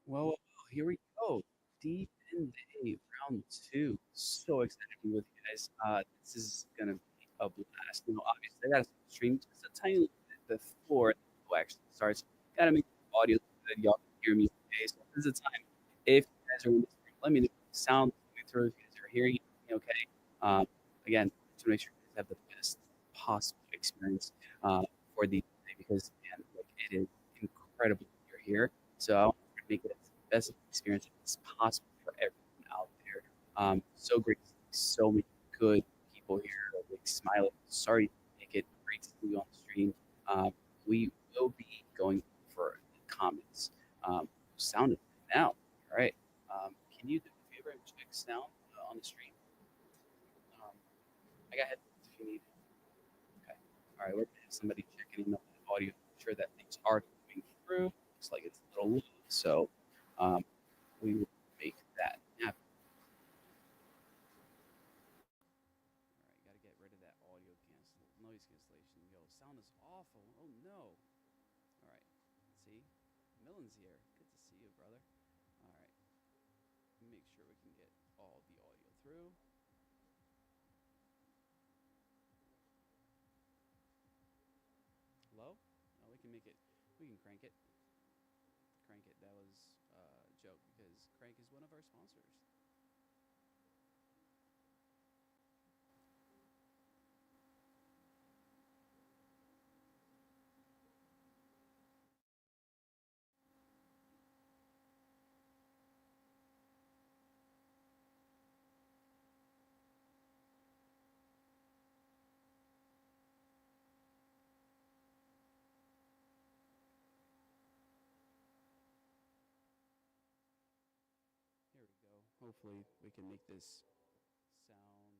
Here we go. Deep in Day, round two. So excited to be with you guys. This is gonna be a blast. Obviously, I gotta stream just a tiny little bit before the show actually starts. Gotta make the audio good. Y'all can hear me okay. So this is the time. If you guys are in the stream, let me know if the sound coming through. If you guys are hearing me okay. Um, again, to make sure you guys have the best possible experience for the day because man, like it is incredible that you're here. So I want to make it as best experience as possible for everyone out there. So great to see so many good people here. Like Smiley, sorry to make it great to see you on the stream. Um, we will be going over the comments. Sound it now. All right. Can you do me a favor and check sound on the stream? Um, I got headphones if you need it. Okay. All right. We're gonna have somebody checking in on that audio, make sure that things are coming through. Looks like it's a little low, so um, we will make that happen. All right, got to get rid of that audio noise cancellation. Yo, sound is awful. Oh no. All right, see, Millen's here. Good to see you, brother. All right, make sure we can get all the audio through. Low? No, we can make it. We can crank it. Crank it. That was a joke because Crank is one of our sponsors. Here we go. Hopefully, we can make this sound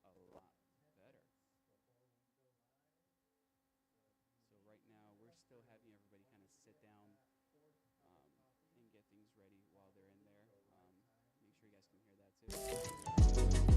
a lot better. So right now, we're still having everybody kind of sit down and get things ready while they're in there. Make sure you guys can hear that too.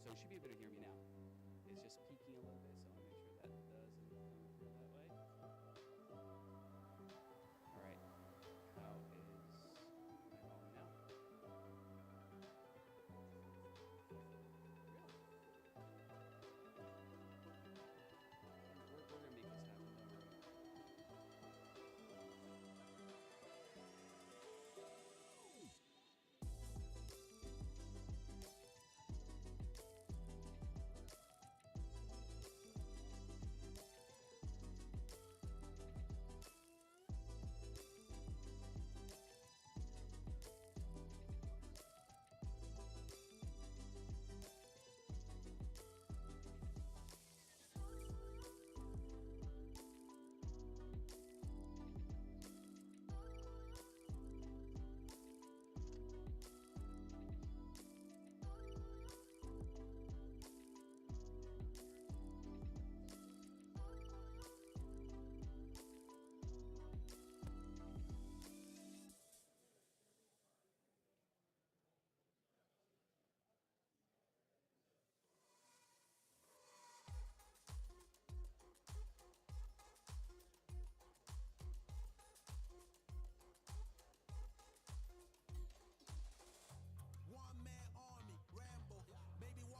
So you should be able to hear me now. It's just peaking a little bit, so I want to make sure that doesn't come through that way. All right. How is my volume now? Really? We're gonna make this happen. Don't worry.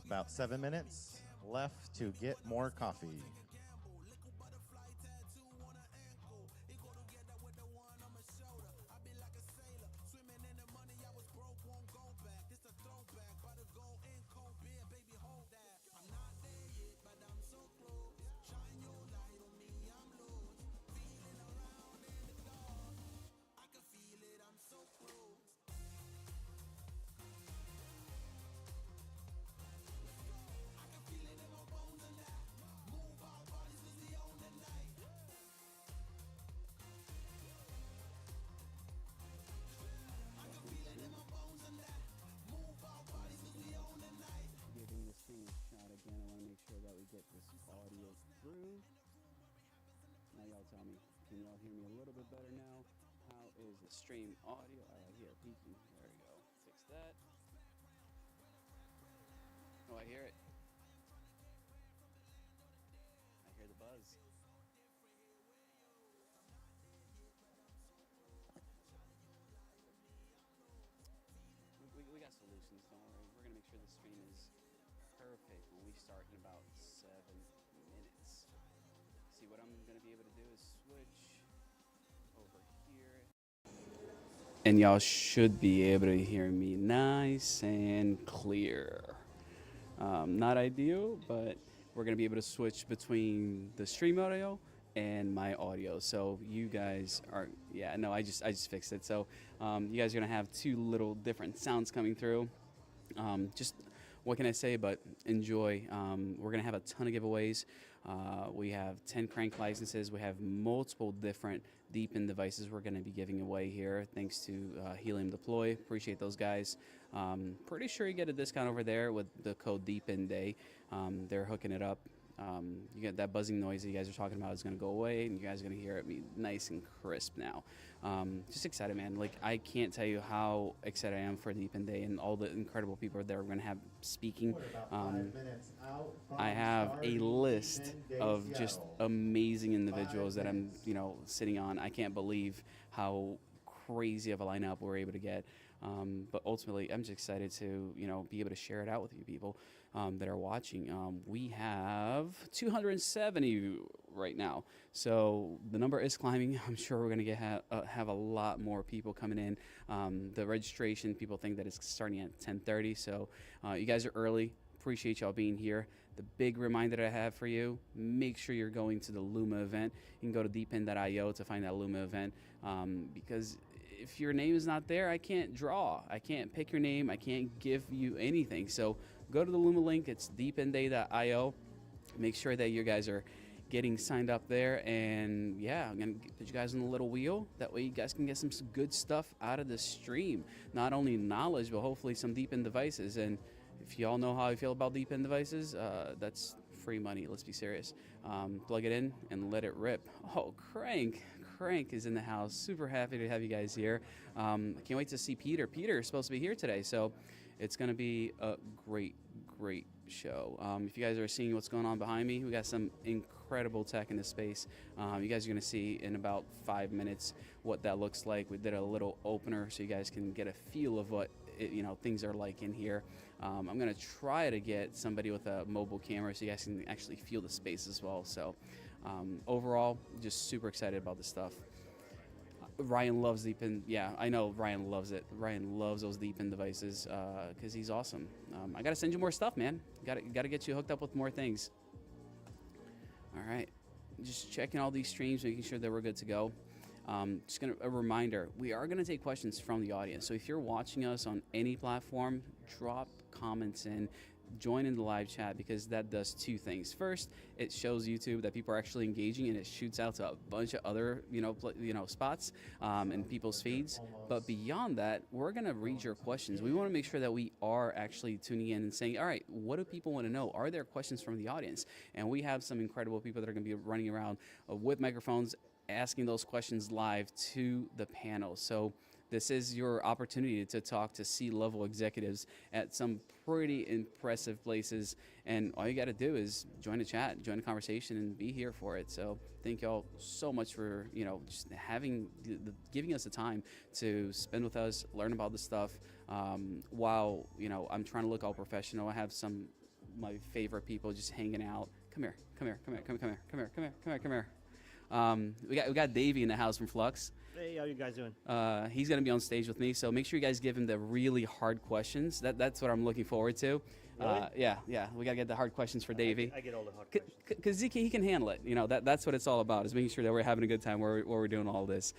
About 7 minutes left to get more coffee. y'all tell me. Can y'all hear me a little bit better now? How is the stream audio? All right, here, peaking. There we go. Fix that. Oh, I hear it. I hear the buzz. We got solutions, don't worry. We're gonna make sure the stream is perfect when we start in about 7 minutes. See, what I'm gonna be able to do is switch over here. And y'all should be able to hear me nice and clear. Not ideal, but we're gonna be able to switch between the stream audio and my audio. So you guys are, yeah, no, I just fixed it. So you guys are gonna have two little different sounds coming through. Just what can I say? But enjoy. We're gonna have a ton of giveaways. We have 10 crank licenses. We have multiple different DePIN devices we're gonna be giving away here, thanks to Helium Deploy. Appreciate those guys. Pretty sure you get a discount over there with the code DePIN Day. They're hooking it up. You get that buzzing noise that you guys are talking about is going to go away, and you guys are going to hear it be nice and crisp now. Just excited, man. Like, I can't tell you how excited I am for DePIN Day and all the incredible people that we're going to have speaking. I have a list of just amazing individuals that I'm, sitting on. I can't believe how crazy of a lineup we're able to get. But ultimately, I'm just excited to, be able to share it out with you people that are watching. We have 270 right now, so the number is climbing. I'm sure we're going to have a lot more people coming in. The registration, people think that it's starting at 10:30, so you guys are early. Appreciate y'all being here. The big reminder that I have for you, make sure you're going to the Luma event. You can go to depin.io to find that Luma event, because if your name is not there, I can't draw. I can't pick your name. I can't give you anything. So go to the Luma link. It's depinday.io. Make sure that you guys are getting signed up there. And yeah, I'm going to put you guys on the little wheel. That way you guys can get some good stuff out of the stream. Not only knowledge, but hopefully some DePIN devices. And if y'all know how I feel about DePIN devices, that's free money. Let's be serious. Plug it in and let it rip. Oh, Crank is in the house. Super happy to have you guys here. I can't wait to see Peter. Peter is supposed to be here today, so it's going to be a great show. If you guys are seeing what's going on behind me, we got some incredible tech in this space. You guys are going to see in about 5 minutes what that looks like. We did a little opener so you guys can get a feel of what things are like in here. I'm going to try to get somebody with a mobile camera so you guys can actually feel the space as well. So overall, just super excited about this stuff. Ryan loves DePIN. Yeah, I know Ryan loves it. Ryan loves those DePIN devices because he's awesome. I got to send you more stuff, man. Got to get you hooked up with more things. All right. Just checking all these streams, making sure that we're good to go. Just a reminder, we are going to take questions from the audience. So if you're watching us on any platform, drop comments in. Join in the live chat, because that does two things. First, it shows YouTube that people are actually engaging, and it shoots out to a bunch of other spots and people's feeds. But beyond that, we're gonna read your questions. We want to make sure that we are actually tuning in and saying, all right, what do people want to know? Are there questions from the audience? And we have some incredible people that are going to be running around with microphones asking those questions live to the panel. So this is your opportunity to talk to C-level executives at some pretty impressive places. And all you got to do is join the chat, join the conversation, and be here for it. So thank y'all so much for, just giving us the time to spend with us, learn about this stuff. While, I'm trying to look all professional. I have some my favorite people just hanging out. Come here. We got Davey in the house from Flux. Hey, how you guys doing? He's going to be on stage with me, so make sure you guys give him the really hard questions. That's what I'm looking forward to. Really? Yeah. We got to get the hard questions for Davey. I get all the hard questions. Because he can handle it. That's what it's all about, is making sure that we're having a good time while we're doing all this.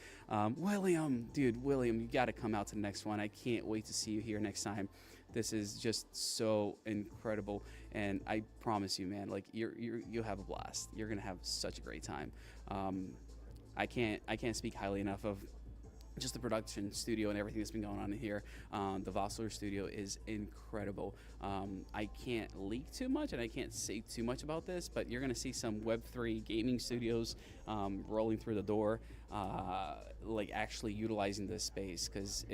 William, you got to come out to the next one. I can't wait to see you here next time. This is just so incredible, and I promise you, man, like you'll have a blast. You're gonna have such a great time. I can't speak highly enough of just the production studio and everything that's been going on in here. The Vossler studio is incredible. I can't leak too much and I can't say too much about this, but you're going to see some Web3 gaming studios rolling through the door, like actually utilizing this space because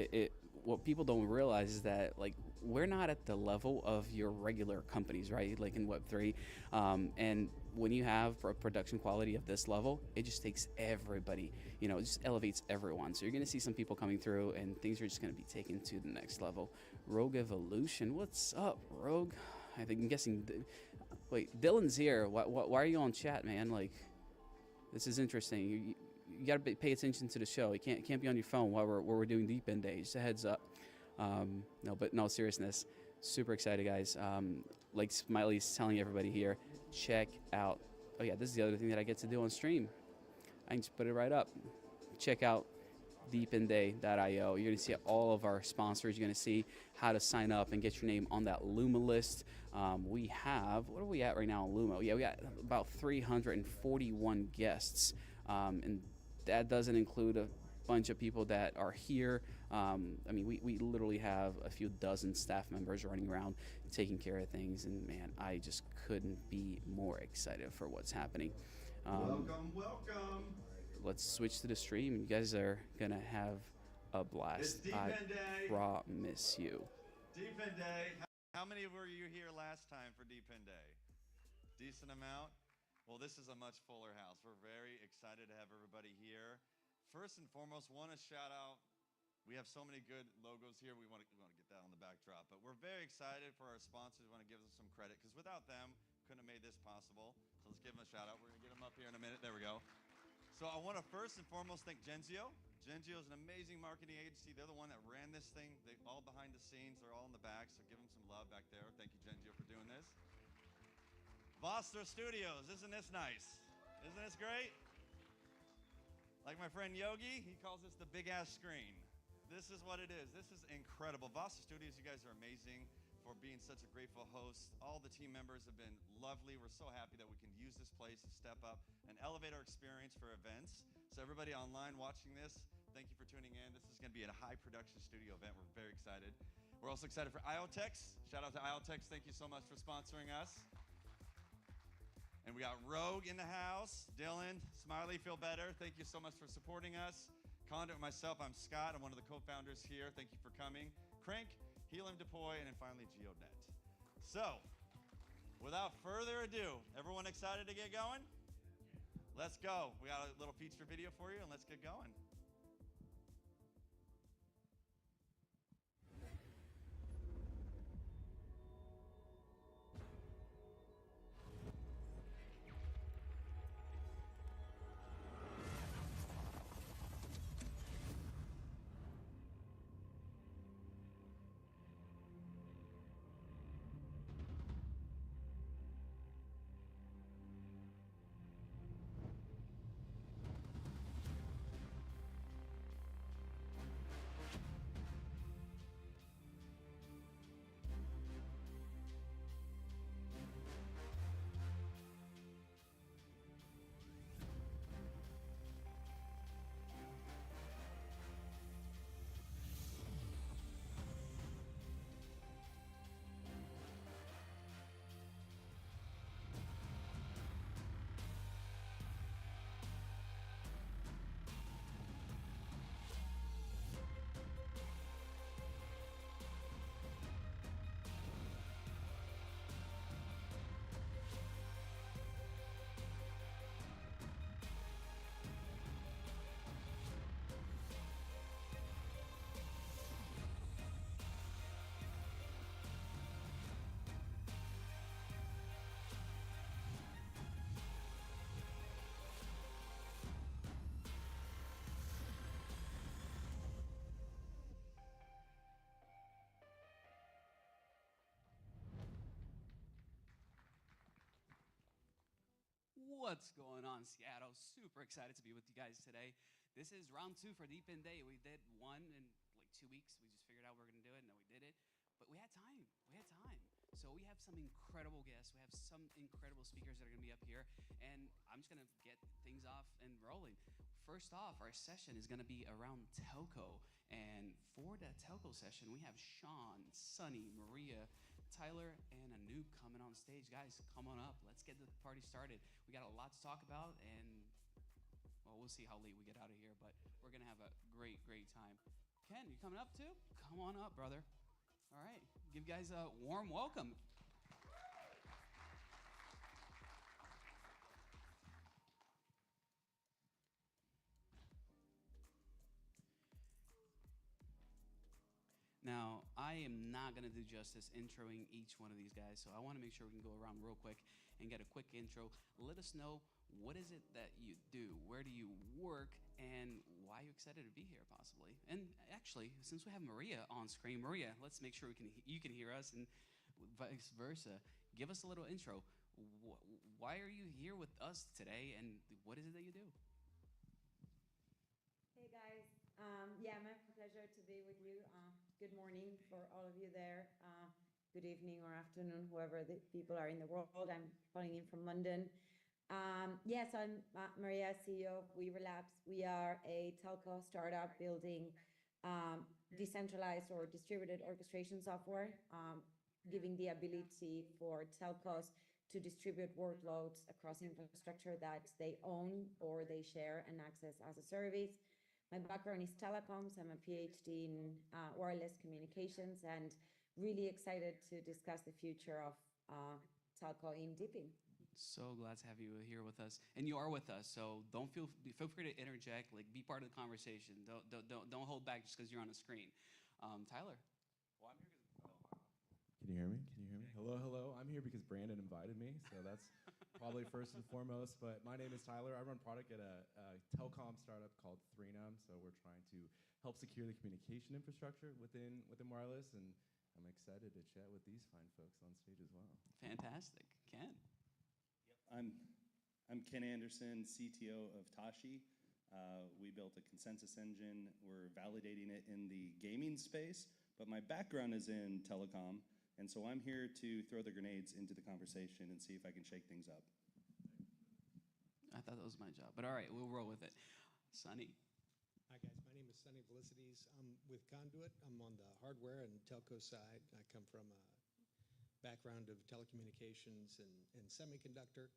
what people don't realize is that like we're not at the level of your regular companies, right? Like in Web3, and when you have a production quality of this level, it just takes everybody, it just elevates everyone. So you're gonna see some people coming through, and things are just gonna be taken to the next level. Rogue Evolution, what's up, Rogue? I think I'm guessing. Wait, Dylan's here. Why are you on chat, man? Like, this is interesting. You got to pay attention to the show. You can't be on your phone while we're doing DePIN Day. Just a heads up. No, but no seriousness. Super excited, guys. Like Smiley's telling everybody here, check out. Oh yeah, this is the other thing that I get to do on stream. I can just put it right up. Check out deepinday.io. You're going to see all of our sponsors. You're going to see how to sign up and get your name on that Luma list. We have, what are we at right now on Luma? Yeah, we got about 341 guests. And that doesn't include a bunch of people that are here. I mean, we literally have a few dozen staff members running around taking care of things. And man, I just couldn't be more excited for what's happening. Welcome. Let's switch to the stream. You guys are gonna have a blast. I promise you. DePIN Day. How many were you here last time for DePIN Day? Decent amount? Well, this is a much fuller house. We're very excited to have everybody here. First and foremost, want to shout out. We have so many good logos here. We want to get that on the backdrop. But we're very excited for our sponsors. We want to give them some credit because without them, couldn't have made this possible. So let's give them a shout out. We're going to get them up here in a minute. There we go. So I want to first and foremost thank Genzio. Genzio is an amazing marketing agency. They're the one that ran this thing. They're all behind the scenes. They're all in the back. So give them some love back there. Thank you, Genzio, for doing this. Vossler Studios. Isn't this nice? Isn't this great? Like my friend Yogi, he calls this the big-ass screen. This is what it is. This is incredible. Vossler Studios, you guys are amazing for being such a grateful host. All the team members have been lovely. We're so happy that we can use this place to step up and elevate our experience for events. So everybody online watching this, thank you for tuning in. This is going to be a high production studio event. We're very excited. We're also excited for IoTex. Shout out to IoTex. Thank you so much for sponsoring us. And we got Rogue in the house. Dylan, Smiley, feel better. Thank you so much for supporting us. Conduit, myself, I'm Scott. I'm one of the co-founders here. Thank you for coming. Crank, Helium Deploy, and then finally GeoNet. So, without further ado, everyone excited to get going? Let's go. We got a little feature video for you, and let's get going. What's going on, Seattle? Super excited to be with you guys today. This is round 2 for DePIN Day. We did one in like 2 weeks. We just figured out we were going to do it, and then we did it. But we had time. So we have some incredible guests. We have some incredible speakers that are going to be up here. And I'm just going to get things off and rolling. first off, our session is going to be around telco. And for that telco session, we have Sean, Sunny, Maria, Tyler, and Anoop coming on stage. Guys, come on up. Let's get the party started. We got a lot to talk about, and well, we'll see how late we get out of here, but we're going to have a great, great time. Ken, you coming up too? Come on up, brother. All right. Give guys a warm welcome. Now, I am not going to do justice introing each one of these guys, so I want to make sure we can go around real quick and get a quick intro. Let us know, what is it that you do? Where do you work? And why are you excited to be here, possibly? And actually, since we have Maria on screen, Maria, let's make sure you can hear us, and vice versa. Give us a little intro. Why are you here with us today, and what is it that you do? Hey guys, yeah, my pleasure to be with you. Good morning for all of you there. Good evening or afternoon, whoever the people are in the world. I'm calling in from London. Yes, I'm Maria, CEO of Weaver Labs. We are a telco startup building decentralized or distributed orchestration software, giving the ability for telcos to distribute workloads across infrastructure that they own or they share and access as a service. My background is telecoms. I'm a PhD in wireless communications, and really excited to discuss the future of telco in DePIN. So glad to have you here with us, and you are with us. So don't feel free to interject. Like, be part of the conversation. Don't hold back just because you're on a screen. Tyler. Well, I'm here because. Can you hear me? Can you hear me? Hello, hello. I'm here because Brandon invited me, so that's probably first and foremost. But my name is Tyler. I run product at a telecom startup called 3num. So we're trying to help secure the communication infrastructure within wireless, and I'm excited to chat with these fine folks on stage as well. Fantastic. Ken. I'm Ken Anderson, CTO of Tashi. We built a consensus engine. We're validating it in the gaming space, but my background is in telecom, and so I'm here to throw the grenades into the conversation and see if I can shake things up. I thought that was my job, but all right, we'll roll with it. Sunny. Hi guys, my name is Sunny Felicities. I'm with Conduit. I'm on the hardware and telco side. I come from a background of telecommunications and semiconductor,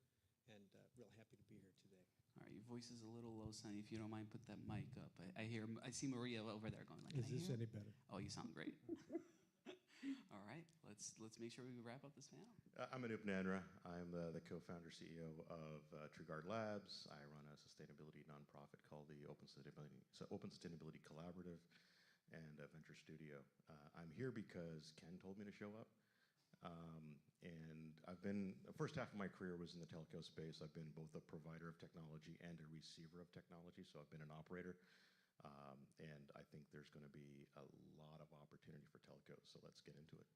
and real happy to be here today. All right, your voice is a little low, Sunny. If you don't mind, put that mic up. I see Maria over there going like, Is this any better? Oh, you sound great. All right, let's make sure we wrap up this panel. I'm Anoop Nandra. I'm the co-founder CEO of TrueGuard Labs. I run a sustainability nonprofit called the Open Sustainability Collaborative and a venture studio. I'm here because Ken told me to show up. And the first half of my career was in the telco space. I've been both a provider of technology and a receiver of technology, so I've been an operator. And I think there's going to be a lot of opportunity for telcos, so let's get into it.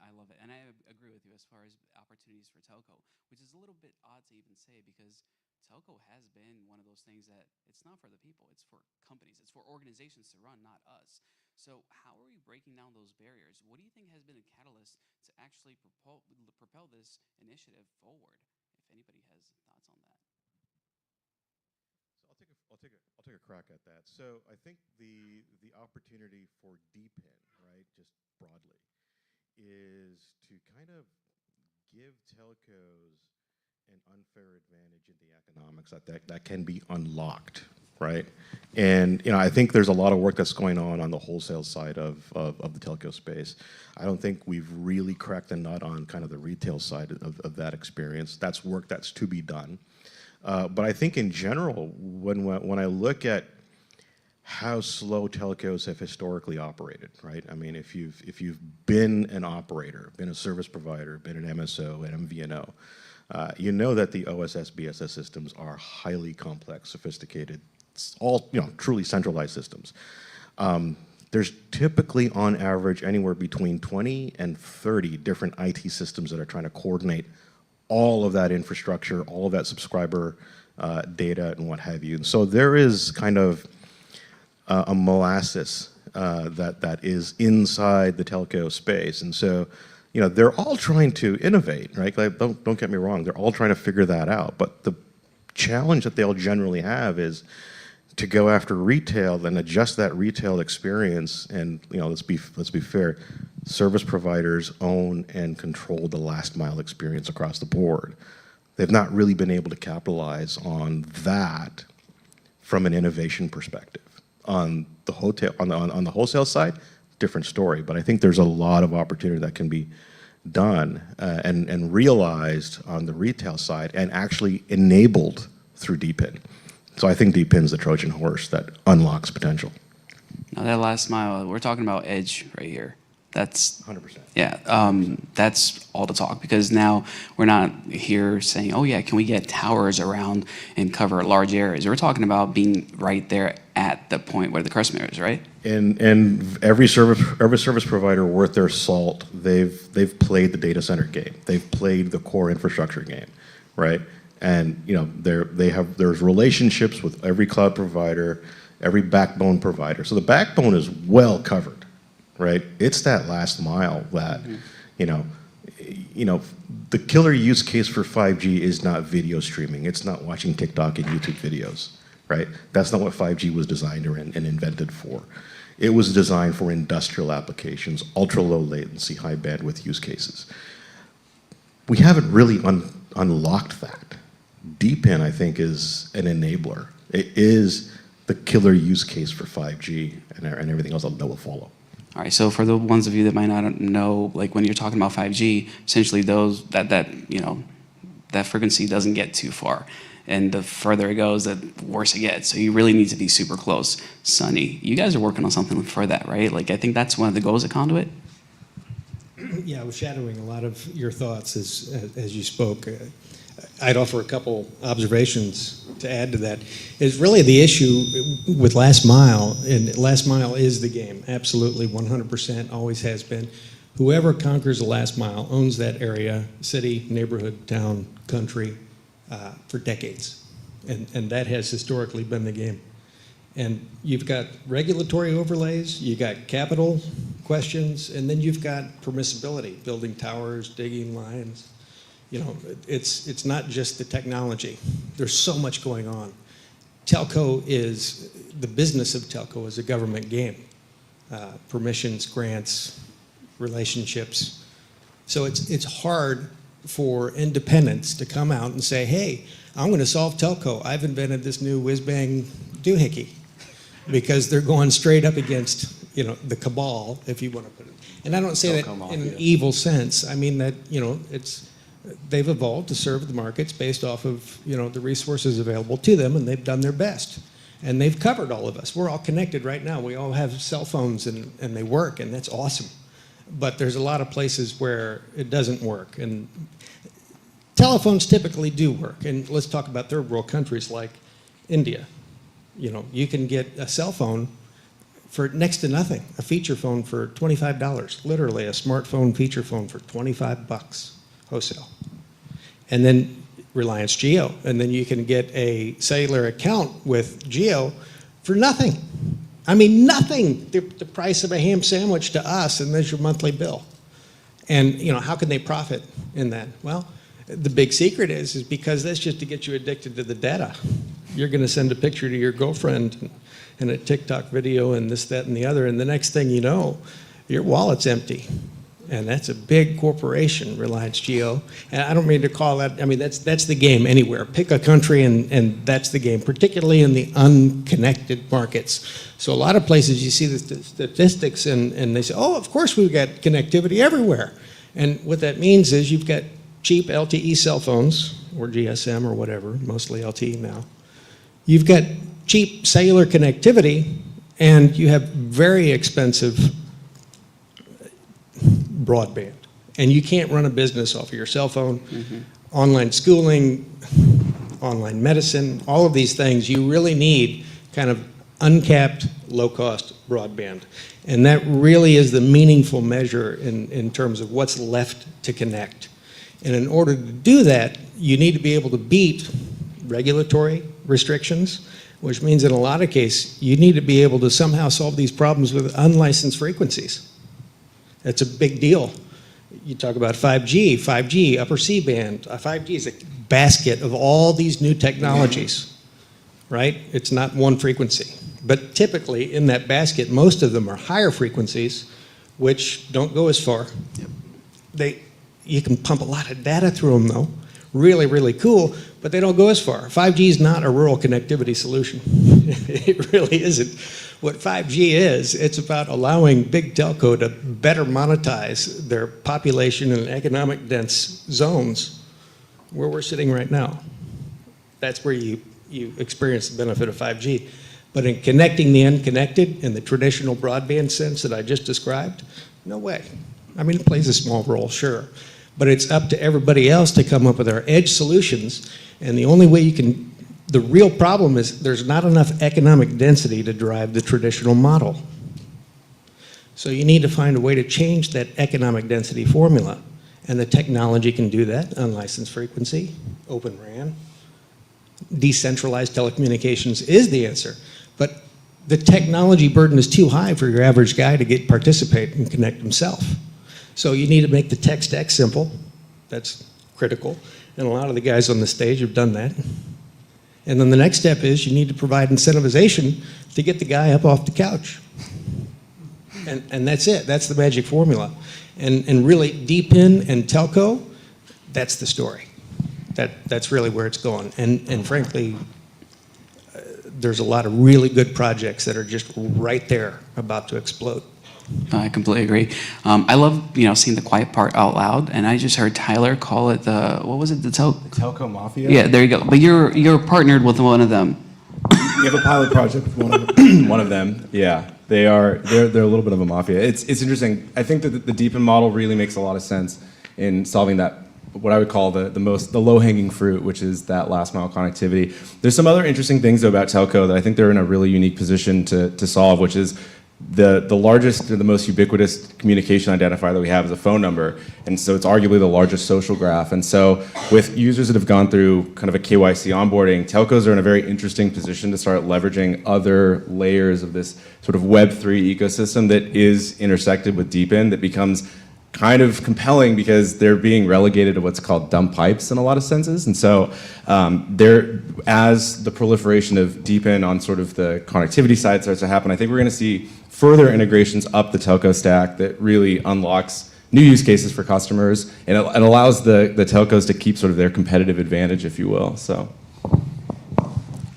I love it. And I agree with you as far as opportunities for telco, which is a little bit odd to even say, because telco has been one of those things that it's not for the people, it's for companies, it's for organizations to run, not us. So how are we breaking down those barriers? What do you think has been a catalyst to actually propel this initiative forward? If anybody has thoughts on that. So I'll take a crack at that. So I think the opportunity for DePIN, right, just broadly, is to kind of give telcos an unfair advantage in the economics that can be unlocked, right? And I think there's a lot of work that's going on the wholesale side of the telco space. I don't think we've really cracked the nut on kind of the retail side of that experience. That's work that's to be done. But I think in general, when I look at how slow telcos have historically operated, right? I mean, if you've been an operator, been a service provider, been an MSO, an MVNO, you know that the OSS, BSS systems are highly complex, sophisticated, all truly centralized systems. There's typically, on average, anywhere between 20 and 30 different IT systems that are trying to coordinate all of that infrastructure, all of that subscriber data, and what have you. And so there is kind of a molasses that is inside the telco space, and so they're all trying to innovate, right? Like, don't get me wrong, they're all trying to figure that out. But the challenge that they'll generally have is to go after retail and adjust that retail experience, and let's be fair, service providers own and control the last mile experience across the board. They've not really been able to capitalize on that from an innovation perspective. On the wholesale side, different story. But I think there's a lot of opportunity that can be done and realized on the retail side and actually enabled through DePIN. So I think DePIN's the Trojan horse that unlocks potential. Now that last mile, we're talking about edge right here. That's 100%. Yeah, that's all the talk, because now we're not here saying, oh yeah, can we get towers around and cover large areas? We're talking about being right there at the point where the customer is, right? And every service provider worth their salt, they've played the data center game. They've played the core infrastructure game, right? And there's relationships with every cloud provider, every backbone provider. So the backbone is well covered. Right, it's that last mile that, the killer use case for 5G is not video streaming. It's not watching TikTok and YouTube videos, right? That's not what 5G was designed and invented for. It was designed for industrial applications, ultra low latency, high bandwidth use cases. We haven't really unlocked that. DePIN, I think, is an enabler. It is the killer use case for 5G and everything else that will follow. All right, so for the ones of you that might not know, like when you're talking about 5G, essentially that frequency doesn't get too far. And the further it goes, the worse it gets. So you really need to be super close. Sonny, you guys are working on something for that, right? Like I think that's one of the goals of Conduit. Yeah, I was shadowing a lot of your thoughts as you spoke. I'd offer a couple observations to add to that. Is really the issue with last mile, and last mile is the game, absolutely 100%, always has been. Whoever conquers the last mile owns that area, city, neighborhood, town, country, for decades. And that has historically been the game. And you've got regulatory overlays, you've got capital questions, and then you've got permissibility, building towers, digging lines. It's not just the technology. There's so much going on. The business of telco is a government game. Permissions, grants, relationships. So it's hard for independents to come out and say, hey, I'm going to solve telco. I've invented this new whiz-bang doohickey, because they're going straight up against the cabal, if you want to put it. And I don't say that in an evil sense. I mean that they've evolved to serve the markets based off of the resources available to them, and they've done their best. And they've covered all of us. We're all connected right now. We all have cell phones, and they work, and that's awesome. But there's a lot of places where it doesn't work. And telephones typically do work. And let's talk about third world countries like India. You can get a cell phone for next to nothing, a feature phone for $25, literally a smartphone feature phone for $25. Wholesale. And then Reliance Geo. And then you can get a cellular account with Geo for nothing. I mean, nothing. The price of a ham sandwich to us, and there's your monthly bill. And how can they profit in that? Well, the big secret is because that's just to get you addicted to the data. You're going to send a picture to your girlfriend and a TikTok video and this, that, and the other, and the next thing you know, your wallet's empty. And that's a big corporation, Reliance Geo. And I don't mean to call that, I mean, that's the game anywhere. Pick a country and that's the game, particularly in the unconnected markets. So a lot of places you see the statistics and they say, oh, of course we've got connectivity everywhere. And what that means is you've got cheap LTE cell phones, or GSM or whatever, mostly LTE now. You've got cheap cellular connectivity, and you have very expensive broadband. And you can't run a business off of your cell phone. Online schooling, online medicine, all of these things, you really need kind of uncapped, low-cost broadband. And that really is the meaningful measure in terms of what's left to connect. And in order to do that, you need to be able to beat regulatory restrictions, which means in a lot of cases, you need to be able to somehow solve these problems with unlicensed frequencies. That's a big deal. You talk about 5G, upper C band. 5G is a basket of all these new technologies. right? It's not one frequency. But typically, in that basket, most of them are higher frequencies, which don't go as far. You can pump a lot of data through them, though. Really, really cool, but they don't go as far. 5G is not a rural connectivity solution. It really isn't. What 5G is, it's about allowing big telco to better monetize their population in economic dense zones where we're sitting right now. That's where you experience the benefit of 5G. But in connecting the unconnected in the traditional broadband sense that I just described, no way. I mean, it plays a small role, sure. But it's up to everybody else to come up with our edge solutions. And the only way you can, the real problem is there's not enough economic density to drive the traditional model. So you need to find a way to change that economic density formula. And the technology can do that, unlicensed frequency, open RAN. Decentralized telecommunications is the answer. But the technology burden is too high for your average guy to participate and connect himself. So you need to make the tech stack simple. That's critical. And a lot of the guys on the stage have done that. And then the next step is you need to provide incentivization to get the guy up off the couch. And that's it. That's the magic formula. And really, DePIN and telco, that's the story. That's really where it's going. And frankly, there's a lot of really good projects that are just right there about to explode. I completely agree. I love, seeing the quiet part out loud, and I just heard Tyler call it what was it? The Telco Mafia? Yeah, there you go. But you're partnered with one of them. We have a pilot project with one of them. Yeah, they're a little bit of a mafia. It's interesting. I think that the DePIN model really makes a lot of sense in solving that, what I would call the low-hanging fruit, which is that last mile connectivity. There's some other interesting things about telco that I think they're in a really unique position to solve, which is the largest and the most ubiquitous communication identifier that we have is a phone number, and so it's arguably the largest social graph. And so with users that have gone through kind of a KYC onboarding, telcos are in a very interesting position to start leveraging other layers of this sort of Web3 ecosystem that is intersected with DePIN that becomes kind of compelling because they're being relegated to what's called dumb pipes in a lot of senses. And so as the proliferation of DePIN on sort of the connectivity side starts to happen, I think we're going to see further integrations up the telco stack that really unlocks new use cases for customers, and it allows the telcos to keep sort of their competitive advantage, if you will. So,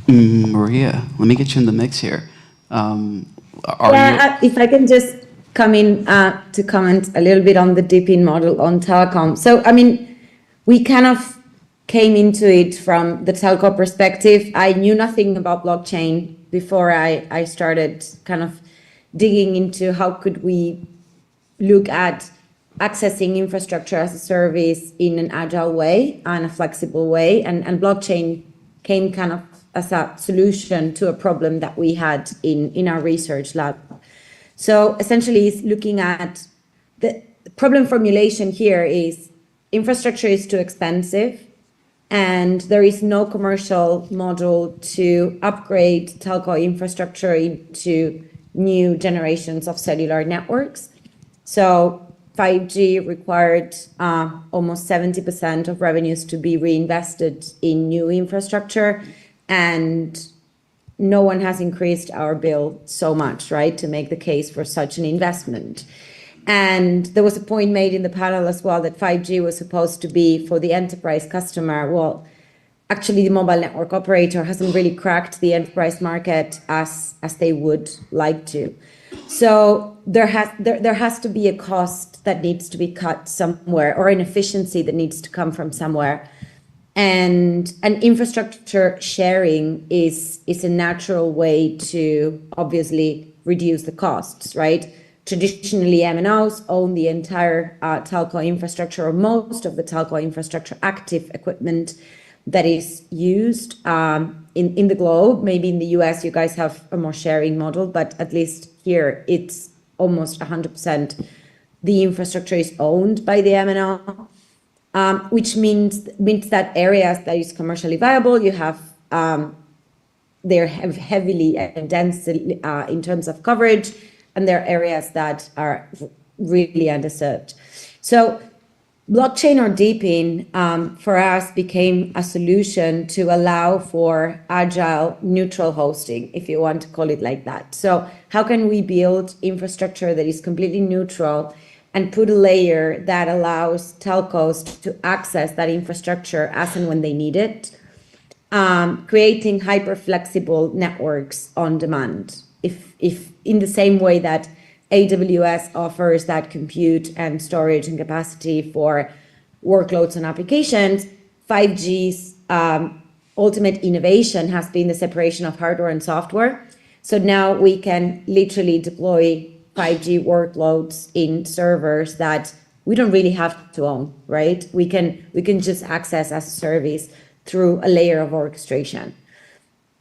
Maria, let me get you in the mix here. If I can just come in to comment a little bit on the DePIN model on telecom. So, I mean, we kind of came into it from the telco perspective. I knew nothing about blockchain before I started kind of digging into how could we look at accessing infrastructure as a service in an agile way and a flexible way. And blockchain came kind of as a solution to a problem that we had in our research lab. So essentially, it's looking at the problem formulation here is infrastructure is too expensive, and there is no commercial model to upgrade telco infrastructure into new generations of cellular networks. So 5G required almost 70% of revenues to be reinvested in new infrastructure, and no one has increased our bill so much, right, to make the case for such an investment. And there was a point made in the panel as well that 5G was supposed to be for the enterprise customer. Well, actually, the mobile network operator hasn't really cracked the enterprise market as they would like to. So there has to be a cost that needs to be cut somewhere, or an efficiency that needs to come from somewhere. And infrastructure sharing is a natural way to obviously reduce the costs, right? Traditionally, MNOs own the entire telco infrastructure, or most of the telco infrastructure, active equipment that is used in the globe. Maybe in the US, you guys have a more sharing model, but at least here, it's almost 100%. The infrastructure is owned by the MNO, which means that areas that is commercially viable, you have they're heavily and densely in terms of coverage, and there are areas that are really underserved. So blockchain or DePIN for us became a solution to allow for agile neutral hosting, if you want to call it like that. So how can we build infrastructure that is completely neutral and put a layer that allows telcos to access that infrastructure as and when they need it, creating hyper flexible networks on demand. If in the same way that AWS offers that compute and storage and capacity for workloads and applications, 5G's ultimate innovation has been the separation of hardware and software. So now we can literally deploy 5G workloads in servers that we don't really have to own, right? We can just access as a service through a layer of orchestration.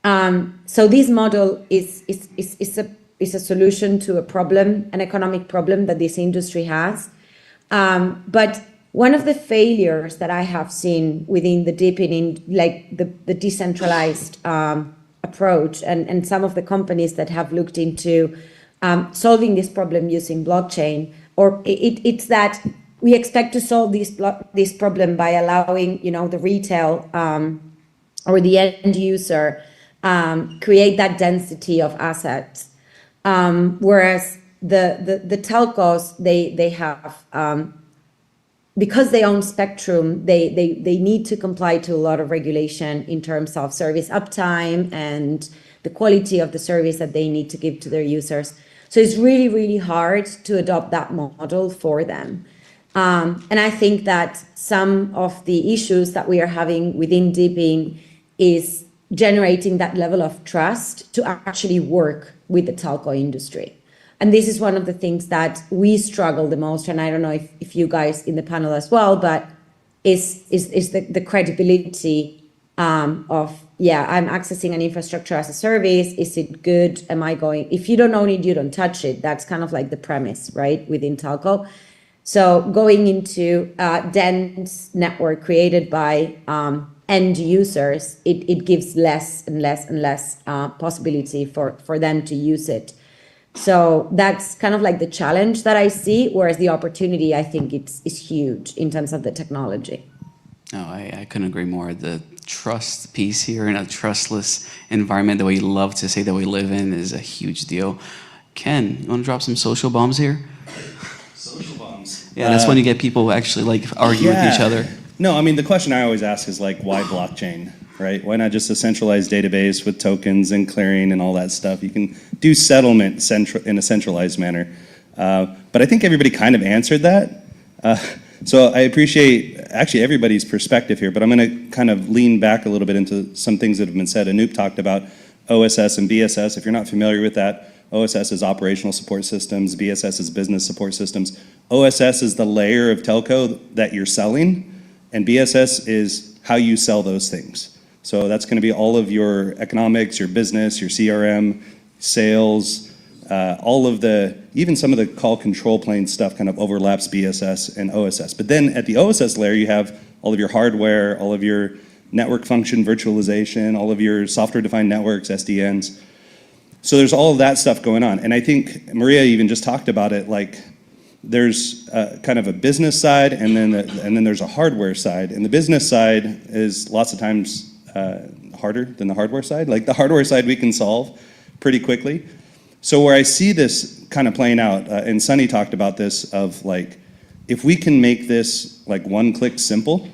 So this model is a solution to a problem, an economic problem that this industry has. But one of the failures that I have seen within the DePIN, like the decentralized approach, and some of the companies that have looked into solving this problem using blockchain, or it's that we expect to solve this problem by allowing, the retail or the end user create that density of assets, whereas the telcos they have because they own spectrum, they need to comply to a lot of regulation in terms of service uptime and the quality of the service that they need to give to their users. So it's really, really hard to adopt that model for them. And I think that some of the issues that we are having within DePIN is generating that level of trust to actually work with the telco industry. And this is one of the things that we struggle the most, and I don't know if you guys in the panel as well, but is the credibility of, I'm accessing an infrastructure as a service. Is it good? Am I going? If you don't own it, you don't touch it. That's kind of like the premise, right, within telco. So going into a dense network created by end users, it gives less and less and less possibility for them to use it. So that's kind of like the challenge that I see, whereas the opportunity, I think is huge in terms of the technology. No, I couldn't agree more. The trust piece here in a trustless environment that we love to say that we live in is a huge deal. Ken, you want to drop some social bombs here? Social bombs. Yeah, that's when you get people actually like argue with each other. No, I mean, the question I always ask is like, why blockchain, right? Why not just a centralized database with tokens and clearing and all that stuff? You can do settlement in a centralized manner. But I think everybody kind of answered that. So I appreciate actually everybody's perspective here, but I'm going to kind of lean back a little bit into some things that have been said. Anoop talked about OSS and BSS. If you're not familiar with that, OSS is operational support systems, BSS is business support systems. OSS is the layer of telco that you're selling, and BSS is how you sell those things. So that's going to be all of your economics, your business, your CRM, sales, all of the, even some of the call control plane stuff kind of overlaps BSS and OSS. But then at the OSS layer, you have all of your hardware, all of your network function virtualization, all of your software-defined networks, SDNs. So there's all of that stuff going on. And I think Maria even just talked about it, like there's kind of a business side and then there's a hardware side. And the business side is lots of times harder than the hardware side. Like the hardware side we can solve pretty quickly. So where I see this kind of playing out, and Sunny talked about this, of like, if we can make this like one-click simple,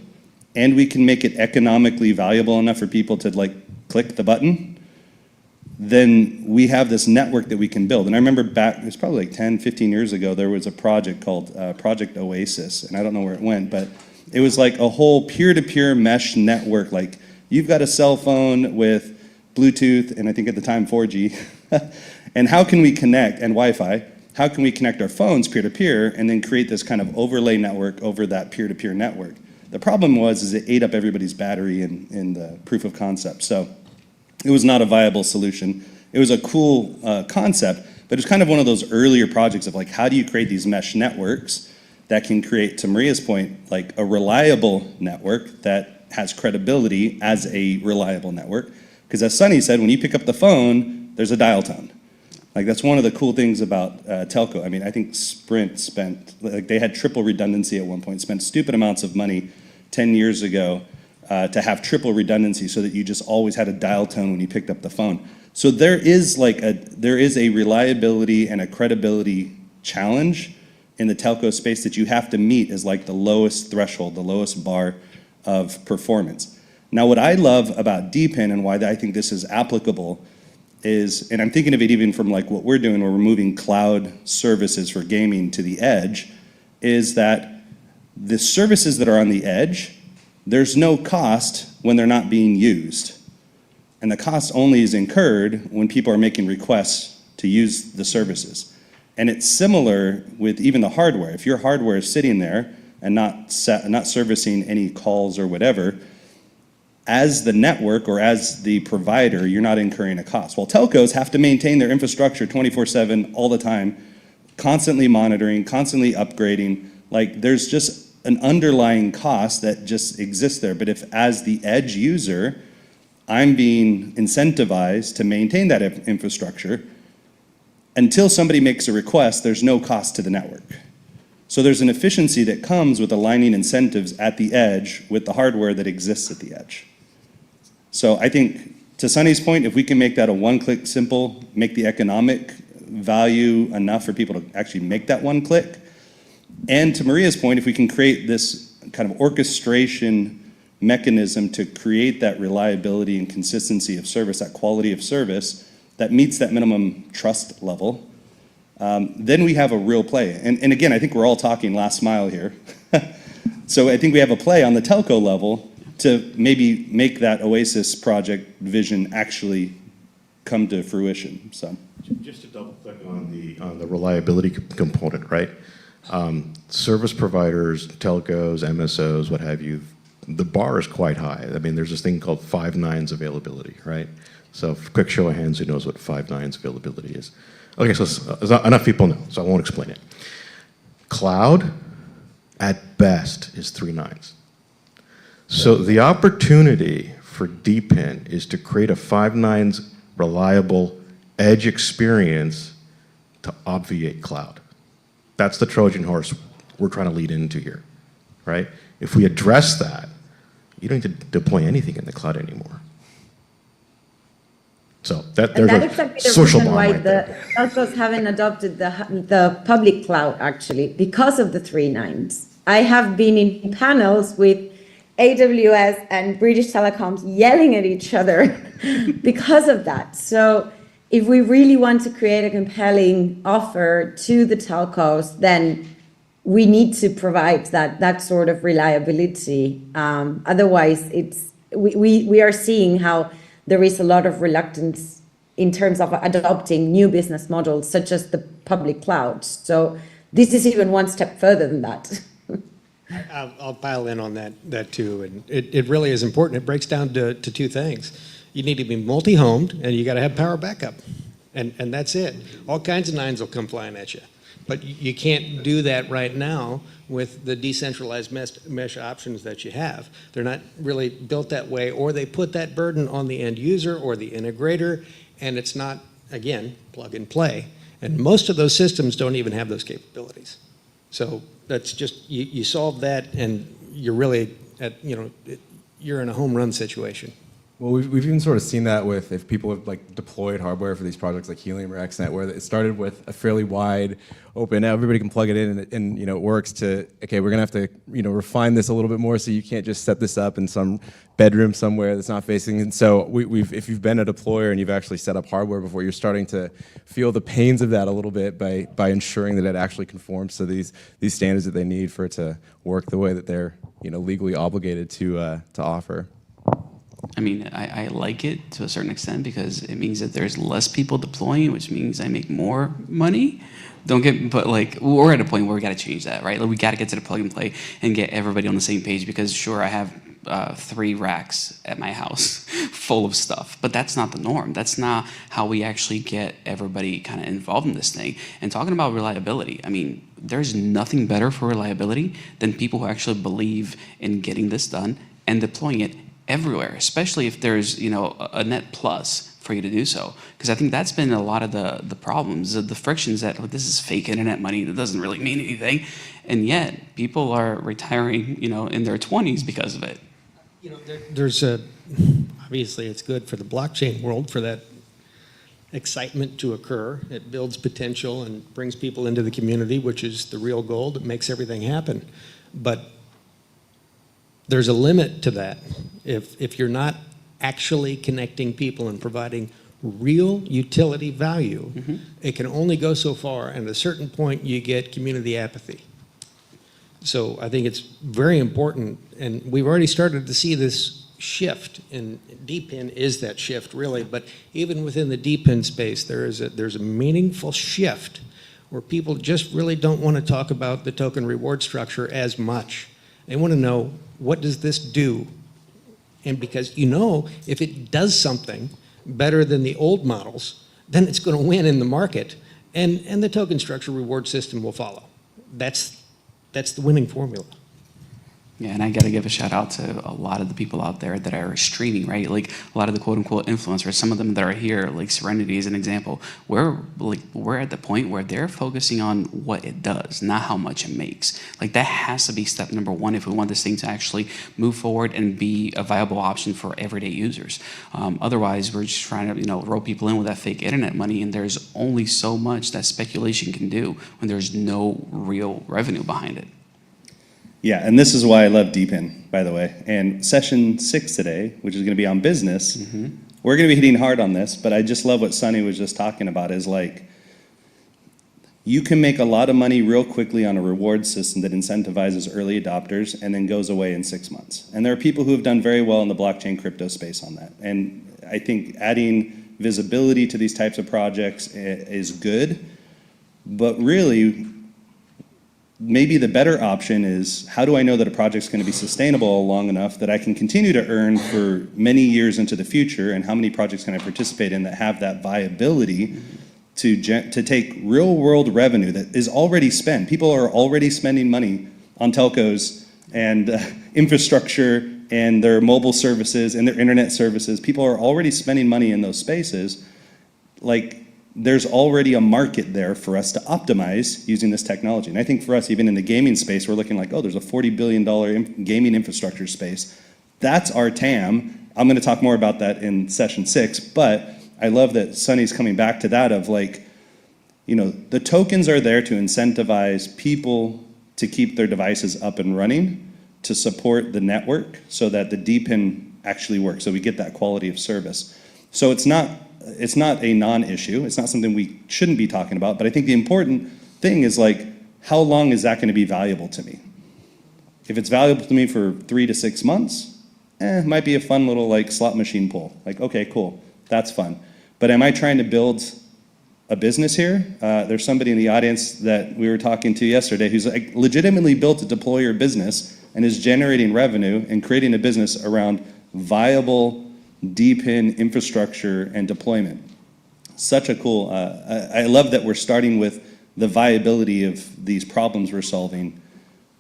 and we can make it economically valuable enough for people to like click the button, then we have this network that we can build. And I remember back, it was probably like 10, 15 years ago, there was a project called Project Oasis, and I don't know where it went, but it was like a whole peer-to-peer mesh network. Like, you've got a cell phone with Bluetooth, and I think at the time 4G, and how can we connect, and Wi-Fi, how can we connect our phones peer-to-peer and then create this kind of overlay network over that peer-to-peer network? The problem is it ate up everybody's battery in the proof of concept. So it was not a viable solution. It was a cool concept, but it's kind of one of those earlier projects of like, how do you create these mesh networks that can create, to Maria's point, like a reliable network that has credibility as a reliable network? Because as Sunny said, when you pick up the phone, there's a dial tone. Like that's one of the cool things about telco. I mean, I think Sprint spent, like they had triple redundancy at one point, spent stupid amounts of money 10 years ago to have triple redundancy so that you just always had a dial tone when you picked up the phone. So there is a reliability and a credibility challenge in the telco space that you have to meet as like the lowest threshold, the lowest bar of performance. Now, what I love about DePIN and why I think this is applicable is, and I'm thinking of it even from like what we're doing where we're moving cloud services for gaming to the edge, is that the services that are on the edge, there's no cost when they're not being used. And the cost only is incurred when people are making requests to use the services. And it's similar with even the hardware. If your hardware is sitting there and not servicing any calls or whatever, as the network or as the provider, you're not incurring a cost. Well, telcos have to maintain their infrastructure 24/7 all the time, constantly monitoring, constantly upgrading. Like there's just an underlying cost that just exists there. But if as the edge user, I'm being incentivized to maintain that infrastructure, until somebody makes a request, there's no cost to the network. So there's an efficiency that comes with aligning incentives at the edge with the hardware that exists at the edge. So I think, to Sunny's point, if we can make that a one-click simple, make the economic value enough for people to actually make that one click, and to Maria's point, if we can create this kind of orchestration mechanism to create that reliability and consistency of service, that quality of service, that meets that minimum trust level, then we have a real play. And again, I think we're all talking last mile here. So I think we have a play on the telco level to maybe make that Oasis project vision actually come to fruition. So just to double click on the reliability component, right? Service providers, telcos, MSOs, what have you, the bar is quite high. I mean, there's this thing called 5 nines availability, right? So quick show of hands who knows what 5 nines availability is. Okay, so enough people know, so I won't explain it. Cloud, at best, is 3 nines. So the opportunity for DePIN is to create a 5 nines reliable edge experience to obviate cloud. That's the Trojan horse we're trying to lead into here, right? If we address that, you don't need to deploy anything in the cloud anymore. So there's that's a exactly the social reason bomb why right the there. telcos haven't adopted the public cloud, actually, because of the 3 nines. I have been in panels with AWS and British telecoms yelling at each other because of that. So if we really want to create a compelling offer to the telcos, then we need to provide that sort of reliability. Otherwise, we are seeing how there is a lot of reluctance in terms of adopting new business models, such as the public cloud. So this is even one step further than that. I'll pile in on that too, and it really is important. It breaks down to 2 things. You need to be multi-homed, and you got to have power backup, and that's it. All kinds of nines will come flying at you, but you can't do that right now with the decentralized mesh options that you have. They're not really built that way, or they put that burden on the end user or the integrator, and it's not, again, plug and play. And most of those systems don't even have those capabilities. So that's just, you solve that, and you're really you're in a home run situation. Well, we've even sort of seen that with, if people have like deployed hardware for these projects like Helium or XNet, where it started with a fairly wide open, now everybody can plug it in, and it works, to, okay, we're gonna have to refine this a little bit more, so you can't just set this up in some bedroom somewhere that's not facing. And so if you've been a deployer and you've actually set up hardware before, you're starting to feel the pains of that a little bit by ensuring that it actually conforms to these standards that they need for it to work the way that they're legally obligated to offer. I mean, I like it to a certain extent because it means that there's less people deploying, which means I make more money. But like, we're at a point where we got to change that, right? Like, we got to get to the plug and play and get everybody on the same page, because sure, I have 3 racks at my house full of stuff, but that's not the norm. That's not how we actually get everybody kind of involved in this thing. And talking about reliability, I mean, there's nothing better for reliability than people who actually believe in getting this done and deploying it everywhere, especially if there's a net plus for you to do so. Because I think that's been a lot of the problems, the frictions that, oh, this is fake internet money that doesn't really mean anything. And yet people are retiring, in their 20s because of it. There's obviously it's good for the blockchain world for that excitement to occur. It builds potential and brings people into the community, which is the real goal. It makes everything happen. But there's a limit to that. If you're not actually connecting people and providing real utility value, it can only go so far. And at a certain point, you get community apathy. So I think it's very important, and we've already started to see this shift, and DePIN is that shift, really. But even within the DePIN space, there's a meaningful shift where people just really don't want to talk about the token reward structure as much. They want to know, what does this do? And because if it does something better than the old models, then it's going to win in the market, and the token structure reward system will follow. That's the winning formula. Yeah, and I got to give a shout out to a lot of the people out there that are streaming, right? Like a lot of the quote unquote influencers, some of them that are here, like Serenity is an example. We're at the point where they're focusing on what it does, not how much it makes. Like that has to be step number one if we want this thing to actually move forward and be a viable option for everyday users. Otherwise, we're just trying to, rope people in with that fake internet money, and there's only so much that speculation can do when there's no real revenue behind it. Yeah, and this is why I love DePIN, by the way. And session 6 today, which is going to be on business, we're going to be hitting hard on this, but I just love what Sunny was just talking about, is like, you can make a lot of money real quickly on a reward system that incentivizes early adopters and then goes away in 6 months. And there are people who have done very well in the blockchain crypto space on that. And I think adding visibility to these types of projects is good, but really, maybe the better option is, how do I know that a project's going to be sustainable long enough that I can continue to earn for many years into the future, and how many projects can I participate in that have that viability to take real world revenue that is already spent. People are already spending money on telcos and infrastructure and their mobile services and their internet services. People are already spending money in those spaces. Like, there's already a market there for us to optimize using this technology. And I think for us, even in the gaming space, we're looking like, oh, there's a $40 billion gaming infrastructure space. That's our TAM. I'm gonna talk more about that in session 6, but I love that Sunny's coming back to that of like, the tokens are there to incentivize people to keep their devices up and running, to support the network so that the DePIN actually works, so we get that quality of service. So it's not a non-issue. It's not something we shouldn't be talking about, but I think the important thing is like, how long is that going to be valuable to me? If it's valuable to me for 3 to 6 months, it might be a fun little like slot machine pull. Like, okay, cool, that's fun. But am I trying to build a business here? There's somebody in the audience that we were talking to yesterday who's like legitimately built a deployer business and is generating revenue and creating a business around viable DePIN infrastructure and deployment. Such a cool, I love that we're starting with the viability of these problems we're solving,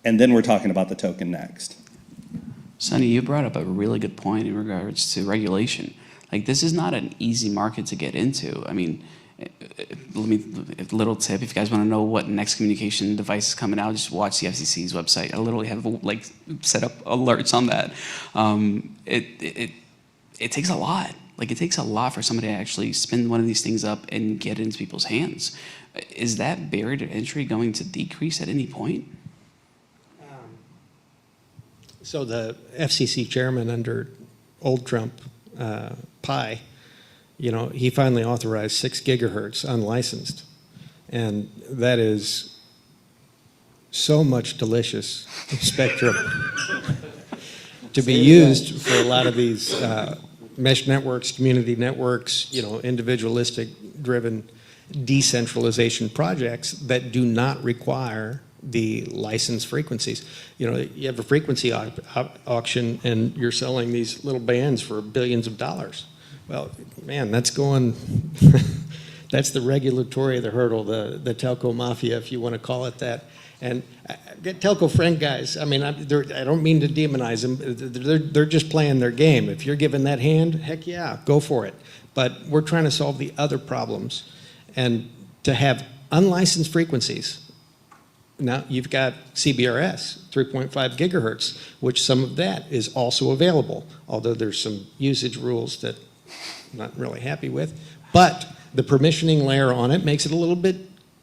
and then we're talking about the token next. Sonny, you brought up a really good point in regards to regulation. Like, this is not an easy market to get into. I mean, a little tip, if you guys want to know what next communication device is coming out, just watch the FCC's website. I literally have like set up alerts on that. It takes a lot. Like, it takes a lot for somebody to actually spin one of these things up and get it into people's hands. Is that barrier to entry going to decrease at any point? So the FCC chairman under old Trump, Pi, he finally authorized 6 gigahertz unlicensed. And that is so much delicious spectrum to be used for a lot of these mesh networks, community networks, individualistic driven decentralization projects that do not require the license frequencies. You have a frequency auction and you're selling these little bands for billions of dollars. Well, man, that's going, that's the regulatory, the hurdle, the telco mafia, if you want to call it that. And get telco friend guys, I mean, I don't mean to demonize them. They're just playing their game. If you're given that hand, heck yeah, go for it. But we're trying to solve the other problems. And to have unlicensed frequencies, now you've got CBRS, 3.5 gigahertz, which some of that is also available, although there's some usage rules that I'm not really happy with. But the permissioning layer on it makes it a little bit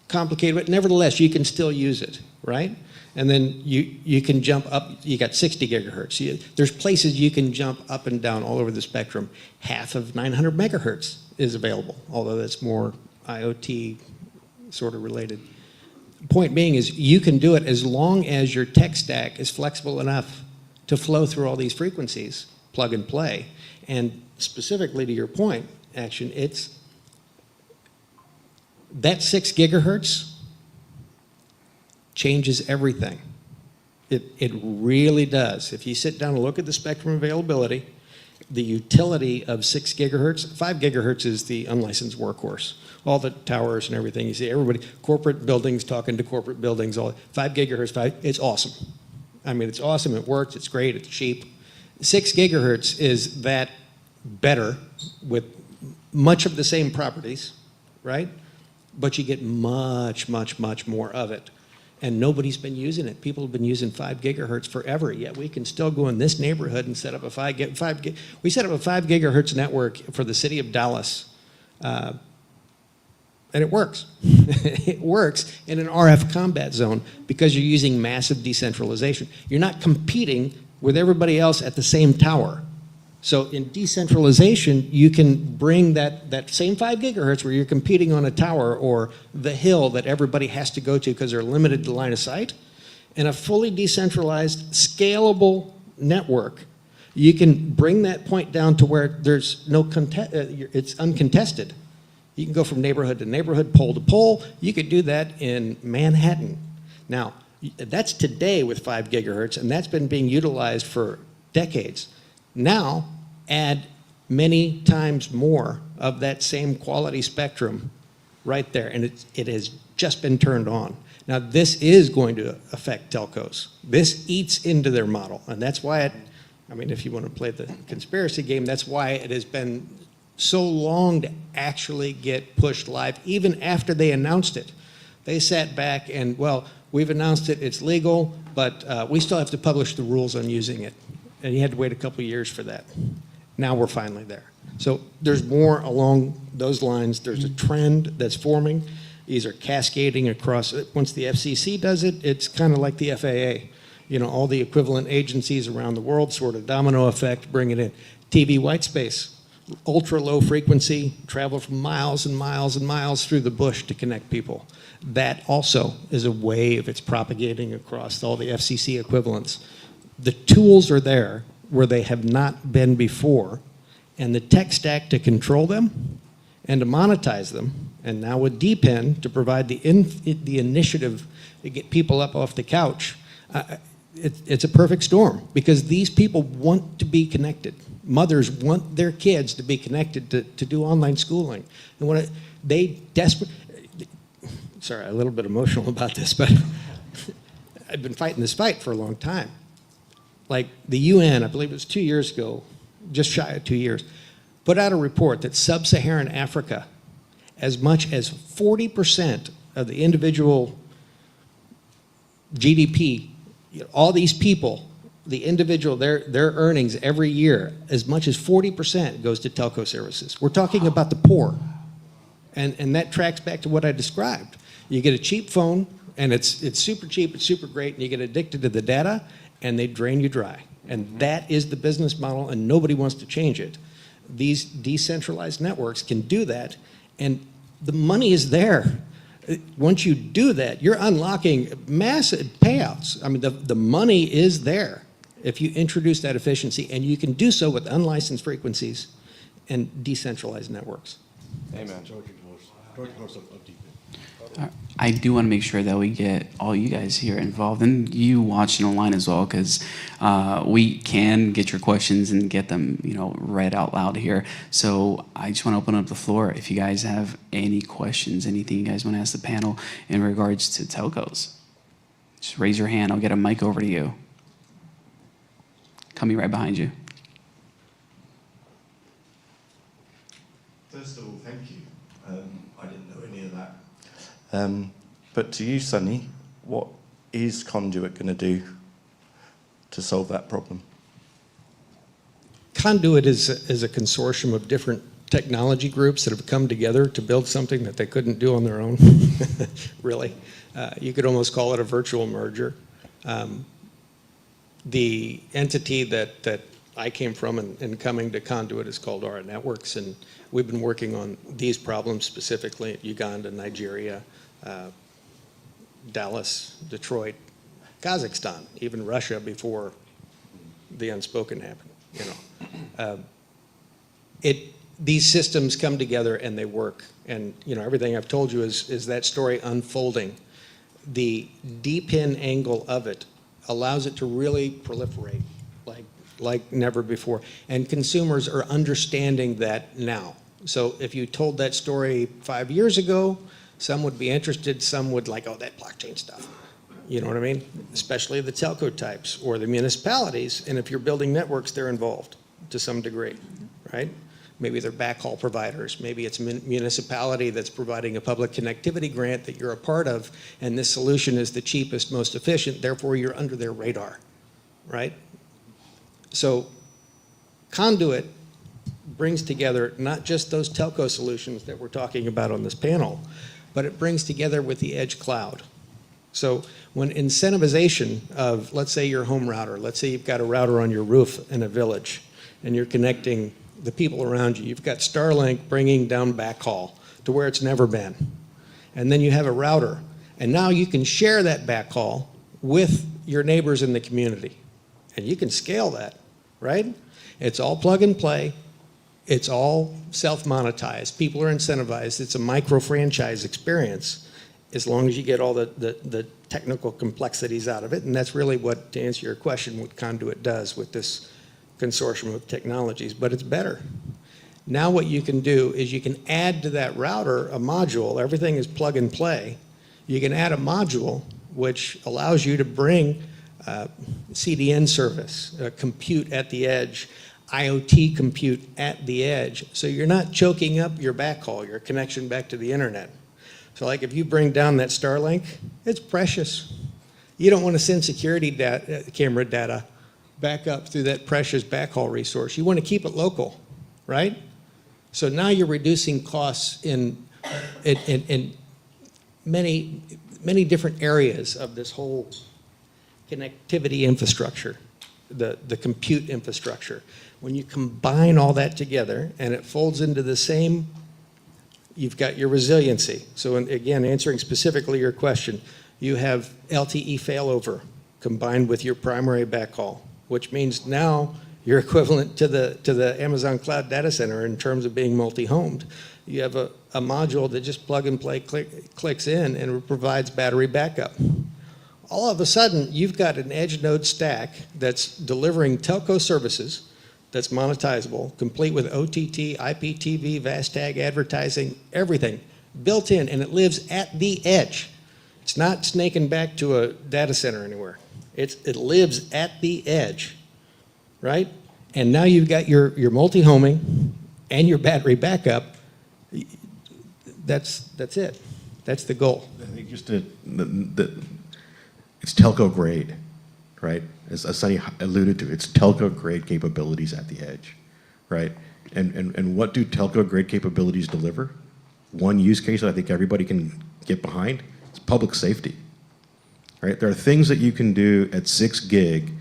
complicated, but nevertheless, you can still use it, right? And then you can jump up, you got 60 gigahertz. There's places you can jump up and down all over the spectrum. Half of 900 megahertz is available, although that's more IoT sort of related. Point being is you can do it as long as your tech stack is flexible enough to flow through all these frequencies, plug and play. And specifically to your point, Action, it's that 6 gigahertz changes everything. It really does. If you sit down and look at the spectrum availability, the utility of 6 gigahertz, 5 gigahertz is the unlicensed workhorse. All the towers and everything, you see everybody, corporate buildings talking to corporate buildings, all 5 gigahertz, it's awesome. I mean, it's awesome, it works, it's great, it's cheap. 6 gigahertz is that better with much of the same properties, right? But you get much, much, much more of it. And nobody's been using it. People have been using 5 gigahertz forever, yet we can still go in this neighborhood and set up a 5 gig. We set up a 5 gigahertz network for the city of Dallas, and it works. It works in an RF combat zone because you're using massive decentralization. You're not competing with everybody else at the same tower. So in decentralization, you can bring that same 5 gigahertz where you're competing on a tower or the hill that everybody has to go to because they're limited to line of sight. In a fully decentralized, scalable network, you can bring that point down to where there's no it's uncontested. You can go from neighborhood to neighborhood, pole to pole. You could do that in Manhattan. Now, that's today with 5 gigahertz, and that's been being utilized for decades. Now, add many times more of that same quality spectrum right there, and it has just been turned on. Now, this is going to affect telcos. This eats into their model, and that's why I mean, if you want to play the conspiracy game, that's why it has been so long to actually get pushed live, even after they announced it. They sat back and, well, we've announced it, it's legal, but we still have to publish the rules on using it. And you had to wait a couple of years for that. Now we're finally there. So there's more along those lines. There's a trend that's forming. These are cascading across. Once the FCC does it, it's kind of like the FAA. You know, all the equivalent agencies around the world, sort of domino effect, bring it in. TV white space, ultra low frequency, travel from miles and miles and miles through the bush to connect people. That also is a wave. It's propagating across all the FCC equivalents. The tools are there where they have not been before, and the tech stack to control them and to monetize them, and now with DePIN to provide the initiative to get people up off the couch, it's a perfect storm because these people want to be connected. Mothers want their kids to be connected to do online schooling. And they desperately, sorry, I'm a little bit emotional about this, but I've been fighting this fight for a long time. Like the UN, I believe it was 2 years ago, just shy of 2 years, put out a report that sub-Saharan Africa, as much as 40% of the individual GDP, all these people, the individual, their earnings every year, as much as 40% goes to telco services. We're talking about the poor. And that tracks back to what I described. You get a cheap phone, and it's super cheap, it's super great, and you get addicted to the data, and they drain you dry. And that is the business model, and nobody wants to change it. These decentralized networks can do that, and the money is there. Once you do that, you're unlocking massive payouts. I mean, the money is there if you introduce that efficiency, and you can do so with unlicensed frequencies and decentralized networks. Amen. I do want to make sure that we get all you guys here involved and you watching online as well, because we can get your questions and get them, read out loud here. So I just want to open up the floor. If you guys have any questions, anything you guys want to ask the panel in regards to telcos. Just raise your hand. I'll get a mic over to you. Coming right behind you. First of all, thank you. I didn't know any of that. But to you, Sunny, what is Conduit going to do to solve that problem? Conduit is a consortium of different technology groups that have come together to build something that they couldn't do on their own, really. You could almost call it a virtual merger. The entity that I came from and coming to Conduit is called Aura Networks, and we've been working on these problems specifically at Uganda, Nigeria, Dallas, Detroit, Kazakhstan, even Russia before the unspoken happened. These systems come together and they work, and everything I've told you is that story unfolding. The DePIN angle of it allows it to really proliferate like never before, and consumers are understanding that now. So if you told that story 5 years ago, some would be interested, some would like, oh, that blockchain stuff. You know what I mean? Especially the telco types or the municipalities, and if you're building networks, they're involved to some degree, right? Maybe they're backhaul providers. Maybe it's a municipality that's providing a public connectivity grant that you're a part of, and this solution is the cheapest, most efficient, therefore you're under their radar, right? So Conduit brings together not just those telco solutions that we're talking about on this panel, but it brings together with the edge cloud. So when incentivization of, let's say your home router, let's say you've got a router on your roof in a village, and you're connecting the people around you. You've got Starlink bringing down backhaul to where it's never been. And then you have a router. And now you can share that backhaul with your neighbors in the community. And you can scale that, right? It's all plug and play. It's all self-monetized. People are incentivized. It's a micro-franchise experience as long as you get all the technical complexities out of it. And that's really what, to answer your question, what Conduit does with this consortium of technologies, but it's better. Now what you can do is you can add to that router a module. Everything is plug and play. You can add a module which allows you to bring CDN service, compute at the edge, IoT compute at the edge. So you're not choking up your backhaul, your connection back to the internet. So like if you bring down that Starlink, it's precious. You don't want to send security camera data back up through that precious backhaul resource. You want to keep it local, right? So now you're reducing costs in many different areas of this whole connectivity infrastructure, the compute infrastructure. When you combine all that together and it folds into the same, you've got your resiliency. So again, answering specifically your question, you have LTE failover combined with your primary backhaul, which means now you're equivalent to the Amazon Cloud Data Center in terms of being multi-homed. You have a module that just plug and play clicks in and it provides battery backup. All of a sudden, you've got an edge node stack that's delivering telco services that's monetizable, complete with OTT, IPTV, VASTag, advertising, everything built in, and it lives at the edge. It's not snaking back to a data center anywhere. It lives at the edge, right? And now you've got your multi-homing and your battery backup. That's it. That's the goal. I think just it's telco grade, right? As Sunny alluded to, it's telco grade capabilities at the edge, right? And what do telco grade capabilities deliver? One use case that I think everybody can get behind is public safety. Right? There are things that you can do at 6 gig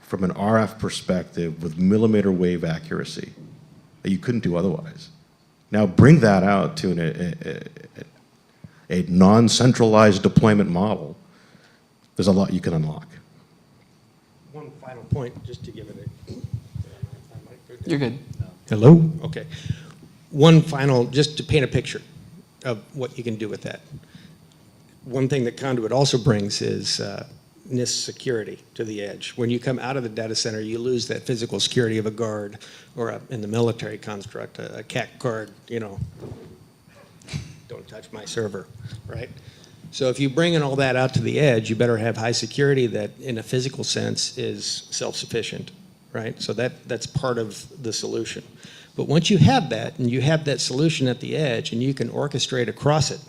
from an RF perspective with millimeter wave accuracy that you couldn't do otherwise. Now bring that out to a non-centralized deployment model. There's a lot you can unlock. One final point, just to give it a... You're good. Hello? Okay. One final, just to paint a picture of what you can do with that. One thing that Conduit also brings is NIST security to the edge. When you come out of the data center, you lose that physical security of a guard, or in the military construct, a CAC guard, don't touch my server, right? So if you bring all that out to the edge, you better have high security that in a physical sense is self-sufficient, right? So that's part of the solution. But once you have that, and you have that solution at the edge, and you can orchestrate across it,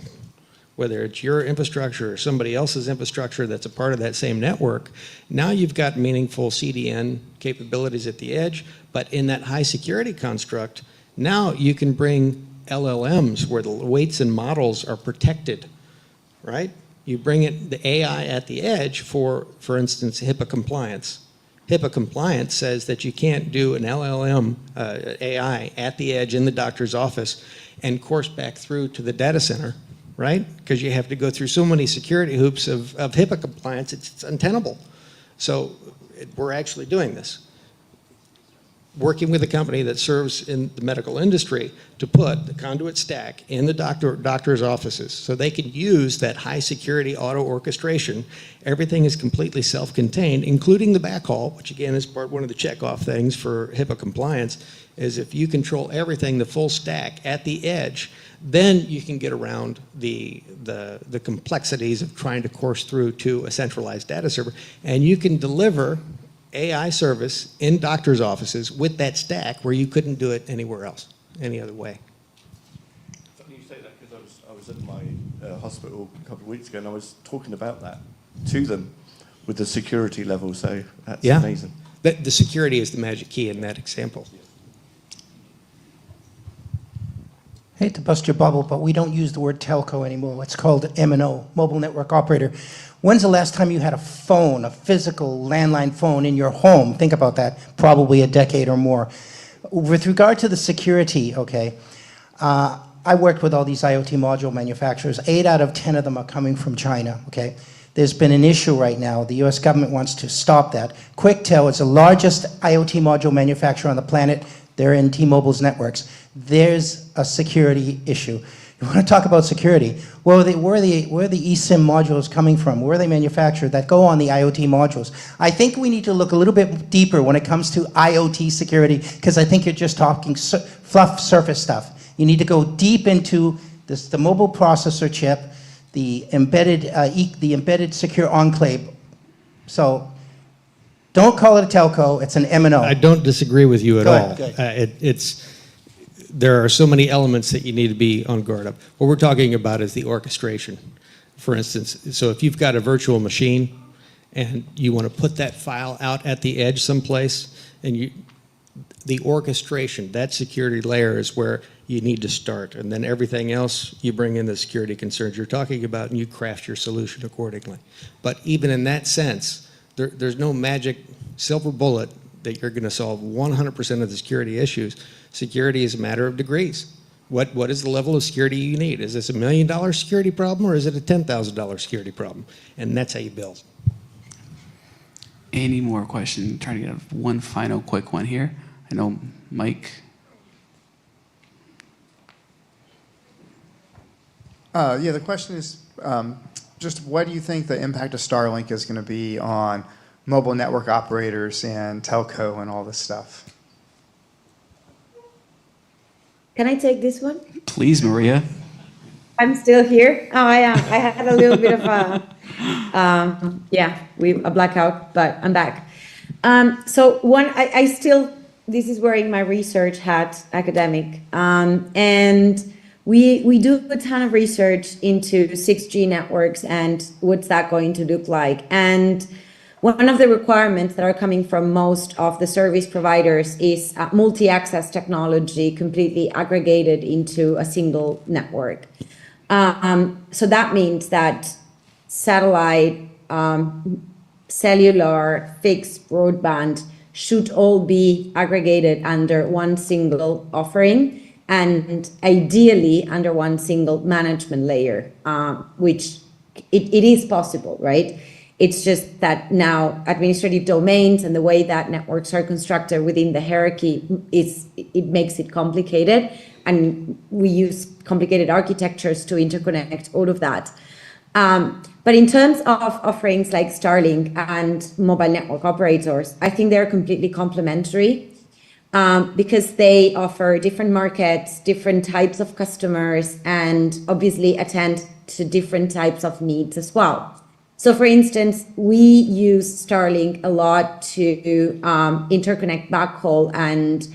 whether it's your infrastructure or somebody else's infrastructure that's a part of that same network, now you've got meaningful CDN capabilities at the edge, but in that high security construct, now you can bring LLMs where the weights and models are protected, right? You bring it, the AI at the edge for instance, HIPAA compliance. HIPAA compliance says that you can't do an LLM AI at the edge in the doctor's office and course back through to the data center, right? Because you have to go through so many security hoops of HIPAA compliance, it's untenable. So we're actually doing this. Working with a company that serves in the medical industry to put the conduit stack in the doctor's offices so they can use that high security auto orchestration. Everything is completely self-contained, including the backhaul, which again is one of the checkoff things for HIPAA compliance, is if you control everything, the full stack at the edge, then you can get around the complexities of trying to course through to a centralized data server, and you can deliver AI service in doctor's offices with that stack where you couldn't do it anywhere else, any other way. Funny you say that because I was at my hospital a couple of weeks ago and I was talking about that to them with the security level, so that's amazing. The security is the magic key in that example. Hate to bust your bubble, but we don't use the word telco anymore. It's called MNO, mobile network operator. When's the last time you had a phone, a physical landline phone in your home? Think about that, probably a decade or more. With regard to the security, okay, I worked with all these IoT module manufacturers. 8 out of 10 of them are coming from China, okay? There's been an issue right now. The US government wants to stop that. QuickTel is the largest IoT module manufacturer on the planet. They're in T-Mobile's networks. There's a security issue. You want to talk about security? Where are the eSIM modules coming from? Where are they manufactured that go on the IoT modules? I think we need to look a little bit deeper when it comes to IoT security, because I think you're just talking fluff surface stuff. You need to go deep into this, the mobile processor chip, the embedded secure enclave. So don't call it a telco, it's an MNO. I don't disagree with you at all. Good. There are so many elements that you need to be on guard of. What we're talking about is the orchestration, for instance. So if you've got a virtual machine and you want to put that file out at the edge someplace, and the orchestration, that security layer is where you need to start. And then everything else, you bring in the security concerns you're talking about and you craft your solution accordingly. But even in that sense, there's no magic silver bullet that you're going to solve 100% of the security issues. Security is a matter of degrees. What is the level of security you need? Is this $1 million security problem or is it a $10,000 security problem? And that's how you build. Any more questions? Trying to get one final quick one here. I know Mike. Yeah, the question is just what do you think the impact of Starlink is going to be on mobile network operators and telco and all this stuff? Can I take this one? Please, Maria. I'm still here. Oh, I am. I had a little bit of a blackout, but I'm back. So I still, this is wearing my research hat, academic, and we do a ton of research into 6G networks and what's that going to look like. And one of the requirements that are coming from most of the service providers is multi-access technology completely aggregated into a single network. So that means that satellite, cellular, fixed, broadband should all be aggregated under one single offering and ideally under one single management layer, which it is possible, right? It's just that now administrative domains and the way that networks are constructed within the hierarchy it makes it complicated, and we use complicated architectures to interconnect all of that. But in terms of offerings like Starlink and mobile network operators, I think they're completely complementary. because they offer different markets, different types of customers, and obviously attend to different types of needs as well. So for instance, we use Starlink a lot to interconnect backhaul, and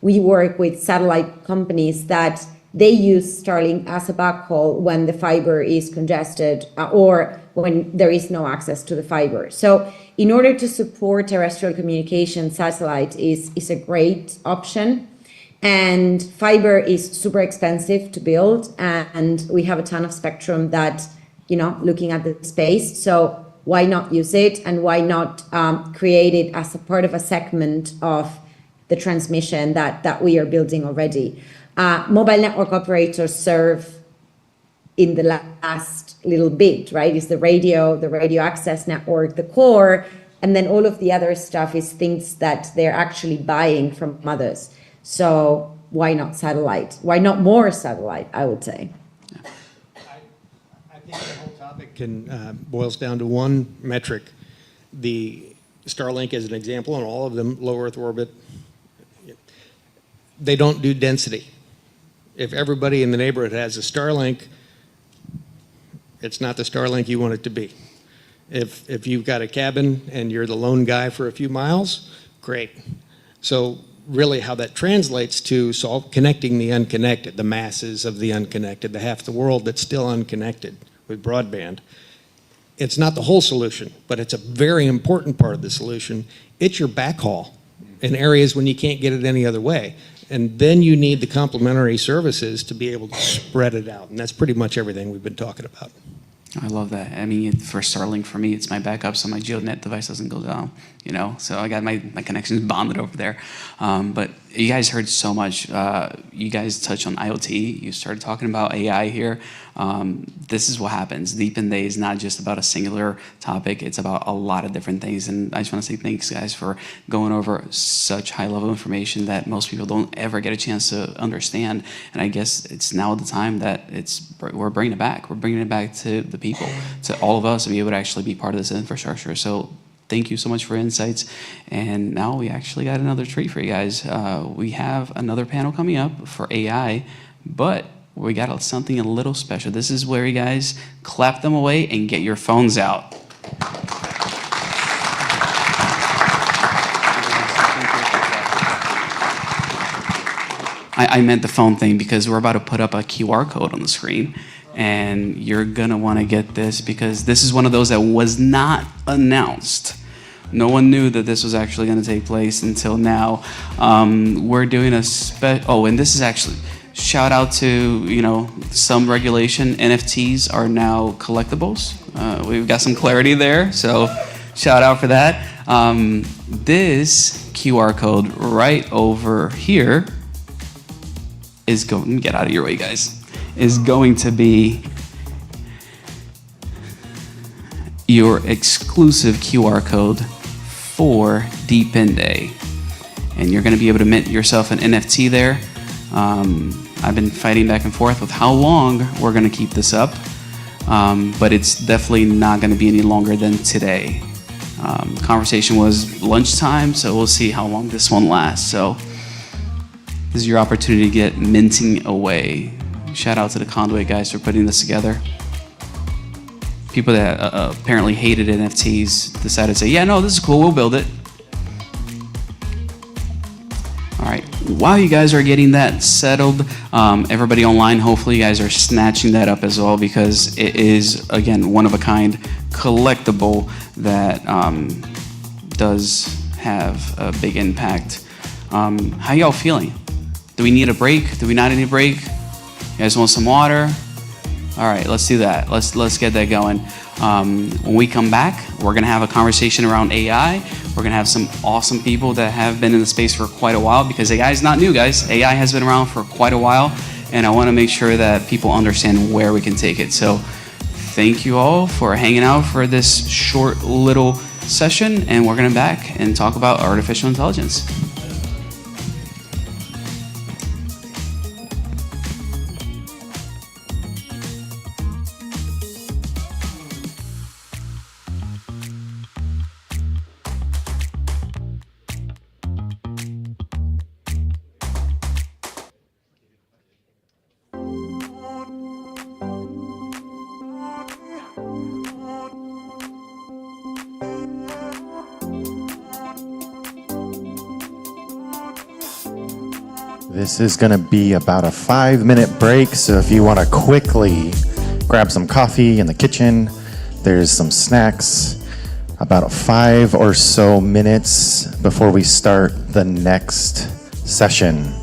we work with satellite companies that they use Starlink as a backhaul when the fiber is congested or when there is no access to the fiber. So in order to support terrestrial communication, satellite is a great option. And fiber is super expensive to build, and we have a ton of spectrum that, looking at the space. So why not use it, and why not create it as a part of a segment of the transmission that we are building already? Mobile network operators serve in the last little bit, right? Is the radio access network, the core, and then all of the other stuff is things that they're actually buying from others. So why not satellite? Why not more satellite, I would say. I think the whole topic boils down to one metric. The Starlink is an example, and all of them, low Earth orbit, they don't do density. If everybody in the neighborhood has a Starlink, it's not the Starlink you want it to be. If you've got a cabin and you're the lone guy for a few miles, great. So really how that translates to connecting the unconnected, the masses of the unconnected, the half the world that's still unconnected with broadband. It's not the whole solution, but it's a very important part of the solution. It's your backhaul in areas when you can't get it any other way. And then you need the complementary services to be able to spread it out. And that's pretty much everything we've been talking about. I love that. I mean, for Starlink, for me, it's my backup so my GeoNet device doesn't go down, So I got my connections bonded over there. But you guys heard so much. You guys touched on IoT. You started talking about AI here. This is what happens. DePIN Day is not just about a singular topic. It's about a lot of different things. And I just want to say thanks, guys, for going over such high-level information that most people don't ever get a chance to understand. And I guess it's now the time that we're bringing it back. We're bringing it back to the people, to all of us, to be able to actually be part of this infrastructure. So thank you so much for insights. And now we actually got another treat for you guys. We have another panel coming up for AI, but we got something a little special. This is where you guys clap them away and get your phones out. I meant the phone thing because we're about to put up a QR code on the screen. And you're gonna wanna get this because this is one of those that was not announced. No one knew that this was actually gonna take place until now. We're doing and this is actually, shout out to, some regulation. NFTs are now collectibles. We've got some clarity there, so shout out for that. This QR code right over here is going, get out of your way, guys, is going to be your exclusive QR code for DePIN Day. And you're gonna be able to mint yourself an NFT there. I've been fighting back and forth with how long we're gonna keep this up, but it's definitely not gonna be any longer than today. Conversation was lunchtime, so we'll see how long this one lasts. So this is your opportunity to get minting away. Shout out to the Conduit guys for putting this together. People that apparently hated NFTs decided to say, yeah, no, this is cool, we'll build it. All right, while you guys are getting that settled, everybody online, hopefully you guys are snatching that up as well because it is, again, one of a kind collectible that does have a big impact. How y'all feeling? Do we need a break? Do we not need a break? You guys want some water? All right, let's do that. Let's get that going. When we come back, we're gonna have a conversation around AI. We're gonna have some awesome people that have been in the space for quite a while because AI is not new, guys. AI has been around for quite a while, and I wanna make sure that people understand where we can take it. So thank you all for hanging out for this short little session, and we're gonna back and talk about artificial intelligence. This is going to be about a 5-minute break, so if you want to quickly grab some coffee in the kitchen, there's some snacks. About 5 or so minutes before we start the next session.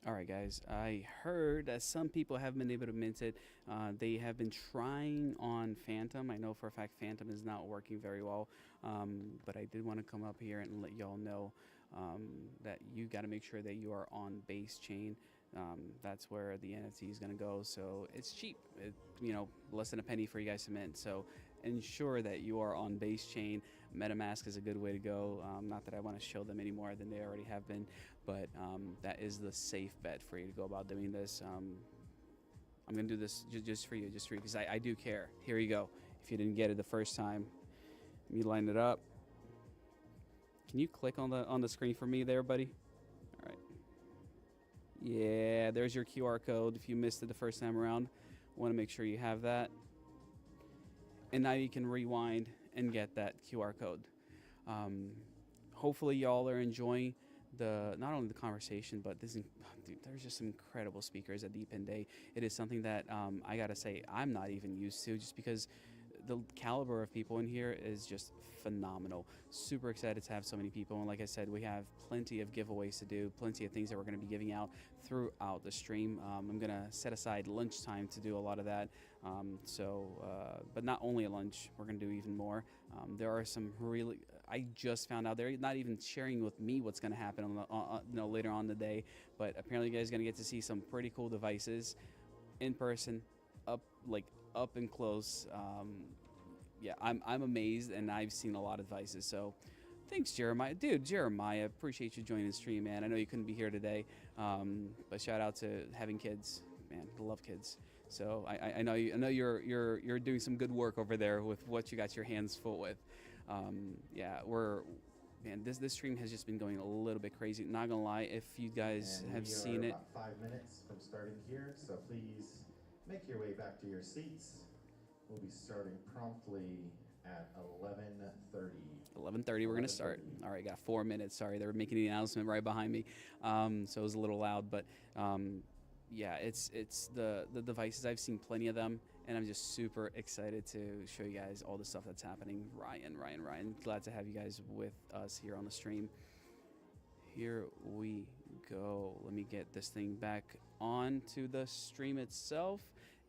All right, guys. I heard that some people have been able to mint it. They have been trying on Phantom. I know for a fact Phantom is not working very well. But I did want to come up here and let y'all know that you got to make sure that you are on base chain. That's where the NFT is going to go. So it's cheap. Less than a penny for you guys to mint. So ensure that you are on base chain. MetaMask is a good way to go. Not that I want to show them any more than they already have been, but that is the safe bet for you to go about doing this. I'm going to do this just for you, because I do care. Here you go. If you didn't get it the first time, let me line it up. Can you click on the screen for me there, buddy? All right. Yeah, there's your QR code. If you missed it the first time around, want to make sure you have that. And now you can rewind and get that QR code. Hopefully y'all are enjoying not only the conversation, but dude, there's just some incredible speakers at DePIN Day. It is something that I gotta say I'm not even used to, just because the caliber of people in here is just phenomenal. Super excited to have so many people, and like I said, we have plenty of giveaways to do, plenty of things that we're going to be giving out throughout the stream. I'm going to set aside lunchtime to do a lot of that. But not only at lunch, we're going to do even more. There are some really, I just found out, they're not even sharing with me what's going to happen later on in the day, but apparently you guys are going to get to see some pretty cool devices in person, up and close. Yeah, I'm amazed, and I've seen a lot of devices. So thanks, Jeremiah. Dude, Jeremiah, appreciate you joining the stream, man. I know you couldn't be here today, but shout out to having kids, man. I love kids. So I know you're doing some good work over there with what you got your hands full with. Yeah, this stream has just been going a little bit crazy. Not gonna lie, if you guys have seen it. About 5 minutes from starting here, so please make your way back to your seats. We'll be starting promptly at 11:30. 11:30, we're going to start. All right, got 4 minutes. Sorry, they were making the announcement right behind me, so it was a little loud. But yeah, it's the devices. I've seen plenty of them, and I'm just super excited to show you guys all the stuff that's happening. Ryan, glad to have you guys with us here on the stream. Here we go. Let me get this thing back onto the stream itself.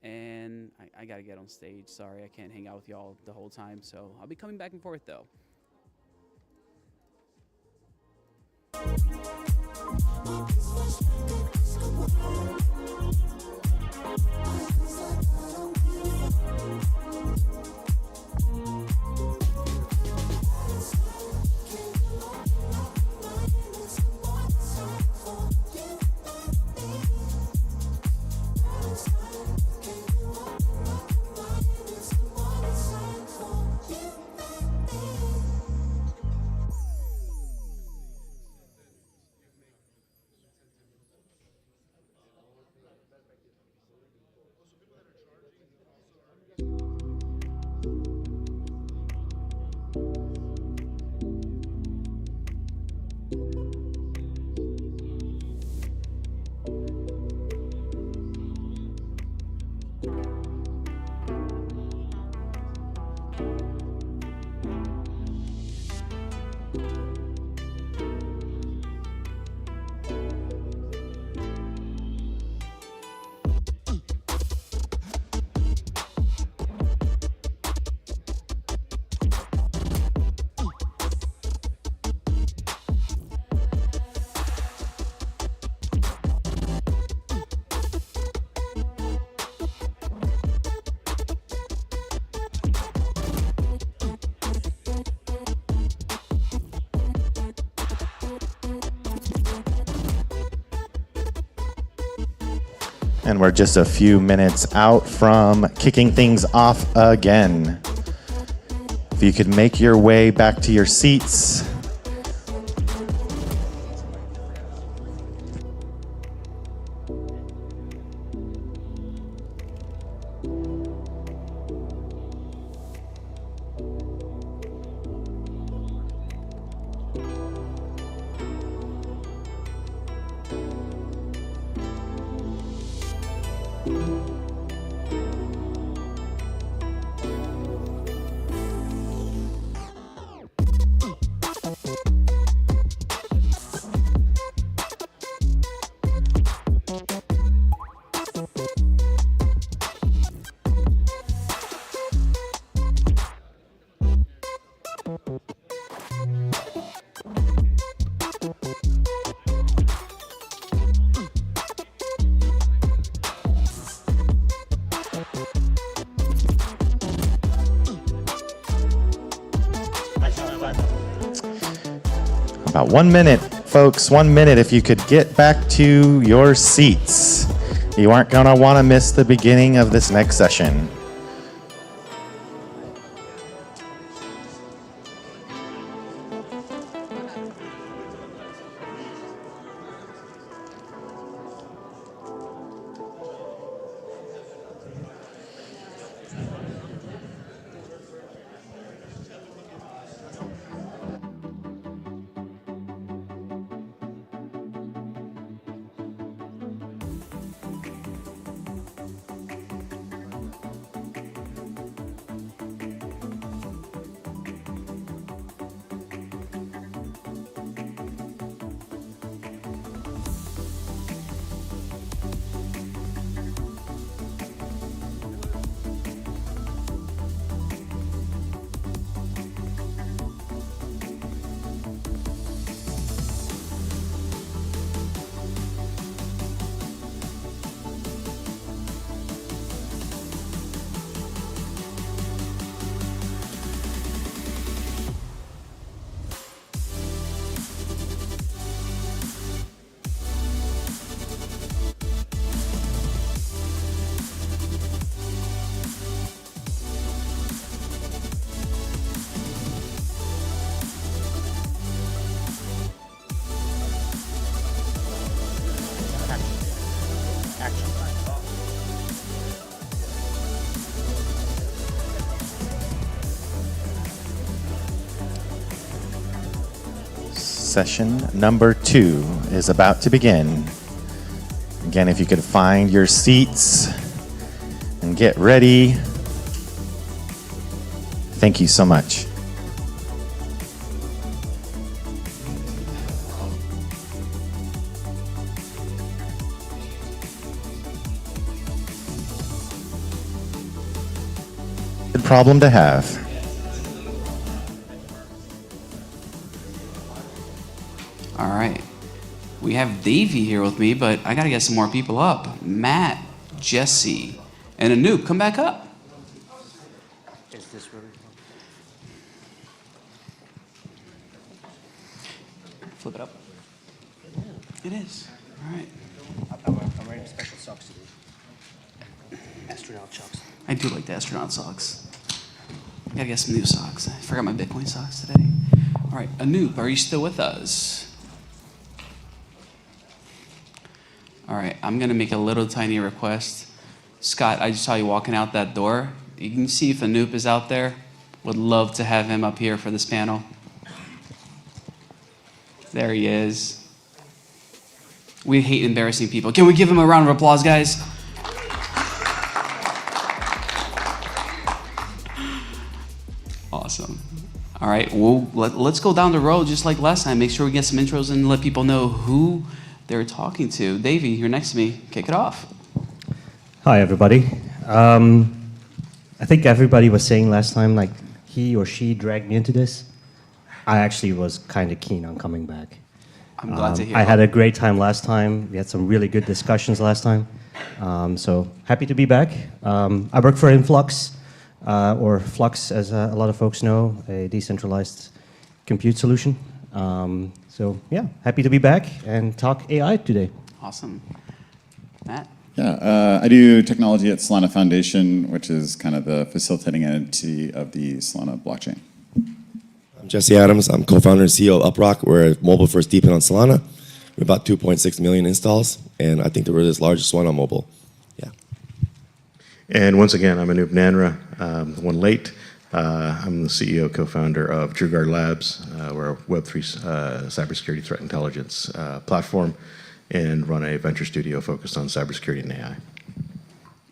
And I got to get on stage. Sorry, I can't hang out with y'all the whole time. So I'll be coming back and forth, though. And we're just a few minutes out from kicking things off again. If you could make your way back to your seats. About 1 minute, folks, 1 minute. If you could get back to your seats, you aren't going to want to miss the beginning of this next session. Session number 2 is about to begin. Again, if you could find your seats and get ready. Thank you so much. Good problem to have. All right. We have Davey here with me, but I got to get some more people up. Matt, Jesse, and Anoop, come back up. Is this really? Flip it up. It is. All right. I'm wearing special socks today. Astronaut socks. I do like the astronaut socks. I gotta get some new socks. I forgot my Bitcoin socks today. All right, Anoop, are you still with us? All right, I'm gonna make a little tiny request. Scott, I just saw you walking out that door. You can see if Anoop is out there. Would love to have him up here for this panel. There he is. We hate embarrassing people. Can we give him a round of applause, guys? Awesome. All right, well, let's go down the road just like last time. Make sure we get some intros and let people know who they're talking to. Davey, you're next to me. Kick it off. Hi, everybody. I think everybody was saying last time, like, he or she dragged me into this. I actually was kind of keen on coming back. I'm glad to hear I that. had a great time last time. We had some really good discussions last time. So happy to be back. I work for Influx, or Flux, as a lot of folks know, a decentralized compute solution. So yeah, happy to be back and talk AI today. Awesome. Matt? Yeah, I do technology at Solana Foundation, which is kind of the facilitating entity of the Solana blockchain. I'm Jesse Adams. I'm co-founder and CEO of Uprock. We're a mobile-first DePIN on Solana. We're about 2.6 million installs, and I think we're the largest one on mobile. Yeah. And once again, I'm Anoop Nanra, the one late. I'm the CEO, co-founder of TrueGuard Labs. We're a Web3 cybersecurity threat intelligence platform, and run a venture studio focused on cybersecurity and AI.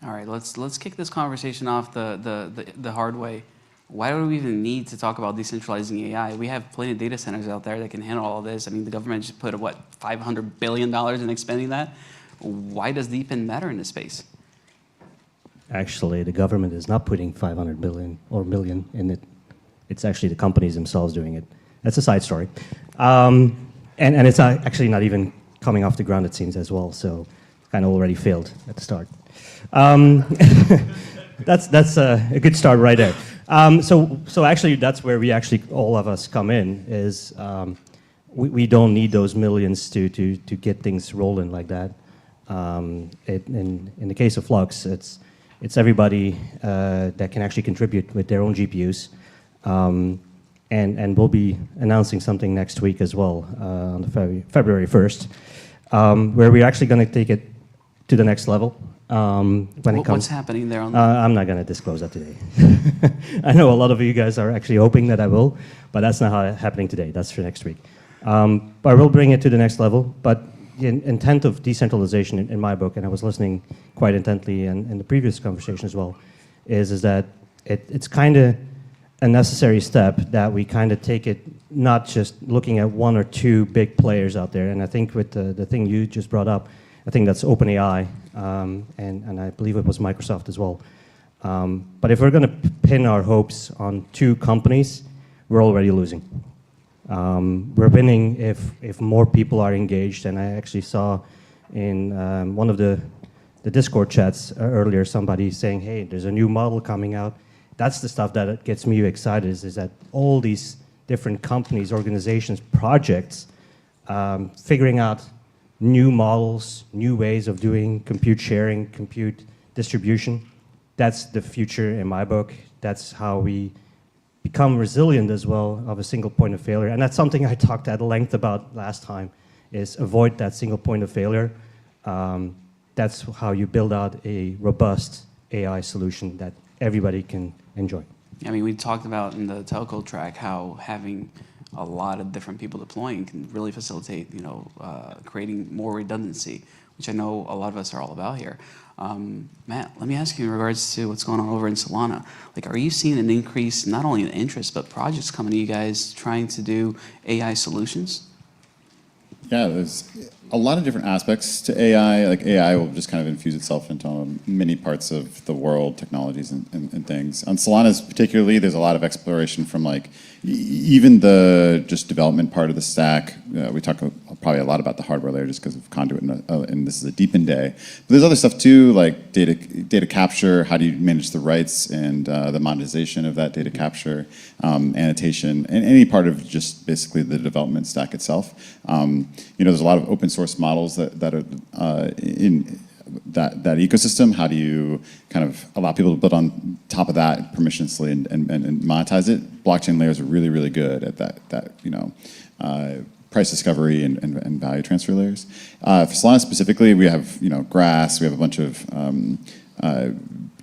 All right, let's kick this conversation off the hard way. Why do we even need to talk about decentralizing AI? We have plenty of data centers out there that can handle all of this. I mean, the government just put, what, $500 billion in expanding that? Why does DePIN matter in this space? Actually, the government is not putting 500 billion or million in it. It's actually the companies themselves doing it. That's a side story. And it's actually not even coming off the ground, it seems, as well. So kind of already failed at the start. That's a good start right there. So actually, that's where we actually, all of us come in, is we don't need those millions to get things rolling like that. In the case of Flux, it's everybody that can actually contribute with their own GPUs. And we'll be announcing something next week as well, on the February 1st, where we're actually going to take it to the next level. When it comes, what's happening there? I'm not going to disclose that today. I know a lot of you guys are actually hoping that I will, but that's not happening today. That's for next week. But we'll bring it to the next level. But the intent of decentralization in my book, and I was listening quite intently in the previous conversation as well, is that it's kind of a necessary step that we kind of take it, not just looking at one or two big players out there. And I think with the thing you just brought up, I think that's OpenAI, and I believe it was Microsoft as well. But if we're going to pin our hopes on two companies, we're already losing. We're winning if more people are engaged. And I actually saw in one of the Discord chats earlier somebody saying, hey, there's a new model coming out. That's the stuff that gets me excited, is that all these different companies, organizations, projects, figuring out new models, new ways of doing compute sharing, compute distribution. That's the future in my book. That's how we become resilient as well of a single point of failure. And that's something I talked at length about last time, is avoid that single point of failure. That's how you build out a robust AI solution that everybody can enjoy. I mean, we talked about in the telco track how having a lot of different people deploying can really facilitate, creating more redundancy, which I know a lot of us are all about here. Matt, let me ask you in regards to what's going on over in Solana. Like, are you seeing an increase not only in interest, but projects coming to you guys trying to do AI solutions? Yeah, there's a lot of different aspects to AI. Like AI will just kind of infuse itself into many parts of the world, technologies and things. On Solana's particularly, there's a lot of exploration from like even the just development part of the stack. We talk probably a lot about the hardware layer just because of Conduit, and this is a DePIN day. But there's other stuff too, like data capture. How do you manage the rights and the monetization of that data capture, annotation, and any part of just basically the development stack itself. There's a lot of open source models that are in that ecosystem. How do you kind of allow people to build on top of that permissionlessly and monetize it? Blockchain layers are really, really good at that price discovery and value transfer layers. For Solana specifically, we have Grass, we have a bunch of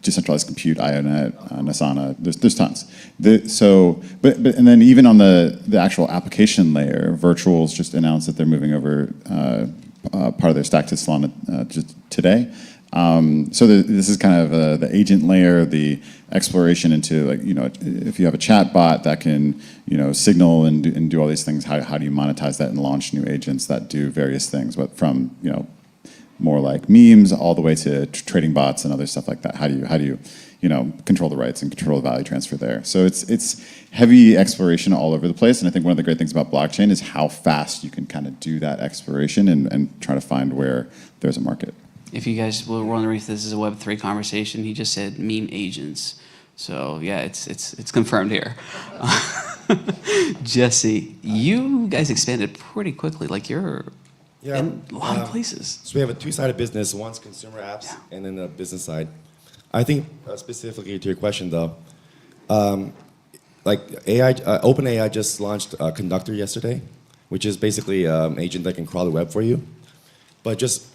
decentralized compute, IONET, Nasana. There's tons. And then even on the actual application layer, Virtuals just announced that they're moving over part of their stack to Solana just today. So this is kind of the agent layer, the exploration into if you have a chat bot that can signal and do all these things, how do you monetize that and launch new agents that do various things, but from more like memes all the way to trading bots and other stuff like that. How do you control the rights and control the value transfer there? So it's heavy exploration all over the place. And I think one of the great things about blockchain is how fast you can kind of do that exploration and try to find where there's a market. If you guys were wondering if this is a Web3 conversation, he just said meme agents. So yeah, it's confirmed here. Jesse, you guys expanded pretty quickly. Like you're Yeah, in a lot of places. So we have a two-sided business. One's consumer apps, and then the business side. I think specifically to your question, though, like AI, OpenAI just launched Conductor yesterday, which is basically an agent that can crawl the web for you, but just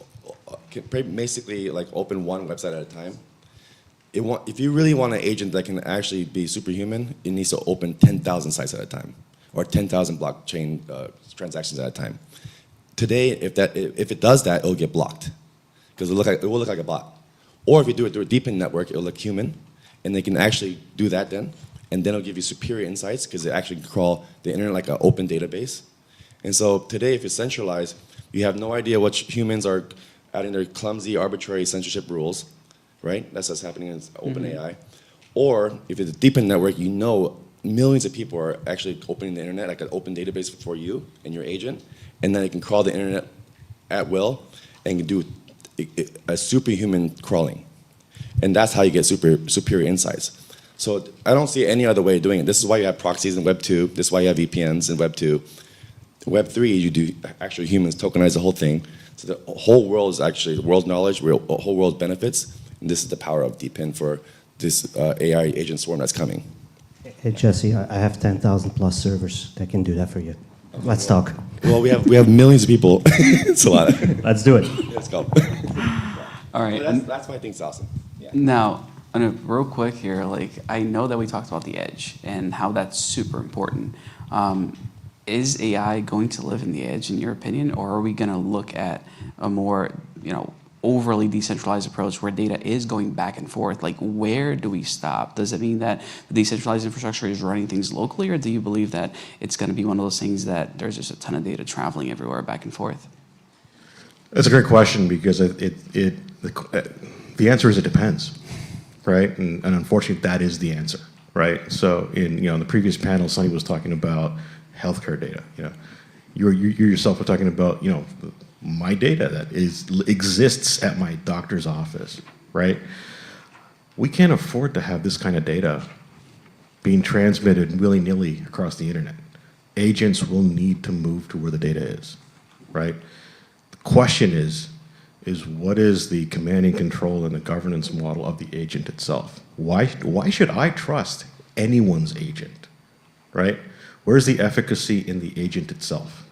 basically like open one website at a time. If you really want an agent that can actually be superhuman, it needs to open 10,000 sites at a time, or 10,000 blockchain transactions at a time. Today, if it does that, it'll get blocked, because it will look like a bot. Or if you do it through a DePIN network, it'll look human, and they can actually do that then, and then it'll give you superior insights, because it actually can crawl the internet like an open database. And so today, if it's centralized, you have no idea what humans are adding their clumsy, arbitrary censorship rules, right? That's what's happening in OpenAI. Or if it's a DePIN network, you know millions of people are actually opening the internet like an open database for you and your agent, and then it can crawl the internet at will and can do a superhuman crawling. And that's how you get superior insights. So I don't see any other way of doing it. This is why you have proxies in Web 2. This is why you have VPNs in Web 2. Web 3, you do actually humans tokenize the whole thing. So the whole world is actually the world's knowledge, the whole world benefits. And this is the power of DePIN for this AI agent swarm that's coming. Hey, Jesse, I have 10,000 plus servers that can do that for you. Let's talk. Well, we have millions of people. It's a lot. Let's do it. Let's go. All right. That's why I think it's awesome. Yeah. Now, real quick here, like I know that we talked about the edge and how that's super important. Is AI going to live in the edge, in your opinion, or are we going to look at a more, overly decentralized approach where data is going back and forth? Like, where do we stop? Does it mean that the decentralized infrastructure is running things locally, or do you believe that it's going to be one of those things that there's just a ton of data traveling everywhere back and forth? That's a great question, because the answer is it depends, right? And unfortunately, that is the answer, right? So in the previous panel, Sonny was talking about healthcare data. You yourself were talking about my data that exists at my doctor's office, right? We can't afford to have this kind of data being transmitted willy-nilly across the internet. Agents will need to move to where the data is, right? The question is what is the command and control and the governance model of the agent itself? Why should I trust anyone's agent, right? Where's the efficacy in the agent itself?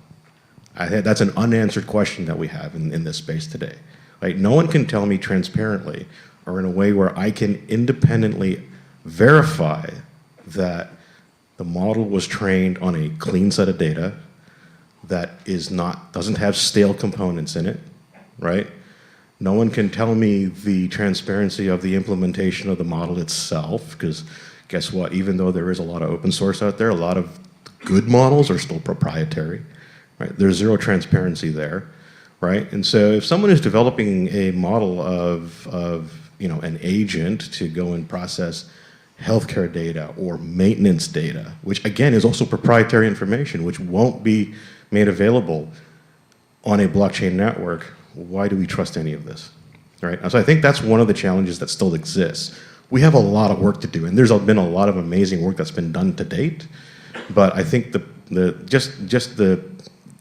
I think that's an unanswered question that we have in this space today. Right? No one can tell me transparently or in a way where I can independently verify that the model was trained on a clean set of data that doesn't have stale components in it, right? No one can tell me the transparency of the implementation of the model itself, because guess what? Even though there is a lot of open source out there, a lot of good models are still proprietary, right? There's zero transparency there, right? And so if someone is developing a model of an agent to go and process healthcare data or maintenance data, which again is also proprietary information, which won't be made available on a blockchain network, why do we trust any of this, right? And so I think that's one of the challenges that still exists. We have a lot of work to do, and there's been a lot of amazing work that's been done to date. But I think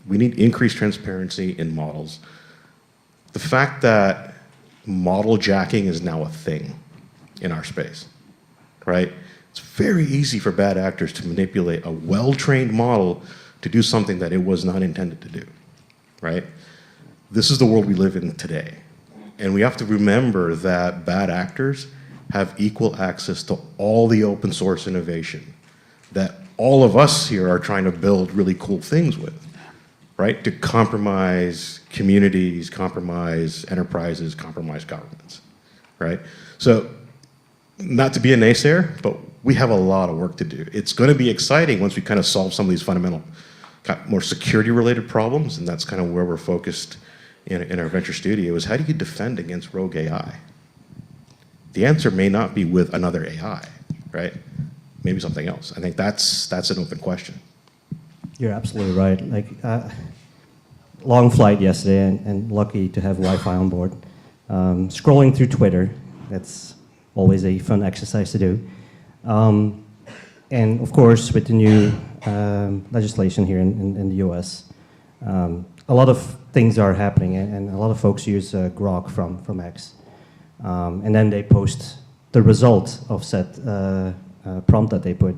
we need increased transparency in models. The fact that model jacking is now a thing in our space, right? It's very easy for bad actors to manipulate a well-trained model to do something that it was not intended to do, right? This is the world we live in today. And we have to remember that bad actors have equal access to all the open source innovation that all of us here are trying to build really cool things with, right? To compromise communities, compromise enterprises, compromise governments, right? So not to be a naysayer, but we have a lot of work to do. It's going to be exciting once we kind of solve some of these fundamental, more security-related problems, and that's kind of where we're focused in our venture studio, is how do you defend against rogue AI? The answer may not be with another AI, right? Maybe something else. I think that's an open question. You're absolutely right. Like, long flight yesterday, and lucky to have Wi-Fi on board. Scrolling through Twitter, that's always a fun exercise to do. And of course, with the new legislation here in the US, a lot of things are happening, and a lot of folks use Grok from X, and then they post the result of said prompt that they put,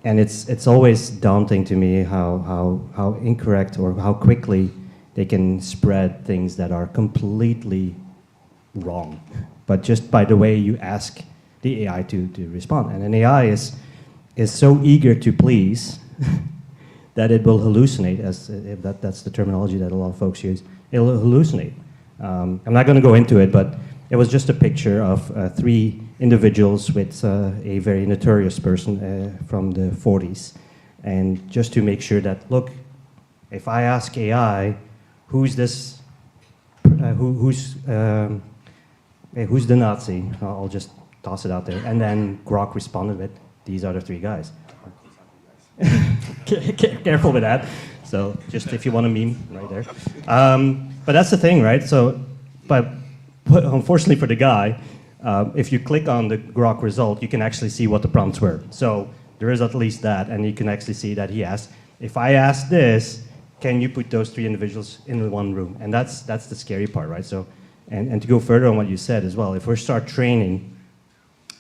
and it's always daunting to me how incorrect or how quickly they can spread things that are completely wrong, but just by the way you ask the AI to respond. And an AI is so eager to please that it will hallucinate, if that's the terminology that a lot of folks use. It'll hallucinate. I'm not going to go into it, but it was just a picture of 3 individuals with a very notorious person from the 40s. And just to make sure that, look, if I ask AI, who's this, who's the Nazi? I'll just toss it out there. And then Grok responded with, these are the 3 guys. Careful with that. So just if you want a meme, right there. But that's the thing, right? So, but unfortunately for the guy, if you click on the Grok result, you can actually see what the prompts were. So there is at least that, and you can actually see that he asked, if I ask this, can you put those 3 individuals in one room? And that's the scary part, right? So, and to go further on what you said as well, if we start training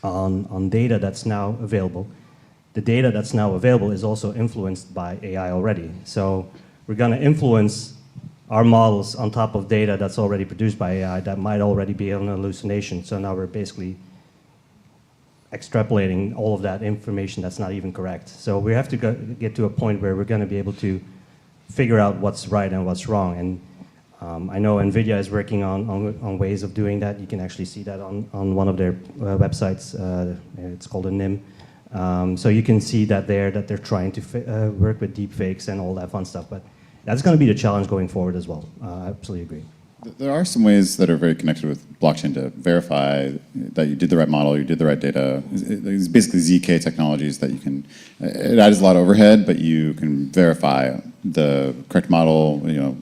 on data that's now available, the data that's now available is also influenced by AI already. So we're going to influence our models on top of data that's already produced by AI that might already be an hallucination. So now we're basically extrapolating all of that information that's not even correct. So we have to get to a point where we're going to be able to figure out what's right and what's wrong. And I know NVIDIA is working on ways of doing that. You can actually see that on one of their websites. It's called a NIM. So you can see that they're trying to work with deepfakes and all that fun stuff. But that's going to be the challenge going forward as well. I absolutely agree. There are some ways that are very connected with blockchain to verify that you did the right model, you did the right data. It's basically ZK technologies that you can, it adds a lot of overhead, but you can verify the correct model,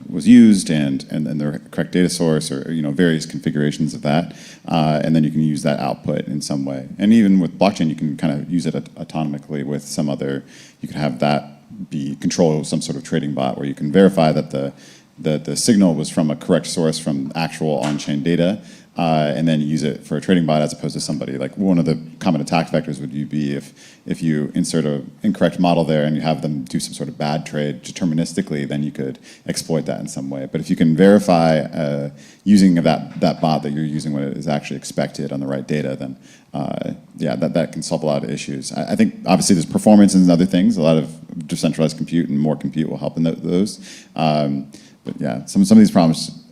was used and the correct data source, or various configurations of that, and then you can use that output in some way. And even with blockchain, you can kind of use it autonomically with some other, you can have that be control some sort of trading bot where you can verify that the signal was from a correct source from actual on-chain data, and then use it for a trading bot as opposed to somebody. Like one of the common attack vectors would be if you insert an incorrect model there and you have them do some sort of bad trade deterministically, then you could exploit that in some way. But if you can verify using that bot that you're using what is actually expected on the right data, then that can solve a lot of issues. I think obviously there's performance and other things. A lot of decentralized compute and more compute will help in those. But yeah, some of these problems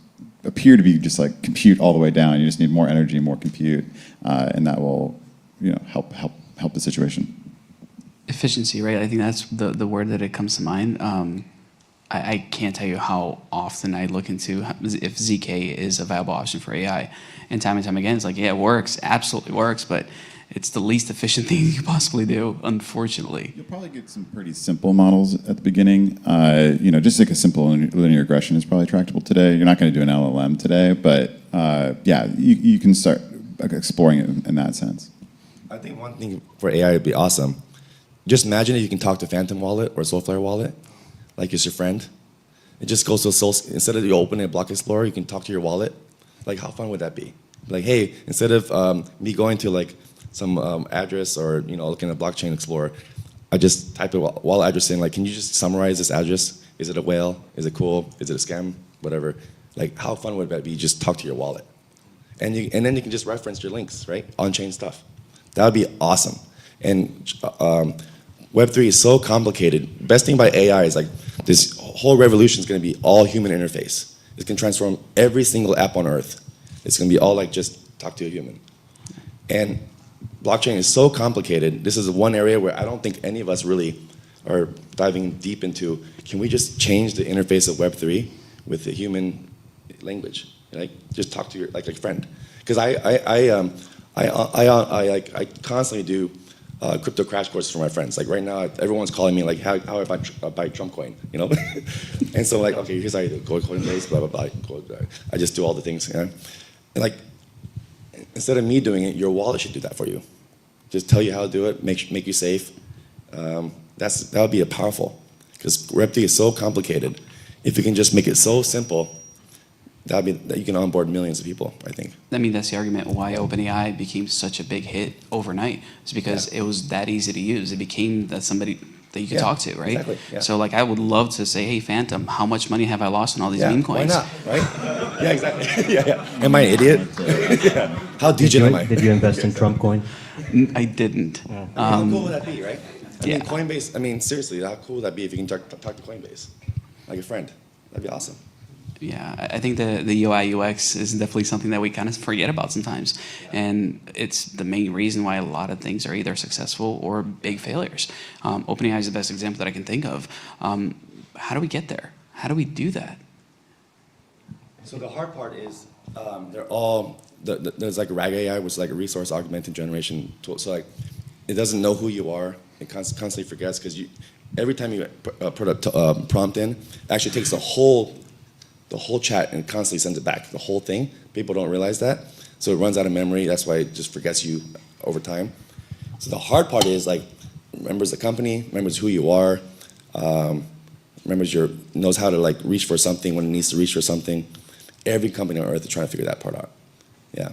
appear to be just like compute all the way down. You just need more energy, more compute, and that will, help the situation. Efficiency, right? I think that's the word that it comes to mind. I can't tell you how often I look into if ZK is a viable option for AI, and time again, it's like, yeah, it works, absolutely works, but it's the least efficient thing you could possibly do, unfortunately. You'll probably get some pretty simple models at the beginning. Just like a simple linear regression is probably tractable today. You're not going to do an LLM today, but you can start exploring it in that sense. I think one thing for AI would be awesome. Just imagine if you can talk to Phantom Wallet or Soulflare Wallet, like it's your friend. It just goes to instead of you opening a Block Explorer, you can talk to your wallet. Like, how fun would that be? Like, hey, instead of me going to like some address or looking at Blockchain Explorer, I just type a wallet address in. Like, can you just summarize this address? Is it a whale? Is it cool? Is it a scam? Whatever. Like, how fun would that be? Just talk to your wallet, and then you can just reference your links, right? On-chain stuff. That would be awesome. And Web3 is so complicated. Best thing about AI is like this whole revolution is going to be all human interface. It can transform every single app on Earth. It's going to be all like just talk to a human. And blockchain is so complicated. This is one area where I don't think any of us really are diving deep into. Can we just change the interface of Web3 with the human language? Like, just talk to your like a friend. Because I constantly do crypto crash courses for my friends. Like right now, everyone's calling me like, how I buy Trump coin, And so like, okay, here's how you do it. Go to Coinbase, blah, blah, blah. I just do all the things, And like, instead of me doing it, your wallet should do that for you. Just tell you how to do it, make you safe. That would be a powerful, because Web3 is so complicated. if you can just make it so simple, that you can onboard millions of people, I think. I mean, that's the argument why OpenAI became such a big hit overnight. It's because it was that easy to use. It became that somebody that you could talk to, right? Exactly, yeah. So like, I would love to say, hey, Phantom, how much money have I lost on all these meme coins? Why not, right? Yeah, exactly. yeah. Am I an idiot? yeah. How degenerate am I? Did you invest in Trump coin? I didn't. How cool would that be, right? I mean, Coinbase, I mean, seriously, how cool would that be if you can talk to Coinbase? Like a friend. That'd be awesome. Yeah, I think the UI UX is definitely something that we kind of forget about sometimes, and it's the main reason why a lot of things are either successful or big failures. OpenAI is the best example that I can think of. How do we get there? How do we do that? So the hard part is they're all there's like RAG AI, which is like a resource augmented generation tool. So like it doesn't know who you are. It constantly forgets because every time you put a prompt in, it actually takes the whole chat and constantly sends it back, the whole thing. People don't realize that. So it runs out of memory. That's why it just forgets you over time. So the hard part is like, remembers the company, remembers who you are, knows how to like reach for something when it needs to reach for something. Every company on earth is trying to figure that part out. Yeah.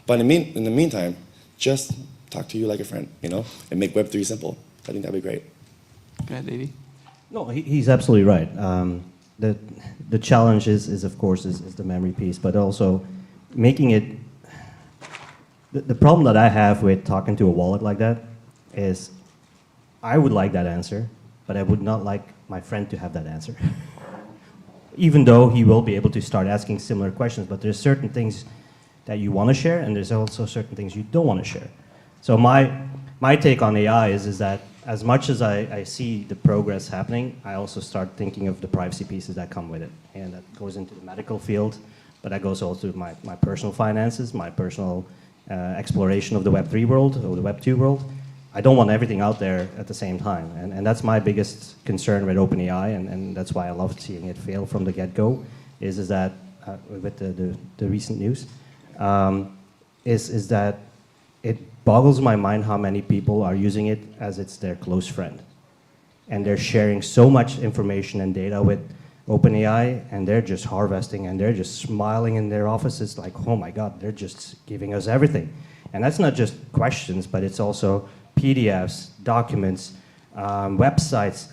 But in the meantime, just talk to you like a friend, and make Web3 simple. I think that'd be great. Go ahead, Davey. No, he's absolutely right. The challenge is of course the memory piece, but also making it. The problem that I have with talking to a wallet like that is, I would like that answer, but I would not like my friend to have that answer. Even though he will be able to start asking similar questions, but there's certain things that you want to share, and there's also certain things you don't want to share. So my take on AI is that as much as I see the progress happening, I also start thinking of the privacy pieces that come with it. And that goes into the medical field, but that goes also to my personal finances, my personal exploration of the Web3 world, or the Web2 world. I don't want everything out there at the same time. And that's my biggest concern with OpenAI, and that's why I love seeing it fail from the get-go, is that, with the recent news, is that it boggles my mind how many people are using it as it's their close friend. And they're sharing so much information and data with OpenAI, and they're just harvesting, and they're just smiling in their offices like, oh my God, they're just giving us everything. And that's not just questions, but it's also PDFs, documents, websites,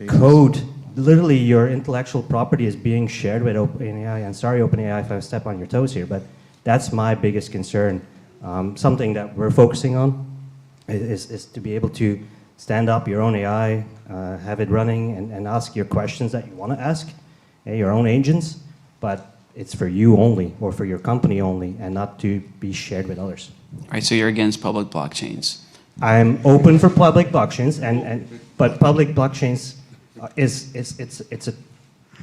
code. Literally, your intellectual property is being shared with OpenAI. And sorry, OpenAI, if I step on your toes here, but that's my biggest concern. Something that we're focusing on is to be able to stand up your own AI, have it running, and ask your questions that you want to ask, your own agents, but it's for you only, or for your company only, and not to be shared with others. All right, so you're against public blockchains. I'm open for public blockchains, but public blockchains it's a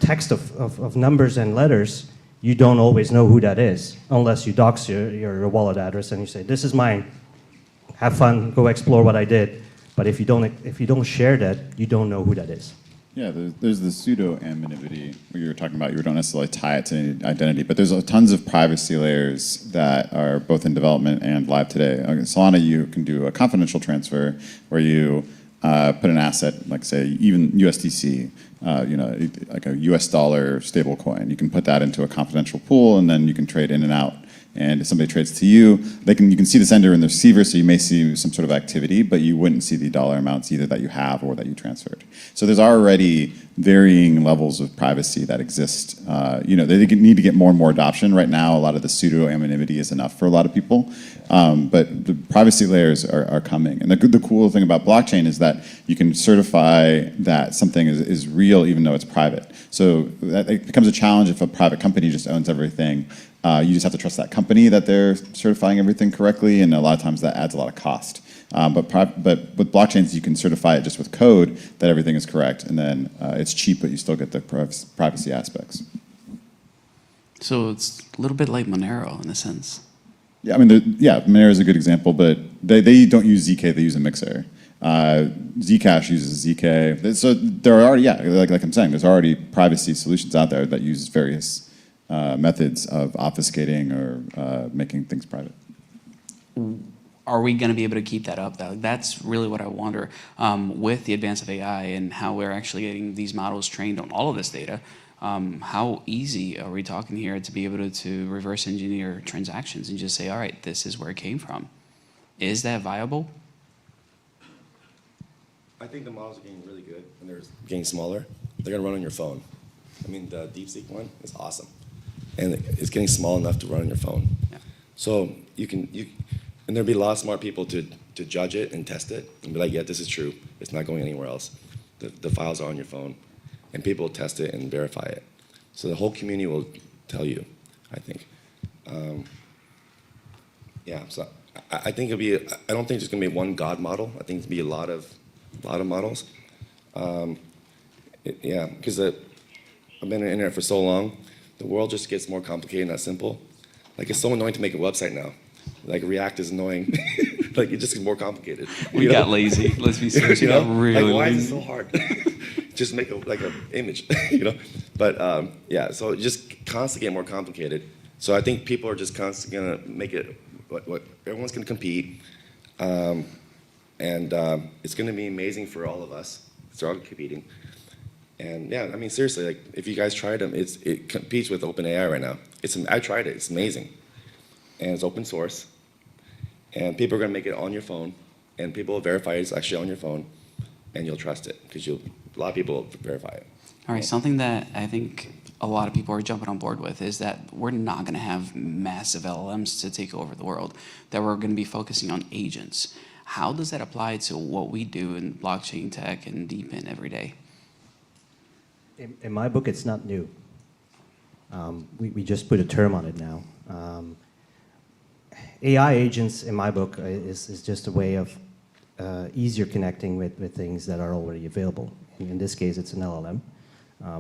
text of numbers and letters. You don't always know who that is unless you dox your wallet address and you say, this is mine, have fun, go explore what I did. But if you don't share that, you don't know who that is. Yeah, there's the pseudo-anonymity where you were talking about. You don't necessarily tie it to any identity, but there's tons of privacy layers that are both in development and live today. On Solana, you can do a confidential transfer where you put an asset, like say even USDC, like a US dollar stable coin. You can put that into a confidential pool, and then you can trade in and out. And if somebody trades to you, you can see the sender and the receiver, so you may see some sort of activity, but you wouldn't see the dollar amounts either that you have or that you transferred. So there's already varying levels of privacy that exist. They need to get more and more adoption. Right now, a lot of the pseudo-anonymity is enough for a lot of people, but the privacy layers are coming. And the cool thing about blockchain is that you can certify that something is real even though it's private. So it becomes a challenge if a private company just owns everything. You just have to trust that company that they're certifying everything correctly, and a lot of times that adds a lot of cost. But with blockchains, you can certify it just with code that everything is correct, and then it's cheap, but you still get the privacy aspects. So it's a little bit like Monero in a sense. Yeah, I mean, Monero is a good example, but they don't use ZK; they use a mixer. Zcash uses ZK, so there are already, like I'm saying, there's already privacy solutions out there that use various methods of obfuscating or making things private. are we going to be able to keep that up? That's really what I wonder with the advance of AI and how we're actually getting these models trained on all of this data. How easy are we talking here to be able to reverse engineer transactions and just say, all right, this is where it came from? Is that viable? I think the models are getting really good and they're getting smaller. They're going to run on your phone. I mean, the DeepSeek one is awesome. And it's getting small enough to run on your phone. Yeah. So and there'll be a lot of smart people to judge it and test it and be like, yeah, this is true. It's not going anywhere else. The files are on your phone. And people will test it and verify it. So the whole community will tell you, I think. Yeah, so I think it'll be, I don't think there's going to be one God model. I think there'll be a lot of models. Yeah, because I've been on the internet for so long, the world just gets more complicated and not simple. Like, it's so annoying to make a website now. Like, React is annoying. Like, it just gets more complicated. We got lazy. Let's be serious. We got really like, why lazy. is it so hard? Just make an image, But yeah, so it just constantly get more complicated. So I think people are just constantly gonna make it what everyone's gonna compete, and it's gonna be amazing for all of us. They're all competing, and yeah, I mean seriously, like if you guys tried them, it competes with OpenAI right now. I tried it. It's amazing, and it's open source, and people are gonna make it on your phone, and people will verify it's actually on your phone, and you'll trust it because a lot of people will verify it. All right, something that I think a lot of people are jumping on board with is that we're not going to have massive LLMs to take over the world, that we're going to be focusing on agents. How does that apply to what we do in blockchain tech and DePIN every day? In my book, it's not new. We just put a term on it now. AI agents, in my book, is just a way of easier connecting with things that are already available. In this case, it's an LLM,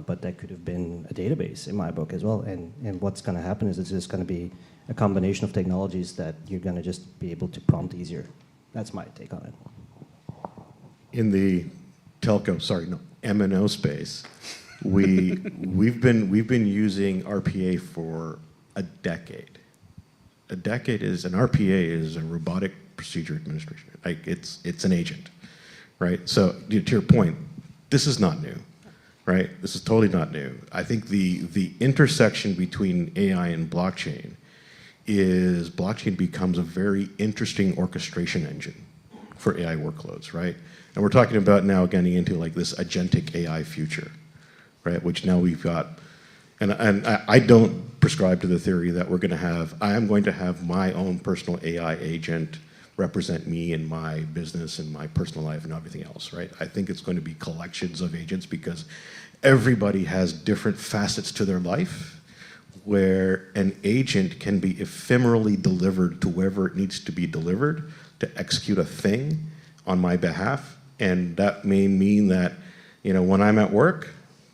but that could have been a database in my book as well. And what's going to happen is it's just going to be a combination of technologies that you're going to just be able to prompt easier. That's my take on it. In the MNO space, we've been using RPA for a decade. An RPA is a robotic procedure administration. Like it's an agent, right? So to your point, this is not new, right? This is totally not new. I think the intersection between AI and blockchain is blockchain becomes a very interesting orchestration engine for AI workloads, right? And we're talking about now getting into like this agentic AI future, right? Which now we've got, and I don't prescribe to the theory that I am going to have my own personal AI agent represent me in my business and my personal life and everything else, right? I think it's going to be collections of agents because everybody has different facets to their life where an agent can be ephemerally delivered to wherever it needs to be delivered to execute a thing on my behalf. And that may mean that, when I'm at work,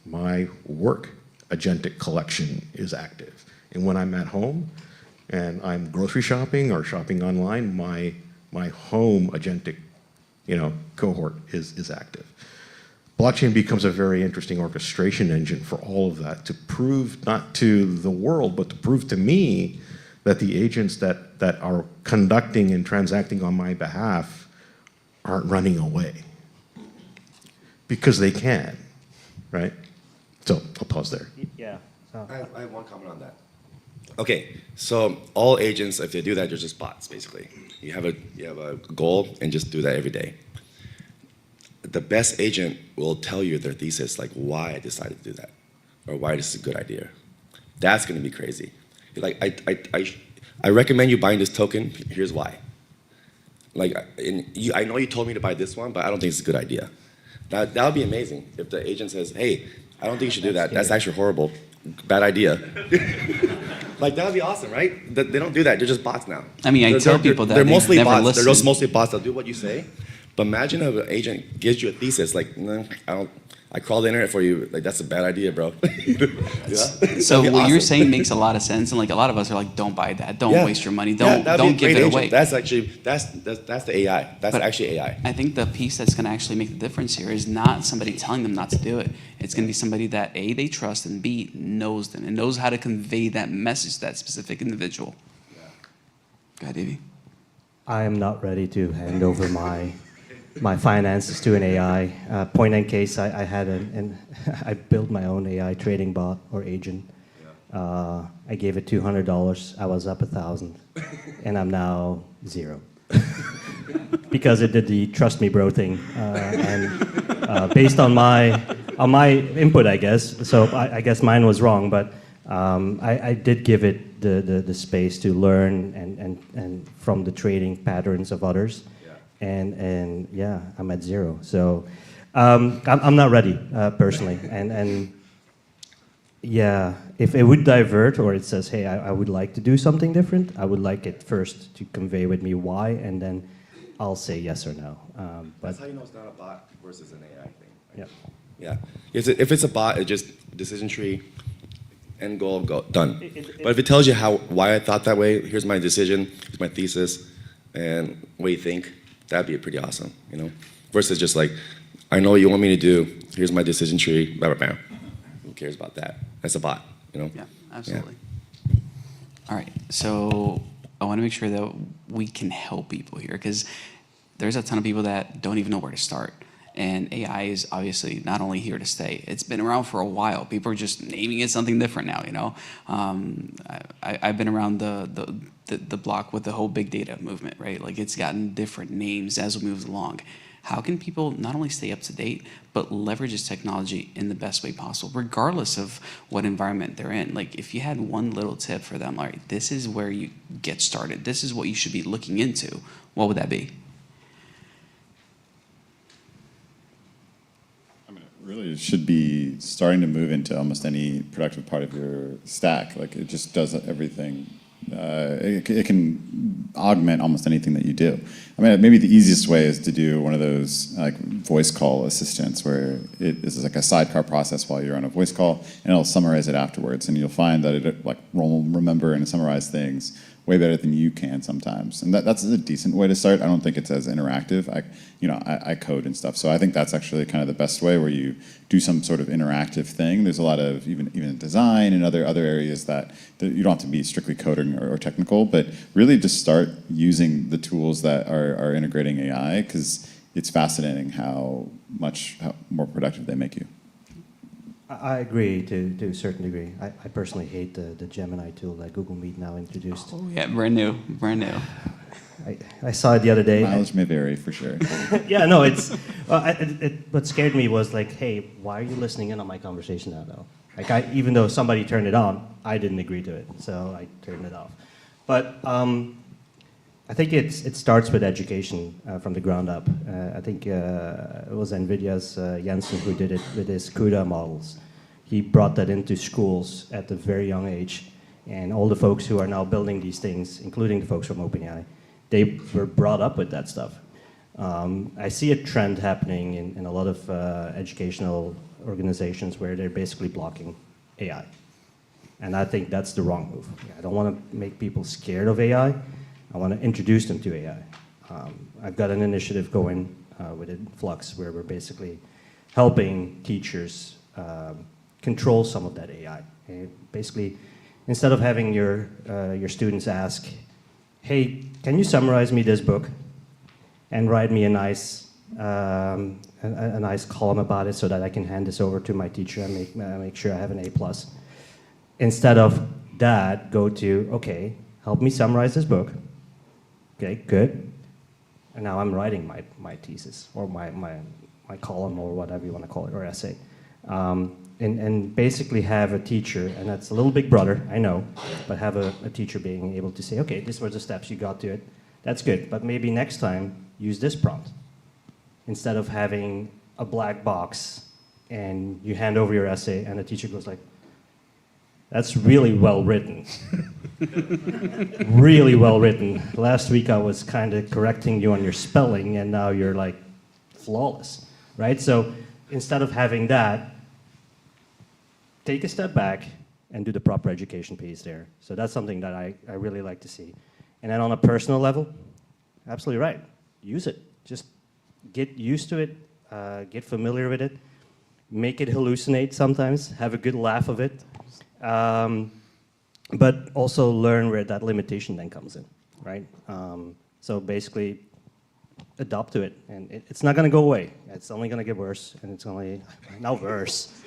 my work agentic collection is active. And when I'm at home and I'm grocery shopping or shopping online, my home agentic, cohort is active. Blockchain becomes a very interesting orchestration engine for all of that to prove, not to the world, but to prove to me that the agents that are conducting and transacting on my behalf aren't running away. Because they can, right? So I'll pause there. Yeah. I have one comment on that. Okay, so all agents, if they do that, they're just bots, basically. You have a goal and just do that every day. The best agent will tell you their thesis, like why I decided to do that, or why this is a good idea. That's going to be crazy. Like I recommend you buying this token. Here's why. Like, I know you told me to buy this one, but I don't think it's a good idea. That would be amazing if the agent says, "Hey, I don't think you should do that. That's actually horrible. Bad idea." Like, that would be awesome, right? They don't do that. They're just bots now. I mean, I tell people that they're mostly never bots. listen. They're just mostly bots. They'll do what you say. But imagine if an agent gives you a thesis like, "No, I crawled the internet for you." Like, that's a bad idea, bro. Yeah? So what awesome. you're saying makes a lot of sense, and like a lot of us are like, don't buy that, don't waste your money, don't that'd be a give great it agent. away. That's actually that's the AI. That's actually AI. I think the piece that's going to actually make the difference here is not somebody telling them not to do it. It's going to be somebody that A, they trust, and B, knows them and knows how to convey that message to that specific individual. Yeah. Go ahead, Davey. I am not ready to hand over my finances to an AI. Point in case, I had I built my own AI trading bot or agent. I gave it $200. I was up 1,000, and I'm now 0 because it did the trust me bro thing, and based on my input, I guess. So I guess mine was wrong, but I did give it the space to learn and from the trading patterns of others. And yeah, I'm at 0. So I'm not ready personally. And yeah, if it would divert or it says, hey, I would like to do something different, I would like it first to convey with me why, and then I'll say yes or no. But that's how you know it's not a bot versus an AI thing. Yeah. Yeah. If it's a bot, it's just decision tree, end goal, done. But if it tells you why I thought that way, here's my decision, here's my thesis, and what you think, that'd be pretty awesome, you know? Versus just like, I know what you want me to do, here's my decision tree, blah, blah, blah. Who cares about that? That's a bot, you know? Yeah, absolutely. Yeah. All right, so I want to make sure that we can help people here, because there's a ton of people that don't even know where to start. And AI is obviously not only here to stay, it's been around for a while. People are just naming it something different now, you know? I've been around the block with the whole big data movement, right? Like, it's gotten different names as we move along. How can people not only stay up to date, but leverage this technology in the best way possible, regardless of what environment they're in? Like, if you had one little tip for them, all right, this is where you get started, this is what you should be looking into, what would that be? Really, it should be starting to move into almost any productive part of your stack. Like, it just does everything. It can augment almost anything that you do. I mean, maybe the easiest way is to do one of those like voice call assistants where it is like a sidecar process while you're on a voice call, and it'll summarize it afterwards. And you'll find that it like will remember and summarize things way better than you can sometimes. And that's a decent way to start. I don't think it's as interactive. I code and stuff, so I think that's actually kind of the best way, where you do some sort of interactive thing. There's a lot of even in design and other areas that you don't have to be strictly coding or technical, but really just start using the tools that are integrating AI, because it's fascinating how more productive they make you. I agree to a certain degree. I personally hate the Gemini tool that Google Meet now introduced. Oh yeah, brand new. I saw it the other day. Mileage may vary, for sure. Yeah, no, what scared me was like, hey, why are you listening in on my conversation now, though? Like, even though somebody turned it on, I didn't agree to it, so I turned it off. But I think it starts with education from the ground up. I think it was NVIDIA's Jensen who did it with his CUDA models. He brought that into schools at a very young age, and all the folks who are now building these things, including the folks from OpenAI, they were brought up with that stuff. I see a trend happening in a lot of educational organizations where they're basically blocking AI. And I think that's the wrong move. I don't want to make people scared of AI. I want to introduce them to AI. I've got an initiative going within Flux where we're basically helping teachers control some of that AI. And basically, instead of having your students ask, hey, can you summarize me this book and write me a nice column about it so that I can hand this over to my teacher and make sure I have an A+. Instead of that, go to, okay, help me summarize this book. Okay, good. And now I'm writing my thesis or my column or whatever you want to call it, or essay. And basically have a teacher, and that's a little big brother, I know, but have a teacher being able to say, okay, these were the steps you got to it. That's good, but maybe next time use this prompt. Instead of having a black box and you hand over your essay and the teacher goes like, that's really well written. Really well written. Last week I was kind of correcting you on your spelling and now you're like flawless, right? So instead of having that, take a step back and do the proper education piece there. So that's something that I really like to see. And then on a personal level, absolutely right. Use it. Just get used to it, get familiar with it, make it hallucinate sometimes, have a good laugh of it. But also learn where that limitation then comes in, right? So basically, adopt to it, and it's not going to go away. It's only going to get worse, and it's only not worse.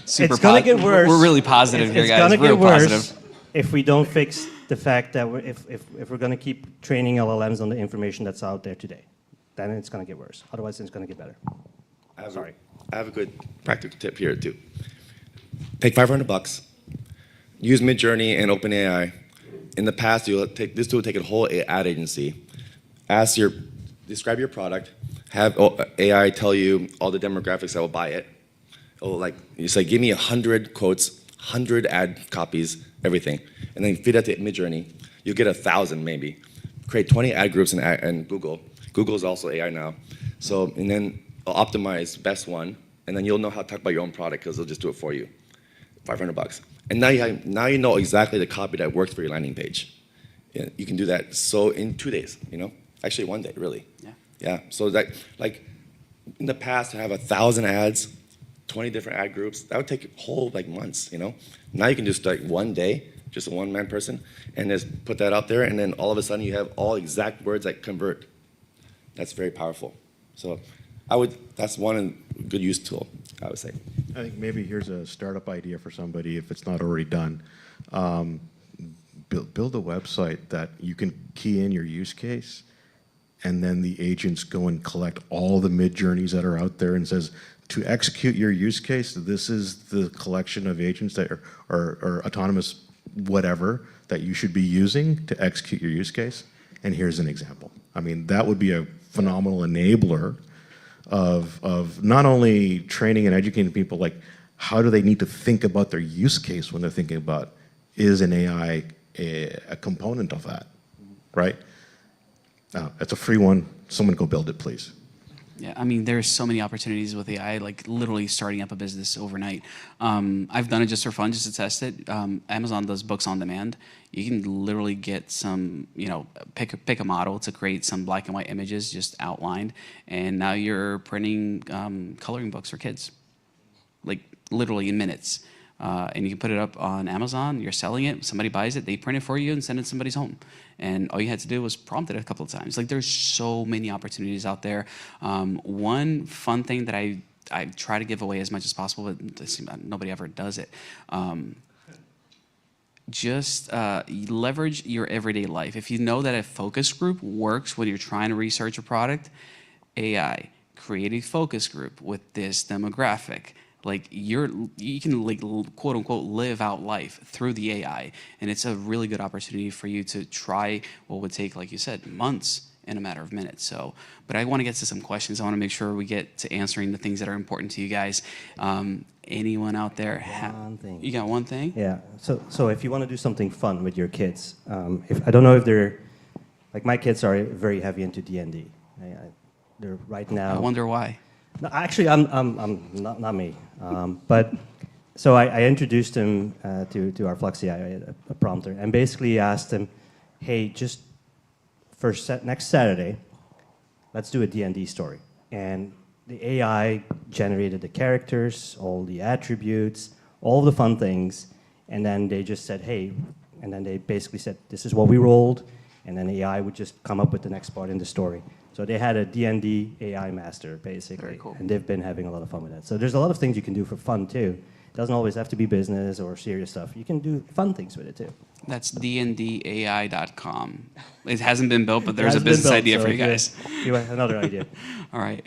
It's going to get worse. We're really positive here, guys. It's going to get worse positive. if we don't fix the fact that if we're going to keep training LLMs on the information that's out there today, then it's going to get worse. Otherwise, it's going to get better. I have a good practical tip here too. Take $500. Use Midjourney and OpenAI. In the past, this tool would take a whole ad agency. Describe your product. Have AI tell you all the demographics that will buy it. You say, give me 100 quotes, 100 ad copies, everything, and then feed that to Midjourney. You'll get 1,000 maybe. Create 20 ad groups in Google. Google is also AI now. And then optimize best one, and then you'll know how to talk about your own product because they'll just do it for you. $500. And now you know exactly the copy that works for your landing page. Yeah, you can do that in 2 days, Actually 1 day, really. Yeah. Yeah, so in the past to have 1,000 ads, 20 different ad groups, that would take whole months, Now you can just 1 day, just a one-man person, and just put that out there, and then all of a sudden you have all exact words that convert. That's very powerful. So that's one good use tool, I would say. I think maybe here's a startup idea for somebody if it's not already done. Build a website that you can key in your use case, and then the agents go and collect all the mid-journeys that are out there and says, to execute your use case, this is the collection of agents that are autonomous whatever that you should be using to execute your use case. And here's an example. I mean, that would be a phenomenal enabler of not only training and educating people, how do they need to think about their use case when they're thinking about, is an AI a component of that, right? That's a free one. Someone go build it, please. Yeah, I mean, there's so many opportunities with AI, literally starting up a business overnight. I've done it just for fun, just to test it. Amazon does books on demand. You can literally get some, pick a model to create some black and white images just outlined, and now you're printing coloring books for kids, literally in minutes. And you can put it up on Amazon, you're selling it, somebody buys it, they print it for you and send it to somebody's home. And all you had to do was prompt it a couple of times. There's so many opportunities out there. One fun thing that I try to give away as much as possible, but nobody ever does it. Just leverage your everyday life. If you know that a focus group works when you're trying to research a product, AI, create a focus group with this demographic. You can quote unquote live out life through the AI, and it's a really good opportunity for you to try what would take, like you said, months in a matter of minutes. But I want to get to some questions. I want to make sure we get to answering the things that are important to you guys. Anyone out there? One thing. You got one thing? Yeah. So if you want to do something fun with your kids, I don't know if they're my kids are very heavy into D&D. They're right now. I wonder why. No, actually, I'm not me. But so I introduced him to our Fluxy AI, a prompter, and basically asked him, hey, just for next Saturday, let's do a D&D story. And the AI generated the characters, all the attributes, all the fun things, and then they just said, hey, and then they basically said, this is what we rolled, and then the AI would just come up with the next part in the story. So they had a D&D AI master, basically. Very cool. And they've been having a lot of fun with that. So there's a lot of things you can do for fun, too. It doesn't always have to be business or serious stuff. You can do fun things with it, too. That's dnday.com. It hasn't been built, but there's a business idea for you guys. You have another idea. All right.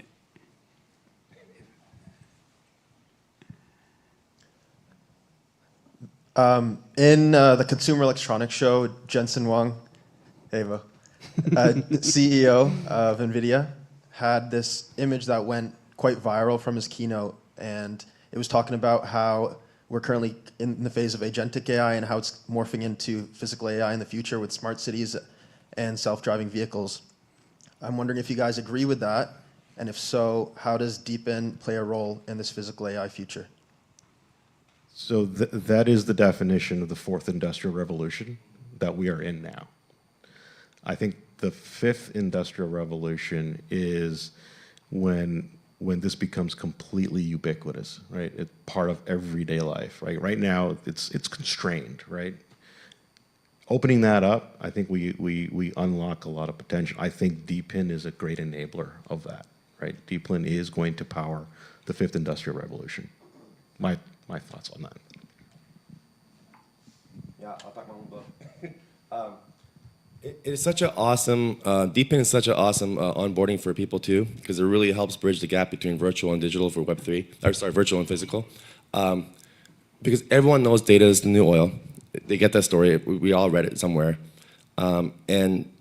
In the Consumer Electronics Show, Jensen Huang, Ava, CEO of NVIDIA, had this image that went quite viral from his keynote, and it was talking about how we're currently in the phase of agentic AI and how it's morphing into physical AI in the future with smart cities and self-driving vehicles. I'm wondering if you guys agree with that, and if so, how does DePIN play a role in this physical AI future? So that is the definition of the fourth industrial revolution that we are in now. I think the fifth industrial revolution is when this becomes completely ubiquitous, right? It's part of everyday life, right? Right now, it's constrained, right? opening that up, I think we unlock a lot of potential. I think DePIN is a great enabler of that, right? DePIN is going to power the fifth industrial revolution. My thoughts on that. Yeah, I'll talk my own book. It's such an awesome, DePIN is such an awesome onboarding for people too, because it really helps bridge the gap between virtual and digital for Web3, or sorry, virtual and physical. Because everyone knows data is the new oil. They get that story, we all read it somewhere. And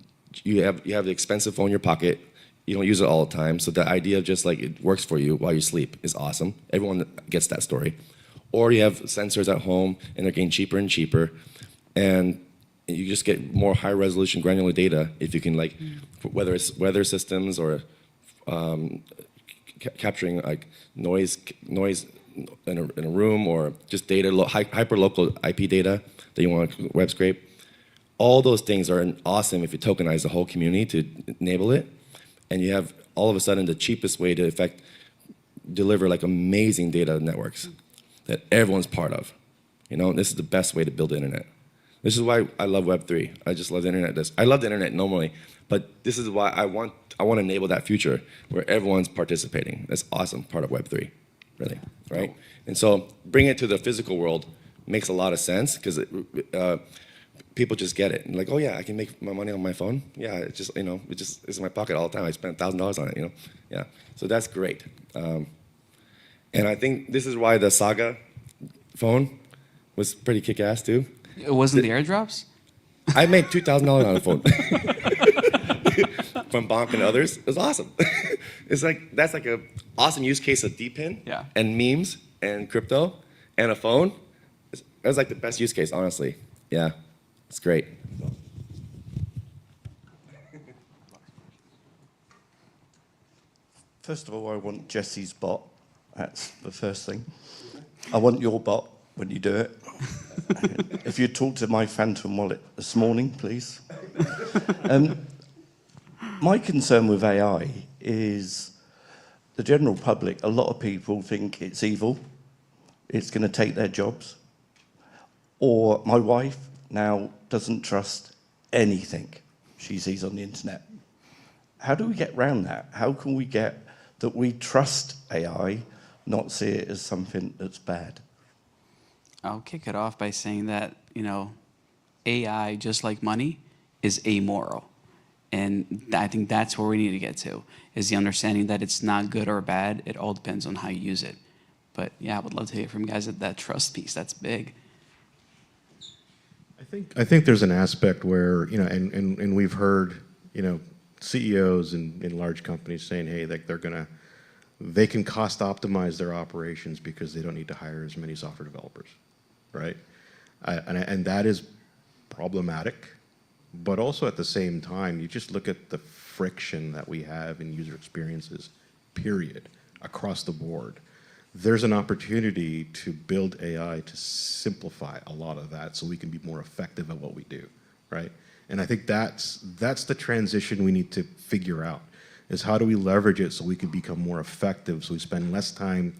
you have the expensive phone in your pocket, you don't use it all the time, so the idea of just like it works for you while you sleep is awesome. Everyone gets that story. Or you have sensors at home and they're getting cheaper and cheaper, and you just get more high resolution granular data if you can, like, whether it's weather systems or capturing like noise in a room, or just data, hyper local IP data that you want to web scrape. All those things are awesome if you tokenize the whole community to enable it, and you have all of a sudden the cheapest way to deliver like amazing data networks that everyone's part of. You know, this is the best way to build the internet. This is why I love Web3. I just love the internet. I love the internet normally, but this is why I want to enable that future where everyone's participating. That's awesome part of Web3, really, right? And so bringing it to the physical world makes a lot of sense, because people just get it. And like, oh yeah, I can make my money on my phone. Yeah, it's just, you know, it's in my pocket all the time. I spent $1,000 on it, you know? Yeah, so that's great. And I think this is why the Saga phone was pretty kick-ass too. It wasn't the airdrops? I made $2,000 on a phone from Bonk and others. It was awesome. It's like, that's like an awesome use case of DePIN and memes and crypto and a phone. That's like the best use case, honestly. Yeah, it's great. First of all, I want Jesse's bot. That's the first thing. I want your bot when you do it. If you talk to my Phantom wallet this morning, please. My concern with AI is the general public. A lot of people think it's evil. It's going to take their jobs. Or my wife now doesn't trust anything she sees on the internet. How do we get around that? How can we get that we trust AI, not see it as something that's bad? I'll kick it off by saying that, you know, AI, just like money, is amoral. And I think that's where we need to get to, is the understanding that it's not good or bad. It all depends on how you use it. But yeah, I would love to hear from you guys that trust piece. That's big. I think there's an aspect where, you know, and we've heard, you know, CEOs in large companies saying, hey, they can cost optimize their operations because they don't need to hire as many software developers, right? And that is problematic, but also at the same time, you just look at the friction that we have in user experiences, period, across the board. There's an opportunity to build AI to simplify a lot of that so we can be more effective at what we do, right? And I think that's the transition we need to figure out, is how do we leverage it so we can become more effective, so we spend less time,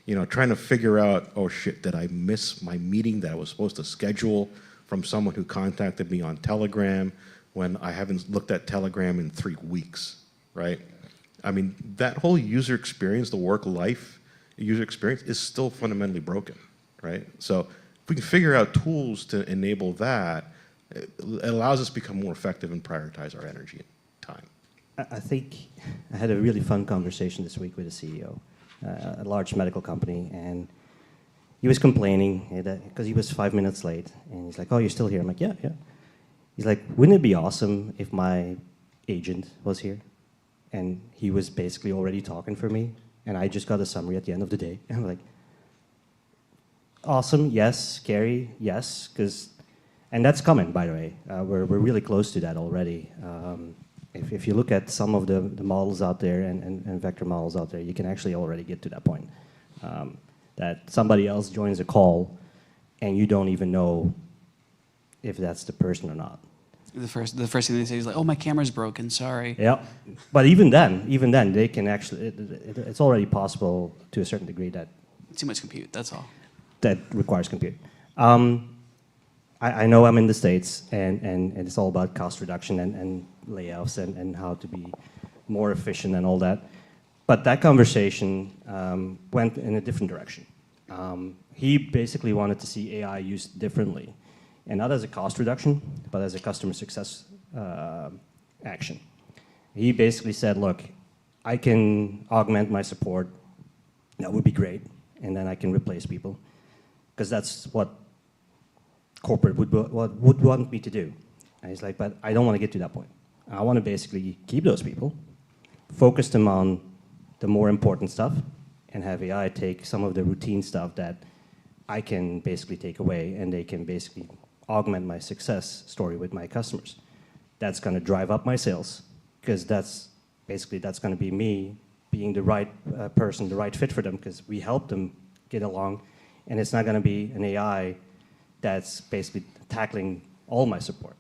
you know, trying to figure out, oh shit, did I miss my meeting that I was supposed to schedule from someone who contacted me on Telegram when I haven't looked at Telegram in 3 weeks, right? I mean, that whole user experience, the work-life user experience, is still fundamentally broken, right? So if we can figure out tools to enable that, it allows us to become more effective and prioritize our energy and time. I think I had a really fun conversation this week with a CEO, a large medical company, and he was complaining because he was 5 minutes late, and he's like, oh, you're still here? I'm like, yeah. He's like, wouldn't it be awesome if my agent was here? And he was basically already talking for me, and I just got a summary at the end of the day. And I'm like, awesome, yes. Scary, yes. And that's coming, by the way. We're really close to that already. If you look at some of the models out there and vector models out there, you can actually already get to that point. That somebody else joins a call and you don't even know if that's the person or not. The first thing they say is like, oh, my camera's broken, sorry. Yeah, but even then, they can actually, it's already possible to a certain degree that... Too much compute, that's all. That requires compute. I know I'm in the States, and it's all about cost reduction and layoffs and how to be more efficient and all that. But that conversation went in a different direction. He basically wanted to see AI used differently, and not as a cost reduction, but as a customer success action. He basically said, look, I can augment my support. That would be great. And then I can replace people. Because that's what corporate would want me to do. And he's like, but I don't want to get to that point. I want to basically keep those people, focus them on the more important stuff, and have AI take some of the routine stuff that I can basically take away, and they can basically augment my success story with my customers. That's going to drive up my sales, because that's going to be me being the right person, the right fit for them, because we help them get along, and it's not going to be an AI that's basically tackling all my support.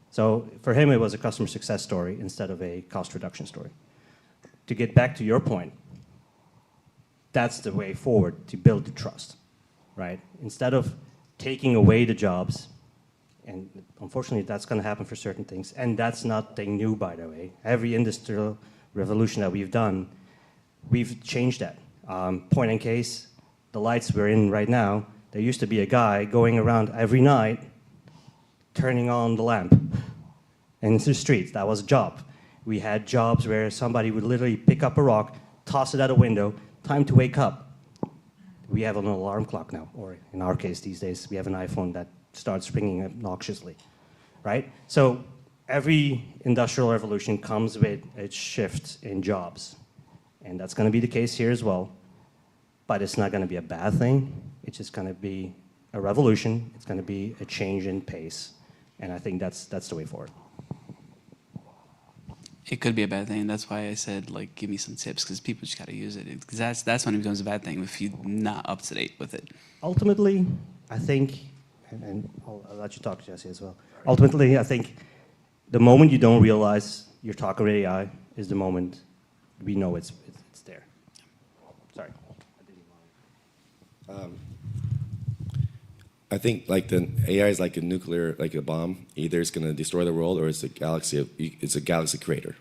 So for him, it was a customer success story instead of a cost reduction story. To get back to your point, that's the way forward to build the trust, right? Instead of taking away the jobs, and unfortunately that's going to happen for certain things, and that's nothing new, by the way. Every industrial revolution that we've done, we've changed that. Point in case, the lights we're in right now, there used to be a guy going around every night turning on the lamp in the streets. That was a job. We had jobs where somebody would literally pick up a rock, toss it out a window, time to wake up. We have an alarm clock now, or in our case these days, we have an iPhone that starts ringing obnoxiously, right? So every industrial revolution comes with a shift in jobs. And that's going to be the case here as well. But it's not going to be a bad thing. It's just going to be a revolution. It's going to be a change in pace. And I think that's the way forward. It could be a bad thing. That's why I said, like, give me some tips, because people just got to use it. Because that's when it becomes a bad thing, if you're not up to date with it. Ultimately, I think, and I'll let you talk, Jesse, as well. Ultimately, I think the moment you don't realize you're talking with AI is the moment we know it's there. Sorry. I think like the AI is like a nuclear, like a bomb. Either it's going to destroy the world, or it's a galaxy creator.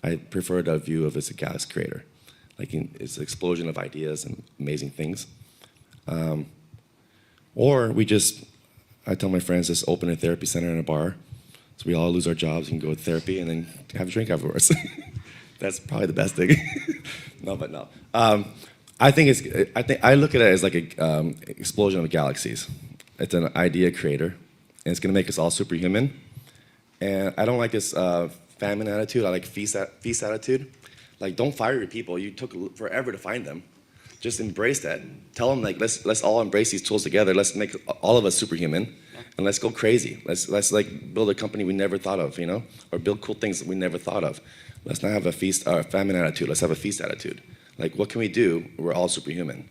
I prefer the view of it's a galaxy creator. Like it's an explosion of ideas and amazing things. Or I tell my friends, just open a therapy center in a bar, so we all lose our jobs and go to therapy and then have a drink afterwards. That's probably the best thing. No. I look at it as like a explosion of galaxies. It's an idea creator, and it's going to make us all superhuman. And I don't like this famine attitude. I like feast attitude. Like, don't fire your people. You took forever to find them. Just embrace that. Tell them, like, let's all embrace these tools together. Let's make all of us superhuman, and let's go crazy. Let's like build a company we never thought of, or build cool things that we never thought of. Let's not have a feast or famine attitude. Let's have a feast attitude. Like, what can we do? We're all superhuman,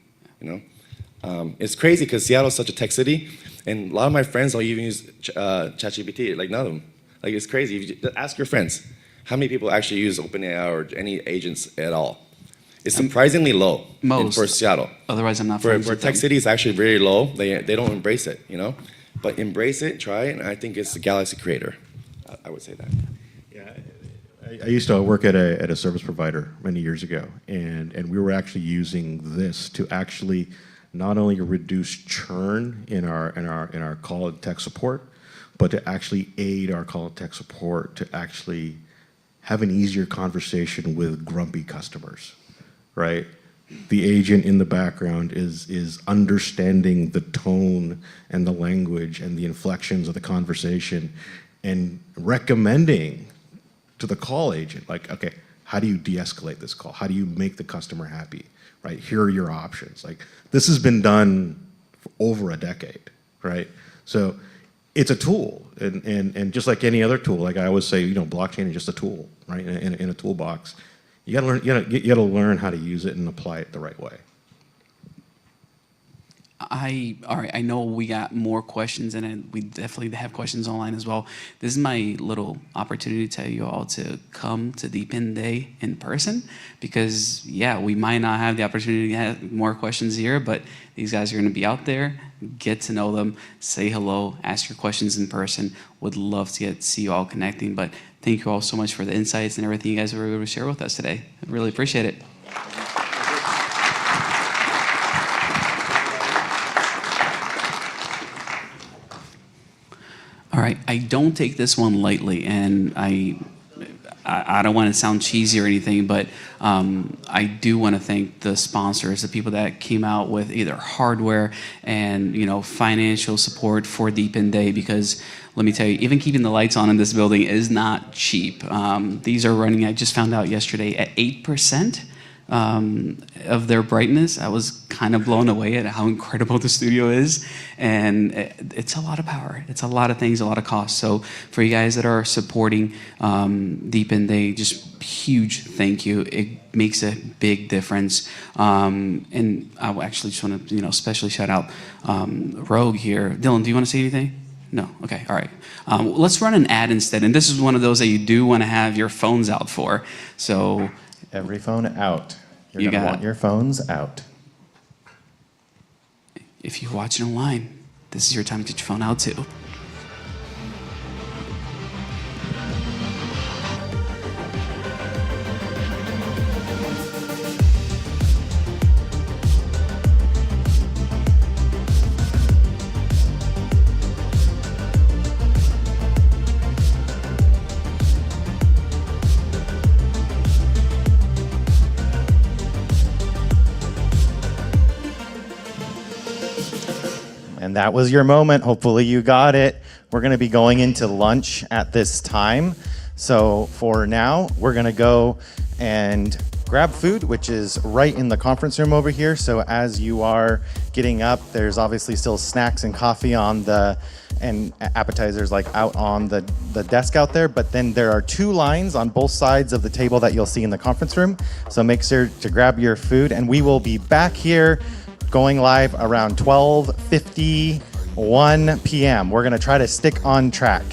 It's crazy because Seattle's such a tech city, and a lot of my friends don't even use ChatGPT. Like, none of them. Like, it's crazy. Ask your friends. How many people actually use OpenAI or any agents at all? It's surprisingly low for Seattle. Otherwise, I'm not for friends with tech them. city, it's actually very low. They don't embrace it, But embrace it, try it, and I think it's the galaxy creator. I would say that. Yeah, I used to work at a service provider many years ago, and we were actually using this to actually not only reduce churn in our call and tech support, but to actually aid our call and tech support to actually have an easier conversation with grumpy customers, right? The agent in the background is understanding the tone and the language and the inflections of the conversation and recommending to the call agent, like, okay, how do you de-escalate this call? How do you make the customer happy, right? Here are your options. Like, this has been done for over a decade, right? So it's a tool, and just like any other tool, like I always say, blockchain is just a tool, right? In a toolbox. You gotta learn how to use it and apply it the right way. All right, I know we got more questions and we definitely have questions online as well. This is my little opportunity to tell you all to come to DePIN Day in person because, yeah, we might not have the opportunity to have more questions here, but these guys are going to be out there. Get to know them, say hello, ask your questions in person. Would love to see you all connecting, but thank you all so much for the insights and everything you guys were able to share with us today. I really appreciate it. All right, I don't take this one lightly, and I don't want to sound cheesy or anything, but I do want to thank the sponsors, the people that came out with either hardware and financial support for DePIN Day, because let me tell you, even keeping the lights on in this building is not cheap. These are running, I just found out yesterday, at 8%. Of their brightness. I was kind of blown away at how incredible the studio is, and it's a lot of power. It's a lot of things, a lot of costs. So for you guys that are supporting DePIN Day, just huge thank you. It makes a big difference. And I actually just want to especially shout out Rogue here. Dylan, do you want to say anything? No? Okay, all right. Let's run an ad instead, and this is one of those that you do want to have your phones out for. So every phone out. You're going to want your phones out. If you're watching online, this is your time to get your phone out too. And that was your moment. Hopefully you got it. We're going to be going into lunch at this time. So for now, we're going to go and grab food, which is right in the conference room over here. So as you are getting up, there's obviously still snacks and coffee and appetizers like out on the desk out there. But then there are 2 lines on both sides of the table that you'll see in the conference room. So make sure to grab your food, and we will be back here going live around 12:51 p.m. We're going to try to stick on track.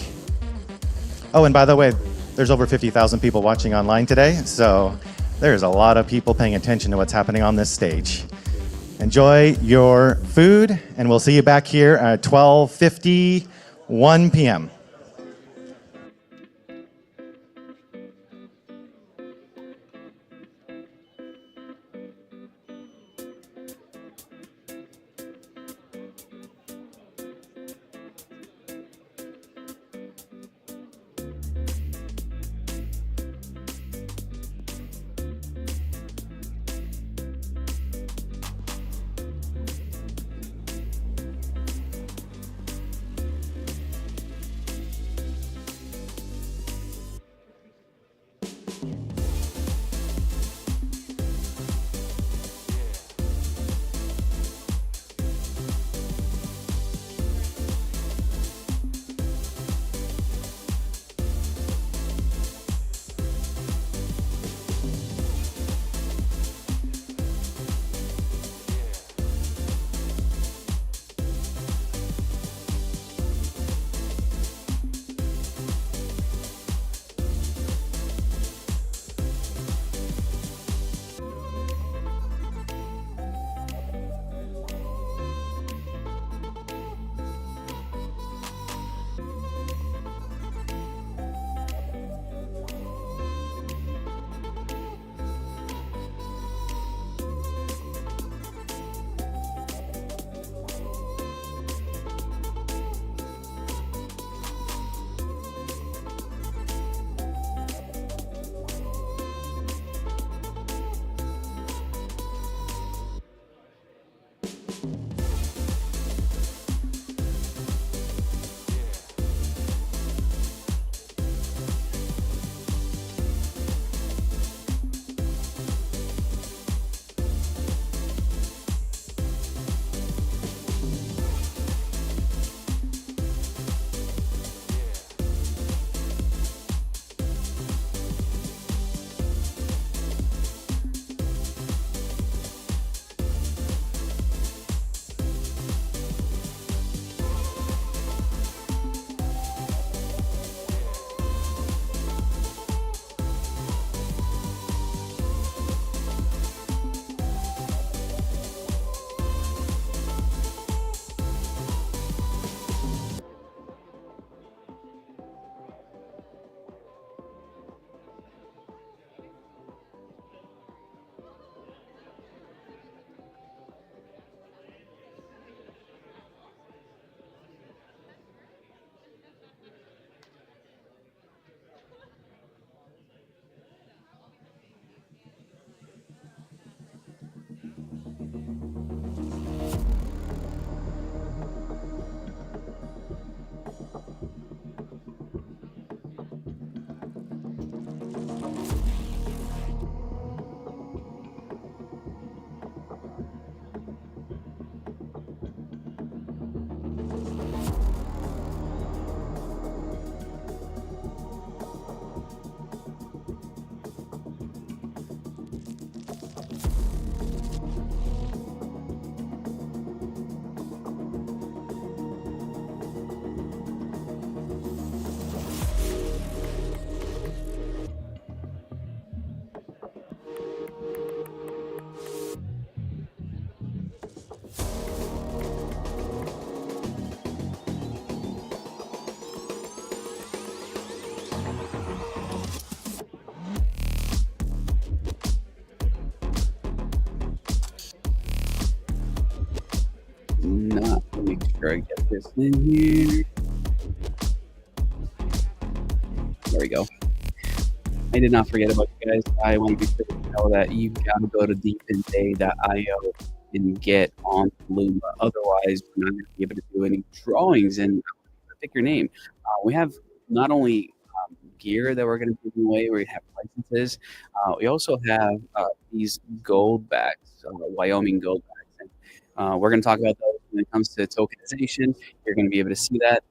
Oh, and by the way, there's over 50,000 people watching online today, so there's a lot of people paying attention to what's happening on this stage. Enjoy your food, and we'll see you back here at 12:51 p.m. sure I get this in here. There we go. I did not forget about you guys. I want to be sure to know that you gotta go to deepinday.io and get on Luma. Otherwise, we're not going to be able to do any drawings and pick your name. We have not only gear that we're going to give away, we have licenses. We also have these gold backs, Wyoming gold backs. And, we're going to talk about those when it comes to tokenization. You're going to be able to see that.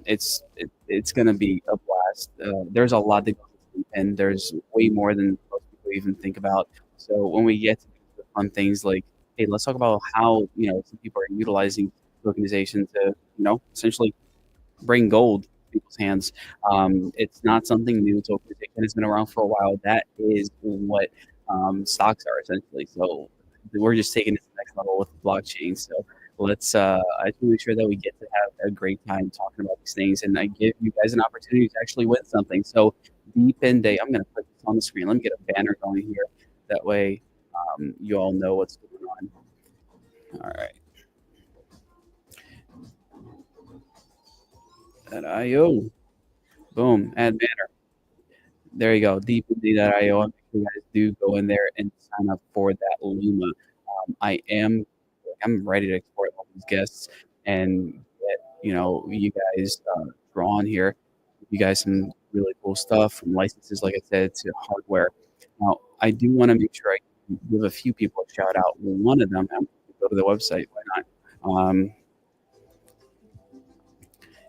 It's going to be a blast. There's a lot that goes into it, and there's way more than most people even think about. So when we get to the fun things like, hey, let's talk about how some people are utilizing tokenization to essentially bring gold to people's hands. It's not something new. Tokenization has been around for a while. That is what stocks are essentially. So we're just taking it to the next level with the blockchain. So let's I just want to make sure that we get to have a great time talking about these things, and I give you guys an opportunity to actually win something. So DePIN Day, I'm going to put this on the screen. Let me get a banner going here. That way you all know what's going on. All right. At IO. Boom. Add banner. There you go. DeepInD.io. Make sure you guys do go in there and sign up for that Luma. I'm ready to export all these guests and get you guys drawn here. You guys some really cool stuff from licenses, like I said, to hardware. Now I do want to make sure I give a few people a shout out. One of them, go to the website. Why not?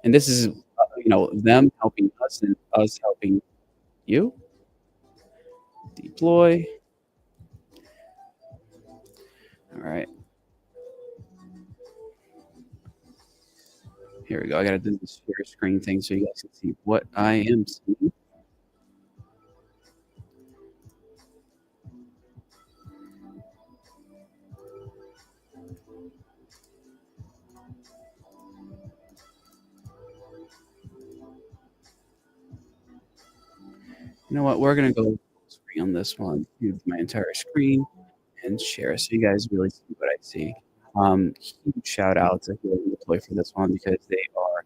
And this is them helping us and us helping you. Deploy. All right. Here we go. I got to do this share screen thing so you guys can see what I am seeing. You know what? We're going to go screen on this one. Use my entire screen and share so you guys really see what I see. Huge shout out to Helium Deploy for this one because they are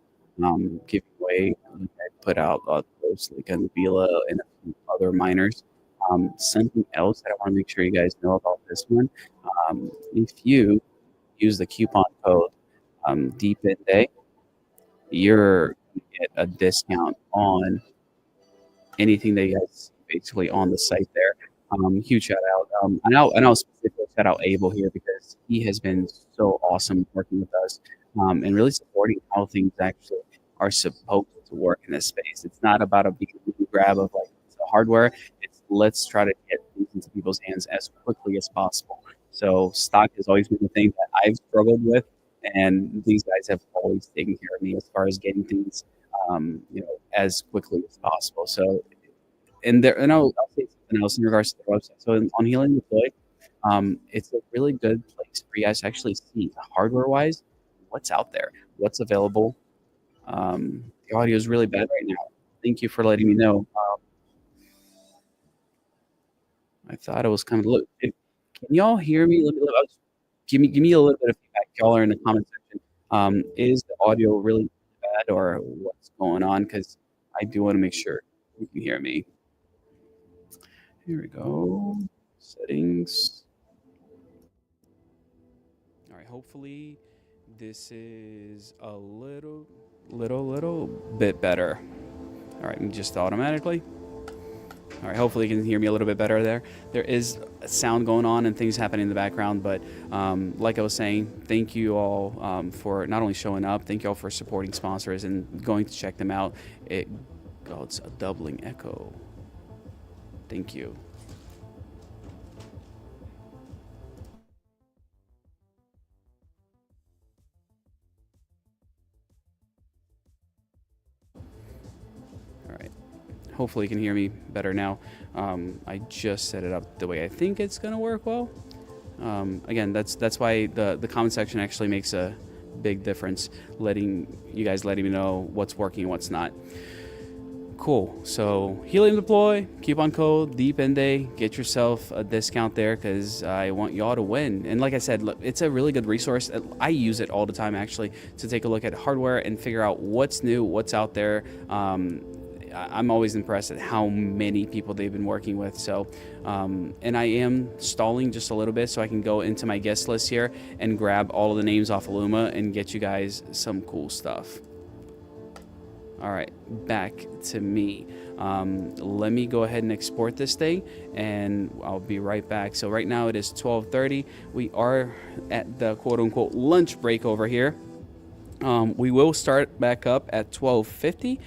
giving away. I put out posts like Vila and a few other miners. Something else that I want to make sure you guys know about this one. If you use the coupon code DeepInDay, you're going to get a discount on anything that you guys basically on the site there. Huge shout out. I know specifically shout out Abel here because he has been so awesome working with us and really supporting how things actually are supposed to work in this space. It's not about a big grab of like the hardware. It's let's try to get things into people's hands as quickly as possible. So stock has always been the thing that I've struggled with, and these guys have always taken care of me as far as getting things as quickly as possible. So and I'll say something else in regards to the website. So on Helium Deploy, it's a really good place for you guys to actually see hardware-wise what's out there, what's available. The audio is really bad right now. Thank you for letting me know. I thought it was kind of look. Can y'all hear me? Give me a little bit of feedback, y'all are in the comment section. Is the audio really bad or what's going on? Because I do want to make sure you can hear me. Here we go. Settings. All right. Hopefully, this is a little bit better. All right, just automatically. All right, hopefully you can hear me a little bit better there. There is sound going on and things happening in the background, but like I was saying, thank you all for not only showing up, thank you all for supporting sponsors and going to check them out. It's a doubling echo. Thank you. All right. Hopefully you can hear me better now. I just set it up the way I think it's gonna work well. Again, that's why the comment section actually makes a big difference, letting me know what's working and what's not. Cool. So Helium Deploy, coupon code DePIN Day. Get yourself a discount there because I want y'all to win. And like I said, look, it's a really good resource. I use it all the time actually to take a look at hardware and figure out what's new, what's out there. I'm always impressed at how many people they've been working with. So, and I am stalling just a little bit so I can go into my guest list here and grab all of the names off of Luma and get you guys some cool stuff. All right, back to me. Let me go ahead and export this thing, and I'll be right back. So right now it is 12:30. We are at the quote-unquote lunch break over here. We will start back up at 12:50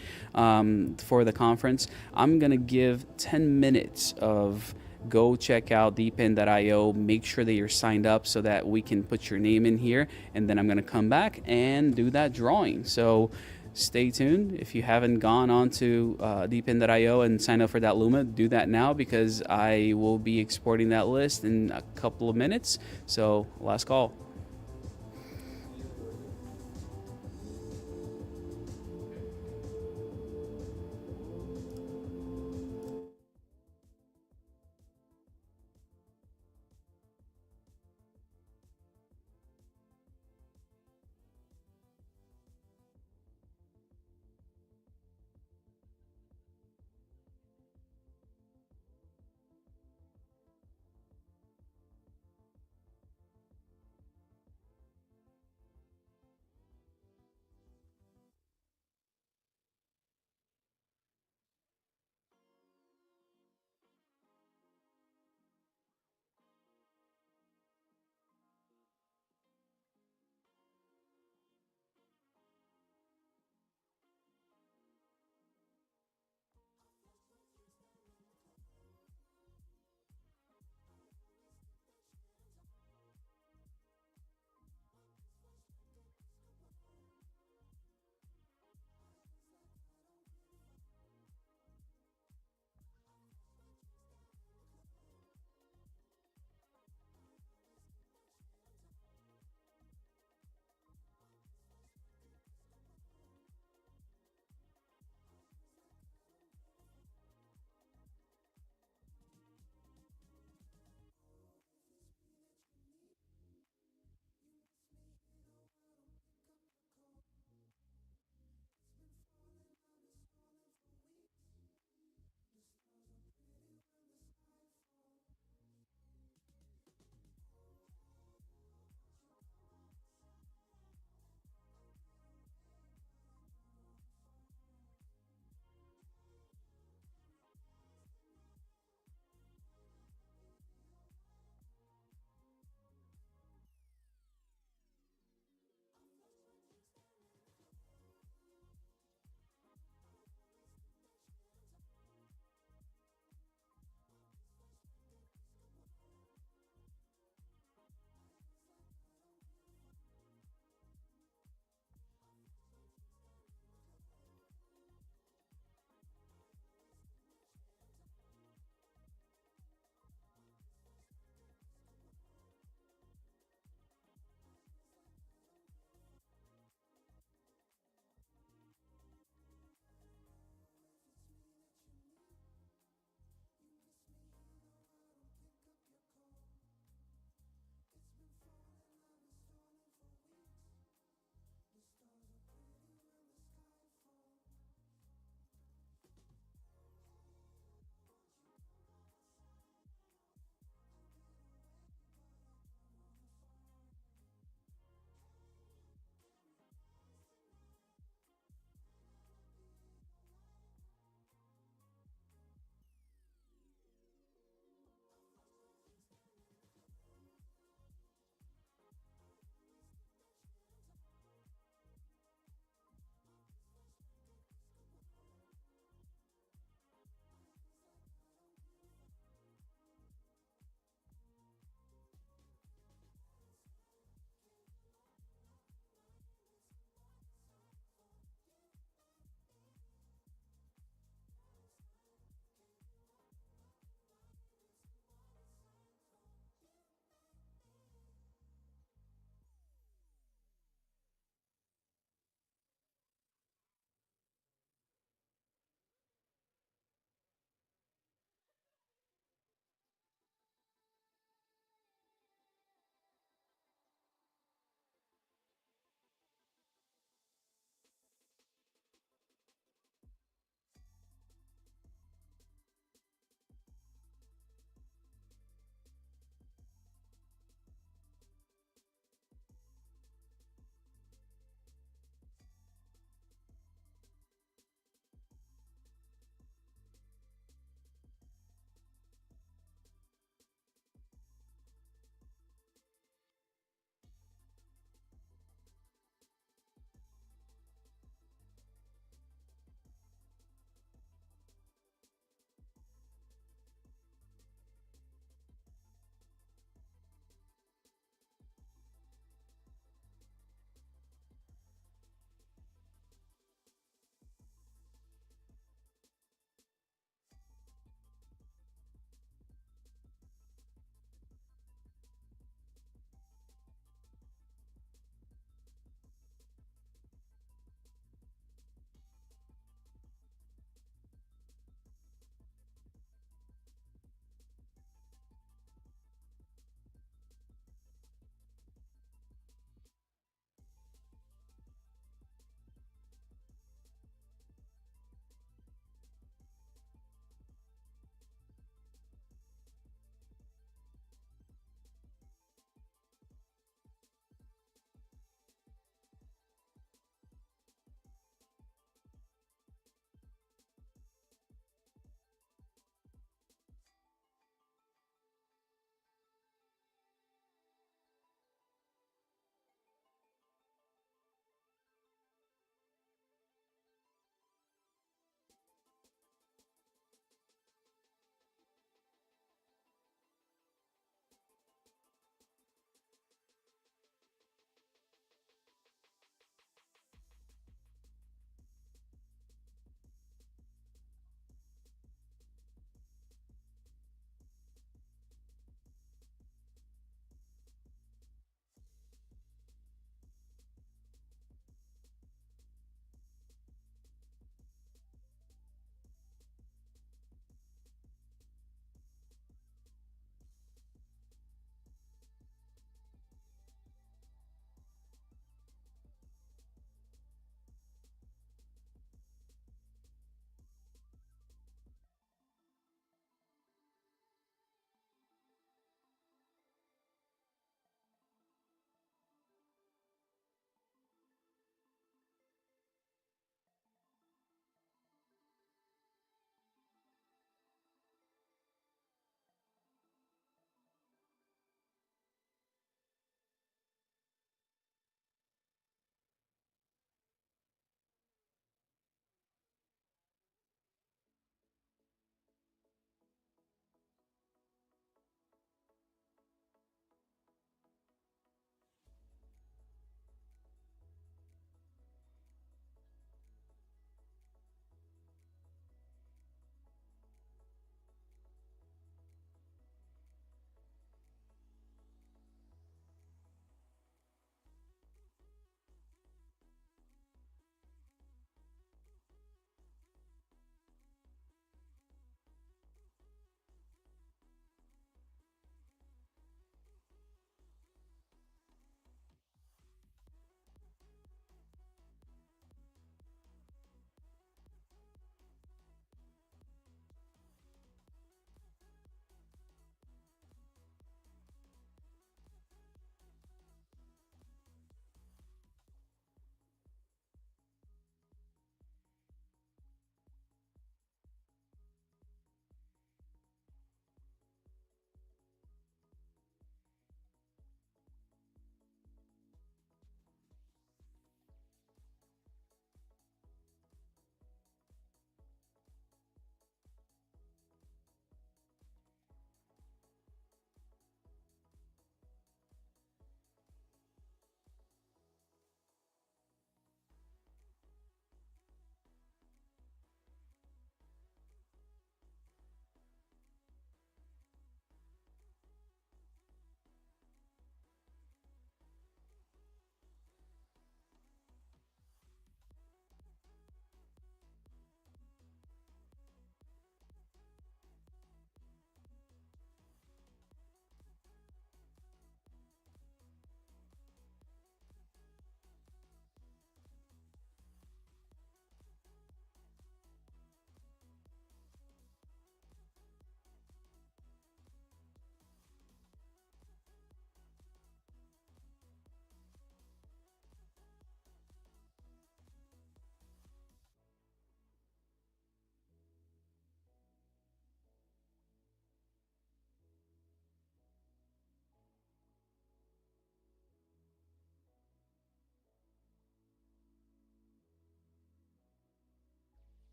for the conference. I'm going to give 10 minutes of go check out DePIN.io. Make sure that you're signed up so that we can put your name in here, and then I'm going to come back and do that drawing. So stay tuned. If you haven't gone on to DePIN.io and signed up for that Luma, do that now because I will be exporting that list in a couple of minutes. So last call.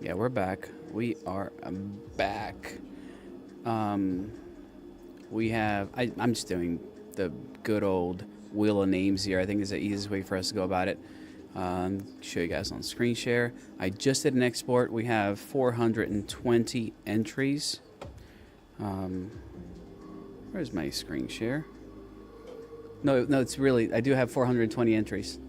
Yeah, we're back. We are back. Um, we have. I'm just doing the good old wheel of names here. I think is the easiest way for us to go about it. Show you guys on screen share. I just did an export. We have 420 entries. Where's my screen share? No, it's really. I do have 420 entries.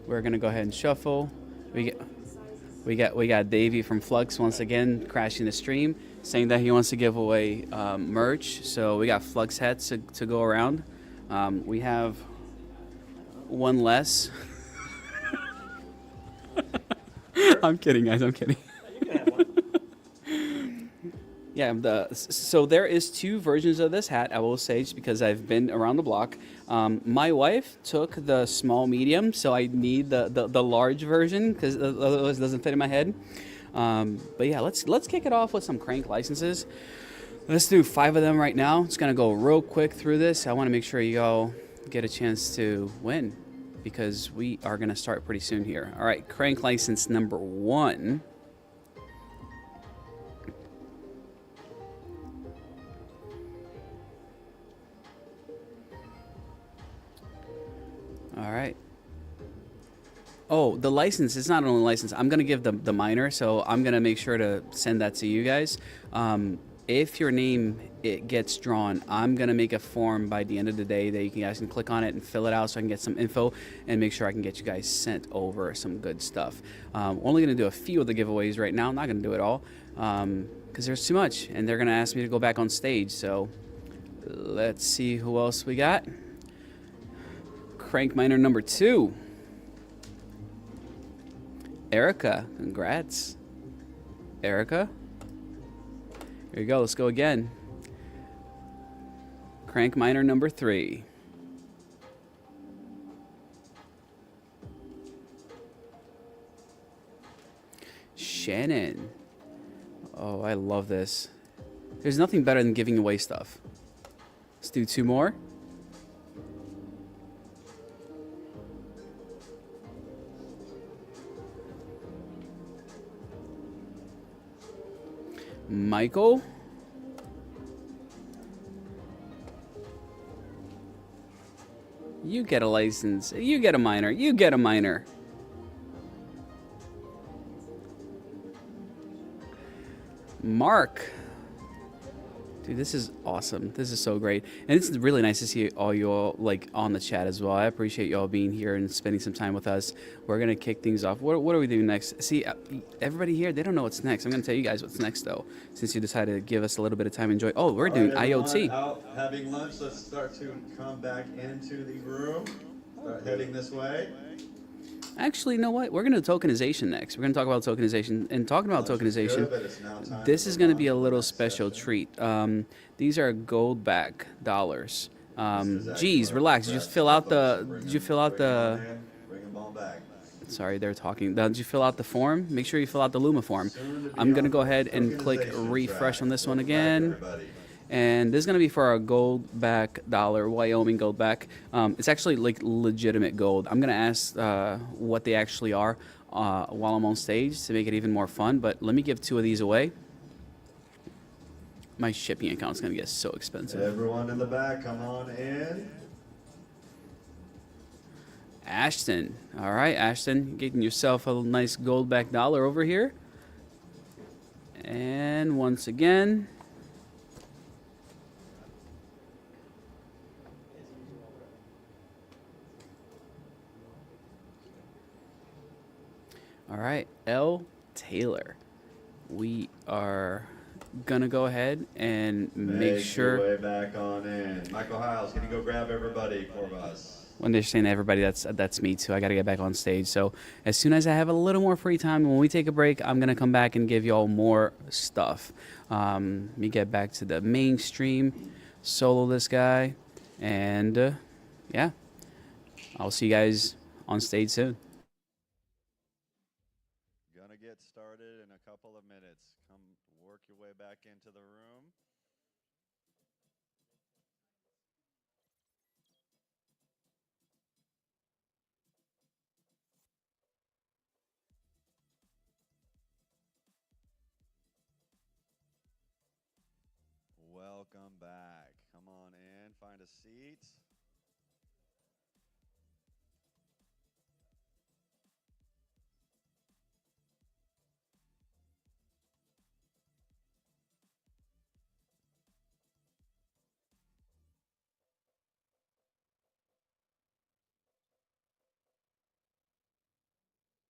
We're gonna go ahead and shuffle. We got Davey from Flux once again crashing the stream, saying that he wants to give away merch. So we got Flux hats to go around. We have one less. I'm kidding, guys. I'm kidding. Yeah, so there is two versions of this hat, I will say, just because I've been around the block. My wife took the small medium, so I need the large version because otherwise it doesn't fit in my head. But yeah, let's kick it off with some crank licenses. Let's do 5 of them right now. It's gonna go real quick through this. I want to make sure you all get a chance to win because we are gonna start pretty soon here. All right, crank license number 1. All right. Oh, the license is not only license. I'm going to give the minor, so I'm going to make sure to send that to you guys. If your name it gets drawn, I'm going to make a form by the end of the day that you guys can click on it and fill it out so I can get some info and make sure I can get you guys sent over some good stuff. Only going to do a few of the giveaways right now. I'm not going to do it all because there's too much, and they're going to ask me to go back on stage. So let's see who else we got. Crank minor number 2. Erica, congrats. Erica. Here you go, let's go again. Crank minor number 3. Shannon. Oh, I love this. There's nothing better than giving away stuff. Let's do 2 more. Michael. You get a license. You get a minor. You get a minor. Mark. Dude, this is awesome. This is so great. And it's really nice to see all you all like on the chat as well. I appreciate you all being here and spending some time with us. We're going to kick things off. What are we doing next? See, everybody here, they don't know what's next. I'm going to tell you guys what's next, though, since you decided to give us a little bit of time to enjoy. Oh, we're doing IoT. Out having lunch. Let's start to come back into the room. Start heading this way. Actually, you know what? We're going to do tokenization next. We're going to talk about tokenization. And talking about tokenization, this is going to be a little special treat. These are gold back dollars. Geez, relax. Did you fill out the? Sorry, they're talking. Did you fill out the form? Make sure you fill out the Luma form. I'm going to go ahead and click refresh on this one again. And this is going to be for our gold back dollar, Wyoming gold back. It's actually like legitimate gold. I'm going to ask what they actually are while I'm on stage to make it even more fun. But let me give 2 of these away. My shipping account's going to get so expensive. Everyone in the back, come on in. Ashton. All right, Ashton, getting yourself a nice gold back dollar over here. And once again, all right, L. Taylor. We are gonna go ahead and make sure. Your way back on in. Michael Hiles, can you go grab everybody for us? When they're saying everybody, that's me too. I got to get back on stage. So as soon as I have a little more free time, when we take a break, I'm gonna come back and give you all more stuff. Let me get back to the mainstream, solo this guy, and yeah, I'll see you guys on stage soon. Gonna get started in a couple of minutes. Come work your way back into the room. Welcome back. Come on in, find a seat.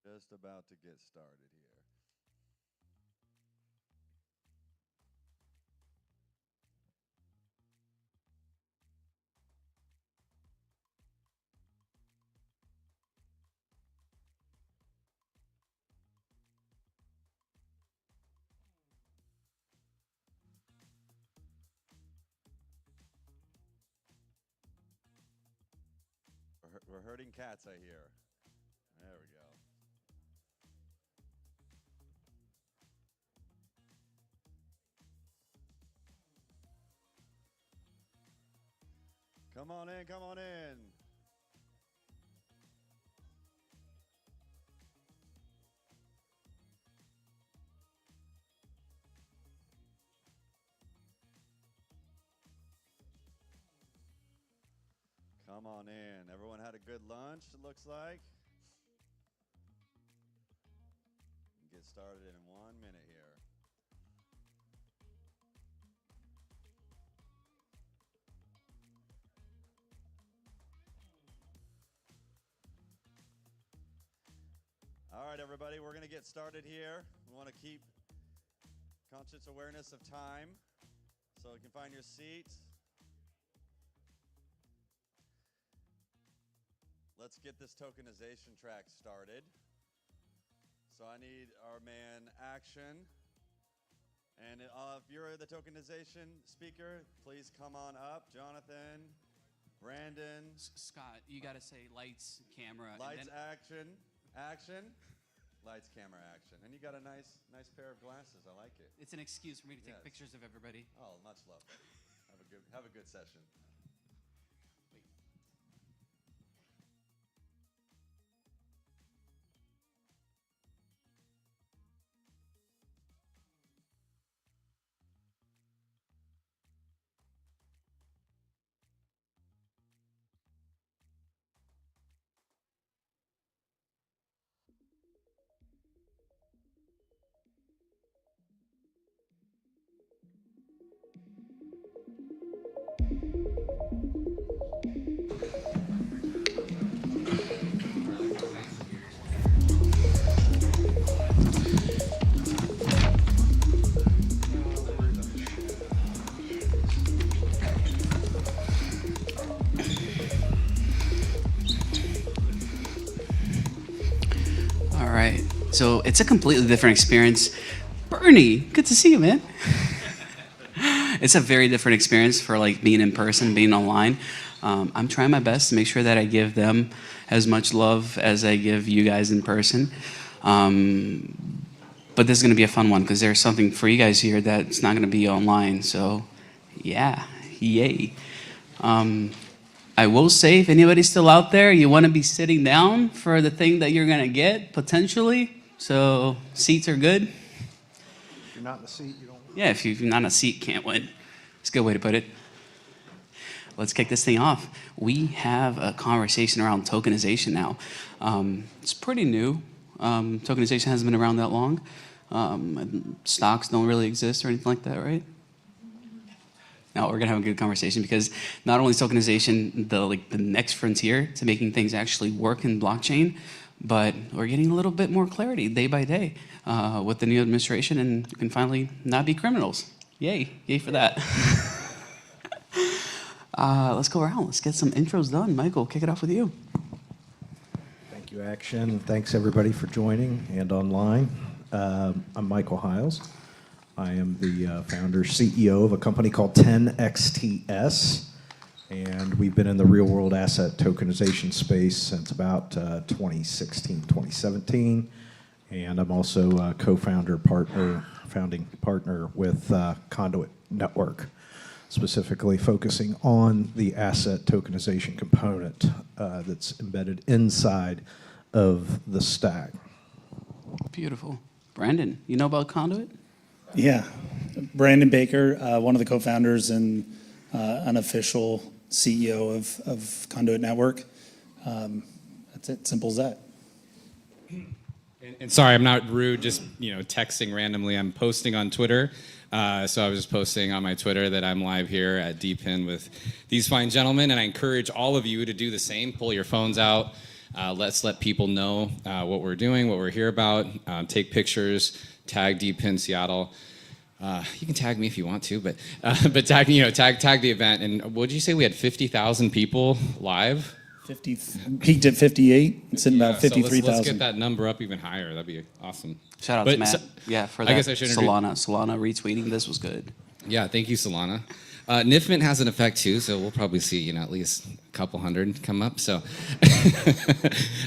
Just about to get started here. We're herding cats, I hear. There we go. Come on in, come on in. Come on in. Everyone had a good lunch, it looks like. Get started in 1 minute here. All right, everybody, we're going to get started here. We want to keep conscious awareness of time, so you can find your seat. Let's get this tokenization track started. So I need our man Action. And if you're the tokenization speaker, please come on up. Jonathan, Brandon. Scott, you got to say lights, camera. Lights, action, action. Lights, camera, action. And you got a nice pair of glasses. I like it. It's an excuse for me to take pictures of everybody. Oh, much love. Have a good session. So it's a completely different experience. Bernie, good to see you, man. It's a very different experience for like being in person, being online. I'm trying my best to make sure that I give them as much love as I give you guys in person. But this is going to be a fun one because there's something for you guys here that's not going to be online. So yeah, yay. I will say, if anybody's still out there, you want to be sitting down for the thing that you're going to get, potentially. So seats are good. If you're not in the seat, you don't. Yeah, if you're not in a seat, can't win. It's a good way to put it. Let's kick this thing off. We have a conversation around tokenization now. It's pretty new. Tokenization hasn't been around that long. Stocks don't really exist or anything like that, right? No, we're gonna have a good conversation because not only is tokenization the next frontier to making things actually work in blockchain, but we're getting a little bit more clarity day by day with the new administration, and you can finally not be criminals. Yay, yay for that. Let's go around. Let's get some intros done. Michael, kick it off with you. Thank you, Action. Thanks, everybody, for joining and online. I'm Michael Hiles. I am the founder, CEO of a company called 10XTS, and we've been in the real-world asset tokenization space since about 2016, 2017, and I'm also a founding partner with Conduit Network, specifically focusing on the asset tokenization component that's embedded inside of the stack. Beautiful. Brandon, you know about Conduit? Yeah, Brandon Baker, one of the co-founders and unofficial CEO of Conduit Network. That's it, simple as that. And sorry, I'm not rude, just texting randomly. I'm posting on Twitter. So I was just posting on my Twitter that I'm live here at DePIN with these fine gentlemen, and I encourage all of you to do the same. Pull your phones out. Let's let people know what we're doing, what we're here about. Take pictures. Tag DePIN Seattle. You can tag me if you want to, but tag the event. And what did you say? We had 50,000 people live. Peaked at 58. It's sitting about So 53,000. let's get that number up even higher. That'd be awesome. Shout out to Matt. For that. I guess I should Solana retweeting this was good. Yeah, thank you, Solana. NIFMint has an effect too, so we'll probably see at least a couple hundred come up. So,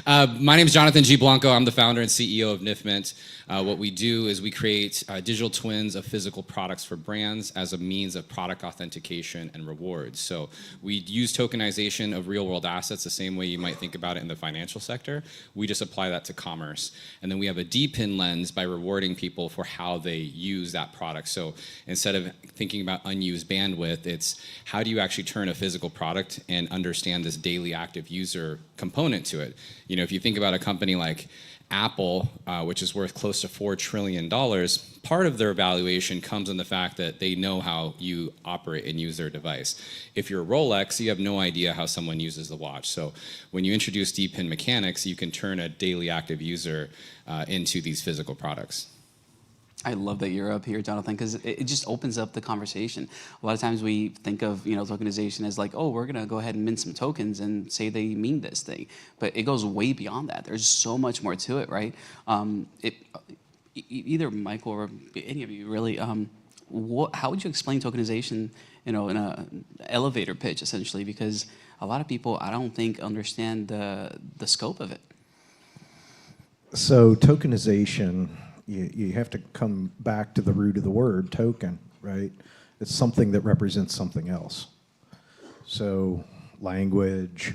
my name is Jonathan G. Blanco. I'm the founder and CEO of NIFMint. What we do is we create digital twins of physical products for brands as a means of product authentication and rewards. So we use tokenization of real-world assets the same way you might think about it in the financial sector. We just apply that to commerce. And then we have a DePIN lens by rewarding people for how they use that product. So instead of thinking about unused bandwidth, it's how do you actually turn a physical product and understand this daily active user component to it. If you think about a company like Apple, which is worth close to $4 trillion, part of their valuation comes in the fact that they know how you operate and use their device. If you're Rolex, you have no idea how someone uses the watch. So when you introduce DePIN mechanics, you can turn a daily active user into these physical products. I love that you're up here, Jonathan, because it just opens up the conversation. A lot of times we think of tokenization as like, oh, we're gonna go ahead and mint some tokens and say they mean this thing, but it goes way beyond that. There's so much more to it, right? Either Michael or any of you really, how would you explain tokenization, in an elevator pitch, essentially? Because a lot of people, I don't think, understand the scope of it. So tokenization, you have to come back to the root of the word, token, right? It's something that represents something else. So language,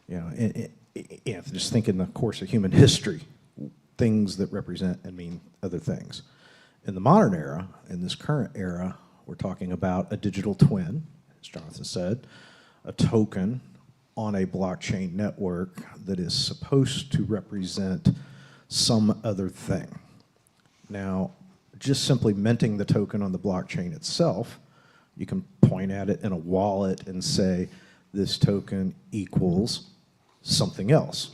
just think in the course of human history, things that represent and mean other things. In the modern era, in this current era, we're talking about a digital twin, as Jonathan said, a token on a blockchain network that is supposed to represent some other thing. Now, just simply minting the token on the blockchain itself, you can point at it in a wallet and say, this token equals something else.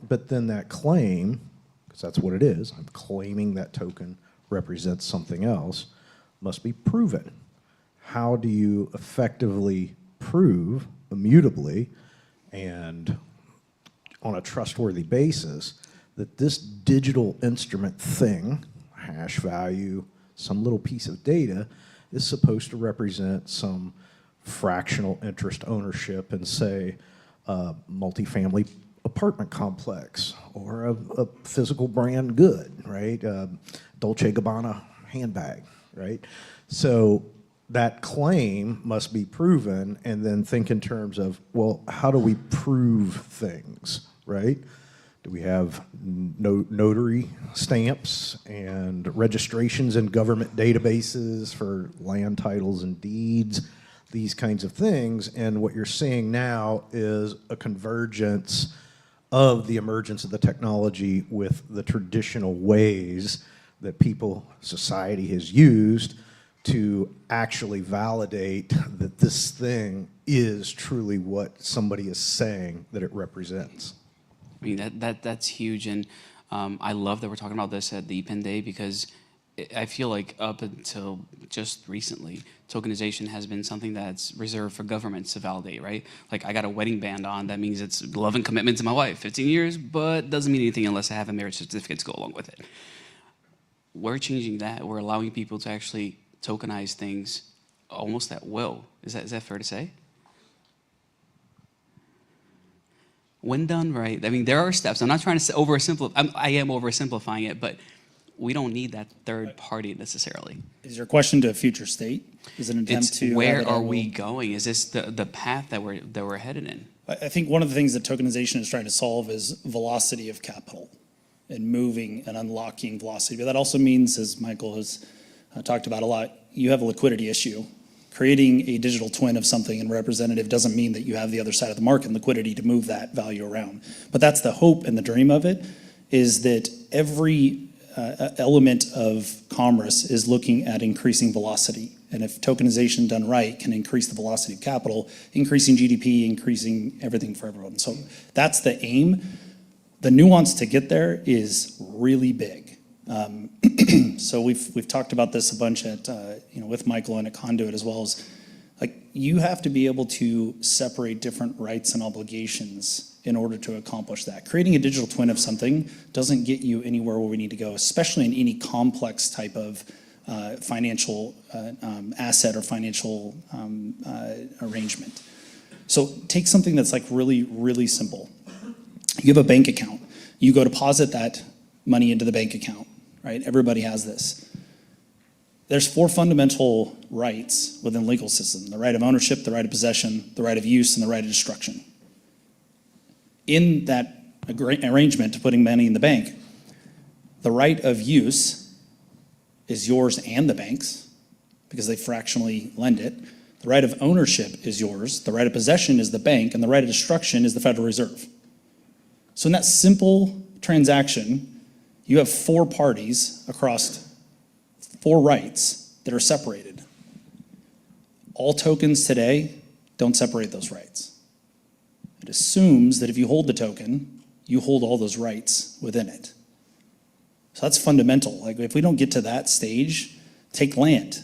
But then that claim, because that's what it is, I'm claiming that token represents something else, must be proven. How do you effectively prove immutably and on a trustworthy basis that this digital instrument thing, hash value, some little piece of data, is supposed to represent some fractional interest ownership in, say, a multifamily apartment complex or a physical brand good, right? Dolce & Gabbana handbag, right? So that claim must be proven, and then think in terms of, well, how do we prove things, right? Do we have notary stamps and registrations in government databases for land titles and deeds, these kinds of things? And what you're seeing now is a convergence of the emergence of the technology with the traditional ways that society has used to actually validate that this thing is truly what somebody is saying that it represents. I mean, that's huge, and I love that we're talking about this at DePIN Day, because I feel like up until just recently, tokenization has been something that's reserved for governments to validate, right? Like, I got a wedding band on, that means it's love and commitment to my wife, 15 years, but doesn't mean anything unless I have a marriage certificate to go along with it. We're changing that. We're allowing people to actually tokenize things almost at will. Is that fair to say? When done right, I mean, there are steps. I'm not trying to oversimplify. I am oversimplifying it, but we don't need that third party necessarily. Is your question to a future state? Is it an attempt to? Where are we going? Is this the path that we're headed in? I think one of the things that tokenization is trying to solve is velocity of capital and moving and unlocking velocity. But that also means, as Michael has talked about a lot, you have a liquidity issue. Creating a digital twin of something and representative doesn't mean that you have the other side of the market liquidity to move that value around. But that's the hope and the dream of it, is that every element of commerce is looking at increasing velocity. And if tokenization done right can increase the velocity of capital, increasing GDP, increasing everything for everyone. So that's the aim. The nuance to get there is really big. So we've talked about this a bunch at with Michael and at Conduit, as well as, like, you have to be able to separate different rights and obligations in order to accomplish that. Creating a digital twin of something doesn't get you anywhere where we need to go, especially in any complex type of financial asset or financial arrangement. So take something that's like really, really simple. You have a bank account. You go deposit that money into the bank account, right? Everybody has this. There's 4 fundamental rights within the legal system: the right of ownership, the right of possession, the right of use, and the right of destruction. In that arrangement to putting money in the bank, the right of use is yours and the bank's, because they fractionally lend it. The right of ownership is yours, the right of possession is the bank, and the right of destruction is the Federal Reserve. So in that simple transaction, you have 4 parties across 4 rights that are separated. All tokens today don't separate those rights. It assumes that if you hold the token, you hold all those rights within it. So that's fundamental. Like, if we don't get to that stage, take land.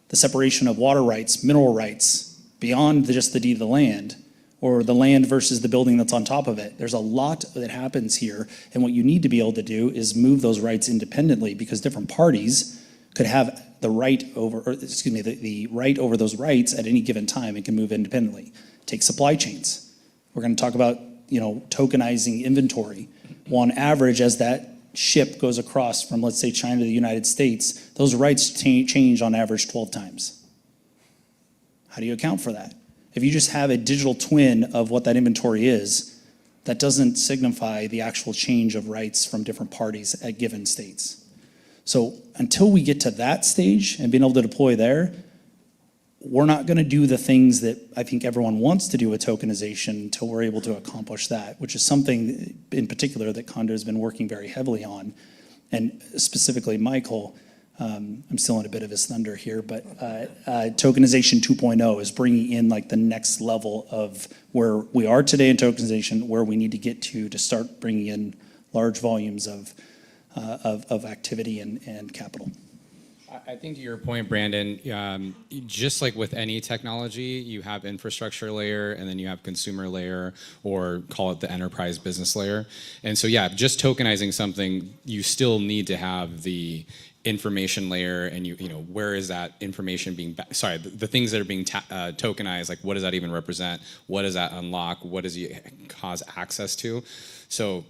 The separation of water rights, mineral rights, beyond just the deed of the land, or the land versus the building that's on top of it. There's a lot that happens here, and what you need to be able to do is move those rights independently, because different parties could have the right over, the right over those rights at any given time and can move independently. Take supply chains. We're going to talk about, tokenizing inventory. Well, on average, as that ship goes across from, let's say, China to the United States, those rights change on average 12 times. How do you account for that? If you just have a digital twin of what that inventory is, that doesn't signify the actual change of rights from different parties at given states. So until we get to that stage and being able to deploy there, we're not going to do the things that I think everyone wants to do with tokenization until we're able to accomplish that, which is something in particular that Conduit has been working very heavily on. And specifically, Michael, I'm still in a bit of his thunder here, but tokenization 2.0 is bringing in like the next level of where we are today in tokenization, where we need to get to start bringing in large volumes of activity and capital. I think to your point, Brandon, just like with any technology, you have infrastructure layer and then you have consumer layer, or call it the enterprise business layer. And so, yeah, just tokenizing something, you still need to have the information layer, and where is that information being, the things that are being tokenized, like what does that even represent? What does that unlock? What does it cause access to? So,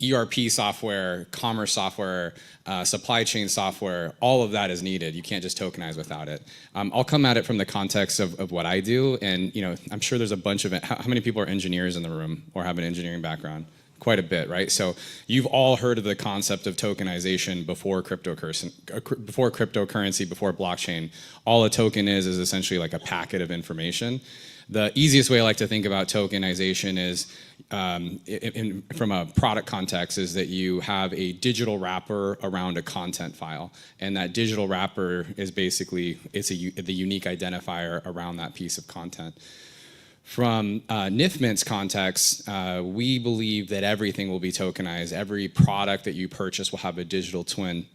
ERP software, commerce software, supply chain software, all of that is needed. You can't just tokenize without it. I'll come at it from the context of what I do, and I'm sure there's a bunch of it. How many people are engineers in the room or have an engineering background? Quite a bit, right? So you've all heard of the concept of tokenization before cryptocurrency, before blockchain. All a token is essentially like a packet of information. The easiest way I like to think about tokenization is, from a product context, is that you have a digital wrapper around a content file, and that digital wrapper is basically the unique identifier around that piece of content. From NIFMINT's context, we believe that everything will be tokenized. Every product that you purchase will have a digital twin.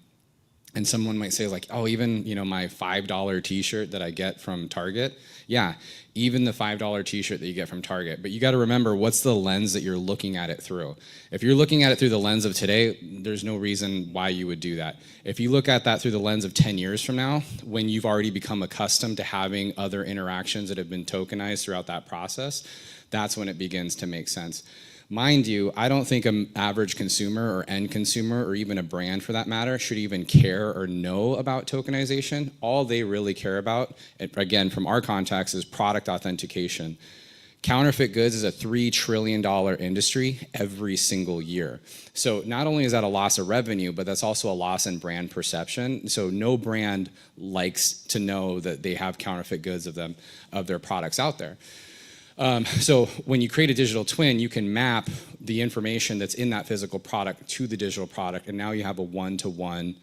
And someone might say, like, oh, even my $5 t-shirt that I get from Target. Yeah, even the $5 t-shirt that you get from Target. But you got to remember, what's the lens that you're looking at it through? If you're looking at it through the lens of today, there's no reason why you would do that. If you look at that through the lens of 10 years from now, when you've already become accustomed to having other interactions that have been tokenized throughout that process, that's when it begins to make sense. Mind you, I don't think an average consumer or end consumer, or even a brand for that matter, should even care or know about tokenization. All they really care about, again, from our context, is product authentication. Counterfeit goods is a $3 trillion industry every single year. So not only is that a loss of revenue, but that's also a loss in brand perception. So no brand likes to know that they have counterfeit goods of their products out there. So when you create a digital twin, you can map the information that's in that physical product to the digital product, and now you have a one-to-one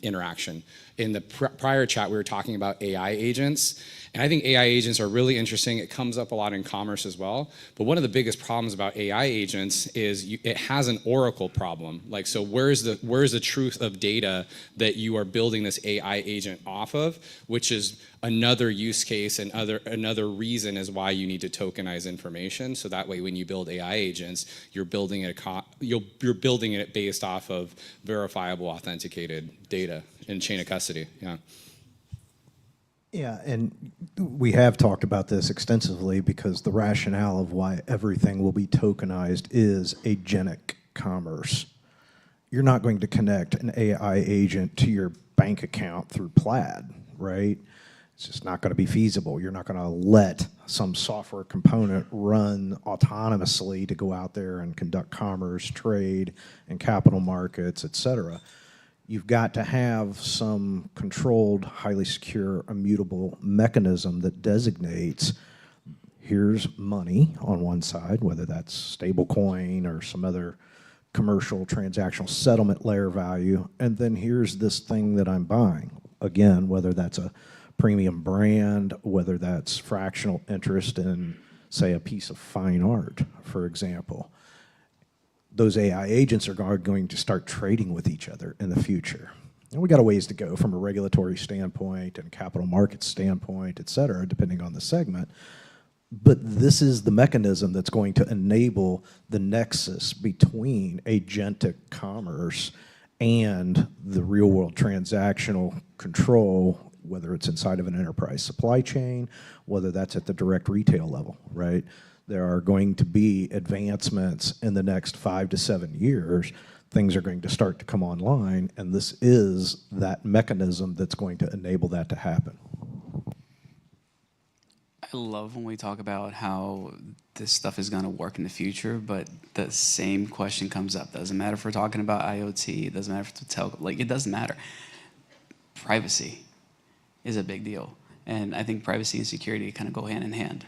interaction. In the prior chat, we were talking about AI agents, and I think AI agents are really interesting. It comes up a lot in commerce as well, but one of the biggest problems about AI agents is it has an oracle problem. Like, so where's the truth of data that you are building this AI agent off of, which is another use case and another reason is why you need to tokenize information. So that way, when you build AI agents, you're building it based off of verifiable, authenticated data in chain of custody. Yeah. Yeah, and we have talked about this extensively because the rationale of why everything will be tokenized is agentic commerce. You're not going to connect an AI agent to your bank account through Plaid, right? It's just not going to be feasible. You're not going to let some software component run autonomously to go out there and conduct commerce, trade, and capital markets, et cetera. You've got to have some controlled, highly secure, immutable mechanism that designates here's money on one side, whether that's stablecoin or some other commercial transactional settlement layer value, and then here's this thing that I'm buying. Again, whether that's a premium brand, whether that's fractional interest in, say, a piece of fine art, for example. Those AI agents are going to start trading with each other in the future. And we got a ways to go from a regulatory standpoint and capital market standpoint, et cetera, depending on the segment. But this is the mechanism that's going to enable the nexus between agentic commerce and the real world transactional control, whether it's inside of an enterprise supply chain, whether that's at the direct retail level, right? There are going to be advancements in the next 5 to 7 years. Things are going to start to come online, and this is that mechanism that's going to enable that to happen. I love when we talk about how this stuff is going to work in the future, but the same question comes up. Doesn't matter if we're talking about IoT, it doesn't matter if it's telco, like it doesn't matter. Privacy is a big deal, and I think privacy and security kind of go hand in hand.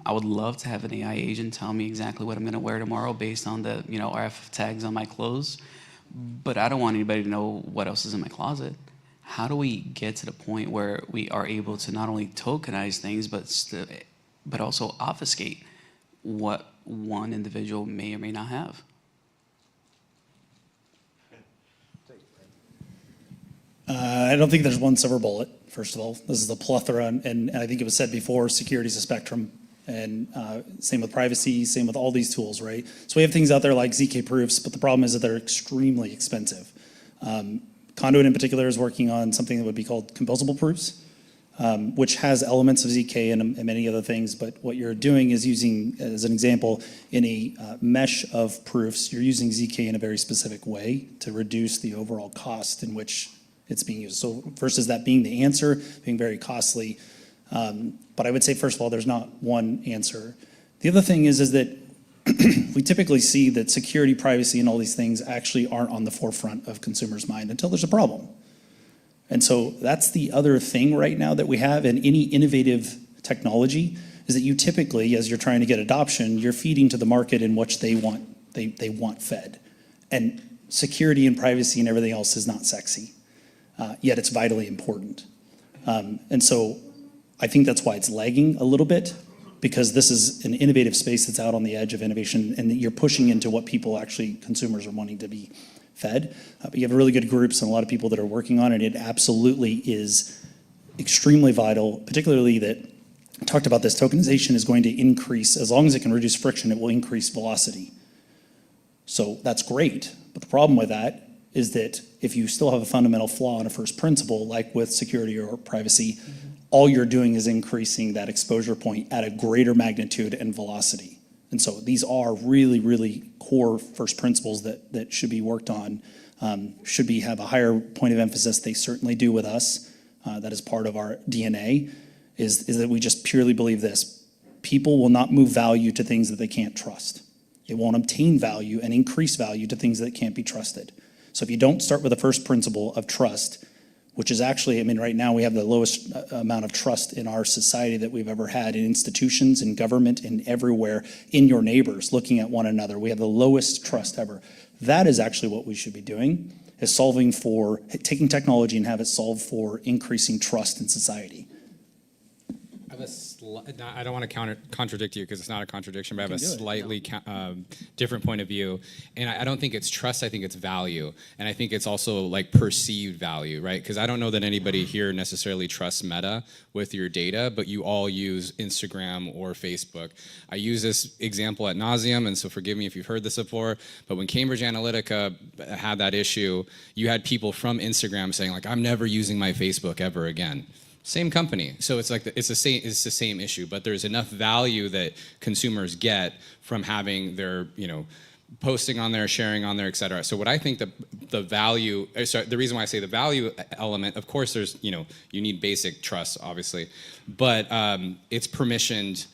I would love to have an AI agent tell me exactly what I'm going to wear tomorrow based on the RF tags on my clothes, but I don't want anybody to know what else is in my closet. How do we get to the point where we are able to not only tokenize things, but also obfuscate what one individual may or may not have? I don't think there's one silver bullet, first of all. This is a plethora, and I think it was said before, security is a spectrum, and same with privacy, same with all these tools, right? So we have things out there like ZK proofs, but the problem is that they're extremely expensive. Conduit in particular is working on something that would be called composable proofs, which has elements of ZK and many other things, but what you're doing is using, as an example, in a mesh of proofs, you're using ZK in a very specific way to reduce the overall cost in which it's being used. So versus that being the answer, being very costly. But I would say, first of all, there's not one answer. The other thing is that we typically see that security, privacy, and all these things actually aren't on the forefront of consumers' mind until there's a problem. And so that's the other thing right now that we have in any innovative technology is that you typically, as you're trying to get adoption, you're feeding to the market in which they want fed. And security and privacy and everything else is not sexy, yet it's vitally important. And so I think that's why it's lagging a little bit, because this is an innovative space that's out on the edge of innovation, and you're pushing into what people actually, consumers, are wanting to be fed. But you have really good groups and a lot of people that are working on it. It absolutely is extremely vital, particularly that I talked about this tokenization is going to increase, as long as it can reduce friction, it will increase velocity. So that's great, but the problem with that is that if you still have a fundamental flaw in a first principle, like with security or privacy, all you're doing is increasing that exposure point at a greater magnitude and velocity. And so these are really, really core first principles that should be worked on, should have a higher point of emphasis. They certainly do with us. That is part of our DNA, is that we just purely believe this. people will not move value to things that they can't trust. They won't obtain value and increase value to things that can't be trusted. So if you don't start with the first principle of trust, which is actually, I mean, right now we have the lowest amount of trust in our society that we've ever had in institutions, in government, and everywhere, in your neighbors, looking at one another. We have the lowest trust ever. That is actually what we should be doing, is solving for, taking technology and have it solve for increasing trust in society. I don't want to contradict you because it's not a contradiction, but I have a slightly different point of view. And I don't think it's trust, I think it's value. And I think it's also like perceived value, right? Because I don't know that anybody here necessarily trusts Meta with your data, but you all use Instagram or Facebook. I use this example ad nauseum, and so forgive me if you've heard this before, but when Cambridge Analytica had that issue, you had people from Instagram saying like, I'm never using my Facebook ever again. Same company, so it's like it's the same issue, but there's enough value that consumers get from having their posting on there, sharing on there, et cetera. So what I think the value, sorry, the reason why I say the value element, of course, there's you need basic trust, obviously, but it's permissioned.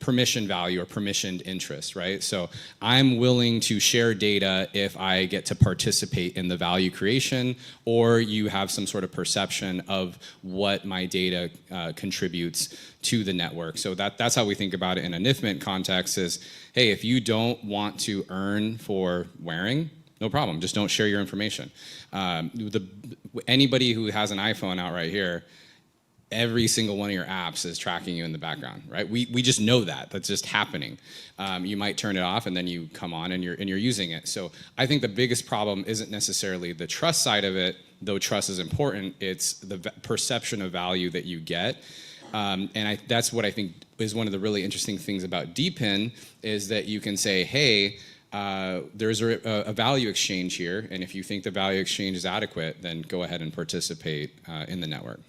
Permission value or permissioned interest, right? So I'm willing to share data if I get to participate in the value creation, or you have some sort of perception of what my data contributes to the network. So that's how we think about it in a NIFMINT context is, hey, if you don't want to earn for wearing, no problem, just don't share your information. Anybody who has an iPhone out right here, every single one of your apps is tracking you in the background, right? We just know that. That's just happening. You might turn it off and then you come on and you're using it. So I think the biggest problem isn't necessarily the trust side of it, though trust is important. It's the perception of value that you get. That's what I think is one of the really interesting things about DePIN is that you can say, hey, there's a value exchange here, and if you think the value exchange is adequate, then go ahead and participate in the network.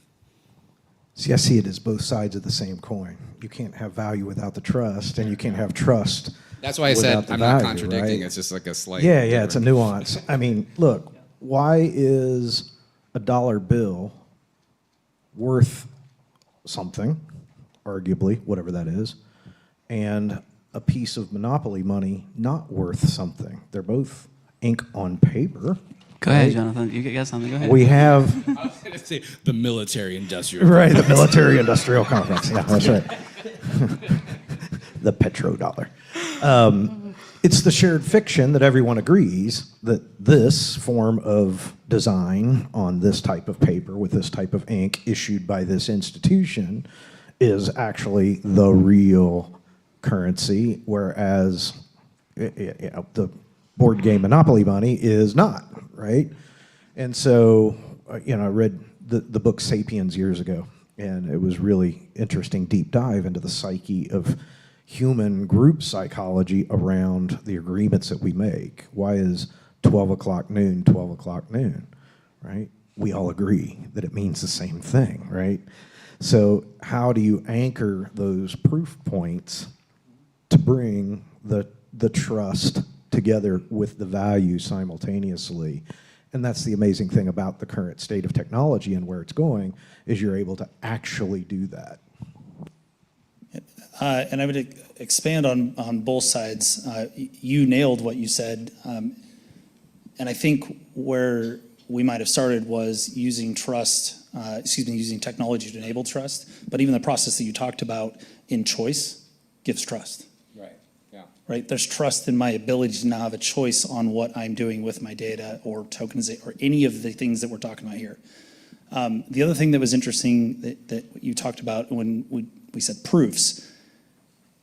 See, I see it as both sides of the same coin. You can't have value without the trust, and you can't have trust. That's why I said I'm not contradicting. Right? It's just like a slight. Yeah, it's a nuance. I mean, look, why is a dollar bill worth something, arguably, whatever that is, and a piece of monopoly money not worth something? They're both ink on paper. Go ahead, Jonathan. You got something. Go ahead. We have. I was going to say the military-industrial. Right, the military-industrial complex. Yeah, that's right. The petrodollar. It's the shared fiction that everyone agrees that this form of design on this type of paper with this type of ink issued by this institution is actually the real currency, whereas the board game Monopoly money is not, right? And so, I read the book Sapiens years ago, and it was really interesting deep dive into the psyche of human group psychology around the agreements that we make. Why is 12 o'clock noon, 12 o'clock noon, right? We all agree that it means the same thing, right? So how do you anchor those proof points to bring the trust together with the value simultaneously? And that's the amazing thing about the current state of technology and where it's going, is you're able to actually do that. And I would expand on both sides. You nailed what you said. And I think where we might have started was using using technology to enable trust. But even the process that you talked about in choice gives trust. Right? There's trust in my ability to now have a choice on what I'm doing with my data or tokenization or any of the things that we're talking about here. The other thing that was interesting that you talked about when we said proofs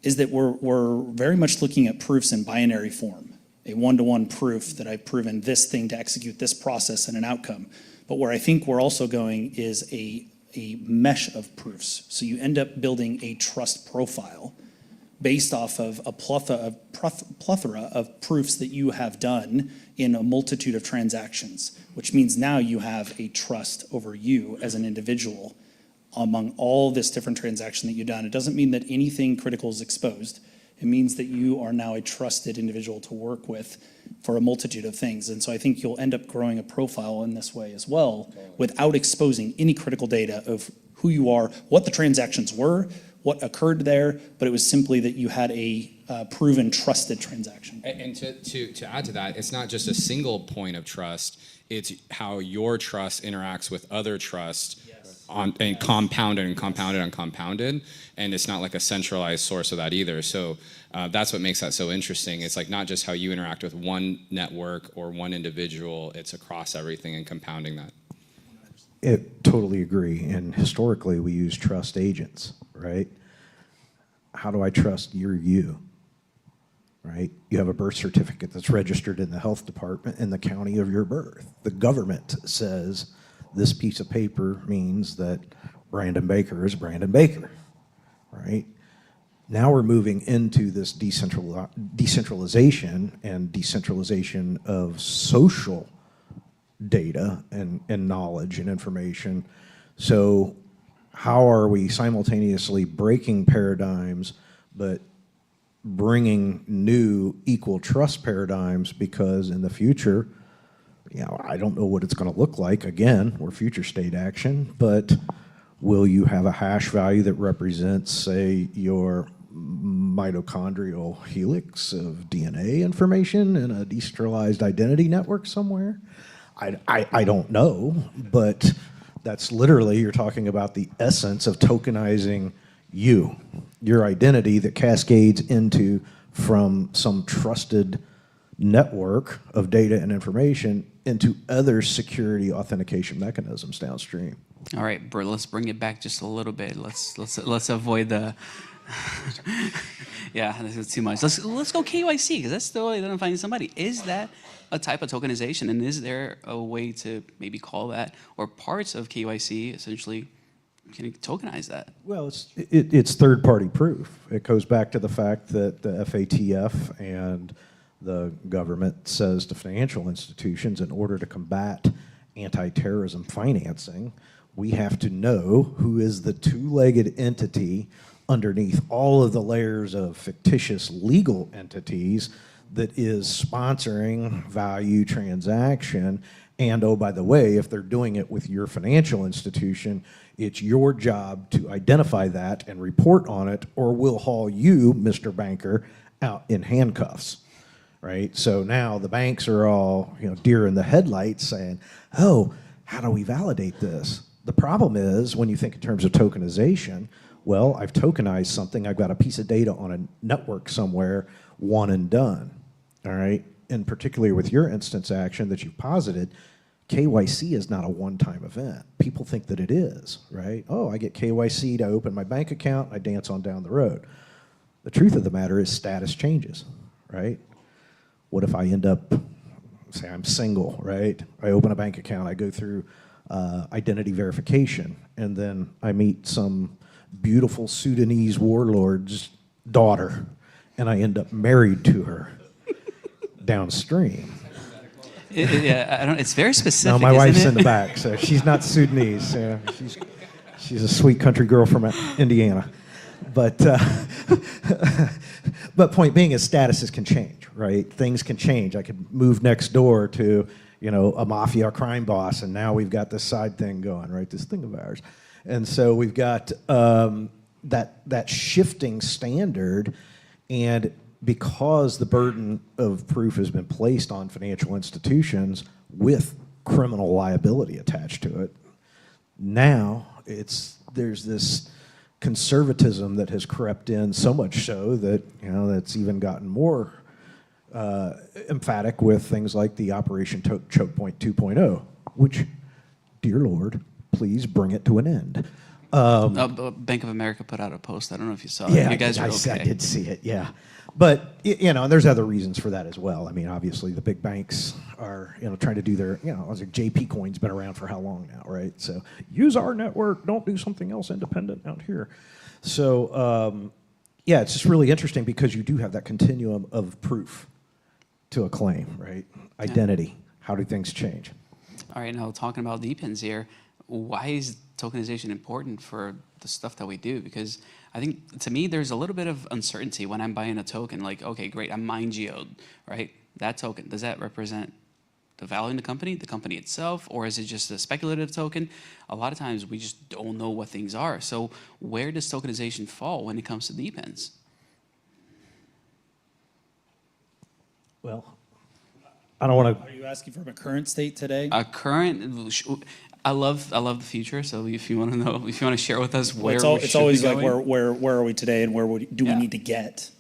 is that we're very much looking at proofs in binary form, a one-to-one proof that I've proven this thing to execute this process and an outcome. But where I think we're also going is a mesh of proofs. So you end up building a trust profile based off of a plethora of proofs that you have done in a multitude of transactions, which means now you have a trust over you as an individual among all this different transaction that you've done. It doesn't mean that anything critical is exposed. It means that you are now a trusted individual to work with for a multitude of things. And so I think you'll end up growing a profile in this way as well, without exposing any critical data of who you are, what the transactions were, what occurred there, but it was simply that you had a proven trusted transaction. And to add to that, it's not just a single point of trust, it's how your trust interacts with other trust and compounded and compounded and compounded, and it's not like a centralized source of that either. So that's what makes that so interesting. It's like not just how you interact with one network or one individual, it's across everything and compounding that. Totally agree. And historically, we use trust agents, right? How do I trust you're you? Right? You have a birth certificate that's registered in the health department in the county of your birth. The government says this piece of paper means that Brandon Baker is Brandon Baker, right? Now we're moving into this decentralization and decentralization of social data and knowledge and information. So how are we simultaneously breaking paradigms but bringing new equal trust paradigms? Because in the future, I don't know what it's going to look like. Again, we're future state action, but will you have a hash value that represents, say, your mitochondrial helix of DNA information in a decentralized identity network somewhere? I don't know, but that's literally, you're talking about the essence of tokenizing your identity that cascades into from some trusted network of data and information into other security authentication mechanisms downstream. All right, Bert, let's bring it back just a little bit. Let's avoid the yeah, this is too much. Let's go KYC, because that's still identifying somebody. Is that a type of tokenization, and is there a way to maybe call that, or parts of KYC essentially can you tokenize that? Well, it's third-party proof. It goes back to the fact that the FATF and the government says to financial institutions, in order to combat anti-terrorism financing, we have to know who is the two-legged entity underneath all of the layers of fictitious legal entities that is sponsoring value transaction. And oh, by the way, if they're doing it with your financial institution, it's your job to identify that and report on it, or we'll haul you, Mr. Banker, out in handcuffs, right? So now the banks are all, deer in the headlights saying, oh, how do we validate this? The problem is, when you think in terms of tokenization, well, I've tokenized something, I've got a piece of data on a network somewhere, one and done, all right? And particularly with your instance action that you've posited, KYC is not a one-time event. People think that it is, right? Oh, I get KYC to open my bank account, I dance on down the road. The truth of the matter is status changes, right? What if I end up, say I'm single, right? I open a bank account, I go through identity verification, and then I meet some beautiful Sudanese warlord's daughter, and I end up married to her downstream. I don't. It's very specific. No, my wife's isn't in the back, so she's not Sudanese. She's a sweet country girl from Indiana. But but point being is statuses can change, right? Things can change. I could move next door to a mafia crime boss, and now we've got this side thing going, right? This thing of ours, and so we've got that shifting standard, and because the burden of proof has been placed on financial institutions with criminal liability attached to it, now there's this conservatism that has crept in, so much so that that's even gotten more emphatic with things like the Operation Choke Point 2.0, which, dear Lord, please bring it to an end. Bank of America put out a post. I don't know if you saw it. Yeah, You guys are I okay. did see it, yeah. But, there's other reasons for that as well. I mean, obviously, the big banks are, trying to do their, I was like, JP Coin's been around for how long now, right? So use our network, don't do something else independent out here. So, it's just really interesting because you do have that continuum of proof to a claim, right? Identity. How do things change? All right, now talking about DePINs here, why is tokenization important for the stuff that we do? Because I think, to me, there's a little bit of uncertainty when I'm buying a token. Like, okay, great, I'm mind geoed, right? That token, does that represent the value in the company itself, or is it just a speculative token? A lot of times we just don't know what things are. So where does tokenization fall when it comes to DePINs? Well, I don't want to. Are you asking from a current state today? A current, I love the future. So if you want to know, if you want to share with us where Well, we it's should always be like going. where are we today, and where do we need to get?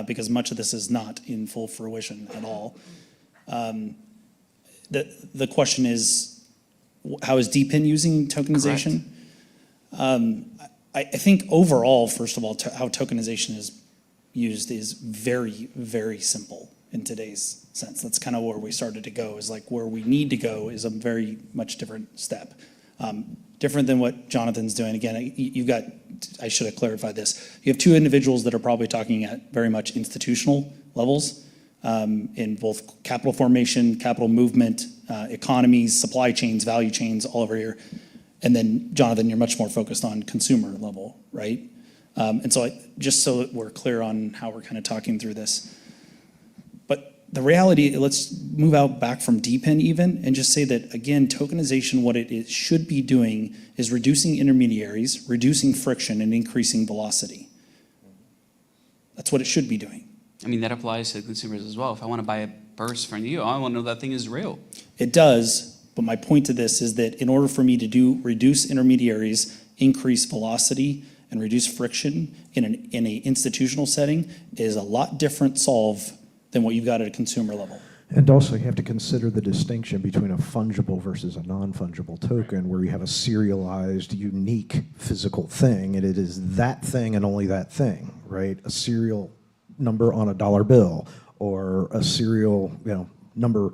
Because much of this is not in full fruition at all. The question is, how is DePIN using tokenization? I think overall, first of all, how tokenization is used is very, very simple in today's sense. That's kind of where we started to go, is like where we need to go is a very much different step. Different than what Jonathan's doing. Again, you've got, I should have clarified this. You have two individuals that are probably talking at very much institutional levels in both capital formation, capital movement, economies, supply chains, value chains, all over here. And then Jonathan, you're much more focused on consumer level, right? And so just so that we're clear on how we're kind of talking through this. But the reality, let's move out back from DePIN even and just say that, again, tokenization, what it should be doing is reducing intermediaries, reducing friction, and increasing velocity. That's what it should be doing. I mean, that applies to consumers as well. If I want to buy a purse from you, I want to know that thing is real. It does, but my point to this is that in order for me to reduce intermediaries, increase velocity, and reduce friction in an institutional setting is a lot different solve than what you've got at a consumer level. And also you have to consider the distinction between a fungible versus a non-fungible token, where you have a serialized, unique physical thing, and it is that thing and only that thing, right? A serial number on a dollar bill, or a serial, number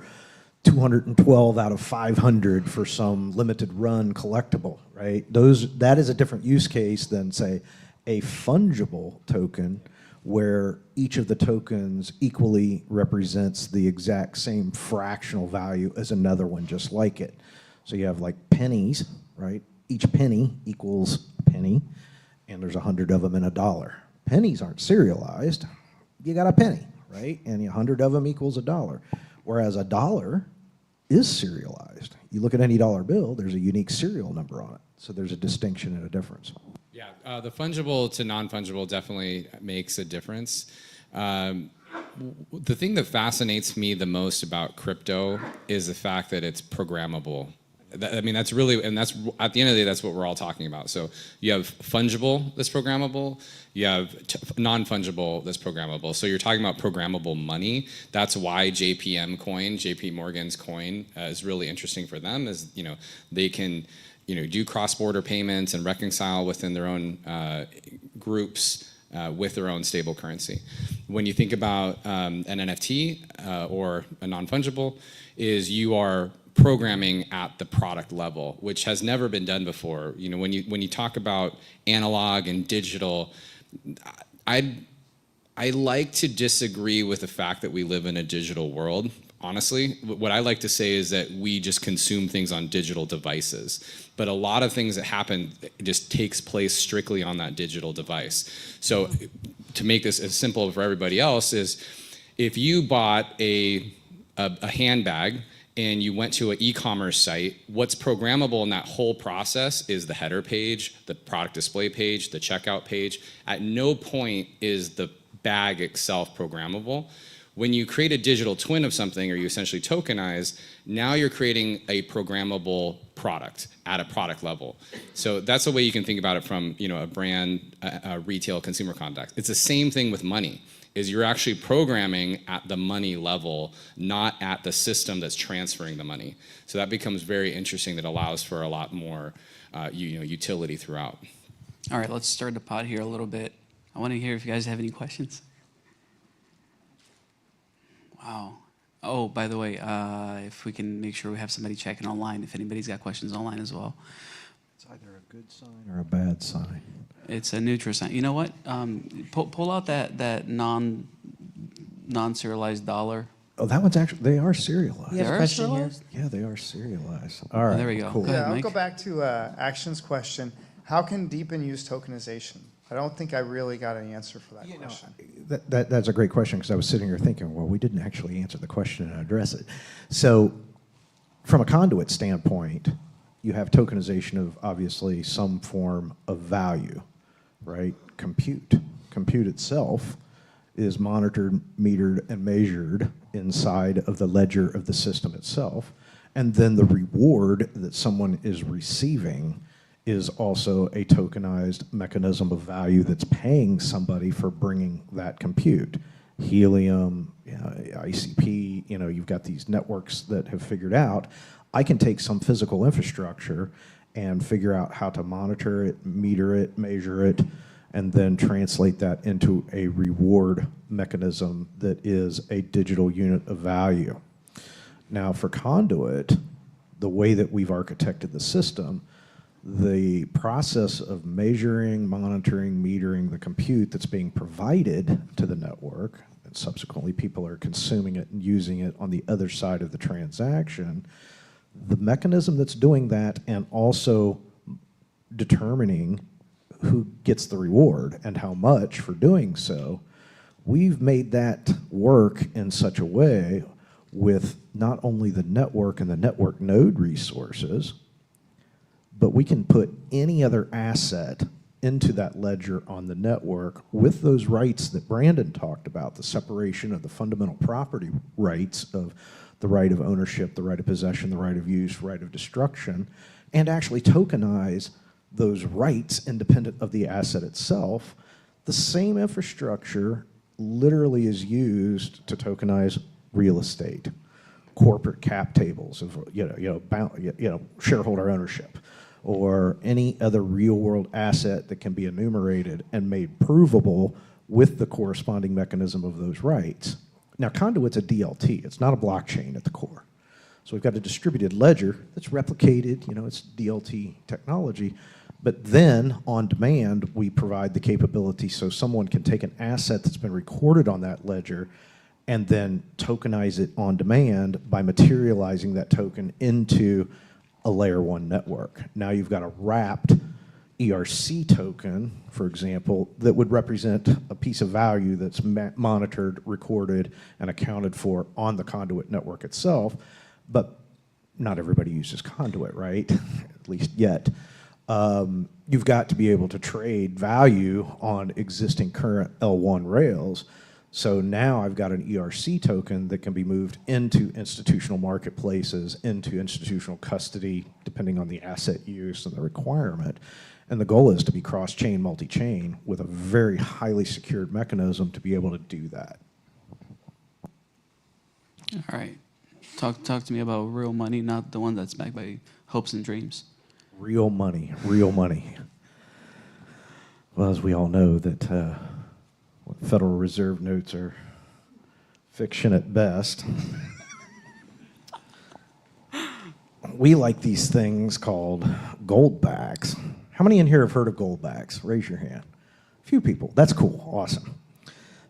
212 out of 500 for some limited run collectible, right? That is a different use case than, say, a fungible token, where each of the tokens equally represents the exact same fractional value as another one just like it. So you have like pennies, right? Each penny equals a penny, and there's 100 of them in a dollar. Pennies aren't serialized. You got a penny, right? And 100 of them equals a dollar. Whereas a dollar is serialized. You look at any dollar bill, there's a unique serial number on it. So there's a distinction and a difference. Yeah, the fungible to non-fungible definitely makes a difference. The thing that fascinates me the most about crypto is the fact that it's programmable. I mean, that's really, and that's, at the end of the day, that's what we're all talking about. So you have fungible that's programmable, you have non-fungible that's programmable. So you're talking about programmable money. That's why JPM coin, JP Morgan's coin, is really interesting for them, is, they can, do cross-border payments and reconcile within their own groups with their own stable currency. When you think about an NFT or a non-fungible, is you are programming at the product level, which has never been done before. When you talk about analog and digital, I like to disagree with the fact that we live in a digital world. Honestly, what I like to say is that we just consume things on digital devices. But a lot of things that happen just takes place strictly on that digital device. So to make this as simple for everybody else is, if you bought a handbag and you went to an e-commerce site, what's programmable in that whole process is the header page, the product display page, the checkout page. At no point is the bag itself programmable. When you create a digital twin of something, or you essentially tokenize, now you're creating a programmable product at a product level. So that's the way you can think about it from a brand, a retail, consumer context. It's the same thing with money, is you're actually programming at the money level, not at the system that's transferring the money. So that becomes very interesting. That allows for a lot more utility throughout. All right, let's stir the pot here a little bit. I want to hear if you guys have any questions. Wow. Oh, by the way, if we can make sure we have somebody checking online, if anybody's got questions online as well. It's either a good sign or a bad sign. It's a neutral sign. You know what? Pull out that non-serialized dollar. Oh, that one's actually, they are serialized. You have a question here? Yeah, they are serialized. All right. There we go. Cool. Go ahead, I'll Mike. go back to Action's question. How can DePIN use tokenization? I don't think I really got an answer for that question. That's a great question, because I was sitting here thinking, well, we didn't actually answer the question and address it. So from a conduit standpoint, you have tokenization of obviously some form of value, right? Compute. Compute itself is monitored, metered, and measured inside of the ledger of the system itself. And then the reward that someone is receiving is also a tokenized mechanism of value that's paying somebody for bringing that compute. Helium, ICP, you've got these networks that have figured out, I can take some physical infrastructure and figure out how to monitor it, meter it, measure it, and then translate that into a reward mechanism that is a digital unit of value. Now for Conduit, the way that we've architected the system, the process of measuring, monitoring, metering the compute that's being provided to the network, and subsequently people are consuming it and using it on the other side of the transaction, the mechanism that's doing that and also determining who gets the reward and how much for doing so, we've made that work in such a way with not only the network and the network node resources, but we can put any other asset into that ledger on the network with those rights that Brandon talked about, the separation of the fundamental property rights of the right of ownership, the right of possession, the right of use, right of destruction, and actually tokenize those rights independent of the asset itself. The same infrastructure literally is used to tokenize real estate, corporate cap tables of shareholder ownership, or any other real world asset that can be enumerated and made provable with the corresponding mechanism of those rights. Now Conduit's a DLT, it's not a blockchain at the core. So we've got a distributed ledger that's replicated, it's DLT technology, but then on demand we provide the capability so someone can take an asset that's been recorded on that ledger and then tokenize it on demand by materializing that token into a layer 1 network. Now you've got a wrapped ERC token, for example, that would represent a piece of value that's monitored, recorded, and accounted for on the Conduit network itself, but not everybody uses Conduit, right? At least yet. You've got to be able to trade value on existing current L1 rails. So now I've got an ERC token that can be moved into institutional marketplaces, into institutional custody, depending on the asset use and the requirement. And the goal is to be cross-chain, multi-chain, with a very highly secured mechanism to be able to do that. All right. Talk to me about real money, not the one that's backed by hopes and dreams. Real money, real money. Well, as we all know, that Federal Reserve notes are fiction at best. We like these things called goldbacks. How many in here have heard of goldbacks? Raise your hand. A few people. That's cool. Awesome.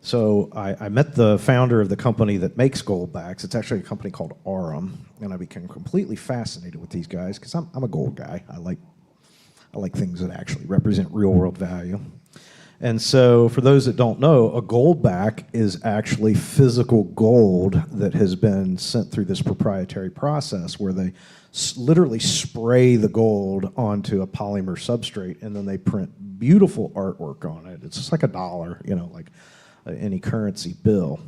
So I met the founder of the company that makes goldbacks. It's actually a company called Aurum, and I became completely fascinated with these guys because I'm a gold guy. I like things that actually represent real world value. And so for those that don't know, a goldback is actually physical gold that has been sent through this proprietary process where they literally spray the gold onto a polymer substrate and then they print beautiful artwork on it. It's just like $1, like any currency bill.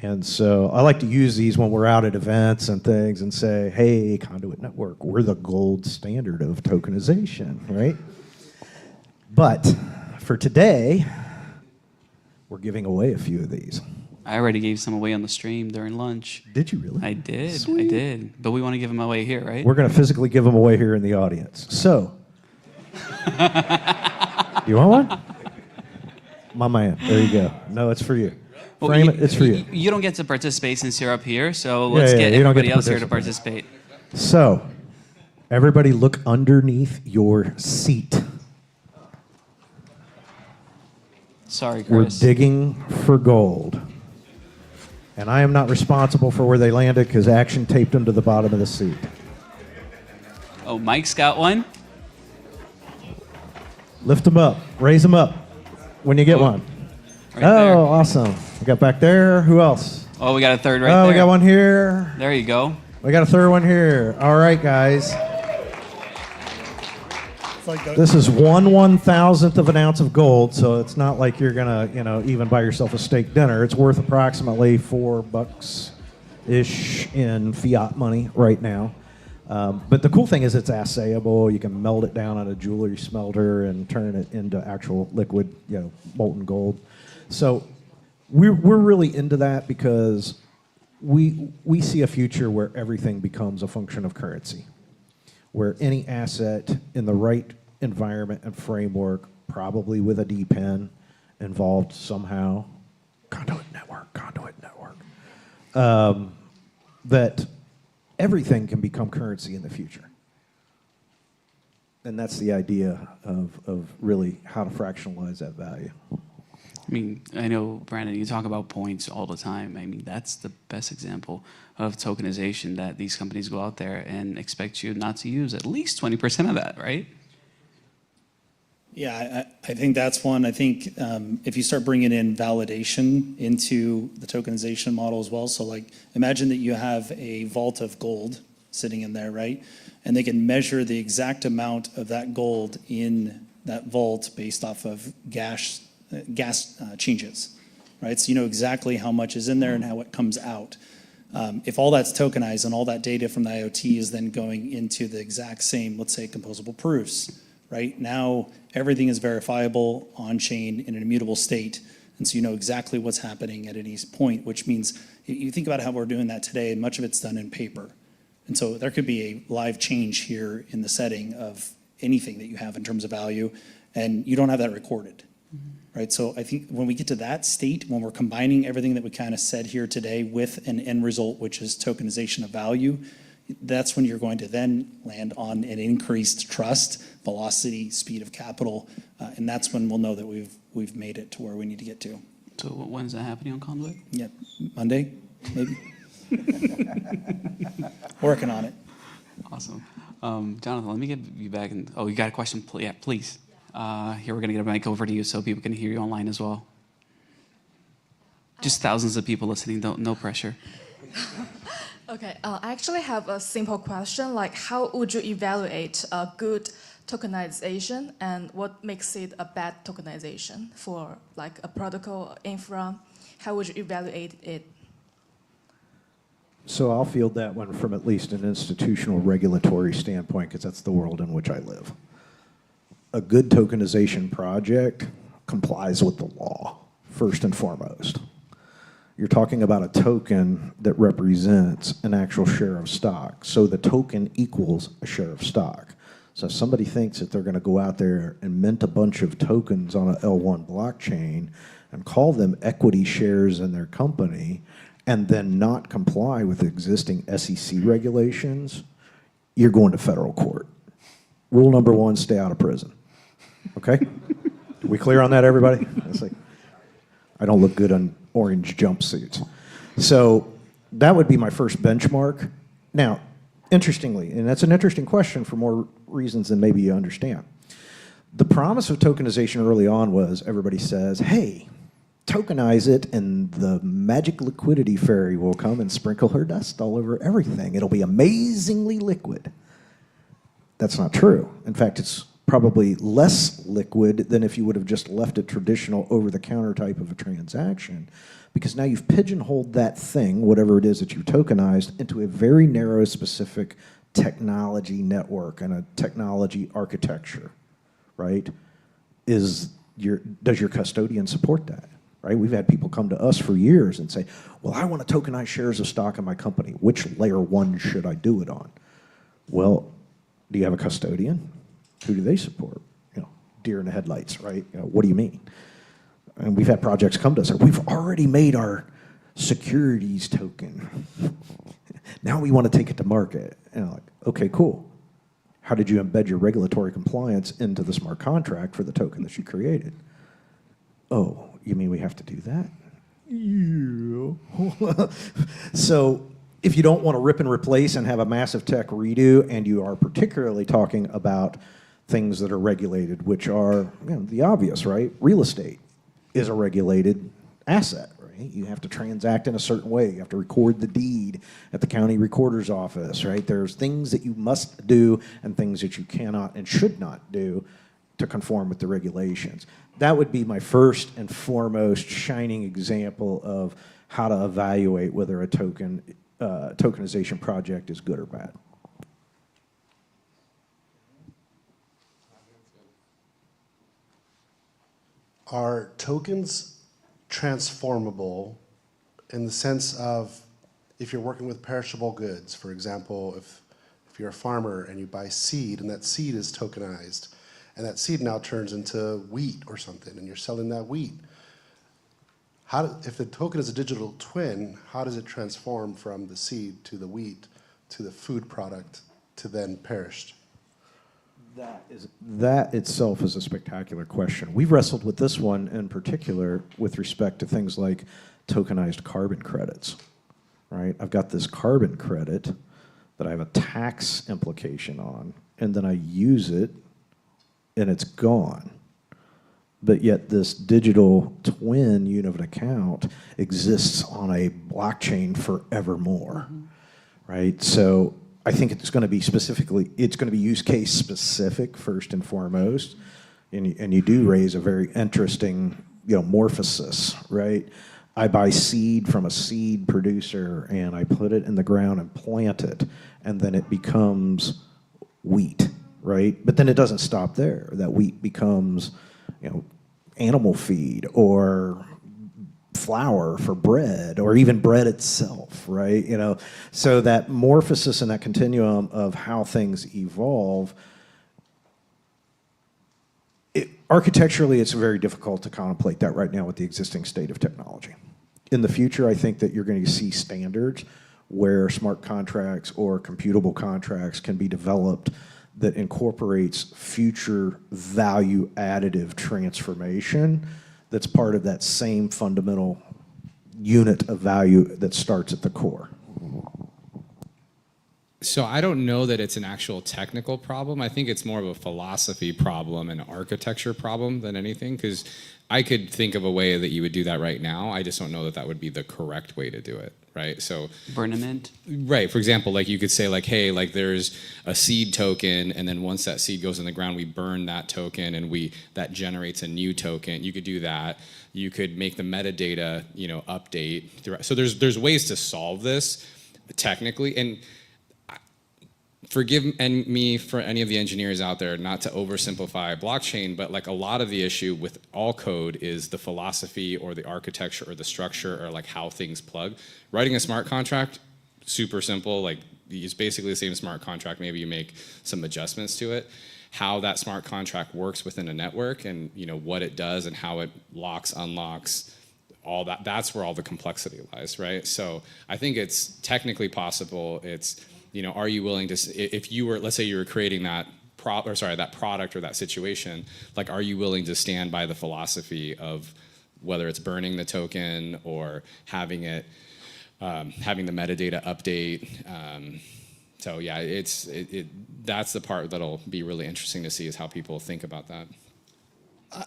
And so I like to use these when we're out at events and things and say, hey, Conduit Network, we're the gold standard of tokenization, right? But for today, we're giving away a few of these. I already gave some away on the stream during lunch. Did you really? I did. Sweet. I did. But we want to give them away here, right? We're going to physically give them away here in the audience. So, you want one? My man, there you go. No, it's for you. Well, Frame it, it's for you. You don't get to participate since you're up here, so let's get you don't everybody get else here to participate. So, everybody look underneath your seat. Sorry, Chris. We're digging for gold. And I am not responsible for where they landed because Action taped them to the bottom of the seat. Oh, Mike's got one? Lift them up. Raise them up when you get one. Right there. Awesome. We got back there. Who else? Oh, we got a third right there. We got one here. There you go. We got a third one here. All right, guys. Like this is 1/1000th of an ounce of gold, so it's not like you're gonna, even buy yourself a steak dinner. It's worth approximately $4-ish in fiat money right now. But the cool thing is it's assayable. You can melt it down at a jewelry smelter and turn it into actual liquid, molten gold. So we're really into that because we see a future where everything becomes a function of currency, where any asset in the right environment and framework, probably with a DePIN involved somehow, conduit network, that everything can become currency in the future. And that's the idea of really how to fractionalize that value. I mean, I know, Brandon, you talk about points all the time. I mean, that's the best example of tokenization, that these companies go out there and expect you not to use at least 20% of that, right? Yeah, I think that's one. I think if you start bringing in validation into the tokenization model as well, so like imagine that you have a vault of gold sitting in there, right? And they can measure the exact amount of that gold in that vault based off of gas changes, right? So you know exactly how much is in there and how it comes out. If all that's tokenized and all that data from the IoT is then going into the exact same, let's say, composable proofs, right? Now everything is verifiable on-chain in an immutable state, and so you know exactly what's happening at any point, which means you think about how we're doing that today, and much of it's done in paper. And so there could be a live change here in the setting of anything that you have in terms of value, and you don't have that recorded. Right, so I think when we get to that state, when we're combining everything that we kind of said here today with an end result, which is tokenization of value, that's when you're going to then land on an increased trust, velocity, speed of capital, and that's when we'll know that we've made it to where we need to get to. So when's that happening on Conduit? Yep, Monday, maybe. Working on it. Awesome. Jonathan, let me get you back. You got a question? Yeah, please. Here, we're going to get a mic over to you so people can hear you online as well. Just thousands of people listening, no pressure. Okay, I actually have a simple question, like how would you evaluate a good tokenization and what makes it a bad tokenization for like a protocol infra? How would you evaluate it? So I'll field that one from at least an institutional regulatory standpoint, because that's the world in which I live. A good tokenization project complies with the law, first and foremost. You're talking about a token that represents an actual share of stock. So the token equals a share of stock. So if somebody thinks that they're going to go out there and mint a bunch of tokens on a L1 blockchain and call them equity shares in their company and then not comply with existing SEC regulations, you're going to federal court. Rule number one, stay out of prison. Okay? We clear on that, everybody? It's like, I don't look good on orange jumpsuits. So that would be my first benchmark. Now, interestingly, and that's an interesting question for more reasons than maybe you understand. The promise of tokenization early on was everybody says, hey, tokenize it and the magic liquidity fairy will come and sprinkle her dust all over everything. It'll be amazingly liquid. That's not true. In fact, it's probably less liquid than if you would have just left it traditional over-the-counter type of a transaction, because now you've pigeonholed that thing, whatever it is that you tokenized, into a very narrow, specific technology network and a technology architecture, right? Does your custodian support that? Right? We've had people come to us for years and say, well, I want to tokenize shares of stock in my company. Which layer one should I do it on? Well, do you have a custodian? Who do they support? Deer in the headlights, right? What do you mean? And we've had projects come to us, we've already made our securities token. Now we want to take it to market. And I'm like, okay, cool. How did you embed your regulatory compliance into the smart contract for the token that you created? Oh, you mean we have to do that? Yeah. So if you don't want to rip and replace and have a massive tech redo, and you are particularly talking about things that are regulated, which are the obvious, right? Real estate is a regulated asset, right? right? You have to transact in a certain way. You have to record the deed at the county recorder's office, right? There's things that you must do and things that you cannot and should not do to conform with the regulations. That would be my first and foremost shining example of how to evaluate whether a tokenization project is good or bad. Are tokens transformable in the sense of if you're working with perishable goods, for example, if you're a farmer and you buy seed and that seed is tokenized and that seed now turns into wheat or something and you're selling that wheat, if the token is a digital twin, how does it transform from the seed to the wheat to the food product to then perished? That itself is a spectacular question. We've wrestled with this one in particular with respect to things like tokenized carbon credits, right? I've got this carbon credit that I have a tax implication on, and then I use it, and it's gone. But yet this digital twin unit of an account exists on a blockchain forevermore, right? So I think it's going to be use case specific first and foremost, and you do raise a very interesting, morphosis, right? I buy seed from a seed producer and I put it in the ground and plant it, and then it becomes wheat, right? But then it doesn't stop there. That wheat becomes, animal feed or flour for bread, or even bread itself, right? So that morphosis and that continuum of how things evolve, architecturally, it's very difficult to contemplate that right now with the existing state of technology. In the future, I think that you're going to see standards where smart contracts or computable contracts can be developed that incorporates future value additive transformation that's part of that same fundamental unit of value that starts at the core. So I don't know that it's an actual technical problem. I think it's more of a philosophy problem and architecture problem than anything, because I could think of a way that you would do that right now. I just don't know that that would be the correct way to do it, right? So Burnament? Right. For example, like you could say like, hey, like there's a seed token, and then once that seed goes in the ground, we burn that token and that generates a new token. You could do that. You could make the metadata, update. So there's ways to solve this technically. And forgive me for any of the engineers out there, not to oversimplify blockchain, but like a lot of the issue with all code is the philosophy or the architecture or the structure or like how things plug. Writing a smart contract, super simple, like it's basically the same smart contract, maybe you make some adjustments to it. How that smart contract works within a network and what it does and how it locks, unlocks, all that's where all the complexity lies, right? So I think it's technically possible. It's are you willing to, if you were, let's say you were creating that product or that situation, like, are you willing to stand by the philosophy of whether it's burning the token or having it, having the metadata update? So yeah, that's the part that'll be really interesting to see is how people think about that.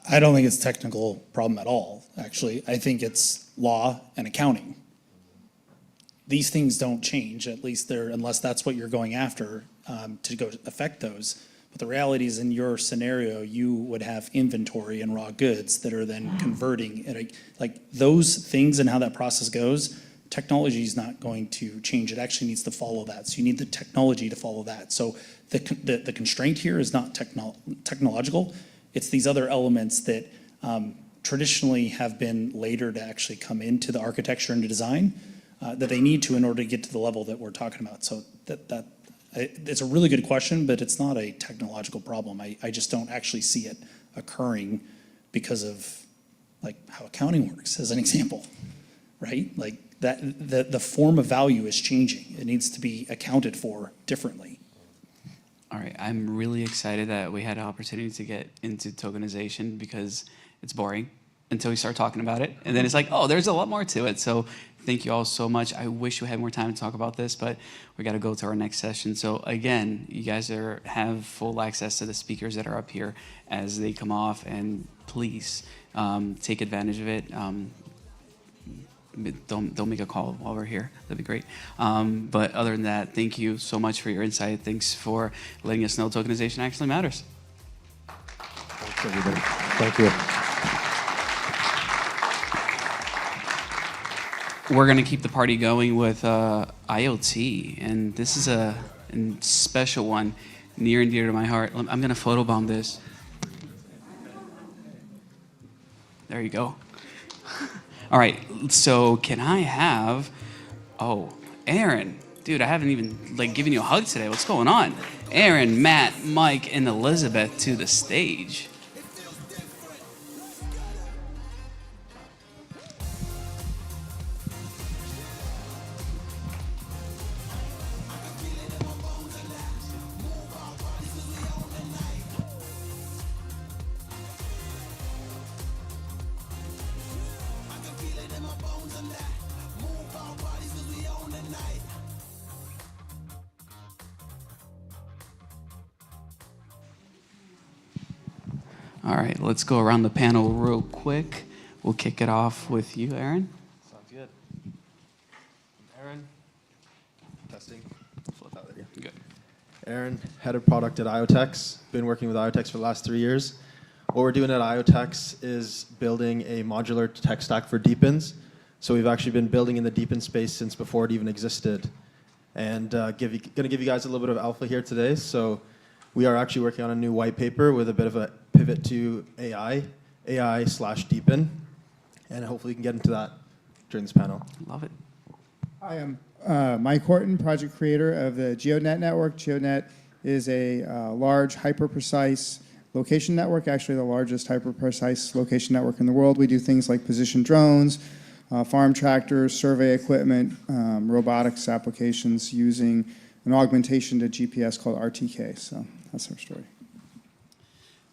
I don't think it's a technical problem at all, actually. I think it's law and accounting. These things don't change, at least unless that's what you're going after to go affect those. But the reality is, in your scenario, you would have inventory and raw goods that are then converting. Like those things and how that process goes, technology is not going to change. It actually needs to follow that. So you need the technology to follow that. So the constraint here is not technological. It's these other elements that traditionally have been later to actually come into the architecture and the design. That they need to in order to get to the level that we're talking about. So it's a really good question, but it's not a technological problem. I just don't actually see it occurring because of like how accounting works, as an example, right? Like the form of value is changing. It needs to be accounted for differently. All right, I'm really excited that we had an opportunity to get into tokenization because it's boring until we start talking about it. And then it's like, oh, there's a lot more to it. So thank you all so much. I wish we had more time to talk about this, but we got to go to our next session. So again, you guys have full access to the speakers that are up here as they come off, and please take advantage of it. don't make a call while we're here. That'd be great. But other than that, thank you so much for your insight. Thanks for letting us know tokenization actually matters. Thanks, everybody. Thank you. We're going to keep the party going with IoT, and this is a special one, near and dear to my heart. I'm going to photobomb this. There you go. All right, so can I have, Aaron. Dude, I haven't even given you a hug today. What's going on? Aaron, Matt, Mike, and Elizabeth to the stage. All right, let's go around the panel real quick. We'll kick it off with you, Aaron. Sounds good. Aaron, testing. Flip that video. Good. Aaron, head of product at IoTex. Been working with IoTex for the last 3 years. What we're doing at IoTex is building a modular tech stack for DePINs. So we've actually been building in the DePIN space since before it even existed. And going to give you guys a little bit of alpha here today. So we are actually working on a new white paper with a bit of a pivot to AI/DePIN. And hopefully we can get into that during this panel. Love it. Hi, I'm Mike Horton, project creator of the GeoNet network. GeoNet is a large, hyper-precise location network, actually the largest hyper-precise location network in the world. We do things like position drones, farm tractors, survey equipment, robotics applications using an augmentation to GPS called RTK. So that's our story.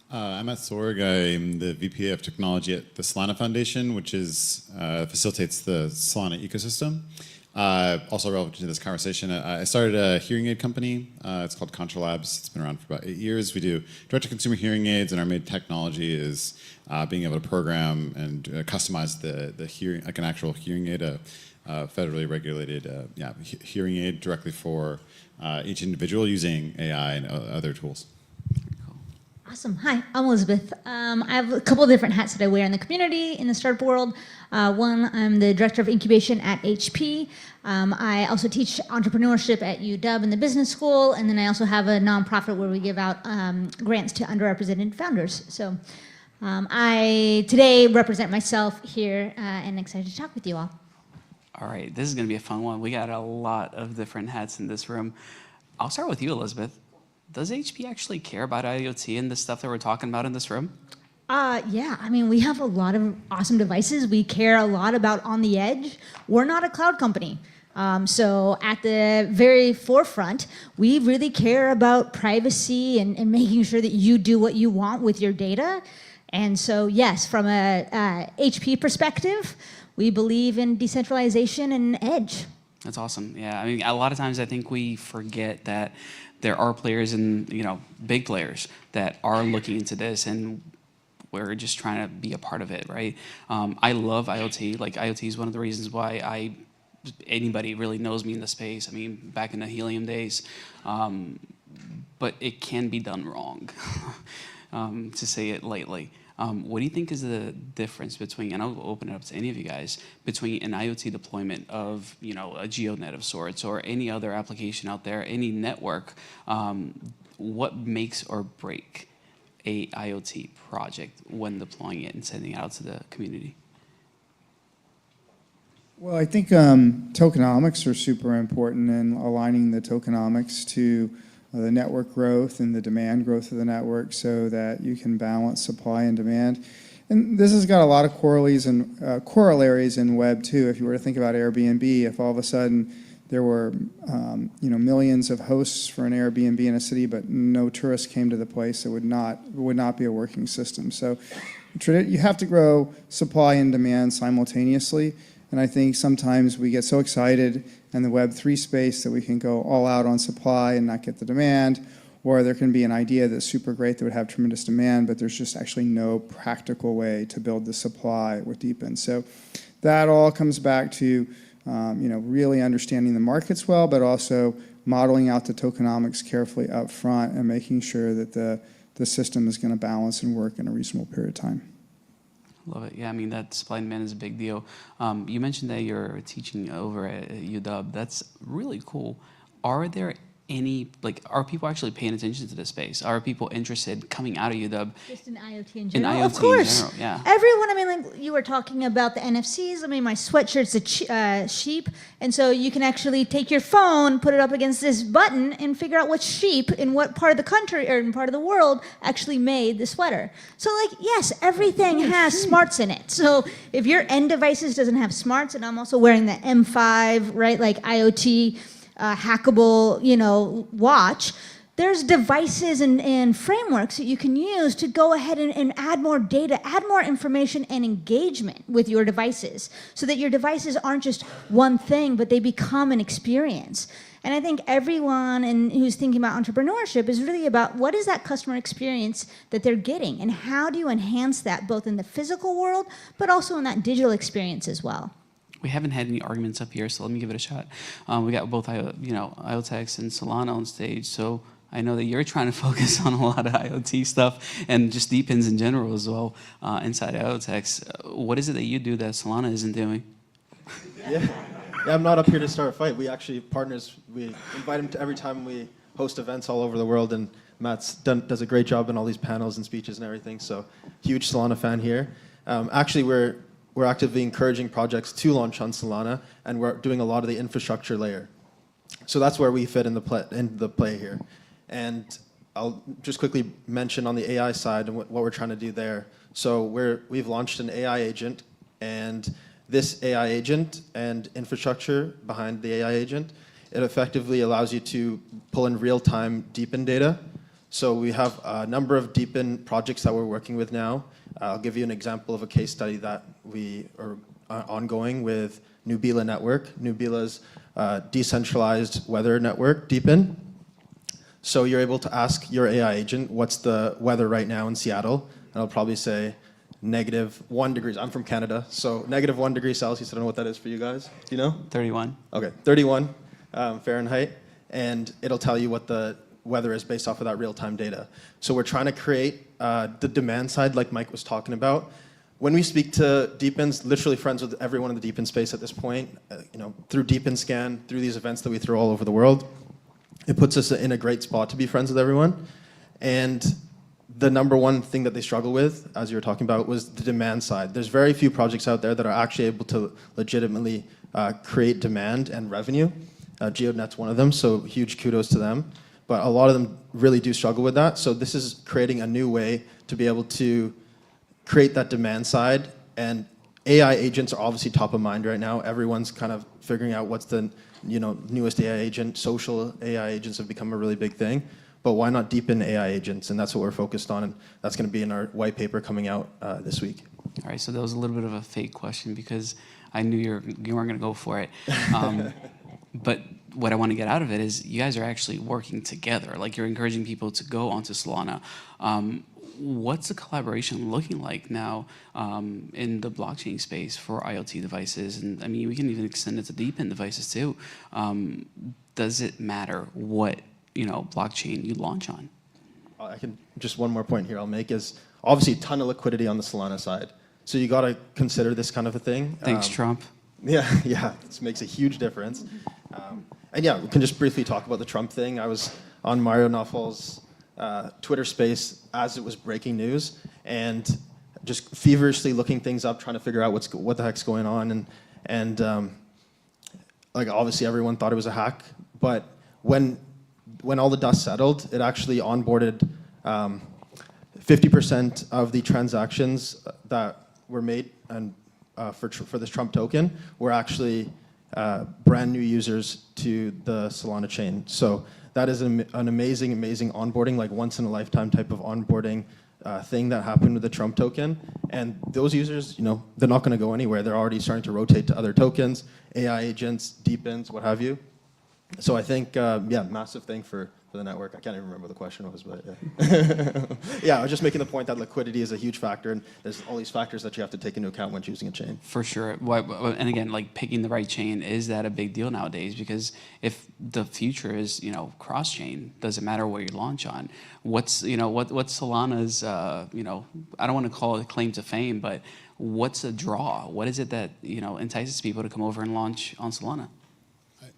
I'm Matt Sorg. I'm the VP of Technology at the Solana Foundation, which facilitates the Solana ecosystem. Also relevant to this conversation, I started a hearing aid company. It's called Contra Labs. It's been around for about 8 years. We do direct-to-consumer hearing aids, and our main technology is being able to program and customize the hearing, like an actual hearing aid, a federally regulated hearing aid directly for each individual using AI and other tools. Awesome. Hi, I'm Elizabeth. I have a couple of different hats that I wear in the community, in the startup world. One, I'm the director of incubation at HP. I also teach entrepreneurship at UW in the business school, and then I also have a nonprofit where we give out grants to underrepresented founders. So I today represent myself here and excited to talk with you all. All right, this is going to be a fun one. We got a lot of different hats in this room. I'll start with you, Elizabeth. Does HP actually care about IoT and the stuff that we're talking about in this room? Yeah, I mean, we have a lot of awesome devices. We care a lot about on the edge. We're not a cloud company. So at the very forefront, we really care about privacy and making sure that you do what you want with your data. And so, yes, from a HP perspective, we believe in decentralization and edge. That's awesome. Yeah, I mean, a lot of times I think we forget that there are players and big players that are looking into this, and we're just trying to be a part of it, right? I love IoT. Like IoT is one of the reasons why anybody really knows me in the space. I mean, back in the Helium days, but it can be done wrong, to say it lightly. What do you think is the difference between, and I'll open it up to any of you guys, between an IoT deployment of, a GeoNet of sorts or any other application out there, any network? What makes or break a IoT project when deploying it and sending it out to the community? Well, I think tokenomics are super important, and aligning the tokenomics to the network growth and the demand growth of the network so that you can balance supply and demand. And this has got a lot of corollaries in Web 2. If you were to think about Airbnb, if all of a sudden there were millions of hosts for an Airbnb in a city, but no tourists came to the place, it would not be a working system. So you have to grow supply and demand simultaneously. And I think sometimes we get so excited in the Web3 space that we can go all out on supply and not get the demand, or there can be an idea that's super great that would have tremendous demand, but there's just actually no practical way to build the supply with DePIN. So that all comes back to really understanding the markets well, but also modeling out the tokenomics carefully up front and making sure that the system is going to balance and work in a reasonable period of time. Love it. Yeah, I mean, that supply and demand is a big deal. You mentioned that you're teaching over at UW. That's really cool. Are there are people actually paying attention to this space? Are people interested coming out of UW? Just in IoT in general? IoT of course. in general, yeah. Everyone, I mean, like you were talking about the NFCs. I mean, my sweatshirt's a sheep. And so you can actually take your phone, put it up against this button, and figure out what sheep in what part of the country or in part of the world actually made the sweater. So, yes, everything has smarts in it. So if your end devices doesn't have smarts, and I'm also wearing the M5, right, like IoT, hackable, watch, there's devices and frameworks that you can use to go ahead and add more data, add more information and engagement with your devices so that your devices aren't just one thing, but they become an experience. And I think everyone who's thinking about entrepreneurship is really about what is that customer experience that they're getting and how do you enhance that both in the physical world, but also in that digital experience as well. We haven't had any arguments up here, so let me give it a shot. We got both, IoTeX and Solana on stage, so I know that you're trying to focus on a lot of IoT stuff and just DePINs in general as well inside IoTeX. What is it that you do that Solana isn't doing? Yeah, I'm not up here to start a fight. We actually partners. We invite him to every time we host events all over the world, and Matt's does a great job in all these panels and speeches and everything. So huge Solana fan here. Actually, we're actively encouraging projects to launch on Solana, and we're doing a lot of the infrastructure layer. So that's where we fit in the play here. And I'll just quickly mention on the AI side and what we're trying to do there. So we've launched an AI agent, and this AI agent and infrastructure behind the AI agent, it effectively allows you to pull in real-time DePIN data. So we have a number of DePIN projects that we're working with now. I'll give you an example of a case study that we are ongoing with Nubila Network. Nubila's decentralized weather network, DePIN. So you're able to ask your AI agent, what's the weather right now in Seattle? And it'll probably say -1 degrees. I'm from Canada, so -1 degree Celsius. I don't know what that is for you guys. Do you know? 31. Okay, 31 Fahrenheit. And it'll tell you what the weather is based off of that real-time data. So we're trying to create the demand side like Mike was talking about. When we speak to DePINs, literally friends with everyone in the DePIN space at this point, through DePIN Scan, through these events that we throw all over the world, it puts us in a great spot to be friends with everyone. And the number one thing that they struggle with, as you were talking about, was the demand side. There's very few projects out there that are actually able to legitimately create demand and revenue. GeoNet's one of them, so huge kudos to them. But a lot of them really do struggle with that. So this is creating a new way to be able to create that demand side. And AI agents are obviously top of mind right now. Everyone's kind of figuring out what's the newest AI agent. Social AI agents have become a really big thing. But why not deepen AI agents? And that's what we're focused on. And that's going to be in our white paper coming out this week. All right, so that was a little bit of a fake question because I knew you weren't going to go for it. But what I want to get out of it is you guys are actually working together. Like you're encouraging people to go onto Solana. What's the collaboration looking like now in the blockchain space for IoT devices? And I mean, we can even extend it to DePIN devices too. Does it matter what blockchain you launch on? Just one more point here I'll make is obviously a ton of liquidity on the Solana side. So you got to consider this kind of a thing. Thanks, Trump. Yeah, this makes a huge difference. And yeah, we can just briefly talk about the Trump thing. I was on Mario Nawfal's Twitter space as it was breaking news, and just feverishly looking things up, trying to figure out what the heck's going on. And like obviously everyone thought it was a hack, but when all the dust settled, it actually onboarded 50% of the transactions that were made and for this Trump token were actually brand new users to the Solana chain. So that is an amazing, amazing onboarding, like once in a lifetime type of onboarding thing that happened with the Trump token. And those users, they're not going to go anywhere. They're already starting to rotate to other tokens, AI agents, DePINs, what have you. So I think, massive thing for of the network. I can't even remember what the question was, but yeah. Yeah, I was just making the point that liquidity is a huge factor, and there's all these factors that you have to take into account when choosing a chain. For sure. And again, like picking the right chain, is that a big deal nowadays? Because if the future is, cross-chain, doesn't matter where you launch on. What's Solana's, I don't want to call it claim to fame, but what's a draw? What is it that, entices people to come over and launch on Solana?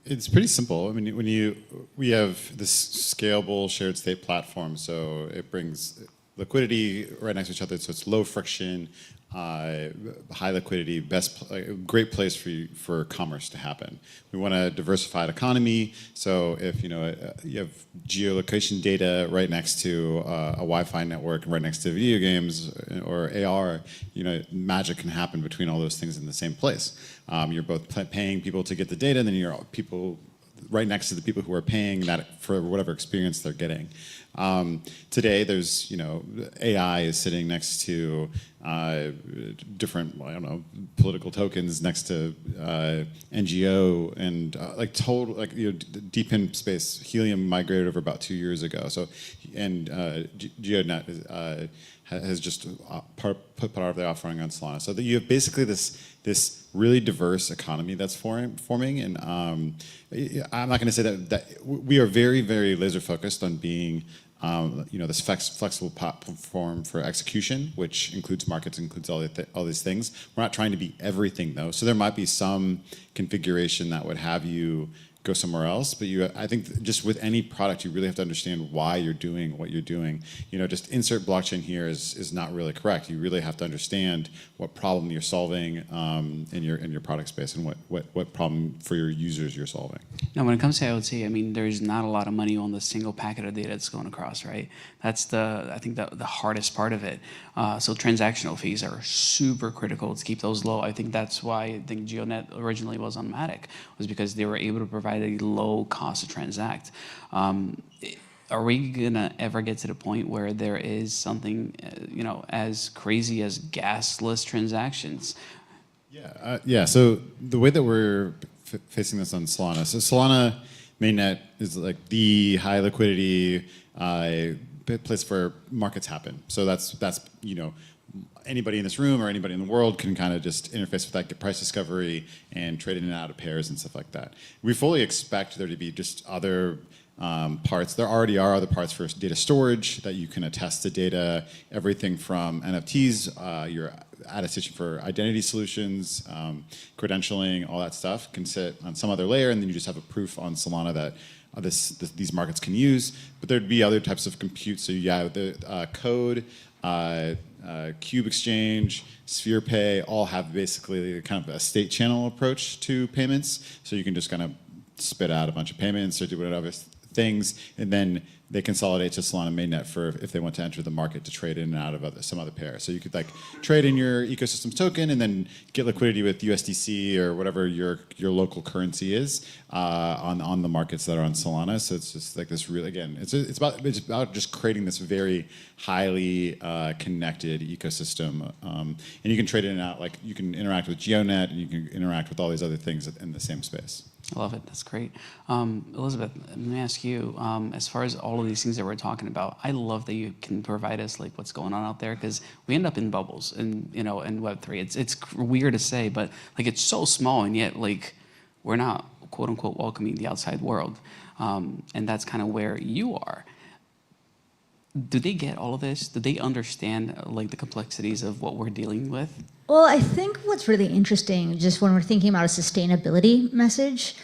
It's pretty simple. I mean, we have this scalable shared state platform, so it brings liquidity right next to each other, so it's low friction, high liquidity, great place for commerce to happen. We want a diversified economy, so if you have geolocation data right next to a Wi-Fi network, right next to video games or AR, magic can happen between all those things in the same place. You're both paying people to get the data, and then you're people right next to the people who are paying that for whatever experience they're getting. Today, there's, AI is sitting next to different, political tokens next to NGO and DePIN space. Helium migrated over about 2 years ago. So, and GeoNet has just put part of the offering on Solana. So that you have basically this really diverse economy that's forming. And I'm not going to say that we are very, very laser focused on being this flexible platform for execution, which includes markets, includes all these things. We're not trying to be everything though. So there might be some configuration that would have you go somewhere else, but I think just with any product, you really have to understand why you're doing what you're doing. Just insert blockchain here is not really correct. You really have to understand what problem you're solving in your product space and what problem for your users you're solving. Now, when it comes to IoT, I mean, there's not a lot of money on the single packet of data that's going across, right? That's I think the hardest part of it. So transactional fees are super critical to keep those low. I think that's why I think GeoNet originally was on Matic, was because they were able to provide a low cost to transact. Are we gonna ever get to the point where there is something, as crazy as gasless transactions? Yeah. So the way that we're facing this on Solana, so Solana mainnet is like the high liquidity place where markets happen. So that's anybody in this room or anybody in the world can kind of just interface with that, get price discovery, and trade in and out of pairs and stuff like that. We fully expect there to be just other parts. There already are other parts for data storage that you can attest to data, everything from NFTs, your attestation for identity solutions, credentialing, all that stuff can sit on some other layer, and then you just have a proof on Solana that these markets can use. But there'd be other types of compute. So yeah, the code, Cube Exchange, Sphere Pay, all have basically kind of a state channel approach to payments. So you can just kind of spit out a bunch of payments or do whatever things, and then they consolidate to Solana mainnet for if they want to enter the market to trade in and out of some other pair. So you could trade in your ecosystem's token and then get liquidity with USDC or whatever your local currency is on the markets that are on Solana. So it's just like this really, again, it's about just creating this very highly connected ecosystem. And you can trade in and out, you can interact with GeoNet and you can interact with all these other things in the same space. I love it. That's great. Elizabeth, let me ask you, as far as all of these things that we're talking about, I love that you can provide us what's going on out there, because we end up in bubbles in Web3. It's weird to say, but it's so small, and yet we're not quote unquote welcoming the outside world, and that's kind of where you are. Do they get all of this? Do they understand the complexities of what we're dealing with? Well, I think what's really interesting, just when we're thinking about a sustainability message,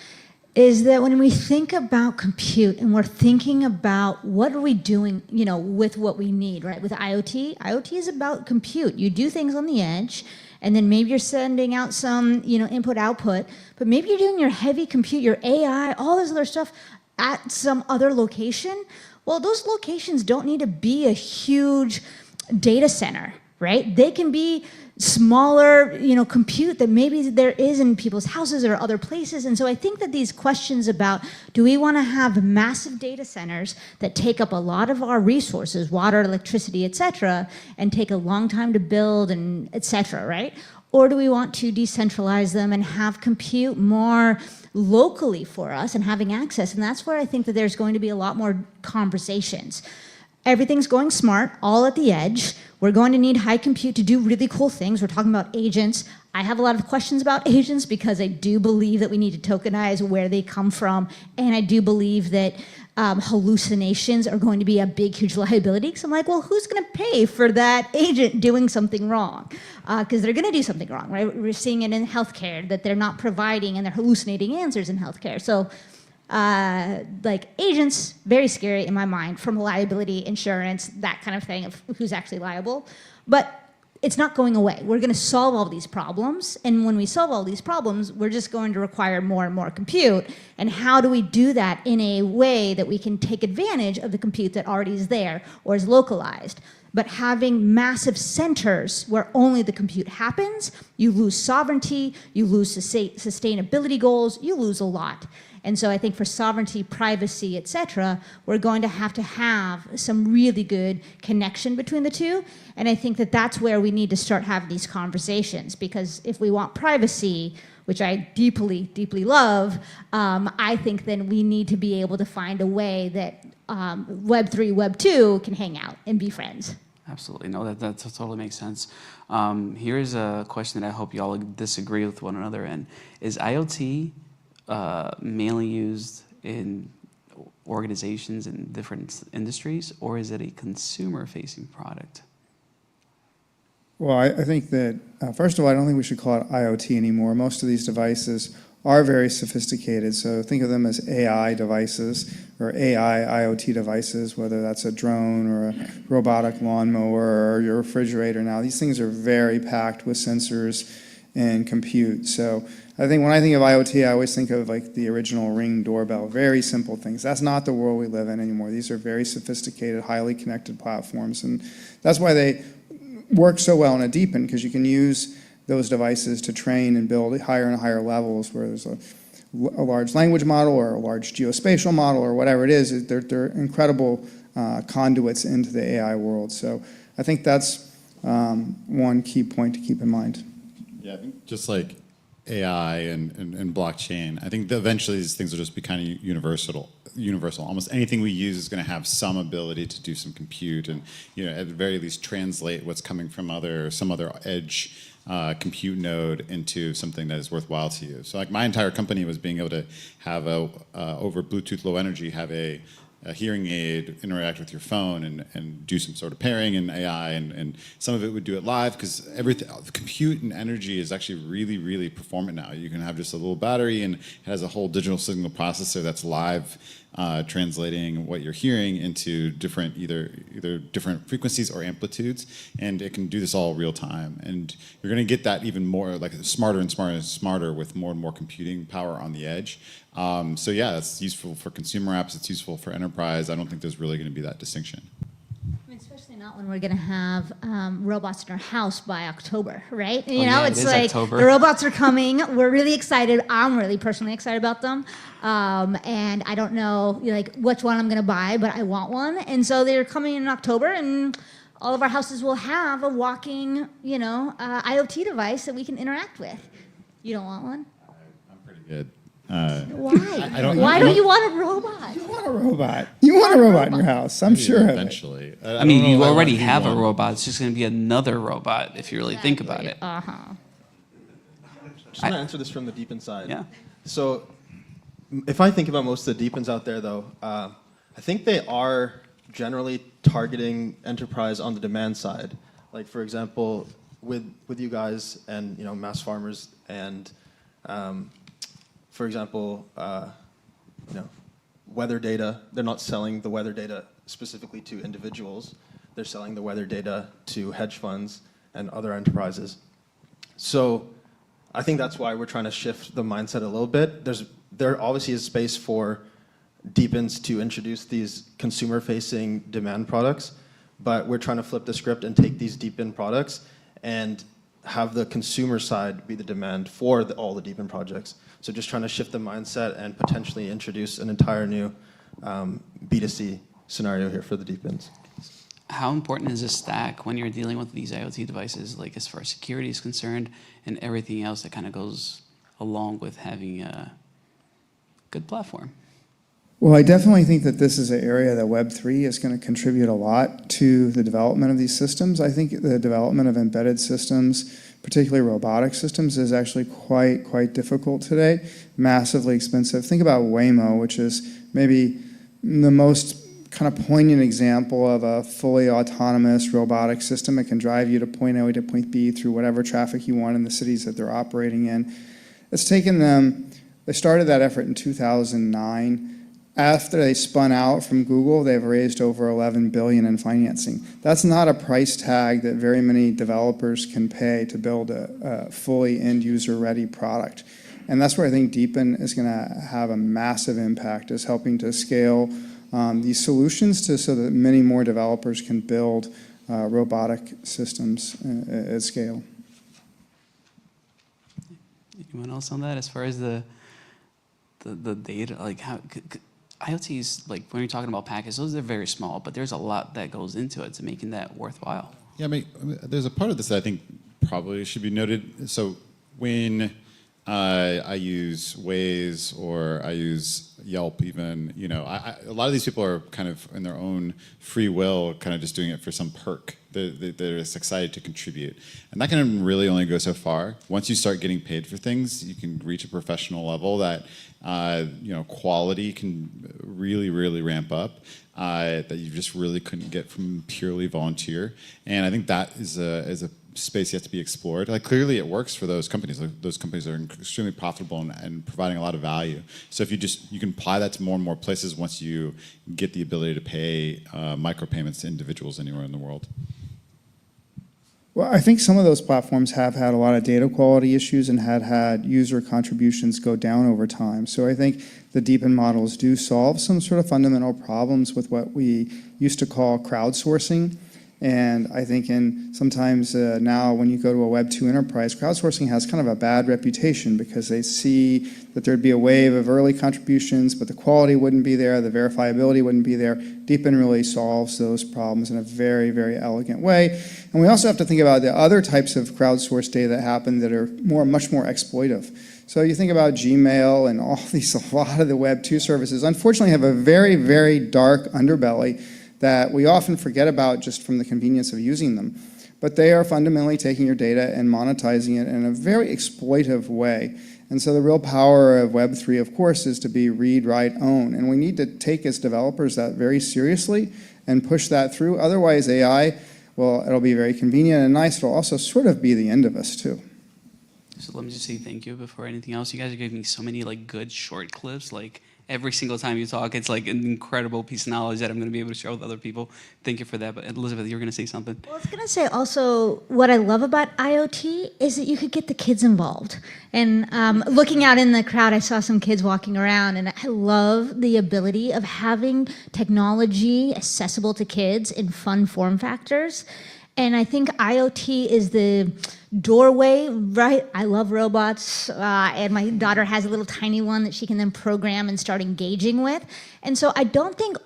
is that when we think about compute and we're thinking about what are we doing, with what we need, right? With IoT is about compute. You do things on the edge, and then maybe you're sending out some, input output, but maybe you're doing your heavy compute, your AI, all this other stuff at some other location. Well, those locations don't need to be a huge data center, right? They can be smaller, compute that maybe there is in people's houses or other places. And so I think that these questions about, do we want to have massive data centers that take up a lot of our resources, water, electricity, et cetera, and take a long time to build and et cetera, right? Or do we want to decentralize them and have compute more locally for us and having access. And that's where I think that there's going to be a lot more conversations. Everything's going smart, all at the edge. We're going to need high compute to do really cool things. We're talking about agents. I have a lot of questions about agents because I do believe that we need to tokenize where they come from. And I do believe that hallucinations are going to be a big, huge liability. Because I'm like, well, who's going to pay for that agent doing something wrong? Because they're going to do something wrong, right? We're seeing it in healthcare, that they're not providing and they're hallucinating answers in healthcare. So like agents, very scary in my mind from liability insurance, that kind of thing of who's actually liable. But it's not going away. We're going to solve all these problems. And when we solve all these problems, we're just going to require more and more compute. And how do we do that in a way that we can take advantage of the compute that already is there or is localized? But having massive centers where only the compute happens, you lose sovereignty, you lose sustainability goals, you lose a lot. And so I think for sovereignty, privacy, et cetera, we're going to have some really good connection between the two. And I think that that's where we need to start having these conversations, because if we want privacy, which I deeply, deeply love, I think then we need to be able to find a way that Web3, Web2 can hang out and be friends. Absolutely. No, that totally makes sense. Here's a question that I hope you all disagree with one another in. Is IoT mainly used in organizations in different industries, or is it a consumer-facing product? Well, I think that, first of all, I don't think we should call it IoT anymore. Most of these devices are very sophisticated, so think of them as AI devices or AI IoT devices, whether that's a drone or a robotic lawnmower or your refrigerator now. These things are very packed with sensors and compute. So I think when I think of IoT, I always think of like the original Ring doorbell, very simple things. That's not the world we live in anymore. These are very sophisticated, highly connected platforms, and that's why they work so well in a DePIN, because you can use those devices to train and build higher and higher levels where there's a large language model or a large geospatial model or whatever it is. They're incredible conduits into the AI world. So I think that's one key point to keep in mind. Yeah, I think just like AI and blockchain, I think that eventually these things will just be kind of universal. Almost anything we use is going to have some ability to do some compute and, at the very least translate what's coming from some other edge compute node into something that is worthwhile to you. So like my entire company was being able to have over Bluetooth Low Energy, have a hearing aid interact with your phone and do some sort of pairing in AI, and some of it would do it live, because everything, compute and energy is actually really, really performant now. You can have just a little battery and it has a whole digital signal processor that's live, translating what you're hearing into different, either different frequencies or amplitudes, and it can do this all real time. And you're going to get that even more, like smarter and smarter and smarter with more and more computing power on the edge. So yeah, it's useful for consumer apps, it's useful for enterprise. I don't think there's really going to be that distinction. I mean, especially not when we're going to have robots in our house by October, right? It's like October. The robots are coming. We're really excited. I'm really personally excited about them. And I don't know which one I'm going to buy, but I want one. And so they're coming in October, and all of our houses will have a walking, IoT device that we can interact with. You don't want one? I'm pretty good. Why? Why don't you want a robot? You want a robot. You want a robot in your house. I'm sure of it. Eventually. I mean, you already have a robot. It's just going to be another robot if you really think about it. Just want to answer this from the DePIN side. Yeah. So if I think about most of the DePINs out there, though, I think they are generally targeting enterprise on the demand side. Like, for example, with you guys and mass farmers and for example, weather data. They're not selling the weather data specifically to individuals. They're selling the weather data to hedge funds and other enterprises. So I think that's why we're trying to shift the mindset a little bit. There obviously is space for DePINs to introduce these consumer-facing demand products, but we're trying to flip the script and take these DePIN products and have the consumer side be the demand for all the DePIN projects. So just trying to shift the mindset and potentially introduce an entire new B2C scenario here for the DePINs. How important is this stack when you're dealing with these IoT devices, like as far as security is concerned and everything else that kind of goes along with having good platform. Well, I definitely think that this is an area that Web3 is going to contribute a lot to the development of these systems. I think the development of embedded systems, particularly robotic systems, is actually quite difficult today, massively expensive. Think about Waymo, which is maybe the most kind of poignant example of a fully autonomous robotic system. It can drive you to point A to point B through whatever traffic you want in the cities that they're operating in. It's taken them, they started that effort in 2009. After they spun out from Google, they've raised over $11 billion in financing. That's not a price tag that very many developers can pay to build a fully end-user ready product. And that's where I think DePIN is going to have a massive impact, is helping to scale these solutions so that many more developers can build robotic systems at scale. Anyone else on that as far as the data, like how IoTs, like when you're talking about packages, those are very small, but there's a lot that goes into it to making that worthwhile. Yeah, I mean, there's a part of this that I think probably should be noted. So when I use Waze or I use Yelp even, you know, a lot of these people are kind of in their own free will, kind of just doing it for some perk. They're just excited to contribute. And that can really only go so far. Once you start getting paid for things, you can reach a professional level that, you know, quality can really ramp up that you just really couldn't get from purely volunteer. And I think that is a space yet to be explored. Like clearly it works for those companies. Like, those companies are extremely profitable and providing a lot of value. So if you can apply that to more and more places once you get the ability to pay micropayments to individuals anywhere in the world. Well, I think some of those platforms have had a lot of data quality issues and had user contributions go down over time. So I think the DePIN models do solve some sort of fundamental problems with what we used to call crowdsourcing. And I think sometimes now when you go to a Web 2 enterprise, crowdsourcing has kind of a bad reputation because they see that there'd be a wave of early contributions, but the quality wouldn't be there, the verifiability wouldn't be there. DePIN really solves those problems in a very elegant way. And we also have to think about the other types of crowdsourced data that happen that are much more exploitive. So you think about Gmail and all these, a lot of the Web 2 services, unfortunately have a very dark underbelly that we often forget about just from the convenience of using them. But they are fundamentally taking your data and monetizing it in a very exploitive way. And so the real power of Web3, of course, is to be read, write, own. And we need to take as developers that very seriously and push that through. Otherwise, AI, well, it'll be very convenient and nice. It'll also sort of be the end of us, too. So let me just say thank you before anything else. You guys are giving me so many like good short clips. Like every single time you talk, it's like an incredible piece of knowledge that I'm going to be able to share with other people. Thank you for that. But Elizabeth, you were going to say something. Well, I was going to say also what I love about IoT is that you could get the kids involved. And looking out in the crowd, I saw some kids walking around, and I love the ability of having technology accessible to kids in fun form factors. And I think IoT is the doorway, right? I love robots, and my daughter has a little tiny one that she can then program and start engaging with. And so I don't think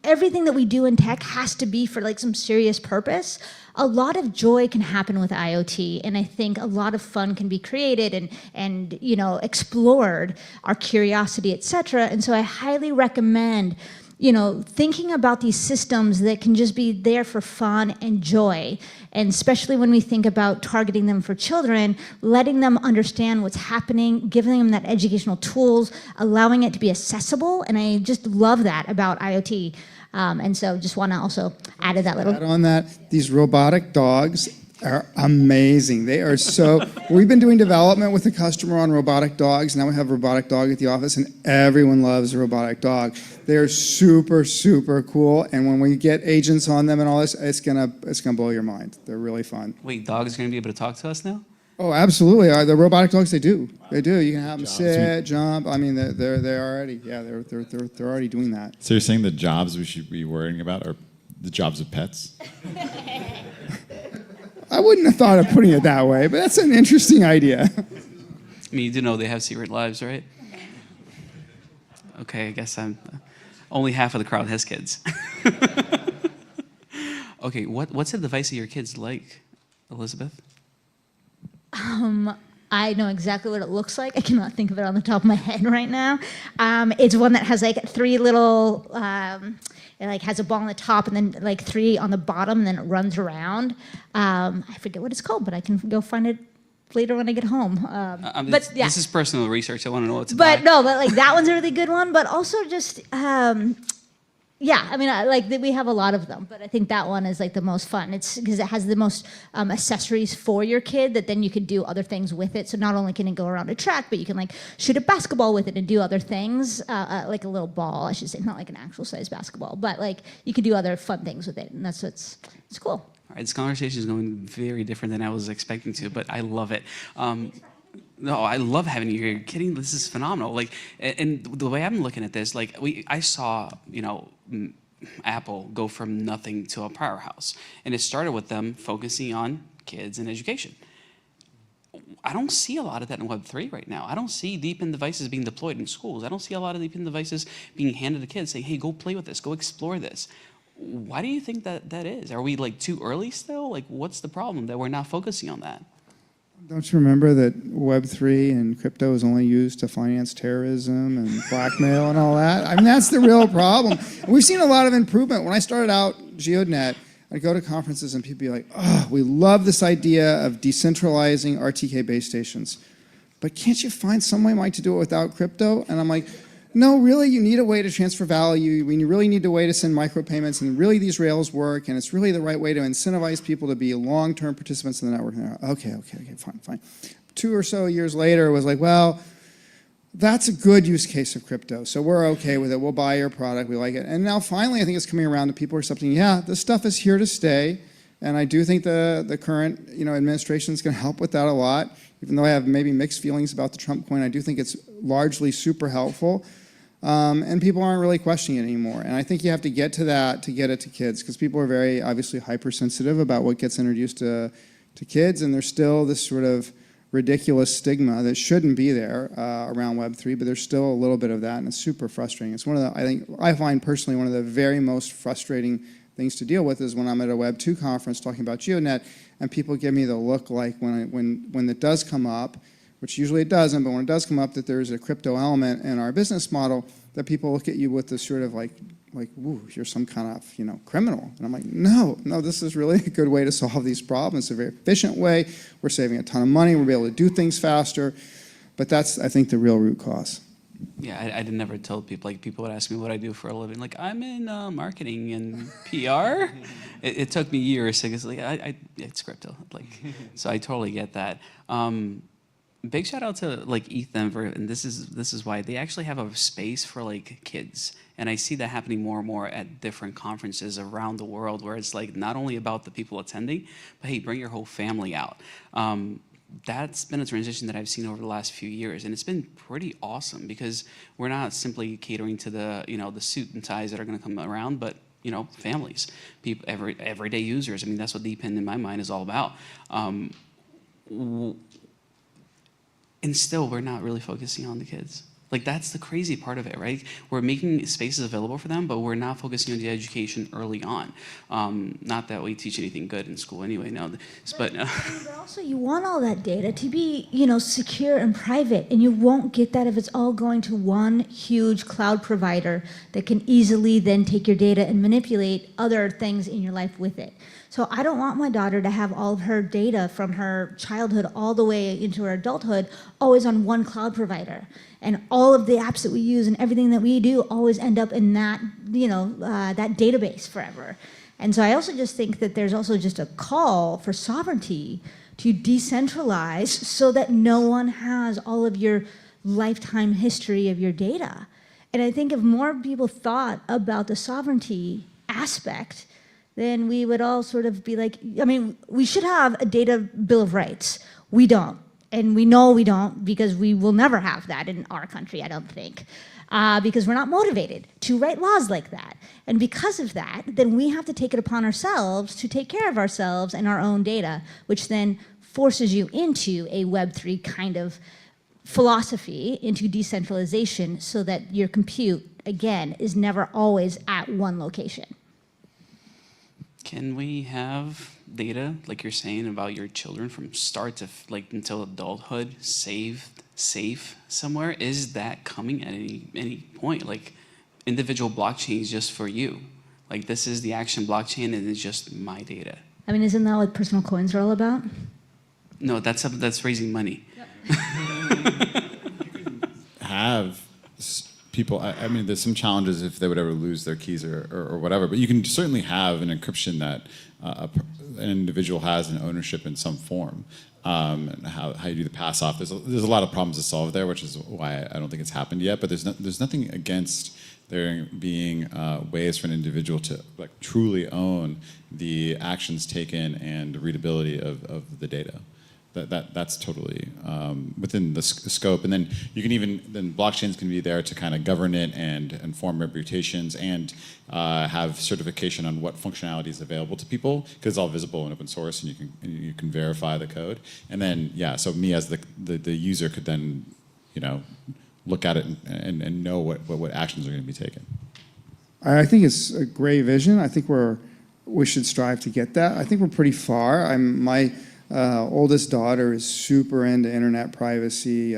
everything that we do in tech has to be for like some serious purpose. A lot of joy can happen with IoT, and I think a lot of fun can be created and you know, explored, our curiosity, etc. And so I highly recommend, you know, thinking about these systems that can just be there for fun and joy, and especially when we think about targeting them for children, letting them understand what's happening, giving them that educational tools, allowing it to be accessible, and I just love that about IoT. And so just want to also add to that little. Add on that, these robotic dogs are amazing. They are so, we've been doing development with the customer on robotic dogs. Now we have a robotic dog at the office, and everyone loves a robotic dog. They are super cool. And when we get agents on them and all this, it's gonna blow your mind. They're really fun. Wait, dogs are going to be able to talk to us now? Oh, absolutely. The robotic dogs, they do. They do. You can have them sit, jump. I mean, they're already, yeah, they're already doing that. So you're saying the jobs we should be worrying about are the jobs of pets? I wouldn't have thought of putting it that way, but that's an interesting idea. I mean, you do know they have secret lives, right? Okay, I guess only half of the crowd has kids. Okay, what's the device that your kids like, Elizabeth? I know exactly what it looks like. I cannot think of it on the top of my head right now. It's one that has like 3 little, it like has a ball on the top and then like 3 on the bottom, and then it runs around. I forget what it's called, but I can go find it later when I get home. But yeah. This is personal research. I want to know what's But no, but like that one's a really good one. But also just, yeah, I mean, we have a lot of them, but I think that one is like the most fun. It's because it has the most accessories for your kid that then you can do other things with it. So not only can it go around a track, but you can like shoot a basketball with it and do other things, like a little ball, I should say, not like an actual size basketball, but like you can do other fun things with it, and that's what's it's cool. All right, this conversation is going very different than I was expecting to, but I love it. No, I love having you here. You're kidding? This is phenomenal. Like, and the way I'm looking at this, like, I saw, Apple go from nothing to a powerhouse, and it started with them focusing on kids and education. I don't see a lot of that in Web3 right now. I don't see DePIN devices being deployed in schools. I don't see a lot of DePIN devices being handed to kids saying, hey, go play with this, go explore this. Why do you think that is? Are we like too early still? Like, what's the problem that we're not focusing on that? Don't you remember that Web3 and crypto is only used to finance terrorism and blackmail and all that? I mean, that's the real problem. And we've seen a lot of improvement. When I started out GeoNet, I'd go to conferences and people would be like, oh, we love this idea of decentralizing RTK base stations. But can't you find some way, Mike, to do it without crypto? And I'm like, no, really, you need a way to transfer value. You really need a way to send micropayments, and really these rails work, and it's really the right way to incentivize people to be long-term participants in the network. Okay, fine. 2 or so years later, it was like, well, that's a good use case of crypto, so we're okay with it. We'll buy your product. We like it. And now finally, I think it's coming around to people are accepting, yeah, this stuff is here to stay, and I do think the current administration is going to help with that a lot. Even though I have maybe mixed feelings about the Trump coin, I do think it's largely super helpful. And people aren't really questioning it anymore. And I think you have to get to that to get it to kids, because people are very obviously hypersensitive about what gets introduced to kids, and there's still this sort of ridiculous stigma that shouldn't be there around Web3, but there's still a little bit of that, and it's super frustrating. It's one of the, I find personally one of the very most frustrating things to deal with is when I'm at a Web2 conference talking about GeoNet, and people give me the look like when it does come up, which usually it doesn't, but when it does come up that there's a crypto element in our business model, that people look at you with this sort of like, woo, you're some kind of, criminal. And I'm like, no, this is really a good way to solve these problems. It's a very efficient way. We're saving a ton of money. We'll be able to do things faster. But that's, I think, the real root cause. Yeah, I never tell people, like, people would ask me what I do for a living. Like, I'm in marketing and PR. It took me years to get, like, it's crypto. Like, so I totally get that. Big shout out to like ETH Denver, and this is why they actually have a space for like kids, and I see that happening more and more at different conferences around the world, where it's like not only about the people attending, but hey, bring your whole family out. That's been a transition that I've seen over the last few years, and it's been pretty awesome because we're not simply catering to the the suit and ties that are going to come around, but families, people, everyday users. I mean, that's what DePIN in my mind is all about. And still, we're not really focusing on the kids. Like, that's the crazy part of it, right? We're making spaces available for them, but we're not focusing on the education early on. Not that we teach anything good in school anyway, no. But also, you want all that data to be, secure and private, and you won't get that if it's all going to one huge cloud provider that can easily then take your data and manipulate other things in your life with it. So I don't want my daughter to have all of her data from her childhood all the way into her adulthood always on one cloud provider. And all of the apps that we use and everything that we do always end up in that, that database forever. And so I also just think that there's also just a call for sovereignty to decentralize so that no one has all of your lifetime history of your data. And I think if more people thought about the sovereignty aspect, then we would all sort of be like, we should have a data bill of rights. We don't. And we know we don't because we will never have that in our country, I don't think, because we're not motivated to write laws like that. And because of that, then we have to take it upon ourselves to take care of ourselves and our own data, which then forces you into a Web3 kind of philosophy, into decentralization, so that your compute, again, is never always at one location. Can we have data, like you're saying, about your children from start to like until adulthood, saved, safe somewhere? Is that coming at any point? Like individual blockchains just for you? Like this is the action blockchain and it's just my data. I mean, isn't that what personal coins are all about? No, that's raising money. Have people, I mean, there's some challenges if they would ever lose their keys or whatever, but you can certainly have an encryption that an individual has an ownership in some form. And how you do the pass off. There's a lot of problems to solve there, which is why I don't think it's happened yet. But there's nothing against there being ways for an individual to like truly own the actions taken and readability of the data. That's totally within the scope. And then you can then blockchains can be there to kind of govern it and form reputations and have certification on what functionality is available to people because it's all visible in open source and you can verify the code. And then so me as the user could then look at it and know what actions are going to be taken. I think it's a great vision. I think we should strive to get that. I think we're pretty far. My oldest daughter is super into internet privacy.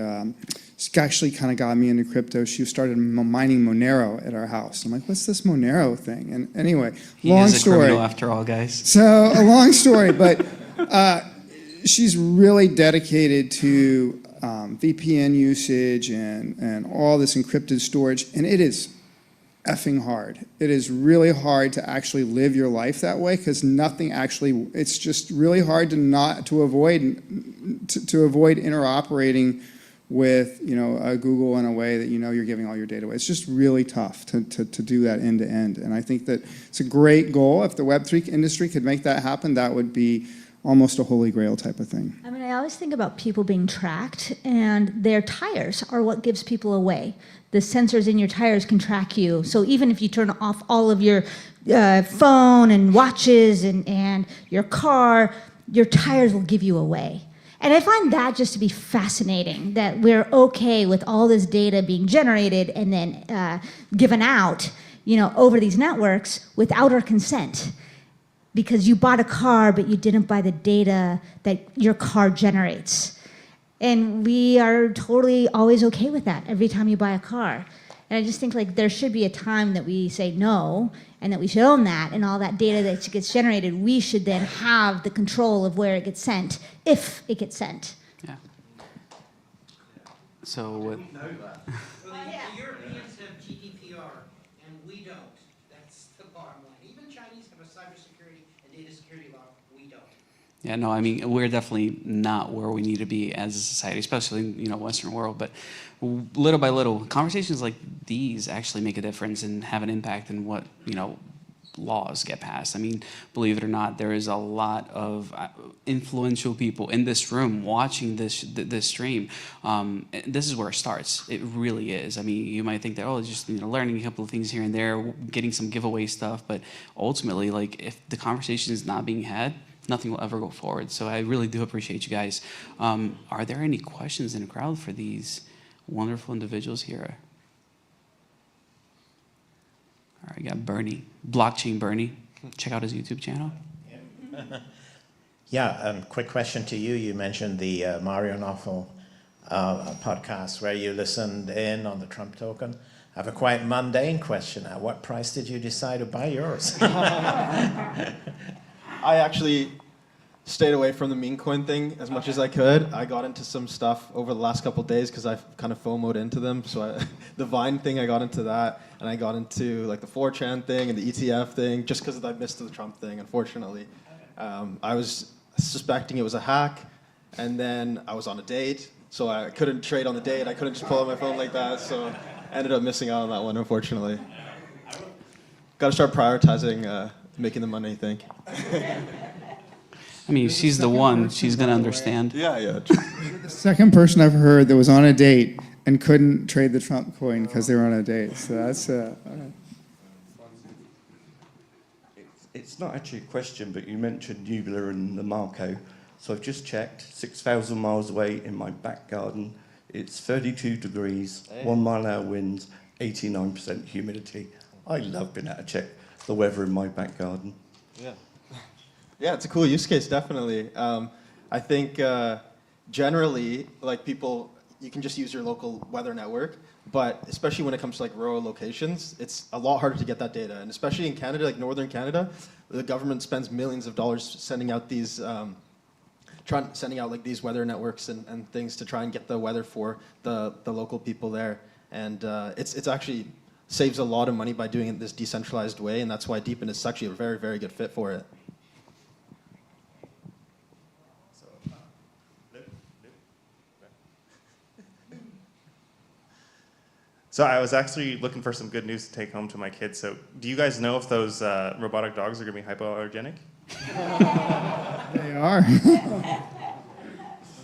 She actually kind of got me into crypto. She started mining Monero at our house. I'm like, what's this Monero thing? And anyway, long He is a story. criminal after all, guys. So a long story, but she's really dedicated to VPN usage and all this encrypted storage, and it is effing hard. It is really hard to actually live your life that way because nothing actually. It's just really hard to avoid interoperating with Google in a way that you're giving all your data away. It's just really tough to do that end to end. And I think that it's a great goal. If the Web3 industry could make that happen, that would be almost a holy grail type of thing. I mean, I always think about people being tracked, and their tires are what gives people away. The sensors in your tires can track you. So even if you turn off all of your phone and watches and your car, your tires will give you away. And I find that just to be fascinating, that we're okay with all this data being generated and then given out, over these networks without our consent. Because you bought a car, but you didn't buy the data that your car generates. And we are totally always okay with that every time you buy a car. And I just think like there should be a time that we say no, and that we should own that, and all that data that gets generated, we should then have the control of where it gets sent, if it gets sent. Yeah. So what? We know that. Well, the Europeans have GDPR, and we don't. That's the bottom line. Even Chinese have a cybersecurity and data security law. We don't. Yeah, no, I mean, we're definitely not where we need to be as a society, especially in, Western world. But little by little, conversations like these actually make a difference and have an impact in what, laws get passed. I mean, believe it or not, there is a lot of influential people in this room watching this stream. This is where it starts. It really is. I mean, you might think that, it's just learning a couple of things here and there, getting some giveaway stuff, but ultimately, like, if the conversation is not being had, nothing will ever go forward. So I really do appreciate you guys. Are there any questions in the crowd for these wonderful individuals here? All right, got Bernie, Blockchain Bernie. Check out his YouTube channel. Yeah, quick question to you. You mentioned the Mario Noffel podcast where you listened in on the Trump token. I have a quite mundane question. At what price did you decide to buy yours? I actually stayed away from the meme coin thing as much as I could. I got into some stuff over the last couple of days because I've kind of FOMO'd into them. So the Vine thing, I got into that. And I got into like the 4chan thing and the ETF thing just because I missed the Trump thing, unfortunately. I was suspecting it was a hack. And then I was on a date. So I couldn't trade on the date. I couldn't just pull out my phone like that. So I ended up missing out on that one, unfortunately. Got to start prioritizing making the money, I think. I mean, she's the one. She's going to understand. Yeah. You're the second person I've heard that was on a date and couldn't trade the Trump coin because they were on a date. So that's It's not actually a question, but you mentioned Nubular and the Marco. So I've just checked, 6,000 miles away in my back garden. It's 32 degrees, 1 mile an hour winds, 89% humidity. I love being able to check the weather in my back garden. Yeah. Yeah, it's a cool use case, definitely. I think generally, like people, you can just use your local weather network, but especially when it comes to like rural locations, it's a lot harder to get that data. And especially in Canada, like northern Canada, the government spends millions of dollars sending out these, sending out like these weather networks and things to try and get the weather for the local people there. And it's actually saves a lot of money by doing it this decentralized way, and that's why DePIN is actually a very, very good fit for it. So I was actually looking for some good news to take home to my kids. So do you guys know if those robotic dogs are going to be hypoallergenic? They are.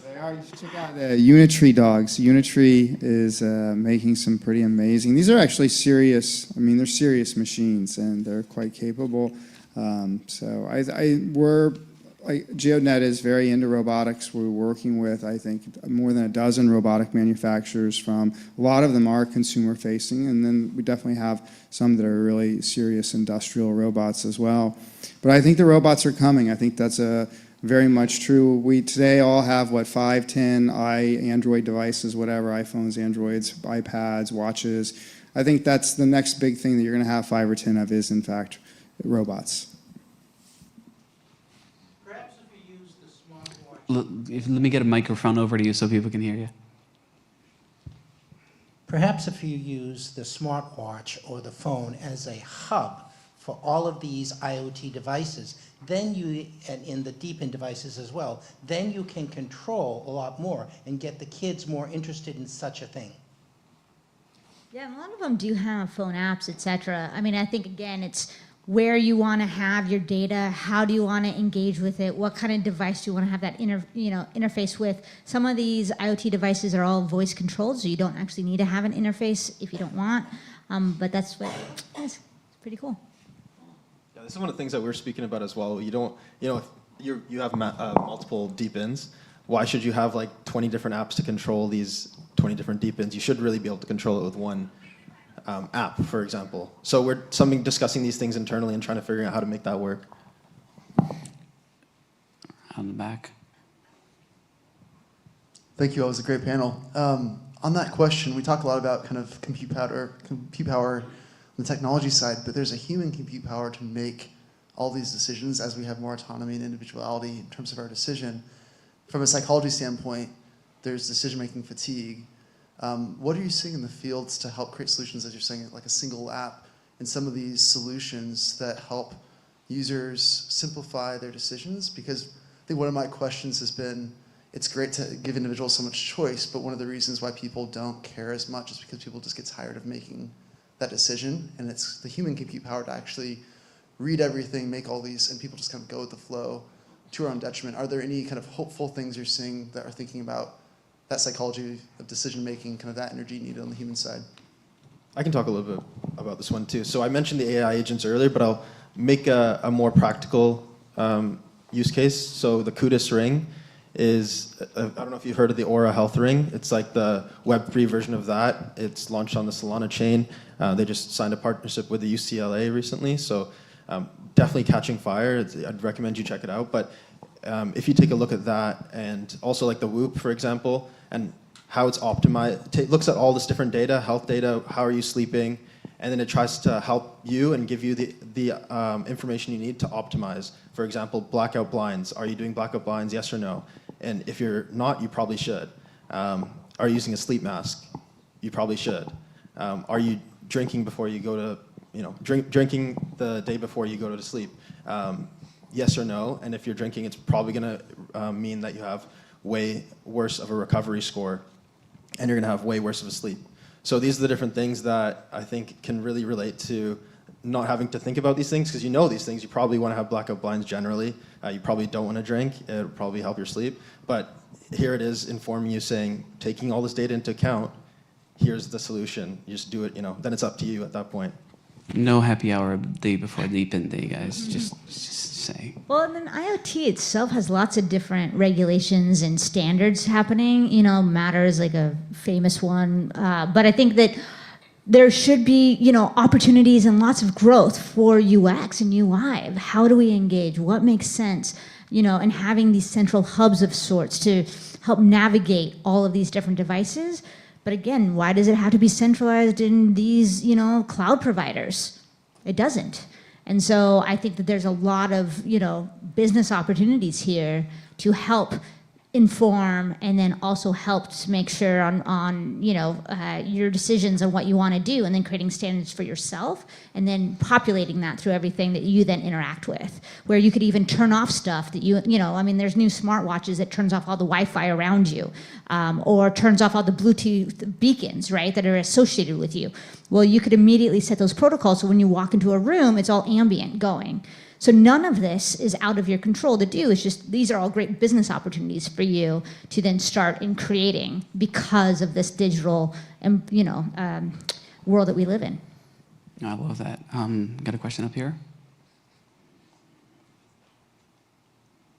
They are. You should check out the Unitree dogs. Unitree is making some pretty amazing. These are actually serious. I mean, they're serious machines, and they're quite capable. GeoNet is very into robotics. We're working with, I think, more than a dozen robotic manufacturers. A lot of them are consumer facing, and then we definitely have some that are really serious industrial robots as well. But I think the robots are coming. I think that's very much true. We today all have, 5, 10 Android devices, whatever, iPhones, Androids, iPads, watches. I think that's the next big thing that you're going to have 5 or 10 of is, in fact, robots. Let me get a microphone over to you so people can hear you. Perhaps if you use the smartwatch or the phone as a hub for all of these IoT devices, then and in the DePIN devices as well, then you can control a lot more and get the kids more interested in such a thing. Yeah, and a lot of them do have phone apps, etc. I mean, I think, again, it's where you want to have your data, how do you want to engage with it, what kind of device do you want to have that interface with. Some of these IoT devices are all voice controlled, so you don't actually need to have an interface if you don't want, but that's what it's pretty cool. Yeah, this is one of the things that we're speaking about as well. You don't, if you have multiple DePINs, why should you have like 20 different apps to control these 20 different DePINs? You should really be able to control it with one app, for example. So we're discussing these things internally and trying to figure out how to make that work. On the back. Thank you. That was a great panel. On that question, we talk a lot about kind of compute power on the technology side, but there's a human compute power to make all these decisions as we have more autonomy and individuality in terms of our decision. From a psychology standpoint, there's decision-making fatigue. What are you seeing in the fields to help create solutions, as you're saying, like a single app, and some of these solutions that help users simplify their decisions? Because I think one of my questions has been, it's great to give individuals so much choice, but one of the reasons why people don't care as much is because people just get tired of making that decision, and it's the human compute power to actually read everything, make all these, and people just kind of go with the flow to our own detriment. Are there any kind of hopeful things you're seeing that are thinking about that psychology of decision-making, kind of that energy needed on the human side? I can talk a little bit about this one too. So I mentioned the AI agents earlier, but I'll make a more practical use case. So the Kudus ring is, I don't know if you've heard of the Aura Health Ring. It's like the Web3 version of that. It's launched on the Solana chain. They just signed a partnership with the UCLA recently. So definitely catching fire. I'd recommend you check it out. But if you take a look at that, and also like the Whoop, for example, and how it's optimized, it looks at all this different data, health data, how are you sleeping, and then it tries to help you and give you the information you need to optimize. For example, blackout blinds. Are you doing blackout blinds, yes or no? And if you're not, you probably should. Are you using a sleep mask? You probably should. Are you drinking before you go to, drinking the day before you go to sleep? Yes or no, and if you're drinking, it's probably going to mean that you have way worse of a recovery score, and you're going to have way worse of a sleep. So these are the different things that I think can really relate to not having to think about these things, because you know these things. You probably want to have blackout blinds generally. You probably don't want to drink. It would probably help your sleep. But here it is informing you, saying, taking all this data into account, here's the solution. You just do it, then it's up to you at that point. No happy hour day before DePIN day, guys. Just say. Well, and then IoT itself has lots of different regulations and standards happening. Matter is like a famous one. But I think that there should be, opportunities and lots of growth for UX and UI. How do we engage? What makes sense? And having these central hubs of sorts to help navigate all of these different devices. But again, why does it have to be centralized in these, cloud providers? It doesn't. And so I think that there's a lot of, business opportunities here to help inform and then also help to make sure on your decisions on what you want to do, and then creating standards for yourself and then populating that through everything that you then interact with, where you could even turn off stuff that there's new smartwatches that turns off all the Wi-Fi around you, or turns off all the Bluetooth beacons, right, that are associated with you. Well, you could immediately set those protocols so when you walk into a room, it's all ambient going. So none of this is out of your control to do. It's just these are all great business opportunities for you to then start in creating because of this digital, world that we live in. I love that. Got a question up here?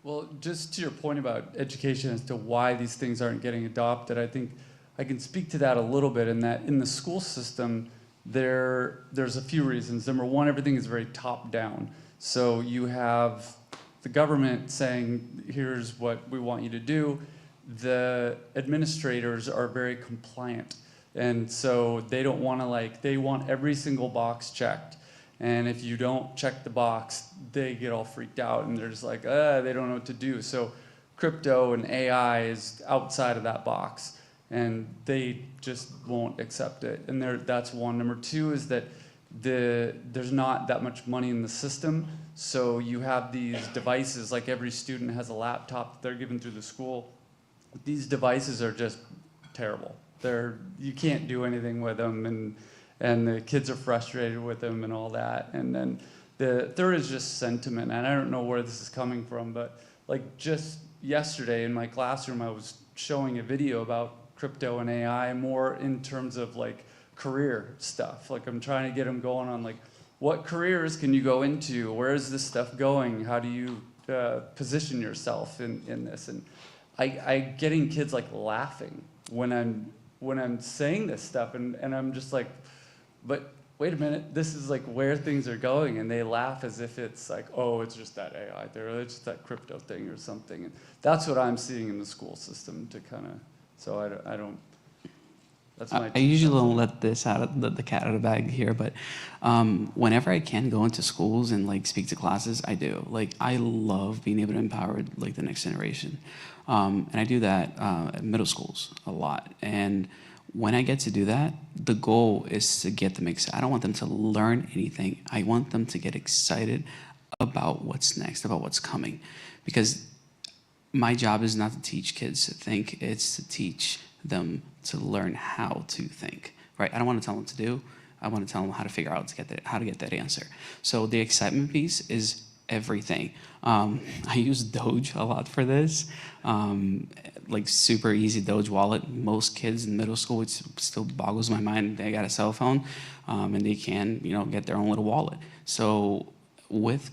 Well, just to your point about education as to why these things aren't getting adopted, I think I can speak to that a little bit in that in the school system, there's a few reasons. Number one, everything is very top down. So you have the government saying, here's what we want you to do. The administrators are very compliant. And so they don't want to they want every single box checked. And if you don't check the box, they get all freaked out and they're just like, they don't know what to do. So crypto and AI is outside of that box and they just won't accept it. And that's one. Number two is that there's not that much money in the system, so you have these devices, like every student has a laptop that they're given through the school. These devices are just terrible. You can't do anything with them, and the kids are frustrated with them and all that. And then the third is just sentiment, and I don't know where this is coming from, but just yesterday in my classroom I was showing a video about crypto and AI more in terms of career stuff. I'm trying to get them going on what careers can you go into? Where is this stuff going? How do you position yourself in this? And I getting kids laughing when I'm saying this stuff, and I'm just but wait a minute, this is where things are going, and they laugh as if it's oh, it's just that AI there, it's just that crypto thing or something. And that's what I'm seeing in the school system to kind of, so I don't. I usually don't let the cat out of the bag here, but whenever I can go into schools and speak to classes, I do. I love being able to empower the next generation, and I do that at middle schools a lot. And when I get to do that, the goal is to get them excited. I don't want them to learn anything. I want them to get excited about what's next, about what's coming, because my job is not to teach kids to think; it's to teach them to learn how to think, right? I don't want to tell them what to do. I want to tell them how to figure out how to get that answer. So the excitement piece is everything. I use Doge a lot for this, super easy Doge wallet. Most kids in middle school, it still boggles my mind. They got a cell phone, and they can, get their own little wallet. So with,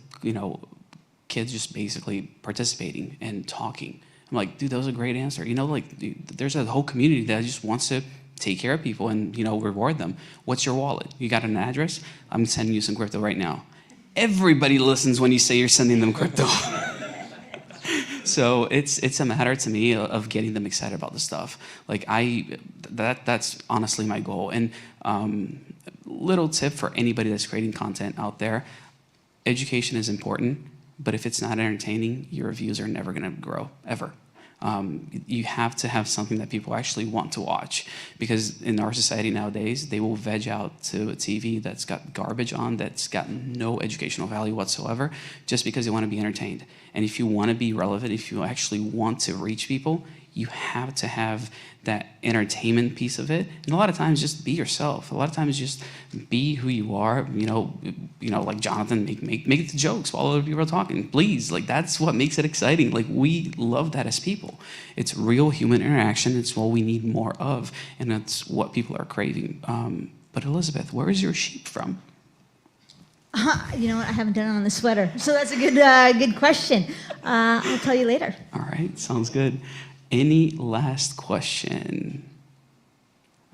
kids just basically participating and talking, I'm like, dude, that was a great answer. There's a whole community that just wants to take care of people and, reward them. What's your wallet? You got an address? I'm sending you some crypto right now. Everybody listens when you say you're sending them crypto. So it's a matter to me of getting them excited about the stuff. That's honestly my goal. And little tip for anybody that's creating content out there, education is important. But if it's not entertaining, your views are never going to grow, ever. You have to have something that people actually want to watch. Because in our society nowadays, they will veg out to a TV that's got garbage on, that's got no educational value whatsoever, just because they want to be entertained. And if you want to be relevant, if you actually want to reach people, you have to have that entertainment piece of it. And a lot of times, just be yourself. A lot of times, just be who you are. Like Jonathan, make the jokes while other people are talking. Please, that's what makes it exciting. We love that as people. It's real human interaction. It's what we need more of, and that's what people are craving. But Elizabeth, where is your sheep from? You know what? I haven't done it on the sweater, so that's a good question. I'll tell you later. All right, sounds good. Any last question?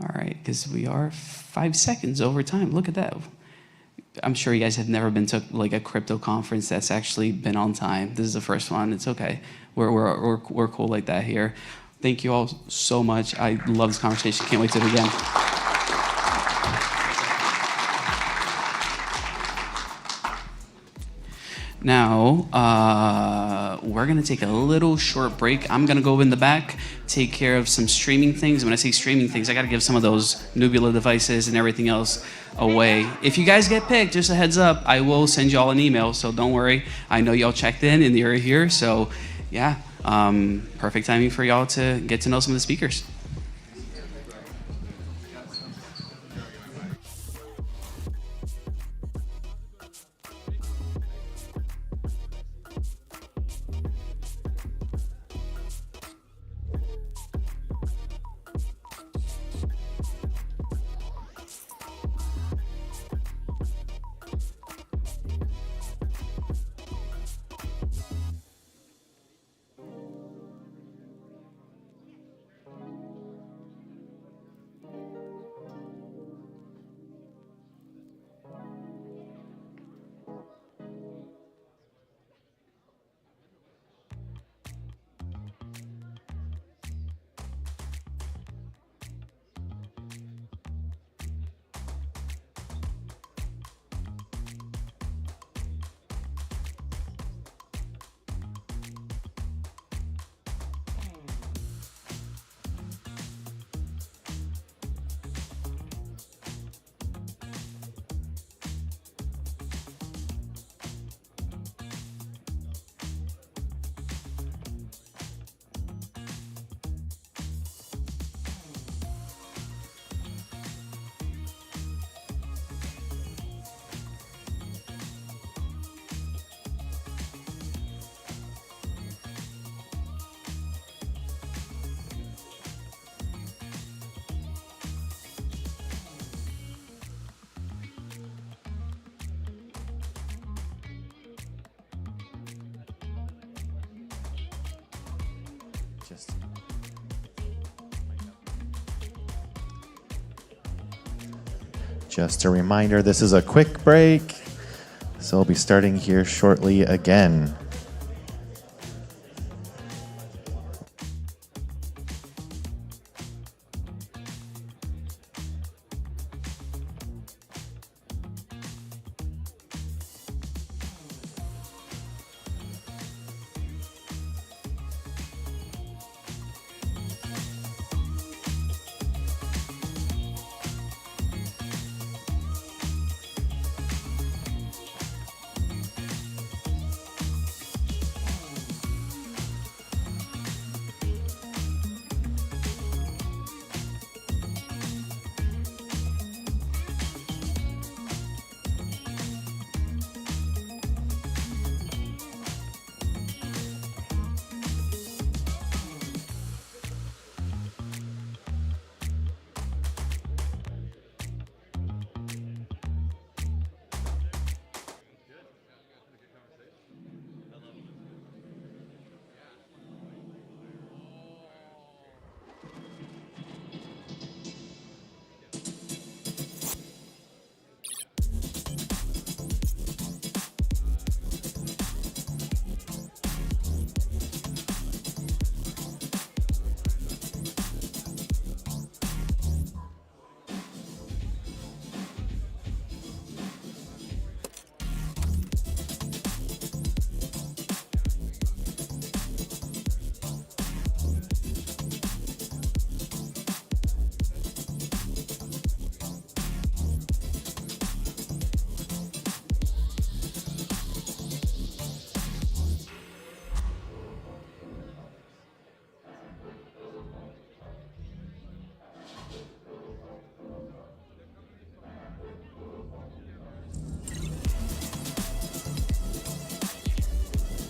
All right, because we are 5 seconds over time. Look at that. I'm sure you guys have never been to like a crypto conference that's actually been on time. This is the first one. It's okay. We're cool like that here. Thank you all so much. I love this conversation. Can't wait to do it again. Now, we're gonna take a little short break. I'm gonna go in the back, take care of some streaming things. When I say streaming things, I gotta give some of those Nubula devices and everything else away. If you guys get picked, just a heads up, I will send you all an email, so don't worry. I know y'all checked in and you're here, so yeah, perfect timing for y'all to get to know some of the speakers. Just a reminder, this is a quick break, so we'll be starting here shortly again.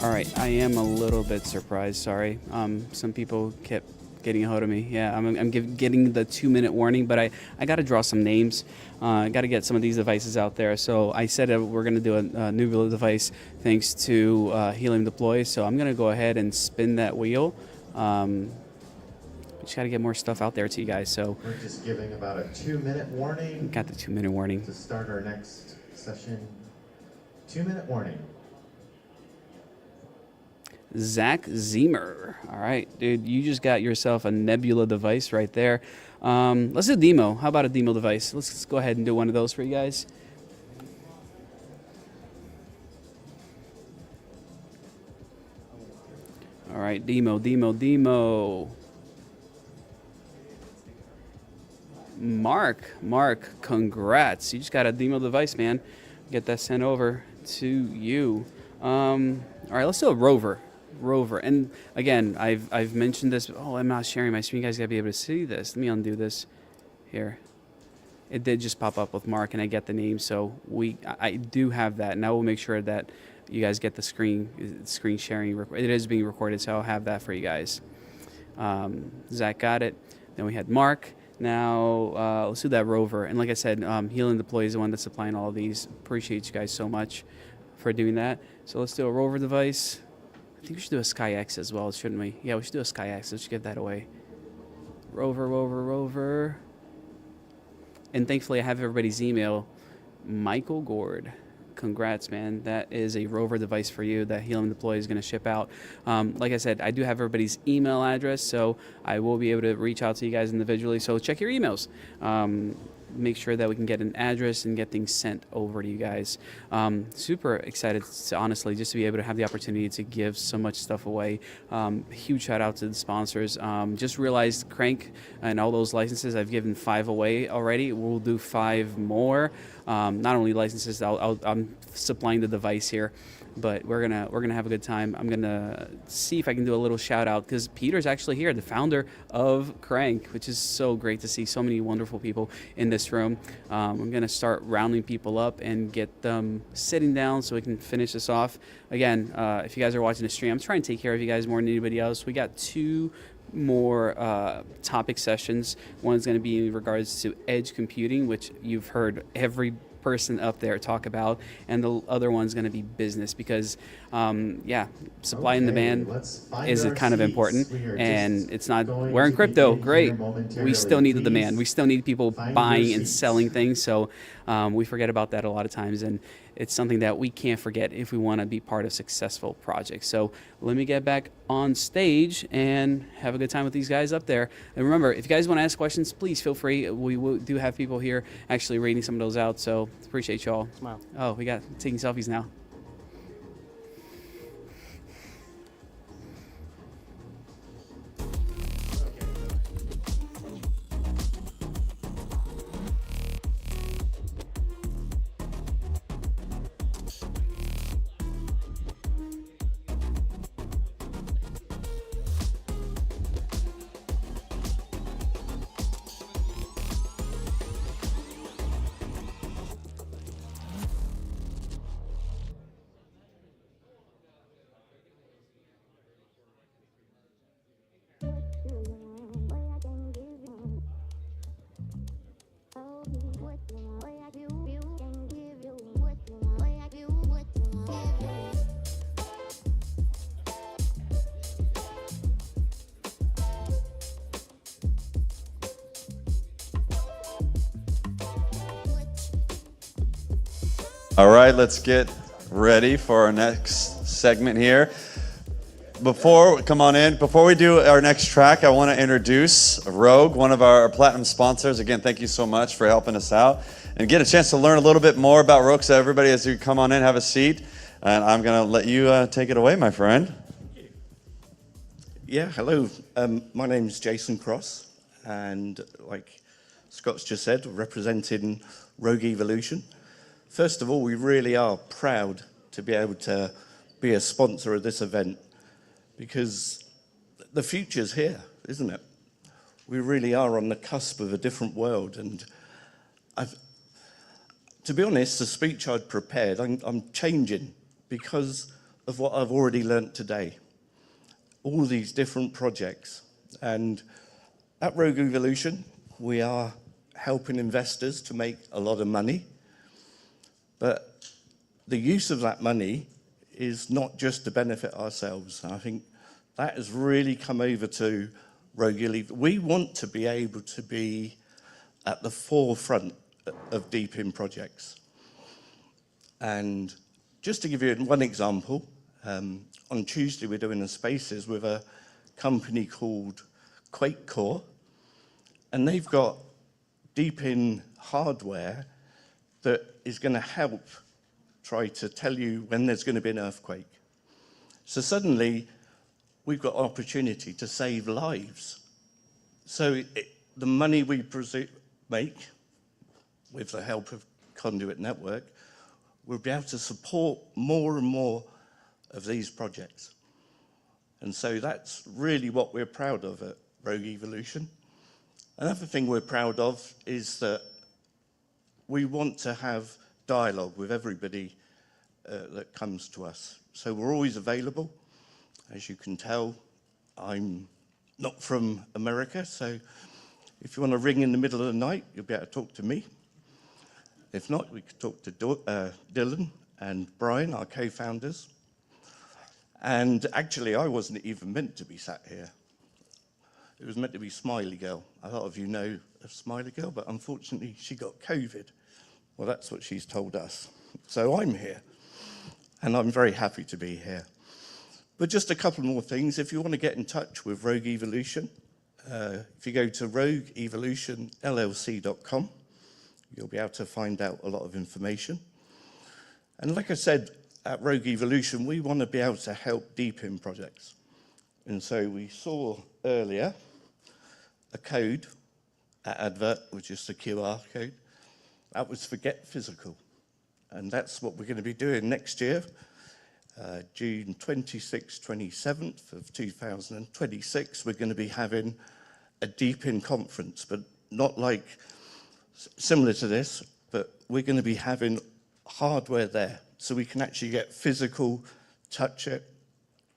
All right, I am a little bit surprised, sorry. Some people kept getting a hold of me. Yeah, I'm getting the 2-minute warning, but I got to draw some names. I got to get some of these devices out there. So I said we're going to do a Nubula device thanks to Helium Deploy. So I'm going to go ahead and spin that wheel. We just got to get more stuff out there to you guys. So We're just giving about a 2-minute warning. got the 2-minute warning to start our next session. 2-minute warning. Zach Zemer. All right, dude, you just got yourself a Nebula device right there. Let's do a demo. How about a demo device? Let's go ahead and do one of those for you guys. All right, demo. Mark, congrats. You just got a demo device, man. Get that sent over to you. All right, let's do a rover. And again, I've mentioned this. Oh, I'm not sharing my screen. You guys got to be able to see this. Let me undo this here. It did just pop up with Mark, and I get the name. So I do have that, and I will make sure that you guys get the screen sharing. It is being recorded, so I'll have that for you guys. Zach got it. Then we had Mark. Now let's do that rover. And like I said, Heal and Deploy is the one that's supplying all of these. Appreciate you guys so much for doing that. So let's do a rover device. I think we should do a SkyX as well, shouldn't we? Yeah, we should do a SkyX. Let's give that away. Rover. And thankfully, I have everybody's email. Michael Gord. Congrats, man. That is a rover device for you that Heal and Deploy is going to ship out. Like I said, I do have everybody's email address, so I will be able to reach out to you guys individually. So check your emails. Make sure that we can get an address and get things sent over to you guys. Super excited, to, honestly, just to be able to have the opportunity to give so much stuff away. Huge shout out to the sponsors. Just realized Crank and all those licenses, I've given 5 away already. We'll do 5 more. Not only licenses, I'm supplying the device here, but we're gonna have a good time. I'm gonna see if I can do a little shout out because Peter's actually here, the founder of Crank, which is so great to see so many wonderful people in this room. I'm gonna start rounding people up and get them sitting down so we can finish this off. Again, if you guys are watching the stream, I'm trying to take care of you guys more than anybody else. We got 2 more topic sessions. One is going to be in regards to edge computing, which you've heard every person up there talk about, and the other one's going to be business because supply and demand is kind of important, and it's not, we're in crypto, great, we still need the demand, we still need people buying and selling things, so we forget about that a lot of times, and it's something that we can't forget if we want to be part of successful projects. So let me get back on stage and have a good time with these guys up there. And remember, if you guys want to ask questions, please feel free. We do have people here actually reading some of those out, so appreciate y'all. Smile. Oh, we got taking selfies now. All right, let's get ready for our next segment here. Before we do our next track, I want to introduce Rogue, one of our platinum sponsors. Again, thank you so much for helping us out and get a chance to learn a little bit more about Rogue. So everybody, as you come on in, have a seat, and I'm going to let you take it away, my friend. Yeah, hello. My name's Jason Cross, and like Scott's just said, representing Rogue Evolution. First of all, we really are proud to be able to be a sponsor of this event because the future's here, isn't it? We really are on the cusp of a different world, and to be honest, the speech I'd prepared, I'm changing because of what I've already learnt today. All these different projects, and at Rogue Evolution, we are helping investors to make a lot of money. But the use of that money is not just to benefit ourselves. I think that has really come over to we want to be able to be at the forefront of DePIN projects. And just to give you one example, on Tuesday we're doing a Spaces with a company called Quake Core, and they've got DePIN hardware that is going to help try to tell you when there's going to be an earthquake. So suddenly, we've got opportunity to save lives. So the money we make, with the help of Conduit Network, we'll be able to support more and more of these projects. And so that's really what we're proud of at Rogue Evolution. Another thing we're proud of is that we want to have dialogue with everybody that comes to us. So we're always available. As you can tell, I'm not from America, so if you want to ring in the middle of the night, you'll be able to talk to me. If not, we could talk to Dylan and Brian, our co-founders. And actually, I wasn't even meant to be sat here. It was meant to be Smiley Girl. A lot of you know of Smiley Girl, but unfortunately, she got COVID. Well, that's what she's told us. So I'm here, and I'm very happy to be here. But just a couple more things. If you want to get in touch with Rogue Evolution, if you go to rogueevolutionllc.com, you'll be able to find out a lot of information. And like I said, at Rogue Evolution, we want to be able to help DePIN projects. And so we saw earlier a code, that advert, which is the QR code. That was for Get Physical. And that's what we're going to be doing next year, June 26th, 27th of 2026. We're going to be having a DePIN conference, but not like similar to this, but we're going to be having hardware there. So we can actually get physical, touch it,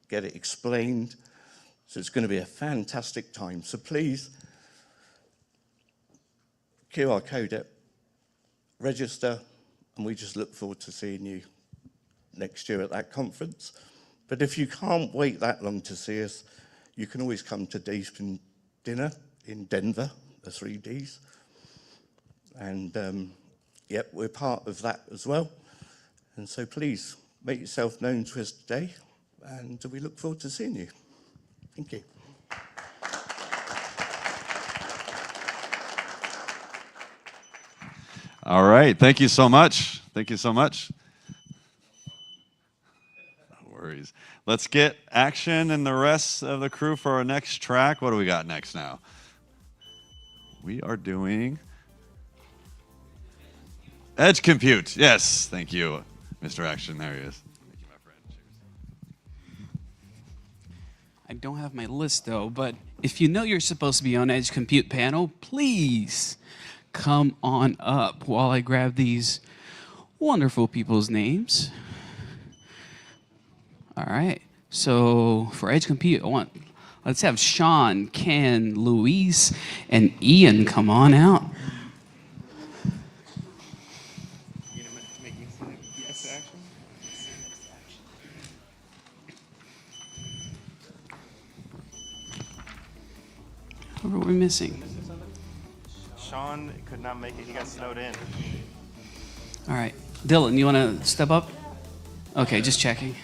get it explained. So it's going to be a fantastic time. So please, QR code it, register, and we just look forward to seeing you next year at that conference. But if you can't wait that long to see us, you can always come to DePIN dinner in Denver, the 3Ds. And yep, we're part of that as well. And so please make yourself known to us today, and we look forward to seeing you. Thank you. All right, thank you so much. Thank you so much. No worries. Let's get Action and the rest of the crew for our next track. What do we got next now? We are doing Edge Compute. Yes, thank you, Mr. Action. There he is. Thank you, my friend. Cheers. I don't have my list though, but if you know you're supposed to be on Edge Compute panel, please come on up while I grab these wonderful people's names. All right, so for Edge Compute, let's have Sean, Ken, Luis, and Ian come on out. What are we missing? Sean could not make it. He got snowed in. All right. Dylan, you want to step up? Okay, just checking.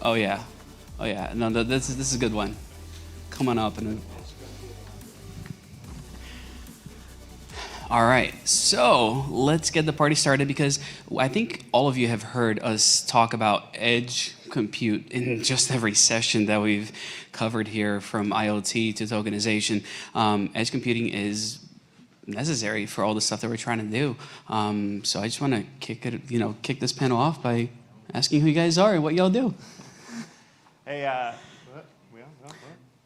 Oh yeah. Oh yeah. No, this is a good one. Come on up and. All right, so let's get the party started because I think all of you have heard us talk about edge compute in just every session that we've covered here, from IoT to tokenization. Edge computing is necessary for all the stuff that we're trying to do. So I just want to kick this panel off by asking who you guys are and what y'all do. Hey,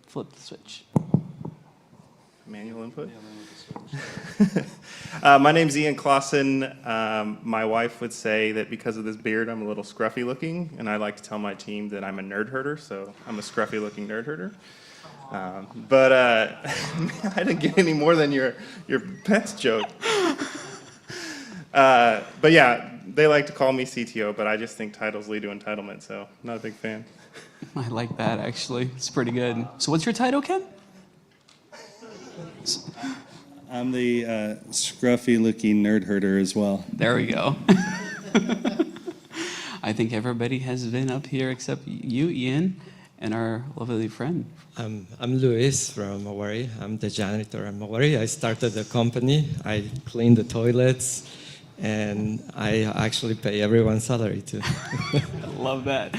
Flip the switch. Manual input. My name's Ian Clausen. My wife would say that because of this beard, I'm a little scruffy looking, and I like to tell my team that I'm a nerd herder, so I'm a scruffy looking nerd herder. But I didn't get any more than your pets joke. But yeah, they like to call me CTO, but I just think titles lead to entitlement, so not a big fan. I like that, actually. It's pretty good. So what's your title, Ken? I'm the scruffy-looking nerd herder as well. There we go. I think everybody has been up here except you, Ian, and our lovely friend. I'm Luis from Hawaii. I'm the janitor in Hawaii. I started the company. I clean the toilets, and I actually pay everyone's salary too. Love that.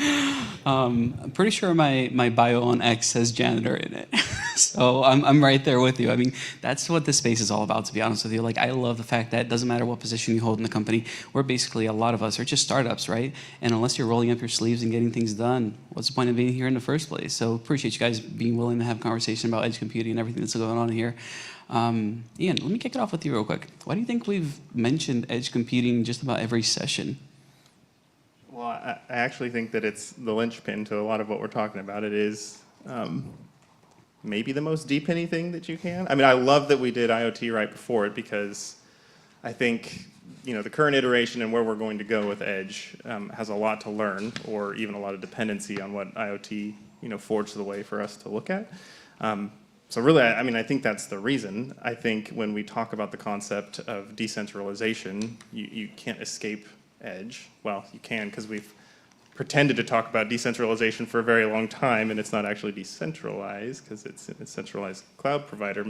I'm pretty sure my bio on X says janitor in it. So I'm right there with you. I mean, that's what this space is all about, to be honest with you. Like, I love the fact that it doesn't matter what position you hold in the company. We're basically, a lot of us are just startups, right? And unless you're rolling up your sleeves and getting things done, what's the point of being here in the first place? So appreciate you guys being willing to have a conversation about edge computing and everything that's going on here. Ian, let me kick it off with you real quick. Why do you think we've mentioned edge computing just about every session? Well, I actually think that it's the linchpin to a lot of what we're talking about. It is maybe the most DePIN-y thing that you can. I mean, I love that we did IoT right before it, because I think the current iteration and where we're going to go with edge has a lot to learn, or even a lot of dependency on what IoT forged the way for us to look at. So really, I mean, I think that's the reason. I think when we talk about the concept of decentralization, you can't escape edge. Well, you can, because we've pretended to talk about decentralization for a very long time, and it's not actually decentralized, because it's a centralized cloud provider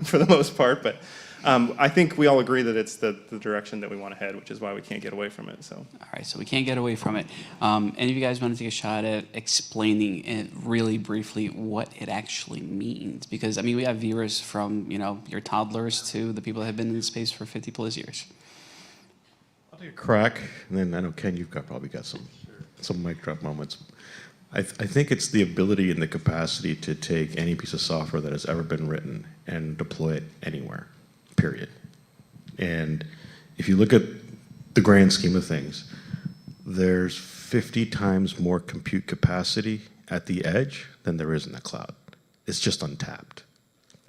for the most part. But I think we all agree that it's the direction that we want to head, which is why we can't get away from it. So. All right, so we can't get away from it. Any of you guys want to take a shot at explaining it really briefly what it actually means? Because, I mean, we have viewers from, your toddlers to the people that have been in the space for 50 plus years. I'll take a crack, and then I know, Ken, you've probably got some mic drop moments. I think it's the ability and the capacity to take any piece of software that has ever been written and deploy it anywhere, period. And if you look at the grand scheme of things, there's 50 times more compute capacity at the edge than there is in the cloud. It's just untapped,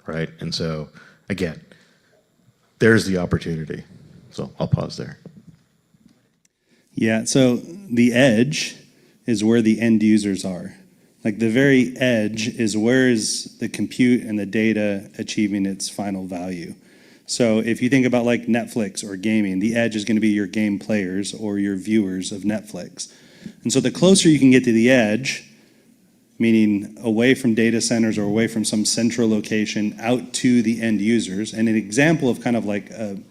right? And so, again, there's the opportunity. So I'll pause there. Yeah, so the edge is where the end users are. Like, the very edge is where is the compute and the data achieving its final value. So if you think about like Netflix or gaming, the edge is going to be your game players or your viewers of Netflix. And so the closer you can get to the edge, meaning away from data centers or away from some central location out to the end users, and an example of kind of like an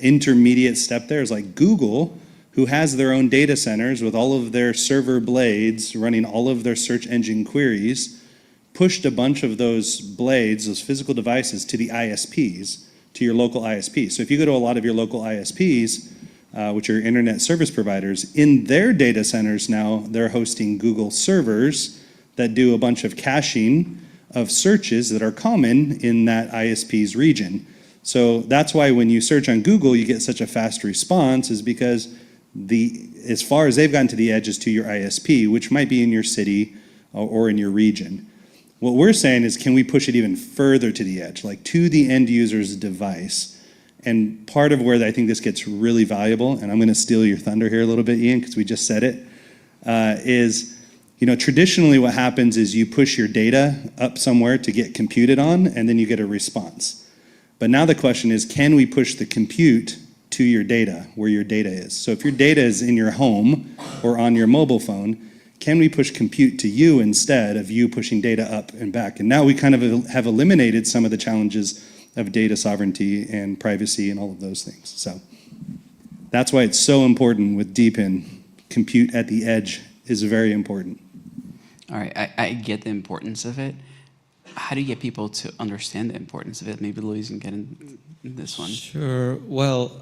intermediate step there is like Google, who has their own data centers with all of their server blades running all of their search engine queries, pushed a bunch of those blades, those physical devices, to the ISPs, to your local ISP. So if you go to a lot of your local ISPs, which are internet service providers, in their data centers now, they're hosting Google servers that do a bunch of caching of searches that are common in that ISP's region. So that's why when you search on Google, you get such a fast response, is because as far as they've gotten to the edge is to your ISP, which might be in your city or in your region. What we're saying is, can we push it even further to the edge, like to the end user's device? And part of where I think this gets really valuable, and I'm going to steal your thunder here a little bit, Ian, because we just said it, is, traditionally what happens is you push your data up somewhere to get computed on, and then you get a response. But now the question is, can we push the compute to your data, where your data is? So if your data is in your home or on your mobile phone, can we push compute to you instead of you pushing data up and back? And now we kind of have eliminated some of the challenges of data sovereignty and privacy and all of those things. So that's why it's so important with DePIN. Compute at the edge is very important. All right, I get the importance of it. How do you get people to understand the importance of it? Maybe Louise can get in this one. Sure. Well,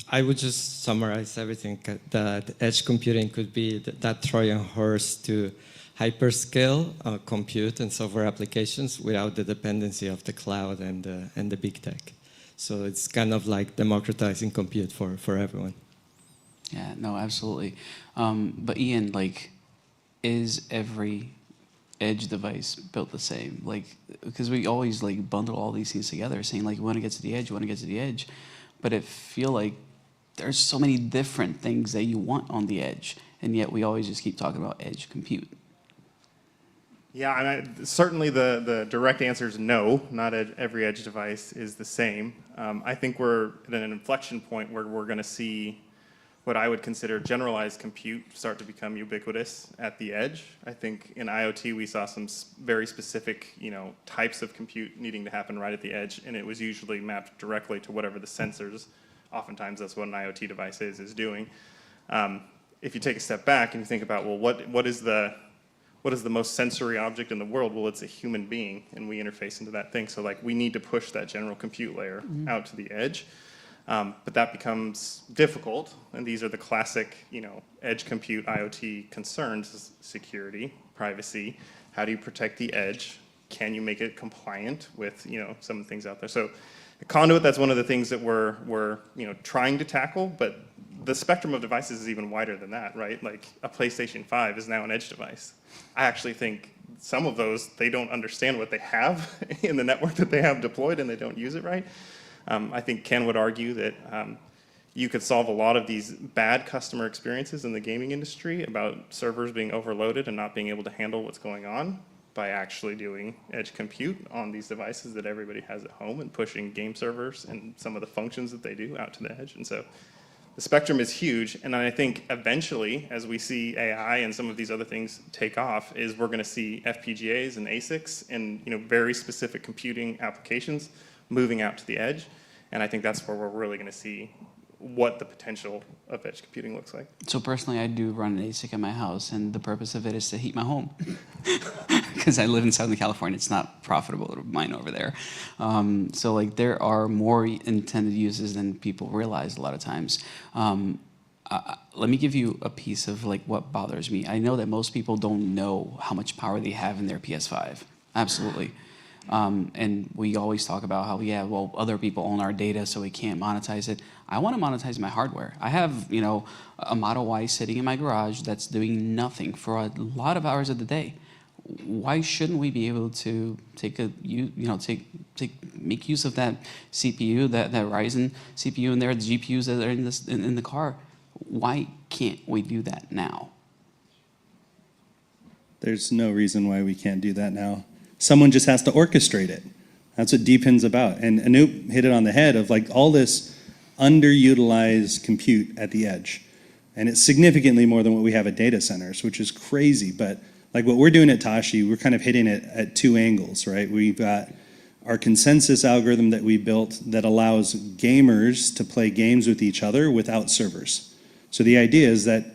I would just summarize everything, that edge computing could be that Trojan horse to hyperscale compute and software applications without the dependency of the cloud and the big tech. So it's kind of like democratizing compute for everyone. Yeah, no, absolutely. But Ian, is every edge device built the same. Like, because we always like bundle all these things together, saying like, we want to get to the edge, we want to get to the edge, but it feel like there's so many different things that you want on the edge, and yet we always just keep talking about edge compute. Yeah, and certainly the direct answer is no. Not every edge device is the same. I think we're at an inflection point where we're going to see what I would consider generalized compute start to become ubiquitous at the edge. I think in IoT we saw some very specific, types of compute needing to happen right at the edge, and it was usually mapped directly to whatever the sensors. Oftentimes that's what an IoT device is doing. If you take a step back and you think about, well, what is the most sensory object in the world? Well, it's a human being, and we interface into that thing. So like we need to push that general compute layer out to the edge. But that becomes difficult, and these are the classic, edge compute IoT concerns: security, privacy. How do you protect the edge? Can you make it compliant with, some of the things out there? So, a conduit, that's one of the things that we're trying to tackle. But the spectrum of devices is even wider than that, right? Like a PlayStation 5 is now an edge device. I actually think some of those, they don't understand what they have in the network that they have deployed, and they don't use it right. I think Ken would argue that you could solve a lot of these bad customer experiences in the gaming industry about servers being overloaded and not being able to handle what's going on by actually doing edge compute on these devices that everybody has at home and pushing game servers and some of the functions that they do out to the edge. And so the spectrum is huge, and I think eventually, as we see AI and some of these other things take off, is we're going to see FPGAs and ASICs and very specific computing applications moving out to the edge, and I think that's where we're really going to see what the potential of edge computing looks like. So personally, I do run an ASIC in my house, and the purpose of it is to heat my home. Because I live in Southern California, it's not profitable to mine over there. So like there are more intended uses than people realize a lot of times. Let me give you a piece of like what bothers me. I know that most people don't know how much power they have in their PS5. Absolutely. And we always talk about how, yeah, well, other people own our data, so we can't monetize it. I want to monetize my hardware. I have, a Model Y sitting in my garage that's doing nothing for a lot of hours of the day. Why shouldn't we be able to make use of that CPU, that Ryzen CPU in there, the GPUs that are in the car? Why can't we do that now? There's no reason why we can't do that now. Someone just has to orchestrate it. That's what DePIN's about. And Anoop hit it on the head of like all this underutilized compute at the edge. And it's significantly more than what we have at data centers, which is crazy. But like what we're doing at Tashi, we're kind of hitting it at two angles, right? We've got our consensus algorithm that we built that allows gamers to play games with each other without servers. So the idea is that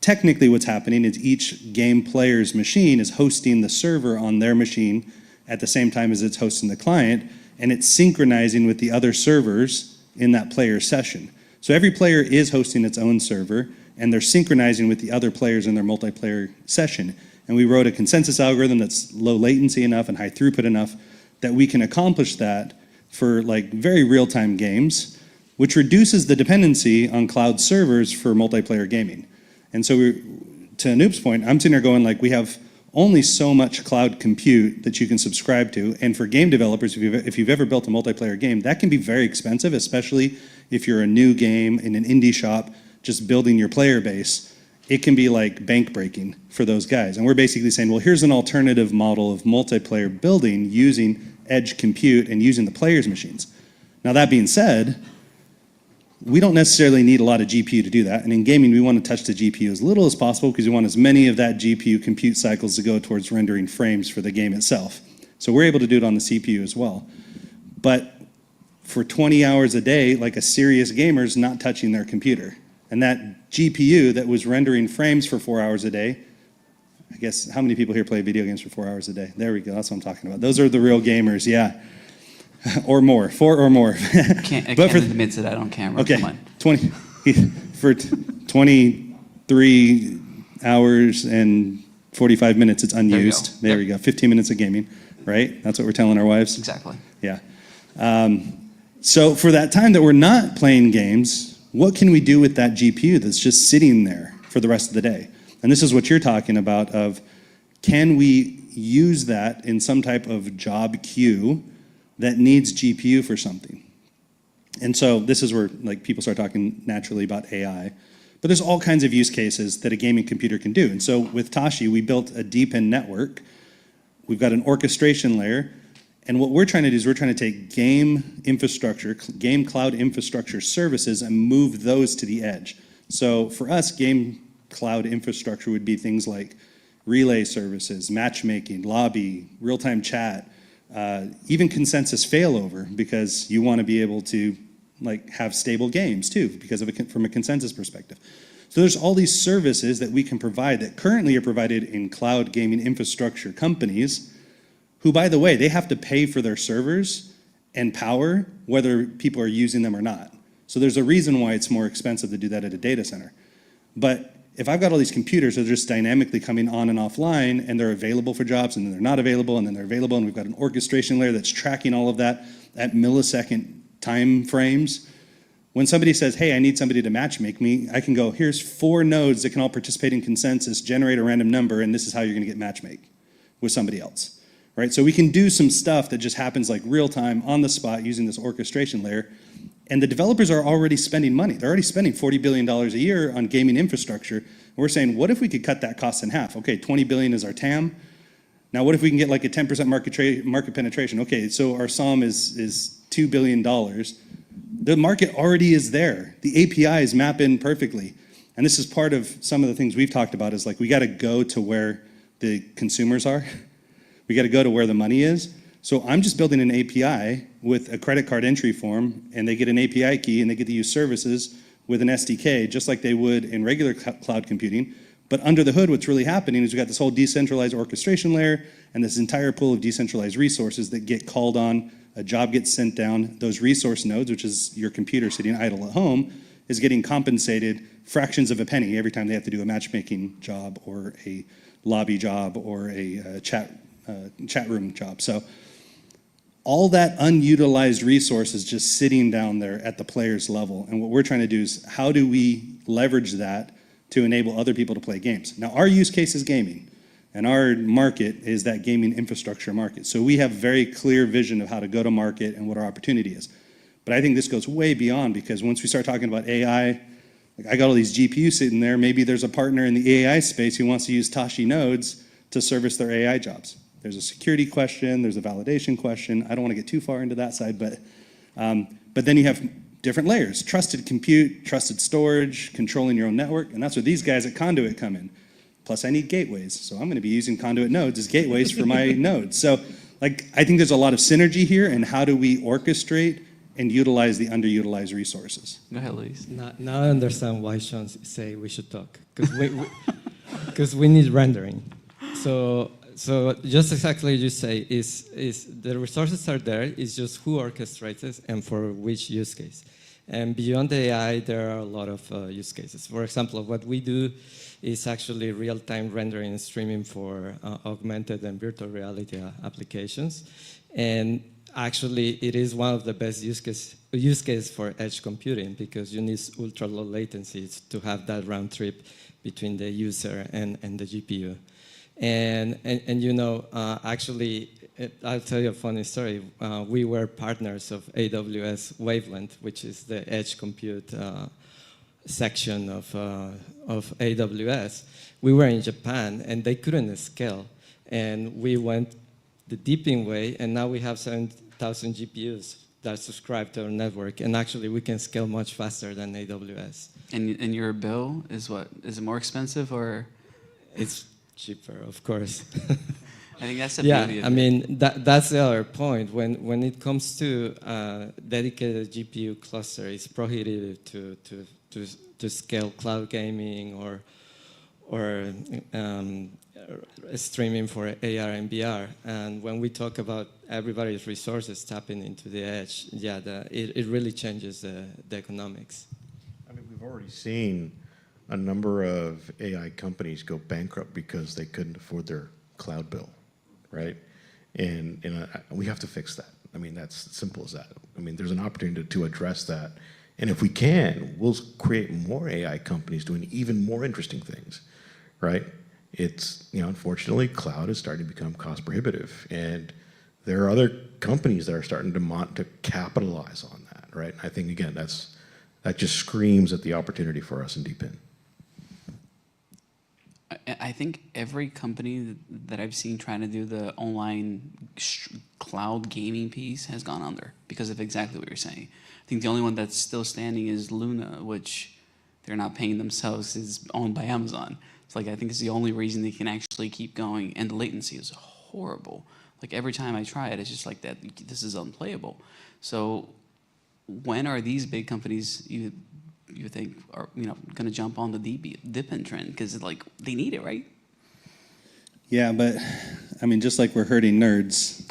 technically what's happening is each game player's machine is hosting the server on their machine at the same time as it's hosting the client, and it's synchronizing with the other servers in that player's session. So every player is hosting its own server, and they're synchronizing with the other players in their multiplayer session. And we wrote a consensus algorithm that's low latency enough and high throughput enough that we can accomplish that for like very real-time games, which reduces the dependency on cloud servers for multiplayer gaming. And so to Anoop's point, I'm sitting there going like, we have only so much cloud compute that you can subscribe to. And for game developers, if you've ever built a multiplayer game, that can be very expensive, especially if you're a new game in an indie shop, just building your player base. It can be like bank breaking for those guys. And we're basically saying, well, here's an alternative model of multiplayer building using edge compute and using the players' machines. Now that being said, we don't necessarily need a lot of GPU to do that. And in gaming, we want to touch the GPU as little as possible because we want as many of that GPU compute cycles to go towards rendering frames for the game itself. So we're able to do it on the CPU as well. But for 20 hours a day, like a serious gamer's not touching their computer. And that GPU that was rendering frames for 4 hours a day, I guess, how many people here play video games for 4 hours a day? There we go, that's what I'm talking about. Those are the real gamers, yeah. Or more, 4 or more. I can't admit to that on camera. Okay, Come on. 23 hours and 45 minutes, it's unused. There we go. 15 minutes of gaming, right? That's what we're telling our wives? Exactly. Yeah. So for that time that we're not playing games, what can we do with that GPU that's just sitting there for the rest of the day? And this is what you're talking about of, can we use that in some type of job queue that needs GPU for something. And so this is where like people start talking naturally about AI. But there's all kinds of use cases that a gaming computer can do. And so with Tashi, we built a DePIN network. We've got an orchestration layer. And what we're trying to do is we're trying to take game infrastructure, game cloud infrastructure services and move those to the edge. So for us, game cloud infrastructure would be things like relay services, matchmaking, lobby, real-time chat, even consensus failover, because you want to be able to like have stable games too, because of from a consensus perspective. So there's all these services that we can provide that currently are provided in cloud gaming infrastructure companies, who, by the way, they have to pay for their servers and power, whether people are using them or not. So there's a reason why it's more expensive to do that at a data center. But if I've got all these computers that are just dynamically coming on and offline, and they're available for jobs, and then they're not available, and then they're available, and we've got an orchestration layer that's tracking all of that at millisecond time frames. When somebody says, hey, I need somebody to matchmake me, I can go, here's 4 nodes that can all participate in consensus, generate a random number, and this is how you're gonna get matchmake with somebody else, right? So we can do some stuff that just happens like real time, on the spot, using this orchestration layer. And the developers are already spending money. They're already spending $40 billion a year on gaming infrastructure. And we're saying, what if we could cut that cost in half? Okay, 20 billion is our TAM. Now, what if we can get like a 10% market penetration? Okay, so our SOM is $2 billion. The market already is there. The APIs map in perfectly. And this is part of some of the things we've talked about is like, we gotta go to where the consumers are. We gotta go to where the money is. So I'm just building an API with a credit card entry form, and they get an API key, and they get to use services with an SDK, just like they would in regular cloud computing. But under the hood, what's really happening is we've got this whole decentralized orchestration layer and this entire pool of decentralized resources that get called on. A job gets sent down. Those resource nodes, which is your computer sitting idle at home, is getting compensated fractions of a penny every time they have to do a matchmaking job or a lobby job or a chat room job. So all that unutilized resource is just sitting down there at the player's level. And what we're trying to do is, how do we leverage that to enable other people to play games? Now, our use case is gaming, and our market is that gaming infrastructure market. So we have very clear vision of how to go to market and what our opportunity is. But I think this goes way beyond, because once we start talking about AI, like I got all these GPUs sitting there, maybe there's a partner in the AI space who wants to use Tashi nodes to service their AI jobs. There's a security question, there's a validation question. I don't want to get too far into that side, but then you have different layers: trusted compute, trusted storage, controlling your own network, and that's where these guys at Conduit come in. Plus, I need gateways, so I'm going to be using Conduit nodes as gateways for my nodes. So, like, I think there's a lot of synergy here, and how do we orchestrate and utilize the underutilized resources? Go ahead, Luis. Now I understand why Sean say we should talk, because we need rendering. So just exactly you say is the resources are there. It's just who orchestrates it and for which use case. And beyond AI, there are a lot of use cases. For example, what we do is actually real-time rendering and streaming for augmented and virtual reality applications. And actually, it is one of the best use case for edge computing, because you need ultra low latencies to have that round trip between the user and the GPU. And you know, actually, I'll tell you a funny story. We were partners of AWS Wavelength, which is the edge compute section of AWS. We were in Japan, and they couldn't scale. And we went the DePIN way, and now we have 7,000 GPUs that subscribe to our network. And actually, we can scale much faster than AWS. And your bill is what? Is it more expensive, or? It's cheaper, of course. I think that's the beauty of it. I mean, that's the other point. When it comes to dedicated GPU cluster, it's prohibitive to scale cloud gaming or streaming for AR and VR. And when we talk about everybody's resources tapping into the edge, it really changes the economics. I mean, we've already seen a number of AI companies go bankrupt because they couldn't afford their cloud bill, right? And we have to fix that. I mean, that's simple as that. I mean, there's an opportunity to address that. And if we can, we'll create more AI companies doing even more interesting things, right? It's, unfortunately, cloud is starting to become cost prohibitive. And there are other companies that are starting to capitalize on that, right? I think, again, that just screams at the opportunity for us in DePIN. I think every company that I've seen trying to do the online cloud gaming piece has gone under because of exactly what you're saying. I think the only one that's still standing is Luna, which they're not paying themselves, is owned by Amazon. It's like, I think it's the only reason they can actually keep going, and the latency is horrible. Like every time I try it, it's just like that, this is unplayable. So when are these big companies, you think, are going to jump on the DePIN trend? Because like they need it, right? Yeah, but I mean, just like we're hurting nerds,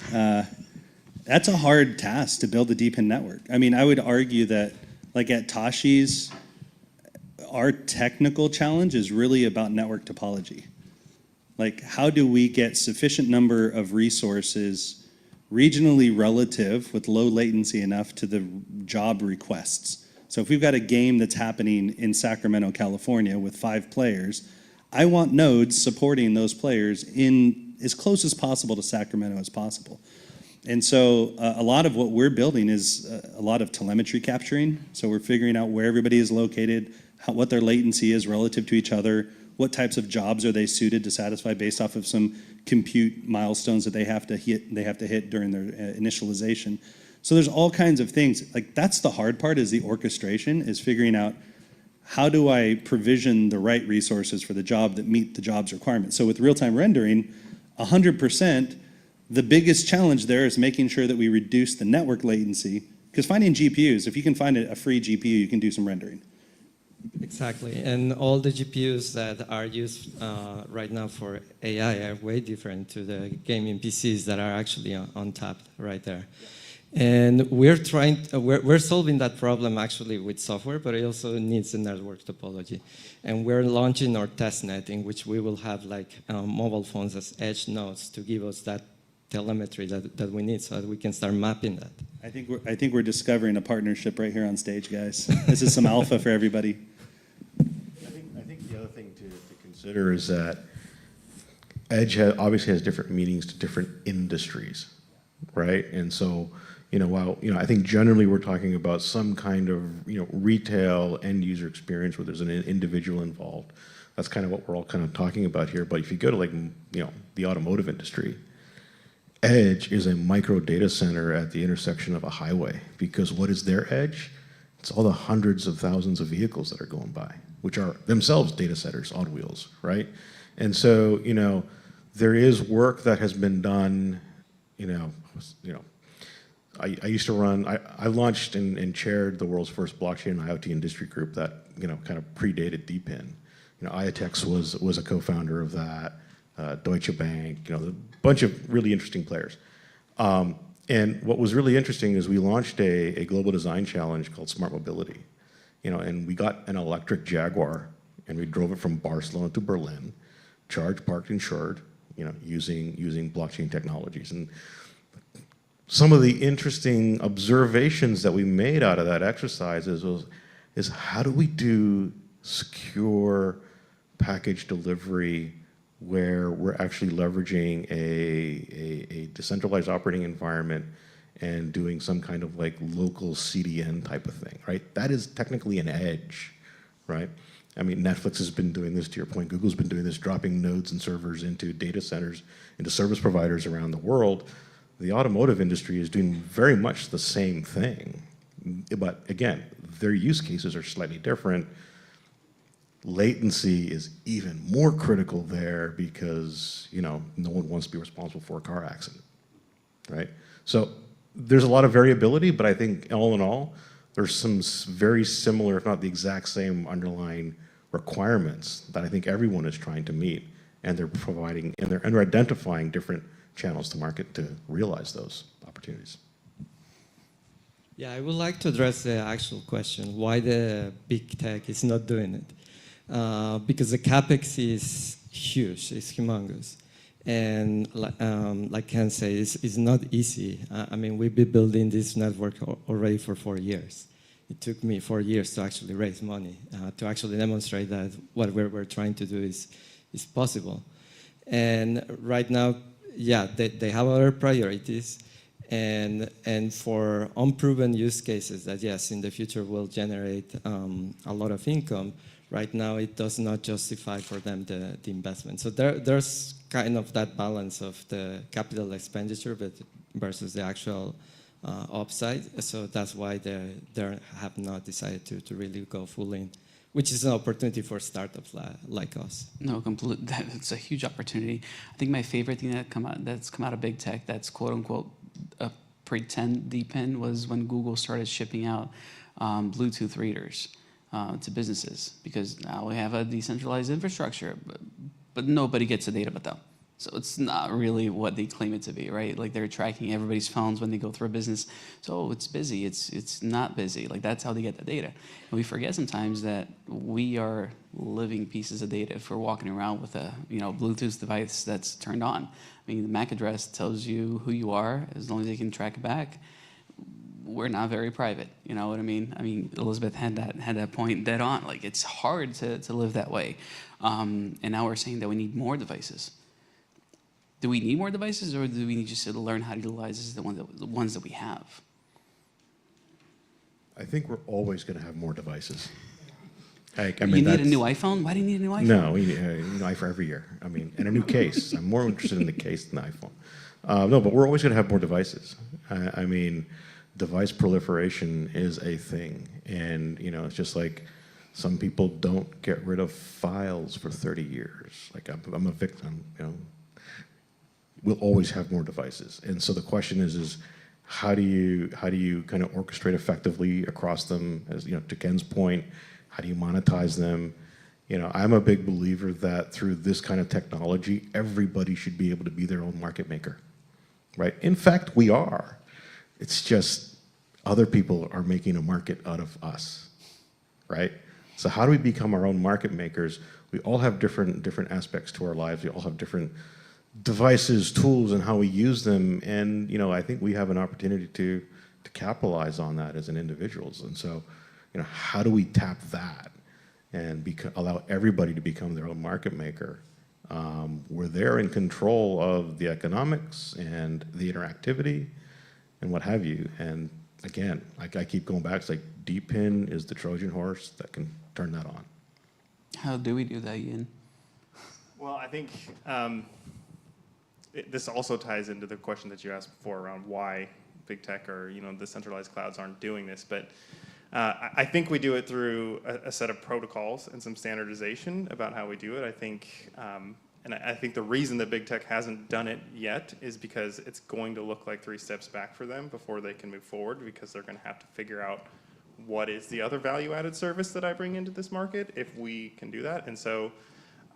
that's a hard task to build a DePIN network. I mean, I would argue that like at Tashi's, our technical challenge is really about network topology. Like, how do we get sufficient number of resources regionally relative with low latency enough to the job requests? So if we've got a game that's happening in Sacramento, California with 5 players, I want nodes supporting those players in as close as possible to Sacramento as possible. And so a lot of what we're building is a lot of telemetry capturing. So we're figuring out where everybody is located, what their latency is relative to each other, what types of jobs are they suited to satisfy based off of some compute milestones that they have to hit during their initialization. So there's all kinds of things. Like, that's the hard part, is the orchestration, is figuring out how do I provision the right resources for the job that meet the job's requirements. So with real-time rendering, 100%, the biggest challenge there is making sure that we reduce the network latency, because finding GPUs, if you can find a free GPU, you can do some rendering. Exactly, and all the GPUs that are used right now for AI are way different to the gaming PCs that are actually untapped right there. Yeah. And we're solving that problem actually with software, but it also needs a network topology. And we're launching our testnet, in which we will have like mobile phones as edge nodes to give us that telemetry that we need, so that we can start mapping that. I think we're discovering a partnership right here on stage, guys. This is some alpha for everybody. I think the other thing to consider is that edge obviously has different meanings to different industries, right? And so, while I think generally we're talking about some kind of retail end user experience where there's an individual involved. That's kind of what we're all kind of talking about here. But if you go to like the automotive industry, edge is a micro data center at the intersection of a highway, because what is their edge? It's all the hundreds of thousands of vehicles that are going by, which are themselves data centers on wheels, right? And so, there is work that has been done, I used to run, I launched and chaired the world's first blockchain and IoT industry group that, kind of predated DePIN. IATEX was a co-founder of that, Deutsche Bank, a bunch of really interesting players. And what was really interesting is we launched a global design challenge called Smart Mobility, and we got an electric Jaguar, and we drove it from Barcelona to Berlin, charged, parked, insured, using blockchain technologies. And some of the interesting observations that we made out of that exercise is how do we do secure package delivery where we're actually leveraging a decentralized operating environment and doing some kind of like local CDN type of thing, right? That is technically an edge, right? I mean, Netflix has been doing this, to your point. Google's been doing this, dropping nodes and servers into data centers, into service providers around the world. The automotive industry is doing very much the same thing. But again, their use cases are slightly different. Latency is even more critical there because, no one wants to be responsible for a car accident, right? So there's a lot of variability, but I think all in all, there's some very similar, if not the exact same underlying requirements that I think everyone is trying to meet, and they're providing, and they're identifying different channels to market to realize those opportunities. Yeah, I would like to address the actual question, why the big tech is not doing it. Because the CapEx is huge, it's humongous. And like Ken says, it's not easy. I mean, we've been building this network already for 4 years. It took me 4 years to actually raise money, to actually demonstrate that what we're trying to do is is possible. And right now, yeah, they have other priorities. And for unproven use cases that, yes, in the future will generate a lot of income, right now it does not justify for them the investment. So there's kind of that balance of the capital expenditure versus the actual upside. So that's why they have not decided to really go full in, which is an opportunity for startups like us. No, completely. It's a huge opportunity. I think my favorite thing that's come out of big tech that's quote unquote a pretend DePIN was when Google started shipping out Bluetooth readers to businesses, because now we have a decentralized infrastructure, but nobody gets the data but them. So it's not really what they claim it to be, right? Like they're tracking everybody's phones when they go through a business. So it's busy. It's not busy. Like that's how they get the data. And we forget sometimes that we are living pieces of data if we're walking around with a Bluetooth device that's turned on. I mean, the MAC address tells you who you are as long as they can track it back. We're not very private. You know what I mean? I mean, Elizabeth had that point dead on. Like it's hard to live that way. And now we're saying that we need more devices. Do we need more devices, or do we need just to learn how to utilize the ones that we have? I think we're always going to have more devices. You need a new iPhone? Why do you need a new iPhone? No, we need a new iPhone every year. I mean, and a new case. I'm more interested in the case than the iPhone. No, but we're always going to have more devices. I mean, device proliferation is a thing. And, it's just like some people don't get rid of files for 30 years. Like I'm a victim, We'll always have more devices. And so the question is how do you kind of orchestrate effectively across them? As to Ken's point, how do you monetize them? I'm a big believer that through this kind of technology, everybody should be able to be their own market maker, right? In fact, we are. It's just other people are making a market out of us, right? So how do we become our own market makers? We all have different aspects to our lives. We all have different devices, tools, and how we use them. And I think we have an opportunity to capitalize on that as an individuals. And so, how do we tap that and allow everybody to become their own market maker? Where they're in control of the economics and the interactivity and what have you. And again, like I keep going back, it's like DePIN is the Trojan horse that can turn that on. How do we do that, Ian? Well, I think this also ties into the question that you asked before around why big tech or the centralized clouds aren't doing this. But I think we do it through a set of protocols and some standardization about how we do it. I think, and I think the reason that big tech hasn't done it yet is because it's going to look like 3 steps back for them before they can move forward, because they're going to have to figure out what is the other value-added service that I bring into this market if we can do that. And so,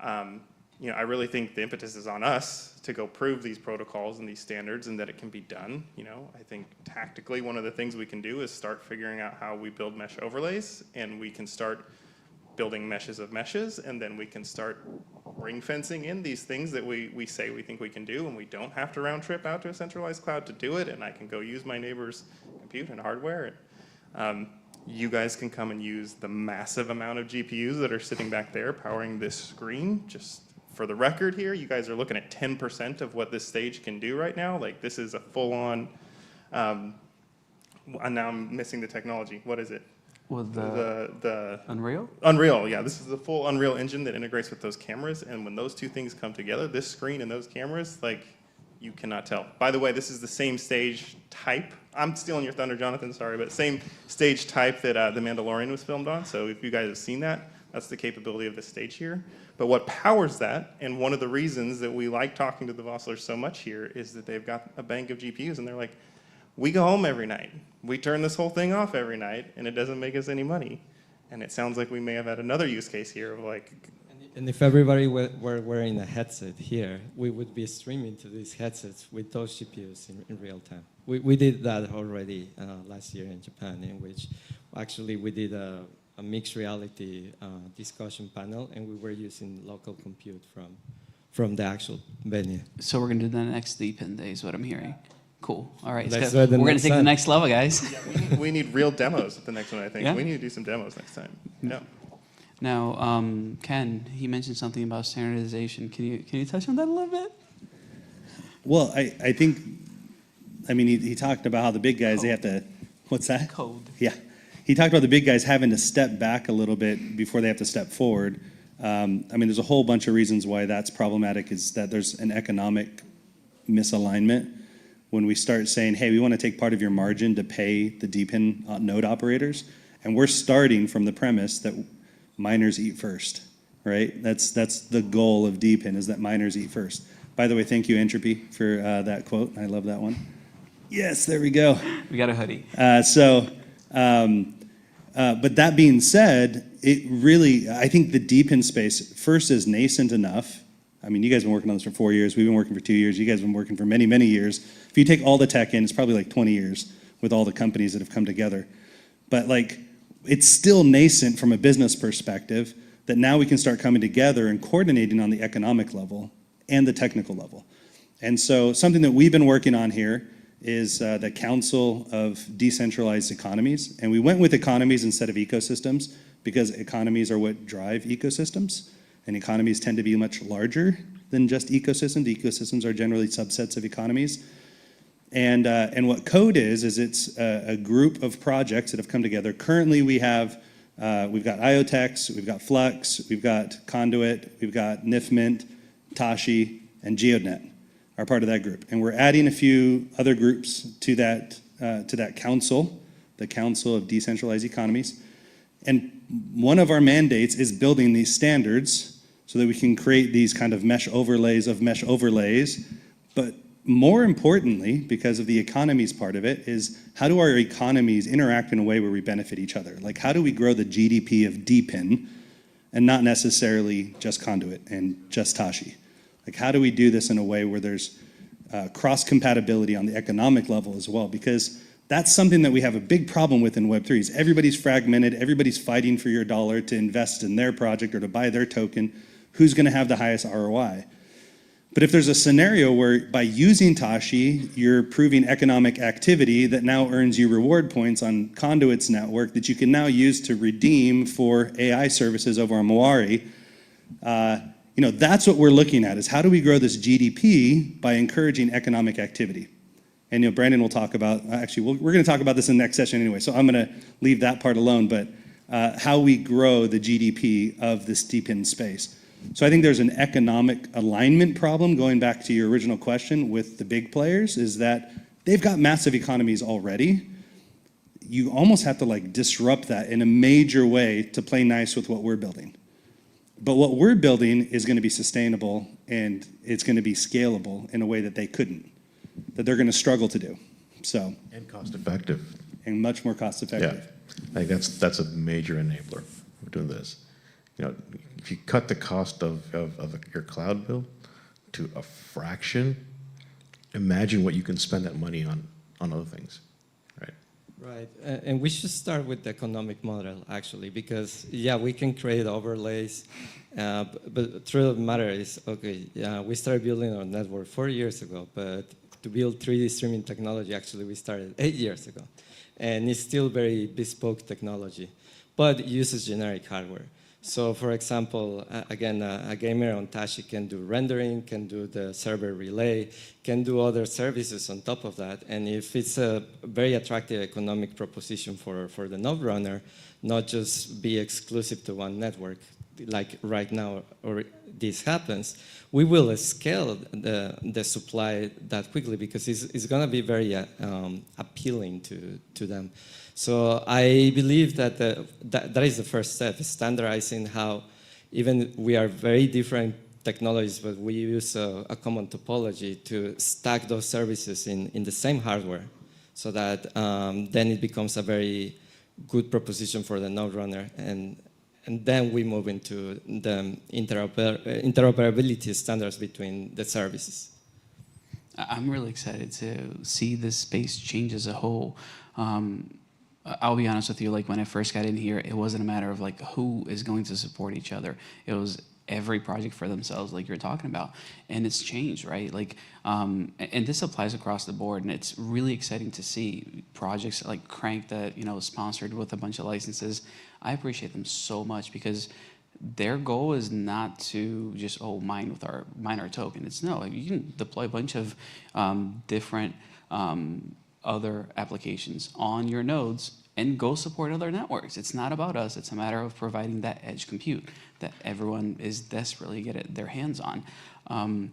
I really think the impetus is on us to go prove these protocols and these standards and that it can be done. I think tactically one of the things we can do is start figuring out how we build mesh overlays, and we can start building meshes of meshes, and then we can start ring fencing in these things that we say we think we can do, and we don't have to round trip out to a centralized cloud to do it, and I can go use my neighbor's compute and hardware. You guys can come and use the massive amount of GPUs that are sitting back there powering this screen. Just for the record here, you guys are looking at 10% of what this stage can do right now. Like this is a full-on, and now I'm missing the technology. What is it? With the Unreal? Unreal, yeah. This is the full Unreal Engine that integrates with those cameras, and when those two things come together, this screen and those cameras, like, you cannot tell. By the way, this is the same stage type. I'm stealing your thunder, Jonathan, sorry, but same stage type that The Mandalorian was filmed on, so if you guys have seen that, that's the capability of this stage here. But what powers that, and one of the reasons that we like talking to the Vosslers so much here, is that they've got a bank of GPUs, and they're like, we go home every night. We turn this whole thing off every night, and it doesn't make us any money. And it sounds like we may have had another use case here of like... And if everybody were wearing a headset here, we would be streaming to these headsets with those GPUs in real time. We did that already last year in Japan, in which actually we did a mixed reality discussion panel, and we were using local compute from the actual venue. So we're going to do the next DePIN Day is what I'm hearing. Cool. All right. Let's we're going to take the next level, guys. Yeah, we need real demos at the next one, I think. Yeah? We need to do some demos next time. Yeah. Now, Ken, he mentioned something about standardization. Can you touch on that a little bit? Well, I think, I mean, he talked about how the big guys, they have to, what's that? Code. Yeah. He talked about the big guys having to step back a little bit before they have to step forward. I mean, there's a whole bunch of reasons why that's problematic, is that there's an economic misalignment. When we start saying, hey, we want to take part of your margin to pay the DePIN node operators, and we're starting from the premise that miners eat first, right? That's the goal of DePIN, is that miners eat first. By the way, thank you, Entropy, for that quote. I love that one. Yes, there we go. We got a hoodie. But that being said, it really, I think the DePIN space, first, is nascent enough. I mean, you guys have been working on this for 4 years. We've been working for 2 years. You guys have been working for many, many years. If you take all the tech in, it's probably like 20 years with all the companies that have come together. But like, it's still nascent from a business perspective, that now we can start coming together and coordinating on the economic level and the technical level. And so something that we've been working on here is the Council of Decentralized Economies. And we went with economies instead of ecosystems, because economies are what drive ecosystems. And economies tend to be much larger than just ecosystems. Ecosystems are generally subsets of economies. And what Code is it's a group of projects that have come together. Currently we've got IoTex, we've got Flux, we've got Conduit, we've got NIFMint, Tashi, and GeoNet are part of that group. And we're adding a few other groups to that council, the Council of Decentralized Economies. And one of our mandates is building these standards so that we can create these kind of mesh overlays of mesh overlays. But more importantly, because of the economies part of it, is how do our economies interact in a way where we benefit each other? Like, how do we grow the GDP of DePIN and not necessarily just Conduit and just Tashi? Like, how do we do this in a way where there's cross-compatibility on the economic level as well? Because that's something that we have a big problem with in Web3, is everybody's fragmented, everybody's fighting for your dollar to invest in their project or to buy their token. Who's going to have the highest ROI? But if there's a scenario where by using Tashi, you're proving economic activity that now earns you reward points on Conduit's network that you can now use to redeem for AI services over on Mawari, that's what we're looking at, is how do we grow this GDP by encouraging economic activity? And Brandon will talk about, actually, we're going to talk about this in the next session anyway, so I'm going to leave that part alone, but how we grow the GDP of this DePIN space. So I think there's an economic alignment problem, going back to your original question, with the big players, is that they've got massive economies already. You almost have to disrupt that in a major way to play nice with what we're building. But what we're building is going to be sustainable, and it's going to be scalable in a way that they couldn't, that they're going to struggle to do. So, and cost effective. And much more cost effective. Yeah, I think that's a major enabler of doing this. If you cut the cost of your cloud bill to a fraction, imagine what you can spend that money on other things, right? Right, and we should start with the economic model, actually, because, yeah, we can create overlays, but the truth of the matter is, okay, yeah, we started building our network 4 years ago, but to build 3D streaming technology, actually, we started 8 years ago. And it's still very bespoke technology, but it uses generic hardware. So, for example, again, a gamer on Tashi can do rendering, can do the server relay, can do other services on top of that. And if it's a very attractive economic proposition for the node runner, not just be exclusive to one network, like right now, or this happens, we will scale the supply that quickly, because it's going to be very appealing to them. So I believe that that is the first step, standardizing how, even we are very different technologies, but we use a common topology to stack those services in the same hardware, so that then it becomes a very good proposition for the node runner. And then we move into the interoperability standards between the services. I'm really excited to see this space change as a whole. I'll be honest with you, when I first got in here, it wasn't a matter of who is going to support each other. It was, every project for themselves, like you're talking about. And it's changed, right? Like, and this applies across the board, and it's really exciting to see projects like Crank that, you know, is sponsored with a bunch of licenses. I appreciate them so much because their goal is not to just, oh, mine our token. It's no, like, you can deploy a bunch of different other applications on your nodes and go support other networks. It's not about us. It's a matter of providing that edge compute that everyone is desperately getting their hands on.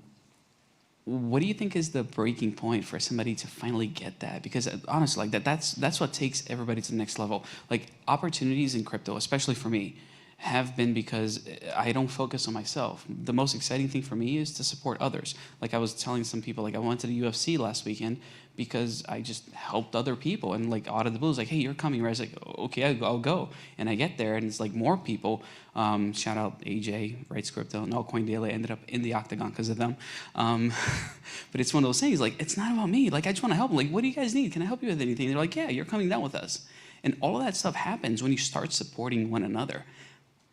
What do you think is the breaking point for somebody to finally get that? Because honestly, like that's what takes everybody to the next level. Like, opportunities in crypto, especially for me, have been because I don't focus on myself. The most exciting thing for me is to support others. Like, I was telling some people, like, I went to the UFC last weekend because I just helped other people, and like out of the blue, it's like, hey, you're coming, right? I was like, okay, I'll go. And I get there, and it's like more people. Shout out AJ, Writes Crypto, and Altcoin Daily. I ended up in the octagon because of them. But it's one of those things, like, it's not about me. Like, I just want to help them. Like, what do you guys need? Can I help you with anything? They're like, yeah, you're coming down with us. And all of that stuff happens when you start supporting one another.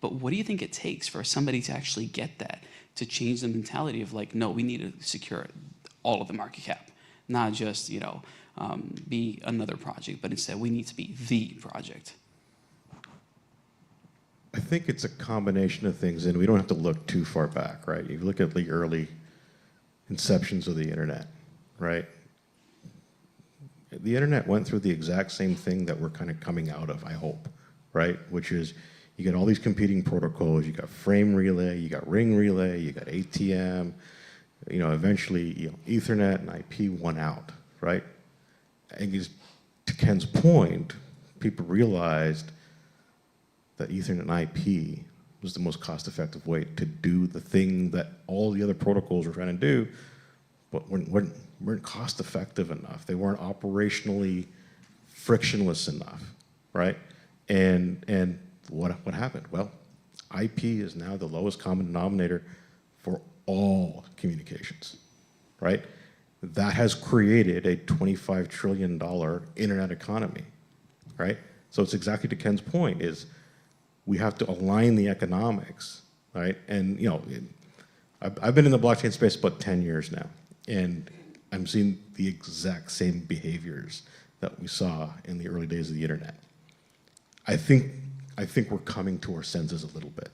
But what do you think it takes for somebody to actually get that, to change the mentality of like, no, we need to secure all of the market cap, not just, you know, be another project, but instead we need to be the project? I think it's a combination of things, and we don't have to look too far back, right? You look at the early inceptions of the internet, right? The internet went through the exact same thing that we're kind of coming out of, I hope, right? Which is, you get all these competing protocols. You got frame relay, you got ring relay, you got ATM. You know, eventually, you know, Ethernet and IP won out, right? And to Ken's point, people realized that Ethernet and IP was the most cost-effective way to do the thing that all the other protocols were trying to do, but weren't cost-effective enough. They weren't operationally frictionless enough, right? And what happened? Well, IP is now the lowest common denominator for all communications, right? That has created a $25 trillion internet economy, right? So it's exactly to Ken's point, is we have to align the economics, right? And, you know, I've been in the blockchain space about 10 years now, and I'm seeing the exact same behaviors that we saw in the early days of the internet. I think we're coming to our senses a little bit,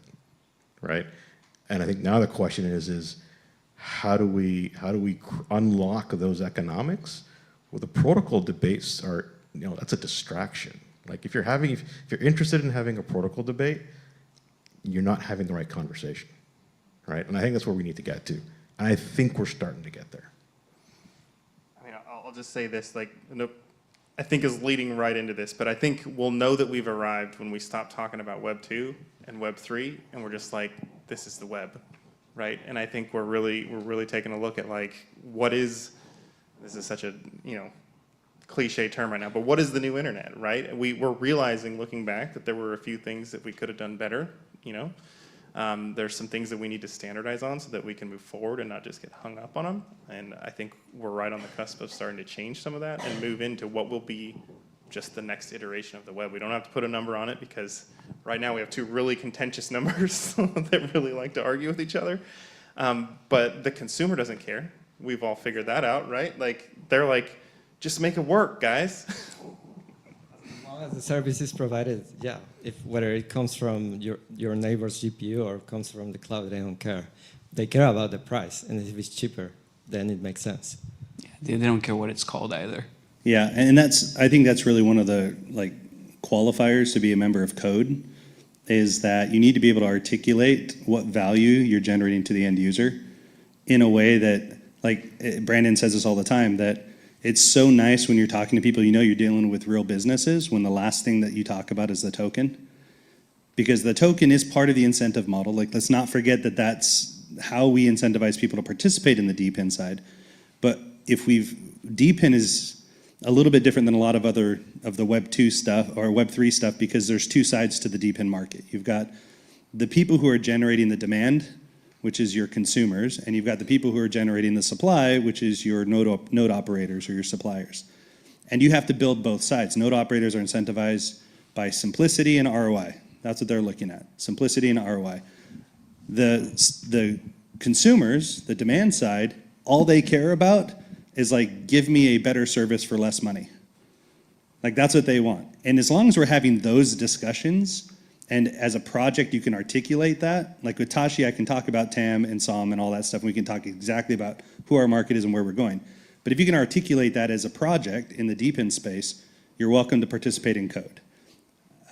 right? And I think now the question is how do we unlock those economics? Well, the protocol debates are, you know, that's a distraction. Like, if you're interested in having a protocol debate, you're not having the right conversation, right? And I think that's where we need to get to. And I think we're starting to get there. I mean, I'll just say this, like, I think is leading right into this, but I think we'll know that we've arrived when we stop talking about Web 2 and Web 3, and we're just like, this is the web, right? And I think we're really taking a look at, like, this is such a, you know, cliche term right now, but what is the new internet, right? We're realizing, looking back, that there were a few things that we could have done better, you know? There's some things that we need to standardize on so that we can move forward and not just get hung up on them. And I think we're right on the cusp of starting to change some of that and move into what will be just the next iteration of the web. We don't have to put a number on it because right now we have two really contentious numbers that really like to argue with each other. But the consumer doesn't care. We've all figured that out, right? Like, they're like, just make it work, guys. As long as the service is provided, yeah. Whether it comes from your neighbor's GPU or comes from the cloud, they don't care. They care about the price, and if it's cheaper, then it makes sense. Yeah, they don't care what it's called either. Yeah, and I think that's really one of the like qualifiers to be a member of Code, is that you need to be able to articulate what value you're generating to the end user in a way that, like Brandon says this all the time, that it's so nice when you're talking to people you know you're dealing with real businesses when the last thing that you talk about is the token. Because the token is part of the incentive model. Like, let's not forget that that's how we incentivize people to participate in the DePIN side. But DePIN is a little bit different than a lot of other of the Web 2 stuff or Web 3 stuff, because there's two sides to the DePIN market. You've got the people who are generating the demand, which is your consumers, and you've got the people who are generating the supply, which is your node operators or your suppliers. And you have to build both sides. Node operators are incentivized by simplicity and ROI. That's what they're looking at, simplicity and ROI. The consumers, the demand side, all they care about is like, give me a better service for less money. Like that's what they want. And as long as we're having those discussions, and as a project you can articulate that, like with Tashi I can talk about TAM and SOM and all that stuff, and we can talk exactly about who our market is and where we're going. But if you can articulate that as a project in the DePIN space, you're welcome to participate in code.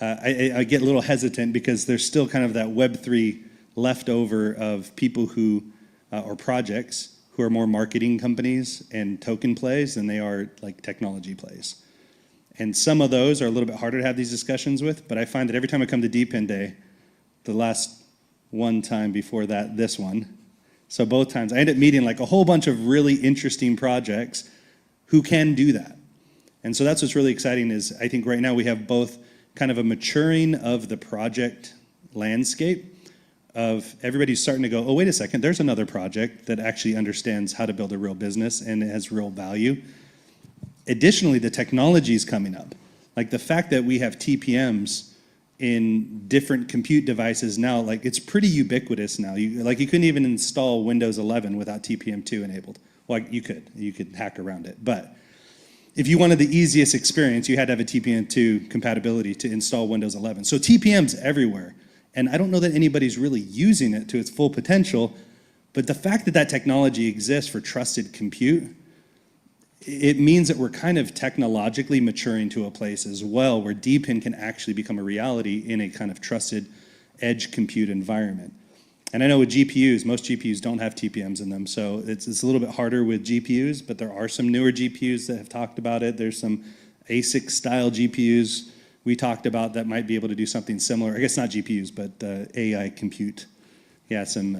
I get a little hesitant because there's still kind of that Web3 leftover of people who, or projects, who are more marketing companies and token plays than they are like technology plays. And some of those are a little bit harder to have these discussions with, but I find that every time I come to DePIN Day, the last one time before that, this one, so both times, I end up meeting like a whole bunch of really interesting projects who can do that. And so that's what's really exciting is I think right now we have both kind of a maturing of the project landscape of everybody's starting to go, oh, wait a second, there's another project that actually understands how to build a real business and it has real value. Additionally, the technology is coming up. Like the fact that we have TPMs in different compute devices now, like it's pretty ubiquitous now. You couldn't even install Windows 11 without TPM2 enabled. Well, you could hack around it. But if you wanted the easiest experience, you had to have a TPM2 compatibility to install Windows 11. So TPM's everywhere. And I don't know that anybody's really using it to its full potential, but the fact that that technology exists for trusted compute, it means that we're kind of technologically maturing to a place as well where DePIN can actually become a reality in a kind of trusted edge compute environment. And I know with GPUs, most GPUs don't have TPMs in them, so it's a little bit harder with GPUs, but there are some newer GPUs that have talked about it. There's some ASIC style GPUs we talked about that might be able to do something similar. I guess not GPUs, but AI compute. Yeah, some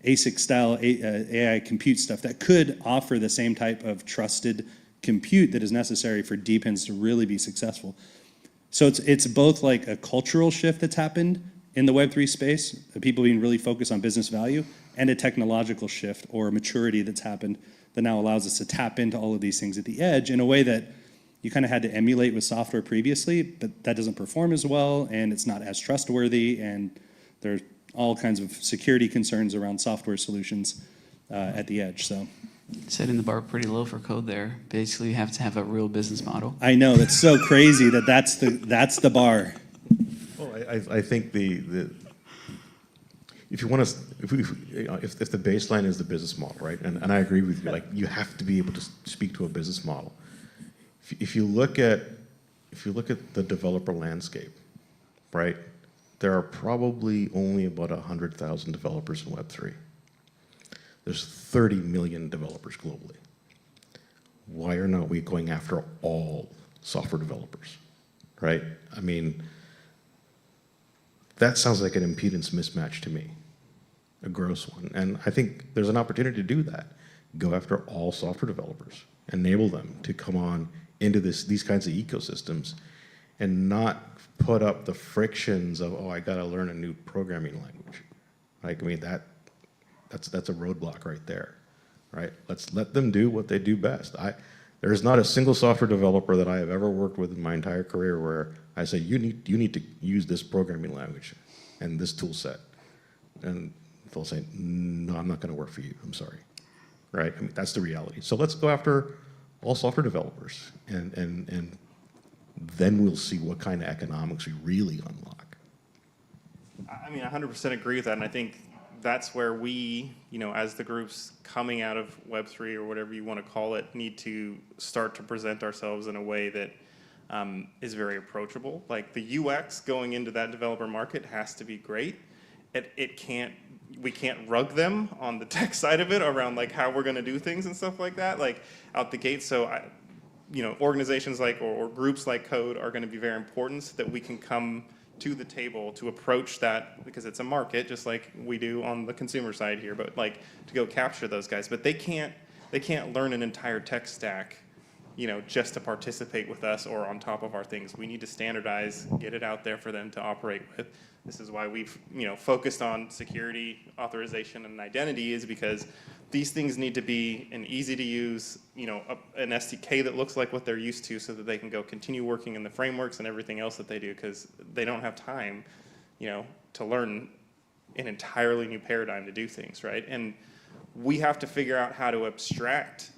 ASIC style AI compute stuff that could offer the same type of trusted compute that is necessary for DePINs to really be successful. So it's both like a cultural shift that's happened in the Web3 space, people being really focused on business value, and a technological shift or a maturity that's happened that now allows us to tap into all of these things at the edge in a way that you kind of had to emulate with software previously, but that doesn't perform as well, and it's not as trustworthy, and there's all kinds of security concerns around software solutions at the edge. So, Setting the bar pretty low for code there. Basically, you have to have a real business model. I know, that's so crazy that that's the bar. Well, I think if you want to, if the baseline is the business model, right? And I agree with you. Like you have to be able to speak to a business model. If you look at the developer landscape, right? There are probably only about 100,000 developers in Web3. There's 30 million developers globally. Why are not we going after all software developers, right? I mean, that sounds like an impedance mismatch to me, a gross one. And I think there's an opportunity to do that. Go after all software developers, enable them to come on into these kinds of ecosystems and not put up the frictions of, oh, I got to learn a new programming language. Like, I mean, that's a roadblock right there, right? Let's let them do what they do best. There's not a single software developer that I have ever worked with in my entire career where I say, you need to use this programming language and this tool set. And they'll say, no, I'm not going to work for you. I'm sorry, right? I mean, that's the reality. So let's go after all software developers and then we'll see what kind of economics we really unlock. I mean, 100% agree with that, and I think that's where we, as the groups coming out of Web3 or whatever you want to call it, need to start to present ourselves in a way that is very approachable. Like the UX going into that developer market has to be great. We can't rug them on the tech side of it around like how we're going to do things and stuff like that, like out the gate. So organizations like or groups like Code are going to be very important so that we can come to the table to approach that, because it's a market just like we do on the consumer side here, but like to go capture those guys. But they can't learn an entire tech stack, just to participate with us or on top of our things. We need to standardize, get it out there for them to operate with. This is why we've focused on security, authorization, and identity, is because these things need to be an easy to use, an SDK that looks like what they're used to, so that they can go continue working in the frameworks and everything else that they do, because they don't have time, to learn an entirely new paradigm to do things, right? And we have to figure out how to abstract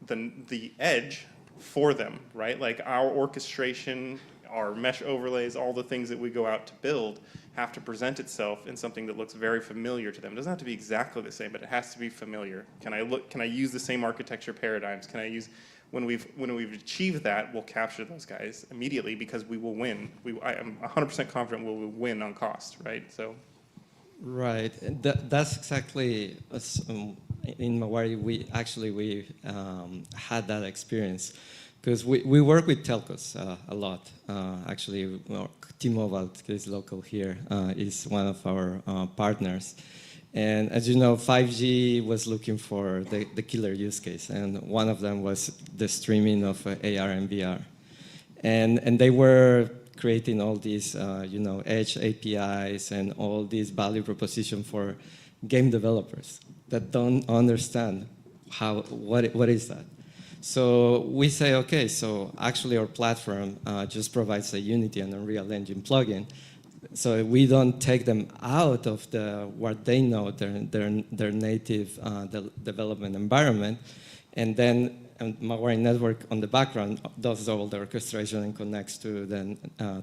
the edge for them, right? Like our orchestration, our mesh overlays, all the things that we go out to build have to present itself in something that looks very familiar to them. It doesn't have to be exactly the same, but it has to be familiar. Can I use the same architecture paradigms? Can I use, when we've achieved that, we'll capture those guys immediately because we will win. I am 100% confident we will win on cost, right? So. Right, that's exactly, in Mawari, we had that experience. Because we work with telcos a lot. Actually, T-Mobile is local here, is one of our partners. And as you know, 5G was looking for the killer use case. And one of them was the streaming of AR and VR. And they were creating all these edge APIs and all these value proposition for game developers that don't understand what is that. So we say, okay, so actually our platform just provides a Unity and Unreal Engine plugin. So we don't take them out of what they know, their native development environment, and then Mawari Network on the background does all the orchestration and connects to the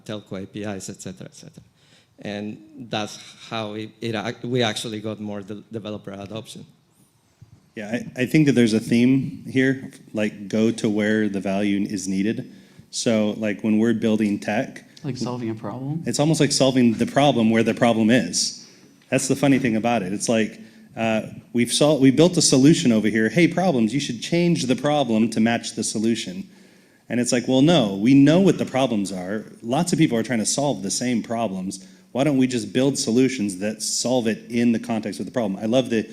telco APIs, et cetera, et cetera. And that's how we actually got more developer adoption. Yeah, I think that there's a theme here, like go to where the value is needed. So like when we're building tech. Like solving a problem? It's almost like solving the problem where the problem is. That's the funny thing about it. It's like we built a solution over here. Hey, problems, you should change the problem to match the solution. And it's like, well, no, we know what the problems are. Lots of people are trying to solve the same problems. Why don't we just build solutions that solve it in the context of the problem? I love the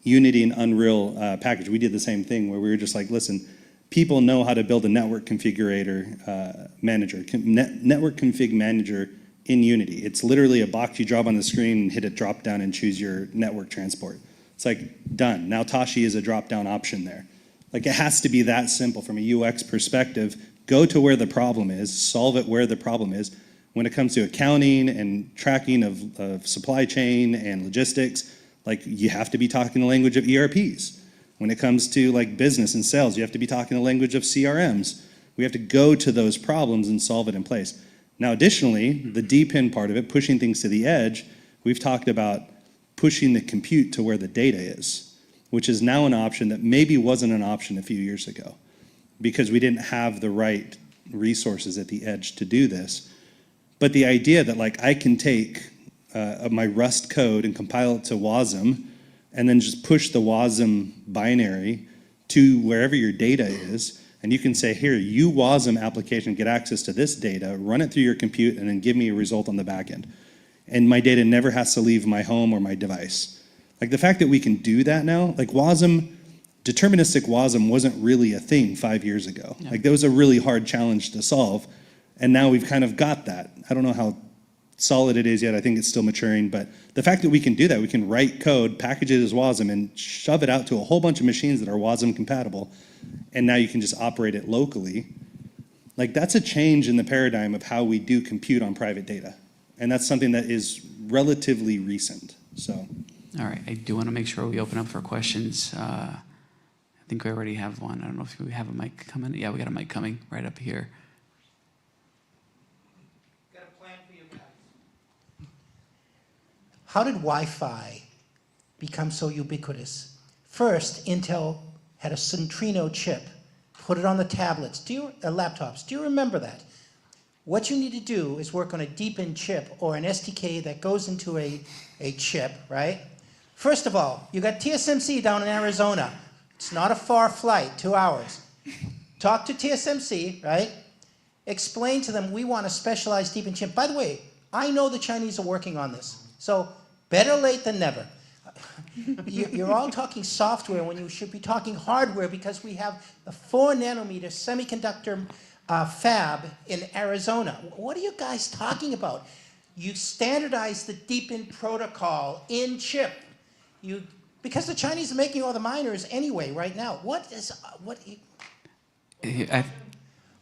Unity and Unreal package. We did the same thing where we were just like, listen, people know how to build a network configurator manager, network config manager in Unity. It's literally a box you drop on the screen and hit a drop down and choose your network transport. It's like done. Now Tashi is a drop down option there. Like it has to be that simple from a UX perspective. Go to where the problem is, solve it where the problem is. When it comes to accounting and tracking of supply chain and logistics, like you have to be talking the language of ERPs. When it comes to like business and sales, you have to be talking the language of CRMs. We have to go to those problems and solve it in place. Now, additionally, the DePIN part of it, pushing things to the edge, we've talked about pushing the compute to where the data is, which is now an option that maybe wasn't an option a few years ago because we didn't have the right resources at the edge to do this. But the idea that like I can take my Rust code and compile it to WASM and then just push the WASM binary to wherever your data is, and you can say, here, you WASM application, get access to this data, run it through your compute, and then give me a result on the back end. And my data never has to leave my home or my device. Like the fact that we can do that now, like WASM, deterministic WASM wasn't really a thing 5 years ago. Yeah. Like that was a really hard challenge to solve, and now we've kind of got that. I don't know how solid it is yet. I think it's still maturing, but the fact that we can do that, we can write code, package it as WASM, and shove it out to a whole bunch of machines that are WASM compatible, and now you can just operate it locally. Like that's a change in the paradigm of how we do compute on private data, and that's something that is relatively recent. So, all right, I do want to make sure we open up for questions. I think we already have one. I don't know if we have a mic coming. Yeah, we got a mic coming right up here. How did Wi-Fi become so ubiquitous? First, Intel had a Centrino chip, put it on the tablets, laptops. Do you remember that? What you need to do is work on a DePIN chip or an SDK that goes into a chip, right? First of all, you got TSMC down in Arizona. It's not a far flight, 2 hours. Talk to TSMC, right? Explain to them we want a specialized DePIN chip. By the way, I know the Chinese are working on this. So better late than never. You're all talking software when you should be talking hardware because we have a 4 nanometer semiconductor fab in Arizona. What are you guys talking about? You standardize the DePIN protocol in chip. Because the Chinese are making all the miners anyway right now.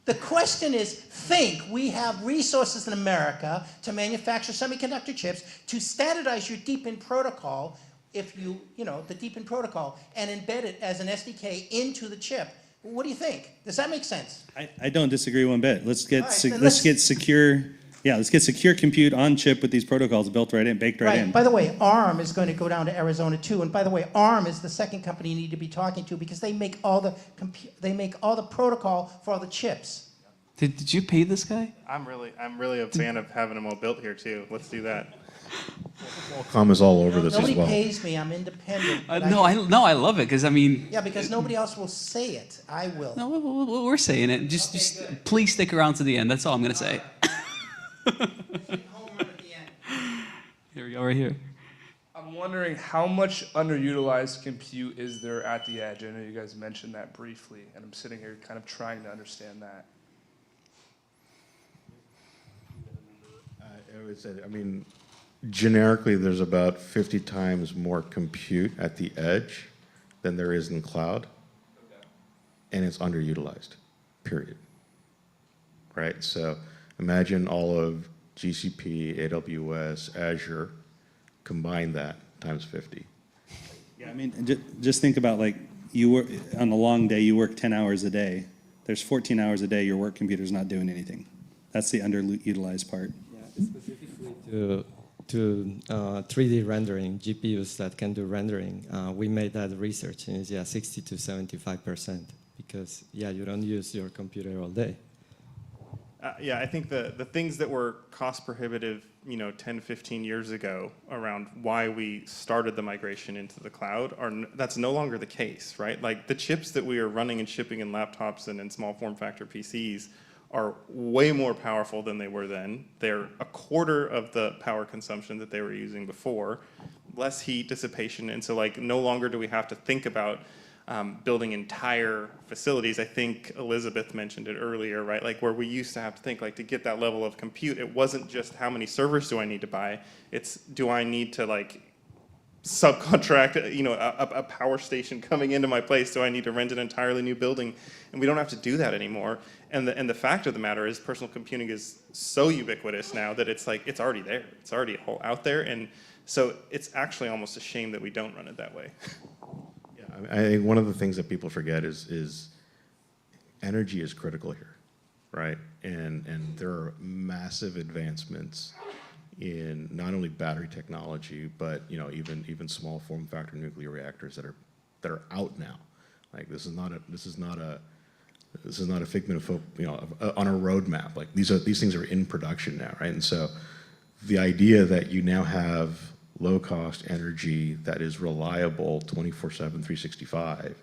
The question is, think we have resources in America to manufacture semiconductor chips to standardize your DePIN protocol, if you know, the DePIN protocol, and embed it as an SDK into the chip. What do you think? Does that make sense? I don't disagree one bit. Let's get All right, then let's get secure. Yeah, let's get secure compute on chip with these protocols built right in, baked right in. By the way, ARM is going to go down to Arizona too. And by the way, ARM is the second company you need to be talking to because they make all the protocol for all the chips. Did you pay this guy? I'm really a fan of having them all built here too. Let's do that. Qualcomm is all over this as Nobody well. pays me. I'm independent. No, I love it because I mean. Yeah, because nobody else will say it. I will. No, we're saying it. Just please stick around to the end. That's all I'm gonna say. Here we go, right here. I'm wondering how much underutilized compute is there at the edge? I know you guys mentioned that briefly, and I'm sitting here kind of trying to understand that. I mean, generically, there's about 50 times more compute at the edge than there is in cloud, and it's underutilized, period. Right? So imagine all of GCP, AWS, Azure, combine that times 50. Yeah, I mean, just think about like you work on a long day, you work 10 hours a day. There's 14 hours a day your work computer's not doing anything. That's the underutilized part. Yeah, specifically to 3D rendering, GPUs that can do rendering, we made that research, and it's 60 to 75%, because you don't use your computer all day. Yeah, I think the things that were cost prohibitive, 10, 15 years ago around why we started the migration into the cloud, that's no longer the case, right? Like the chips that we are running and shipping in laptops and in small form factor PCs are way more powerful than they were then. They're a quarter of the power consumption that they were using before, less heat dissipation, and so like no longer do we have to think about building entire facilities. I think Elizabeth mentioned it earlier, right? Like where we used to have to think, like to get that level of compute, it wasn't just how many servers do I need to buy, it's do I need to like subcontract, a power station coming into my place, do I need to rent an entirely new building? And we don't have to do that anymore. And the fact of the matter is personal computing is so ubiquitous now that it's like, it's already there. It's already out there. And so it's actually almost a shame that we don't run it that way. I think one of the things that people forget is energy is critical here, right? And there are massive advancements in not only battery technology, but even small form factor nuclear reactors that are out now. Like this is not a figment of on a roadmap. Like these things are in production now, right? And so the idea that you now have low-cost energy that is reliable 24/7, 365,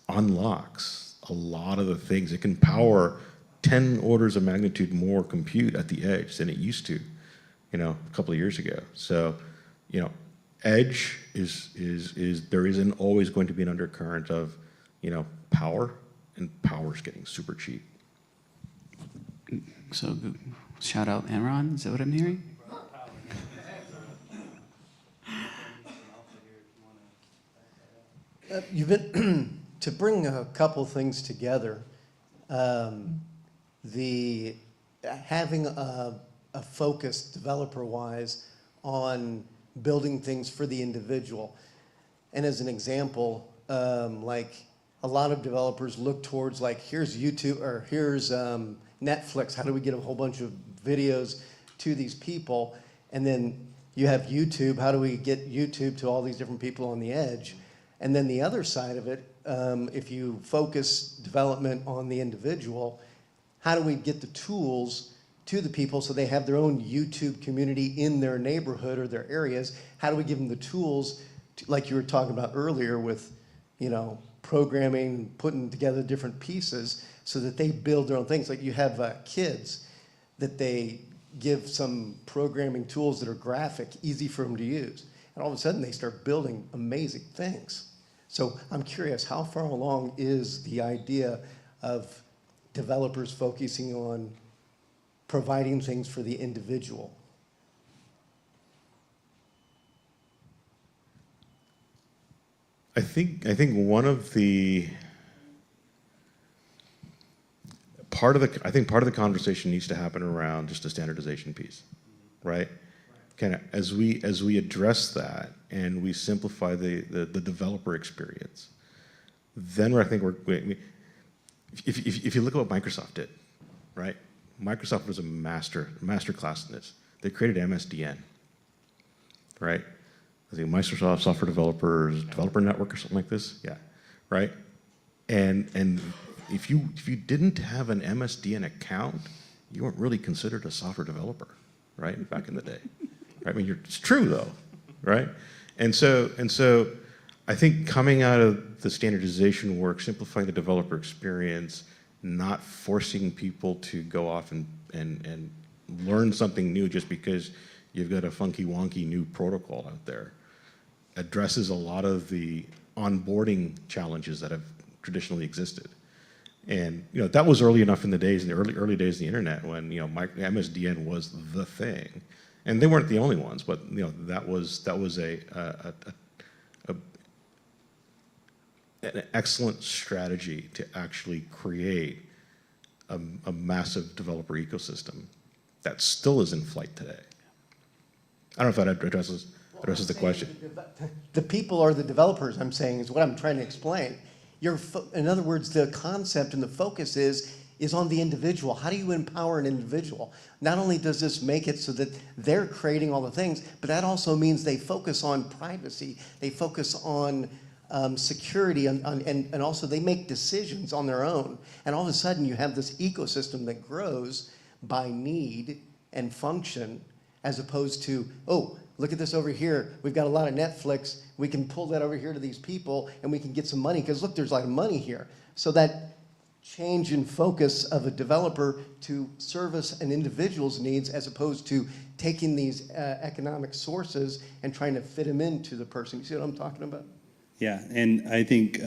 unlocks a lot of the things. It can power 10 orders of magnitude more compute at the edge than it used to, a couple of years ago. So, edge is there isn't always going to be an undercurrent of, power, and power is getting super cheap. So, shout out Enron, is that what I'm hearing? You've been to bring a couple things together. The having a focus developer-wise on building things for the individual, and as an example, like a lot of developers look towards like here's YouTube or here's Netflix. How do we get a whole bunch of videos to these people? And then you have YouTube. How do we get YouTube to all these different people on the edge? And then the other side of it, if you focus development on the individual, how do we get the tools to the people so they have their own YouTube community in their neighborhood or their areas? How do we give them the tools, like you were talking about earlier with, programming, putting together different pieces so that they build their own things? Like you have kids that they give some programming tools that are graphic, easy for them to use. And all of a sudden they start building amazing things. So I'm curious, how far along is the idea of developers focusing on providing things for the individual? I think one of the I think part of the conversation needs to happen around just the standardization piece, right? Kind of as we address that and we simplify the developer experience, then I think if you look at what Microsoft did, right? Microsoft was a master class in this. They created MSDN, right? I think Microsoft Software Developers Developer Network or something like this, yeah, right? And if you didn't have an MSDN account, you weren't really considered a software developer, right? Back in the day, right? I mean, it's true though, right? And so I think coming out of the standardization work, simplifying the developer experience, not forcing people to go off and learn something new just because you've got a funky wonky new protocol out there, addresses a lot of the onboarding challenges that have traditionally existed. And that was early enough in the days, in the early days of the internet, when MSDN was the thing, and they weren't the only ones, but that was an excellent strategy to actually create a massive developer ecosystem that still is in flight today. I don't know if that addresses the question. The people are the developers, I'm saying, is what I'm trying to explain. In other words, the concept and the focus is on the individual. How do you empower an individual? Not only does this make it so that they're creating all the things, but that also means they focus on privacy. They focus on security, and also they make decisions on their own. And all of a sudden you have this ecosystem that grows by need and function, as opposed to, oh, look at this over here. We've got a lot of Netflix. We can pull that over here to these people and we can get some money because look, there's a lot of money here. So that change in focus of a developer to service an individual's needs, as opposed to taking these economic sources and trying to fit them into the person. You see what I'm talking about? Yeah, and I think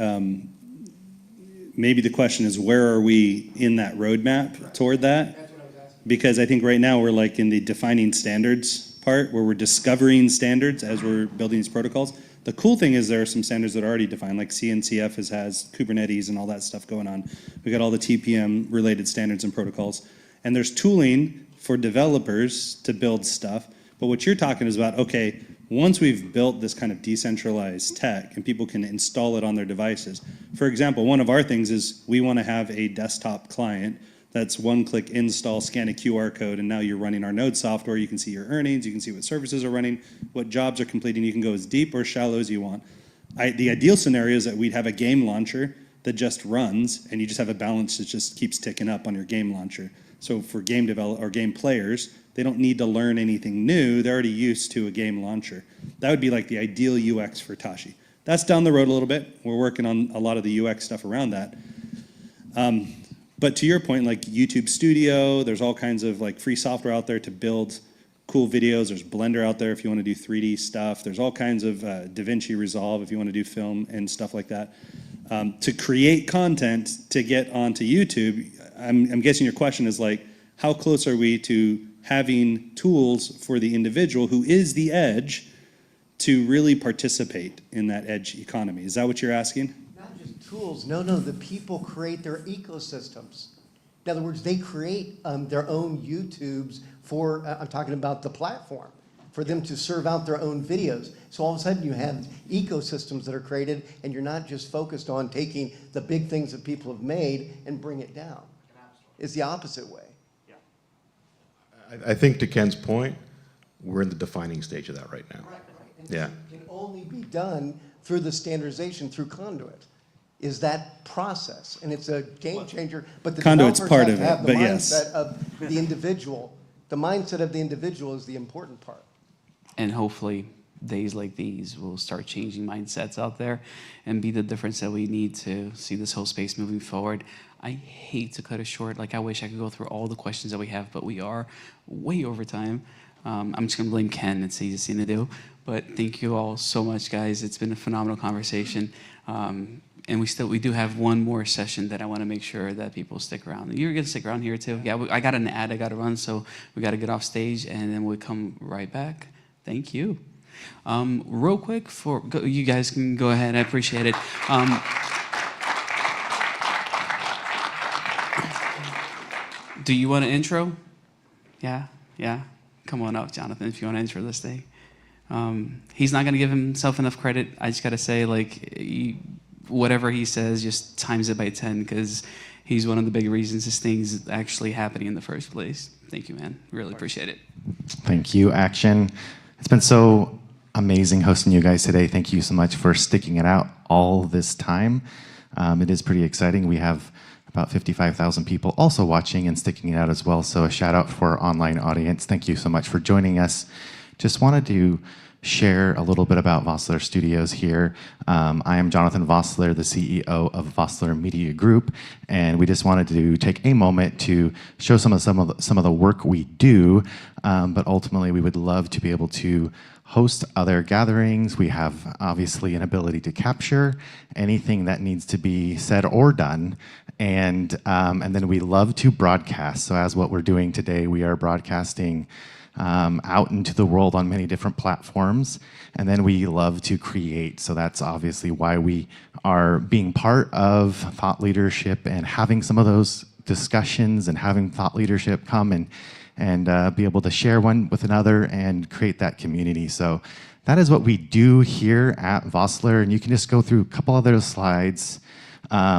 maybe the question is, where are we in that roadmap toward that? That's what I was asking. Because I think right now we're like in the defining standards part, where we're discovering standards as we're building these protocols. The cool thing is there are some standards that are already defined, like CNCF has Kubernetes and all that stuff going on. We got all the TPM related standards and protocols. And there's tooling for developers to build stuff. But what you're talking is about, okay, once we've built this kind of decentralized tech and people can install it on their devices. For example, one of our things is we want to have a desktop client that's one-click install, scan a QR code, and now you're running our Node software. You can see your earnings, you can see what services are running, what jobs are completing. You can go as deep or shallow as you want. The ideal scenario is that we'd have a game launcher that just runs, and you just have a balance that just keeps ticking up on your game launcher. So for game develop or game players, they don't need to learn anything new. They're already used to a game launcher. That would be like the ideal UX for Tashi. That's down the road a little bit. We're working on a lot of the UX stuff around that. But to your point, like YouTube Studio, there's all kinds of like free software out there to build cool videos. There's Blender out there if you want to do 3D stuff. There's all kinds of DaVinci Resolve if you want to do film and stuff like that. To create content to get onto YouTube, I'm guessing your question is like, how close are we to having tools for the individual who is the edge to really participate in that edge economy? Is that what you're asking? Tools. No, the people create their ecosystems. In other words, they create their own YouTubes for, I'm talking about the platform, for them to serve out their own videos. So all of a sudden you have ecosystems that are created, and you're not just focused on taking the big things that people have made and bring it down. It's the opposite way. I think to Ken's point, we're in the defining stage of that right now. Right. And yeah. It can only be done through the standardization, through Conduit. Is that process, and it's a game changer. But the Conduit's developers part have of to it, have the but mindset yes. of the individual. The mindset of the individual is the important part. And hopefully days like these will start changing mindsets out there and be the difference that we need to see this whole space moving forward. I hate to cut it short. Like, I wish I could go through all the questions that we have, but we are way over time. I'm just gonna blame Ken. It's the easiest thing to do. But thank you all so much, guys. It's been a phenomenal conversation. And we do have one more session that I want to make sure that people stick around. You're going to stick around here too? Yeah, I got an ad I got to run, so we got to get off stage, and then we'll come right back. Thank you. Real quick, you guys can go ahead. I appreciate it. Do you want an intro? Yeah, yeah. Come on up, Jonathan, if you want to intro this thing. He's not going to give himself enough credit. I just got to say, like, whatever he says, just times it by 10, because he's one of the big reasons this thing's actually happening in the first place. Thank you, man. Really appreciate it. Thank you, Action. It's been so amazing hosting you guys today. Thank you so much for sticking it out all this time. It is pretty exciting. We have about 55,000 people also watching and sticking it out as well. So a shout out for our online audience. Thank you so much for joining us. Just wanted to share a little bit about Vossler Studios here. I am Jonathan Vossler, the CEO of Vossler Media Group, and we just wanted to take a moment to show some of the work we do, but ultimately we would love to be able to host other gatherings. We have obviously an ability to capture anything that needs to be said or done, and then we love to broadcast. So as what we're doing today, we are broadcasting out into the world on many different platforms. And then we love to create. So that's obviously why we are being part of thought leadership and having some of those discussions and having thought leadership come and be able to share one with another and create that community. So that is what we do here at Vossler. And you can just go through a couple other slides.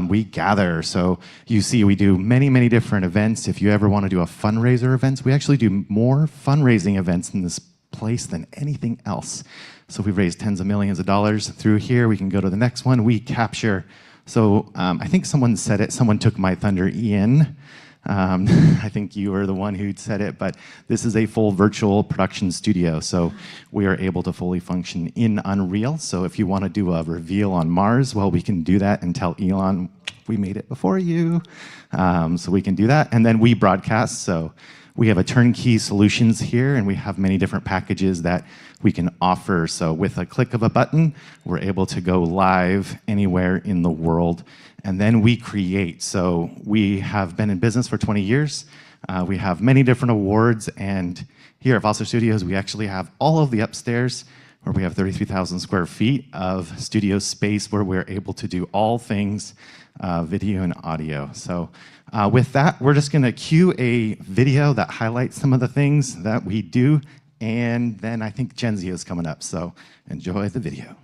We gather, so you see we do many, many different events. If you ever want to do a fundraiser events, we actually do more fundraising events in this place than anything else. So we've raised tens of millions of dollars through here. We can go to the next one. We capture. So I think someone said it. Someone took my thunder, Ian. I think you were the one who said it, but this is a full virtual production studio. So we are able to fully function in Unreal. So if you want to do a reveal on Mars, well, we can do that and tell Elon, we made it before you. So we can do that. And then we broadcast. So we have a turnkey solutions here, and we have many different packages that we can offer. So with a click of a button, we're able to go live anywhere in the world. And then we create. So we have been in business for 20 years. We have many different awards. And here at Vossler Studios, we actually have all of the upstairs, where we have 33,000 square feet of studio space where we're able to do all things video and audio. So with that, we're just going to cue a video that highlights some of the things that we do. And then I think Genzio is coming up. So enjoy the video.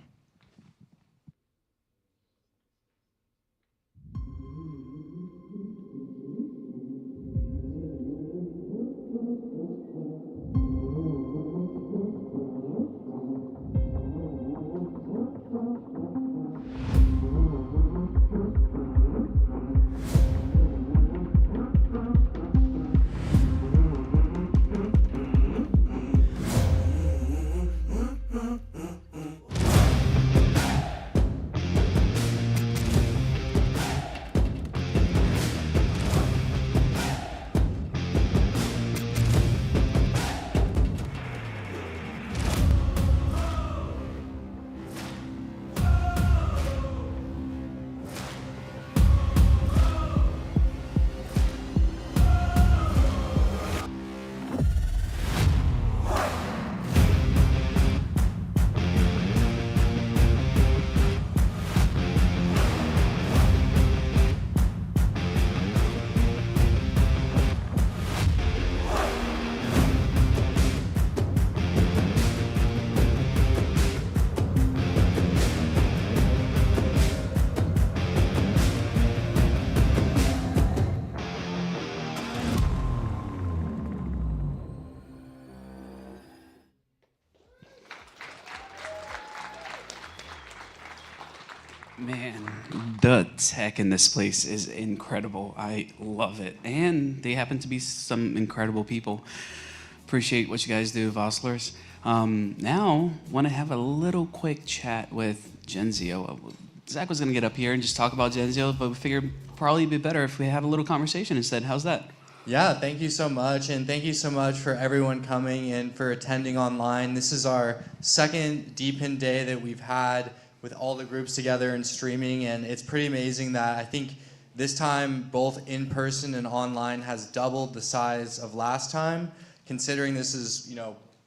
Man, the tech in this place is incredible. I love it. And they happen to be some incredible people. Appreciate what you guys do, Vosslers. Now, want to have a little quick chat with Genzio. Zach was going to get up here and just talk about Genzio, but we figured probably it'd be better if we had a little conversation instead. How's that? Yeah, thank you so much. And thank you so much for everyone coming and for attending online. This is our second DePIN day that we've had with all the groups together and streaming. And it's pretty amazing that I think this time, both in person and online, has doubled the size of last time. Considering this is,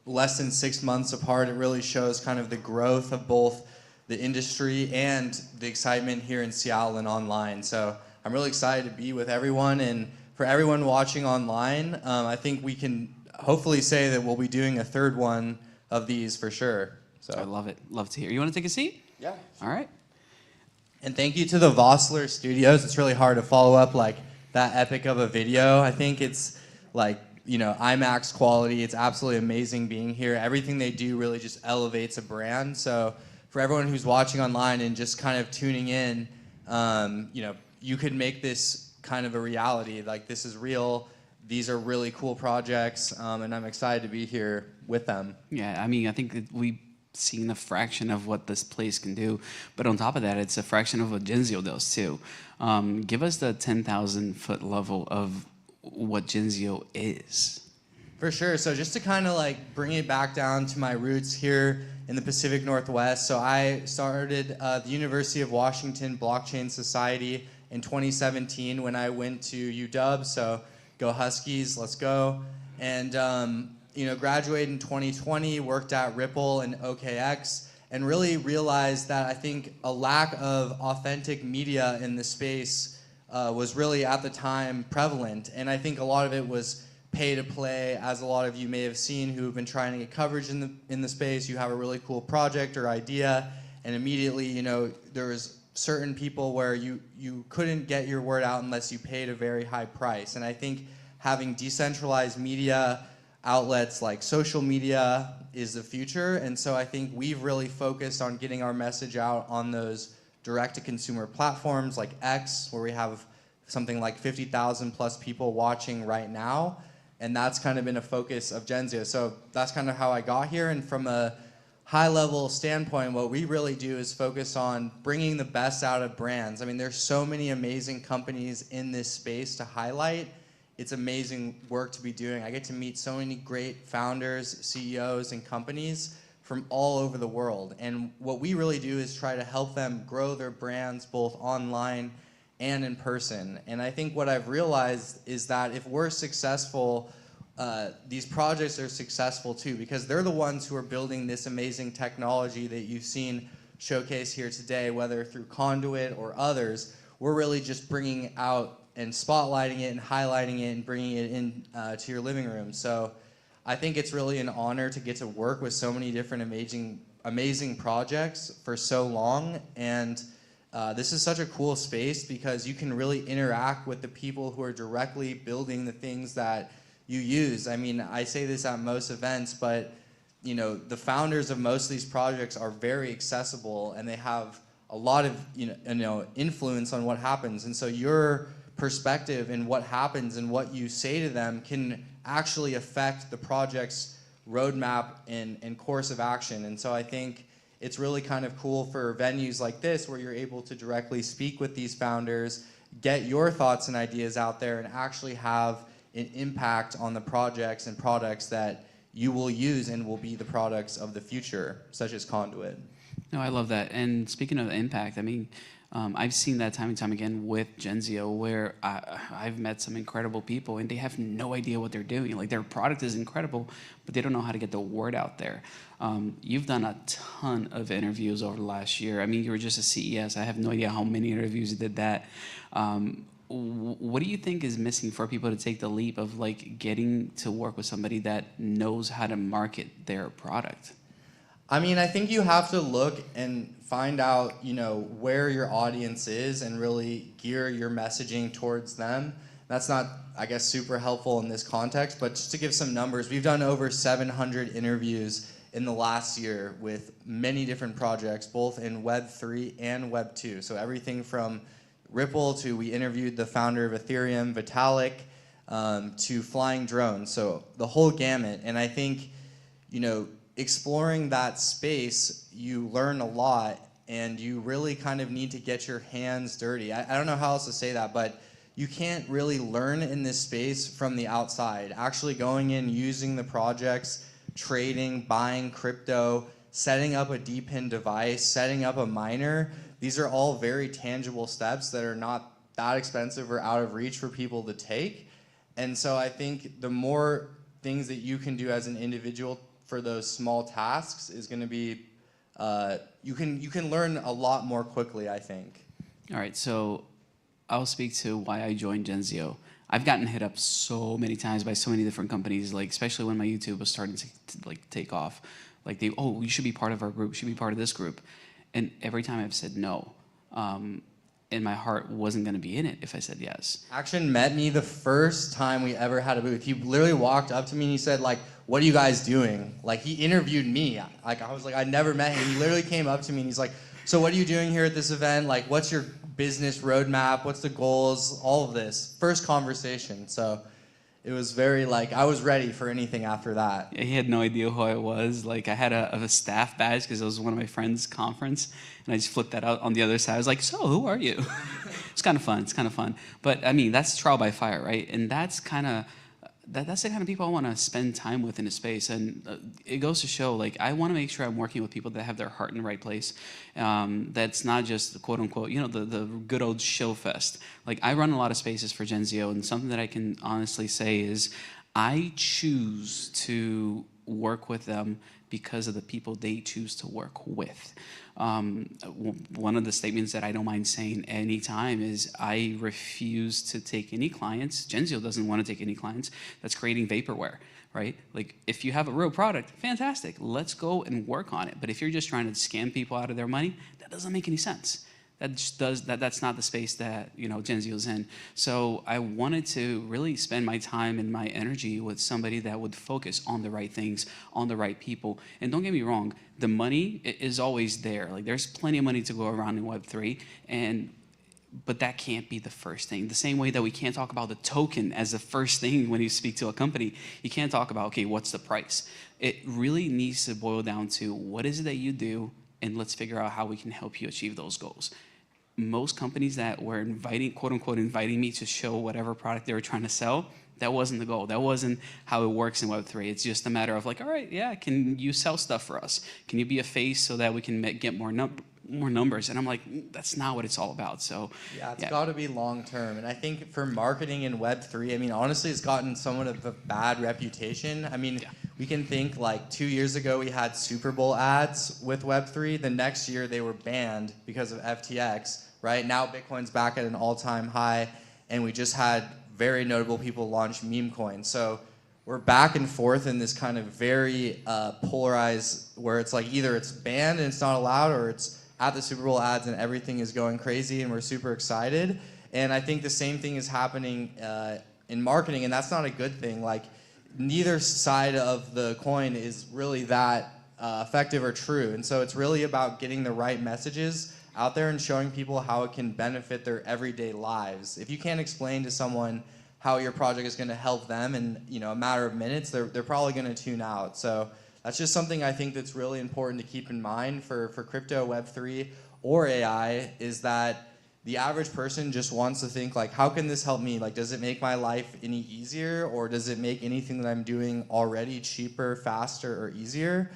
less than 6 months apart, it really shows kind of the growth of both the industry and the excitement here in Seattle and online. So I'm really excited to be with everyone. And for everyone watching online, I think we can hopefully say that we'll be doing a third one of these for sure. So I love it. Love to hear. You want to take a seat? Yeah. All right. And thank you to the Vossler Studios. It's really hard to follow up like that epic of a video. I think it's like, IMAX quality. It's absolutely amazing being here. Everything they do really just elevates a brand. So for everyone who's watching online and just kind of tuning in, you could make this kind of a reality. Like, this is real. These are really cool projects, and I'm excited to be here with them. Yeah, I mean, I think that we've seen a fraction of what this place can do, but on top of that, it's a fraction of what Genzio does too. Give us the 10,000-foot level of what Genzio is. For sure. So just to kind of like bring it back down to my roots here in the Pacific Northwest. So I started the University of Washington Blockchain Society in 2017 when I went to UW. So go Huskies, let's go. And graduated in 2020, worked at Ripple and OKX, and really realized that I think a lack of authentic media in the space was really at the time prevalent. And I think a lot of it was pay to play, as a lot of you may have seen who have been trying to get coverage in the space. You have a really cool project or idea, and immediately, there was certain people where you couldn't get your word out unless you paid a very high price. And I think having decentralized media outlets like social media is the future. And so I think we've really focused on getting our message out on those direct-to-consumer platforms like X, where we have something like 50,000 plus people watching right now. And that's kind of been a focus of Genzio. So that's kind of how I got here. And from a high-level standpoint, what we really do is focus on bringing the best out of brands. I mean, there's so many amazing companies in this space to highlight. It's amazing work to be doing. I get to meet so many great founders, CEOs, and companies from all over the world. And what we really do is try to help them grow their brands both online and in person. And I think what I've realized is that if we're successful, these projects are successful too, because they're the ones who are building this amazing technology that you've seen showcased here today, whether through Conduit or others. We're really just bringing out and spotlighting it and highlighting it and bringing it in to your living room. So I think it's really an honor to get to work with so many different amazing projects for so long. And this is such a cool space because you can really interact with the people who are directly building the things that you use. I mean, I say this at most events, but the founders of most of these projects are very accessible and they have a lot of influence on what happens. And so your perspective and what happens and what you say to them can actually affect the project's roadmap and course of action. And so I think it's really kind of cool for venues like this where you're able to directly speak with these founders, get your thoughts and ideas out there, and actually have an impact on the projects and products that you will use and will be the products of the future, such as Conduit. No, I love that. And speaking of impact, I mean, I've seen that time and time again with Genzio, where I've met some incredible people and they have no idea what they're doing. Like, their product is incredible, but they don't know how to get the word out there. You've done a ton of interviews over the last year. I mean, you were just at CES. I have no idea how many interviews you did that. What do you think is missing for people to take the leap of like getting to work with somebody that knows how to market their product? I mean, I think you have to look and find out, where your audience is and really gear your messaging towards them. That's not, I guess, super helpful in this context, but just to give some numbers, we've done over 700 interviews in the last year with many different projects, both in Web3 and Web2. So everything from Ripple to we interviewed the founder of Ethereum, Vitalik, to flying drones. So the whole gamut. And I think, exploring that space, you learn a lot and you really kind of need to get your hands dirty. I don't know how else to say that, but you can't really learn in this space from the outside. Actually going in, using the projects, trading, buying crypto, setting up a DePIN device, setting up a miner, these are all very tangible steps that are not that expensive or out of reach for people to take. And so I think the more things that you can do as an individual for those small tasks is going to be, you can learn a lot more quickly, I think. All right, so I'll speak to why I joined Genzio. I've gotten hit up so many times by so many different companies, like especially when my YouTube was starting to like take off. Like oh, you should be part of our group, you should be part of this group. And every time I've said no. And my heart wasn't going to be in it if I said yes. Action met me the first time we ever had a booth. He literally walked up to me and he said, like, what are you guys doing? Like, he interviewed me. Like, I was like, I never met him. He literally came up to me and he's like, so what are you doing here at this event? Like, what's your business roadmap? What's the goals? All of this. First conversation. So it was very, like, I was ready for anything after that. Yeah, he had no idea who I was. Like, I had a staff badge because it was one of my friends' conference, and I just flipped that out on the other side. I was like, so who are you? It's kind of fun. It's kind of fun. But, I mean, that's trial by fire, right? And that's kind of... That's the kind of people I want to spend time with in a space, and it goes to show, like, I want to make sure I'm working with people that have their heart in the right place. That's not just quote unquote, you know, the good old show fest. Like, I run a lot of spaces for Gen Zio, and something that I can honestly say is I choose to work with them because of the people they choose to work with. One of the statements that I don't mind saying anytime is I refuse to take any clients. Gen Zio doesn't want to take any clients that's creating vaporware, right? Like, if you have a real product, fantastic. Let's go and work on it. But if you're just trying to scam people out of their money, that doesn't make any sense. That just that's not the space that, you know, Gen Zio's in. So I wanted to really spend my time and my energy with somebody that would focus on the right things, on the right people. And don't get me wrong, the money is always there. Like, there's plenty of money to go around in Web3, but that can't be the first thing. The same way that we can't talk about the token as the first thing when you speak to a company, you can't talk about, okay, what's the price? It really needs to boil down to what is it that you do, and let's figure out how we can help you achieve those goals. Most companies that were inviting, quote unquote, inviting me to show whatever product they were trying to sell, that wasn't the goal. That wasn't how it works in Web3. It's just a matter of like, all right, yeah, can you sell stuff for us? Can you be a face so that we can get more numbers? And I'm like, that's not what it's all about. So yeah, it's got to be long term. And I think for marketing in Web3, I mean, honestly, it's gotten somewhat of a bad reputation. I mean, we can think like 2 years ago we had Super Bowl ads with Web3. The next year they were banned because of FTX. Right now, Bitcoin's back at an all-time high, and we just had very notable people launch meme coins. So we're back and forth in this kind of very polarized, where it's like either it's banned and it's not allowed, or it's at the Super Bowl ads and everything is going crazy and we're super excited. And I think the same thing is happening in marketing, and that's not a good thing. Like, neither side of the coin is really that effective or true. And so it's really about getting the right messages out there and showing people how it can benefit their everyday lives. If you can't explain to someone how your project is going to help them in, you know, a matter of minutes, they're probably going to tune out. So that's just something I think that's really important to keep in mind for crypto, Web3, or AI, is that the average person just wants to think, like, how can this help me? Like, does it make my life any easier, or does it make anything that I'm doing already cheaper, faster, or easier?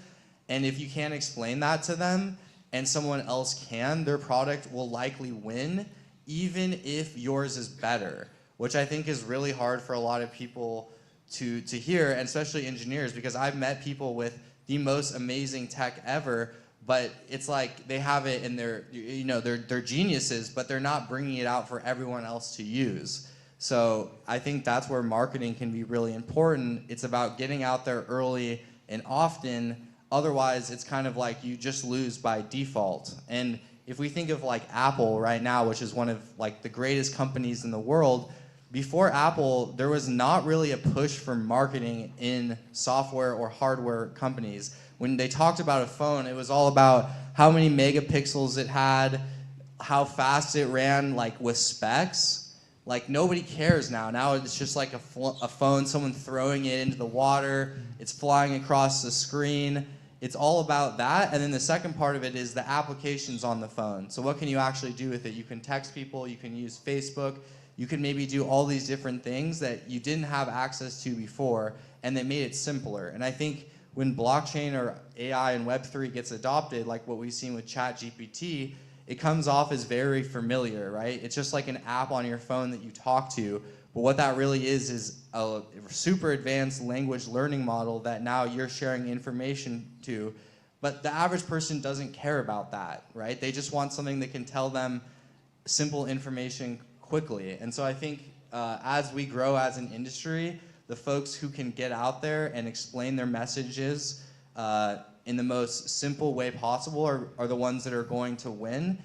And if you can't explain that to them, and someone else can, their product will likely win, even if yours is better, which I think is really hard for a lot of people to hear, and especially engineers, because I've met people with the most amazing tech ever, but it's like they have it and they're geniuses, but they're not bringing it out for everyone else to use. So I think that's where marketing can be really important. It's about getting out there early and often. Otherwise, it's kind of like you just lose by default. And if we think of like Apple right now, which is one of like the greatest companies in the world, before Apple, there was not really a push for marketing in software or hardware companies. When they talked about a phone, it was all about how many megapixels it had, how fast it ran, like with specs. Like, nobody cares now. Now it's just like a phone, someone throwing it into the water, it's flying across the screen. It's all about that. And then the second part of it is the applications on the phone. So what can you actually do with it? You can text people, you can use Facebook, you can maybe do all these different things that you didn't have access to before, and they made it simpler. And I think when blockchain or AI and Web3 gets adopted, like what we've seen with ChatGPT, it comes off as very familiar, right? It's just like an app on your phone that you talk to. But what that really is a super advanced language learning model that now you're sharing information to. But the average person doesn't care about that, right? They just want something that can tell them simple information quickly. And so I think as we grow as an industry, the folks who can get out there and explain their messages in the most simple way possible are the ones that are going to win.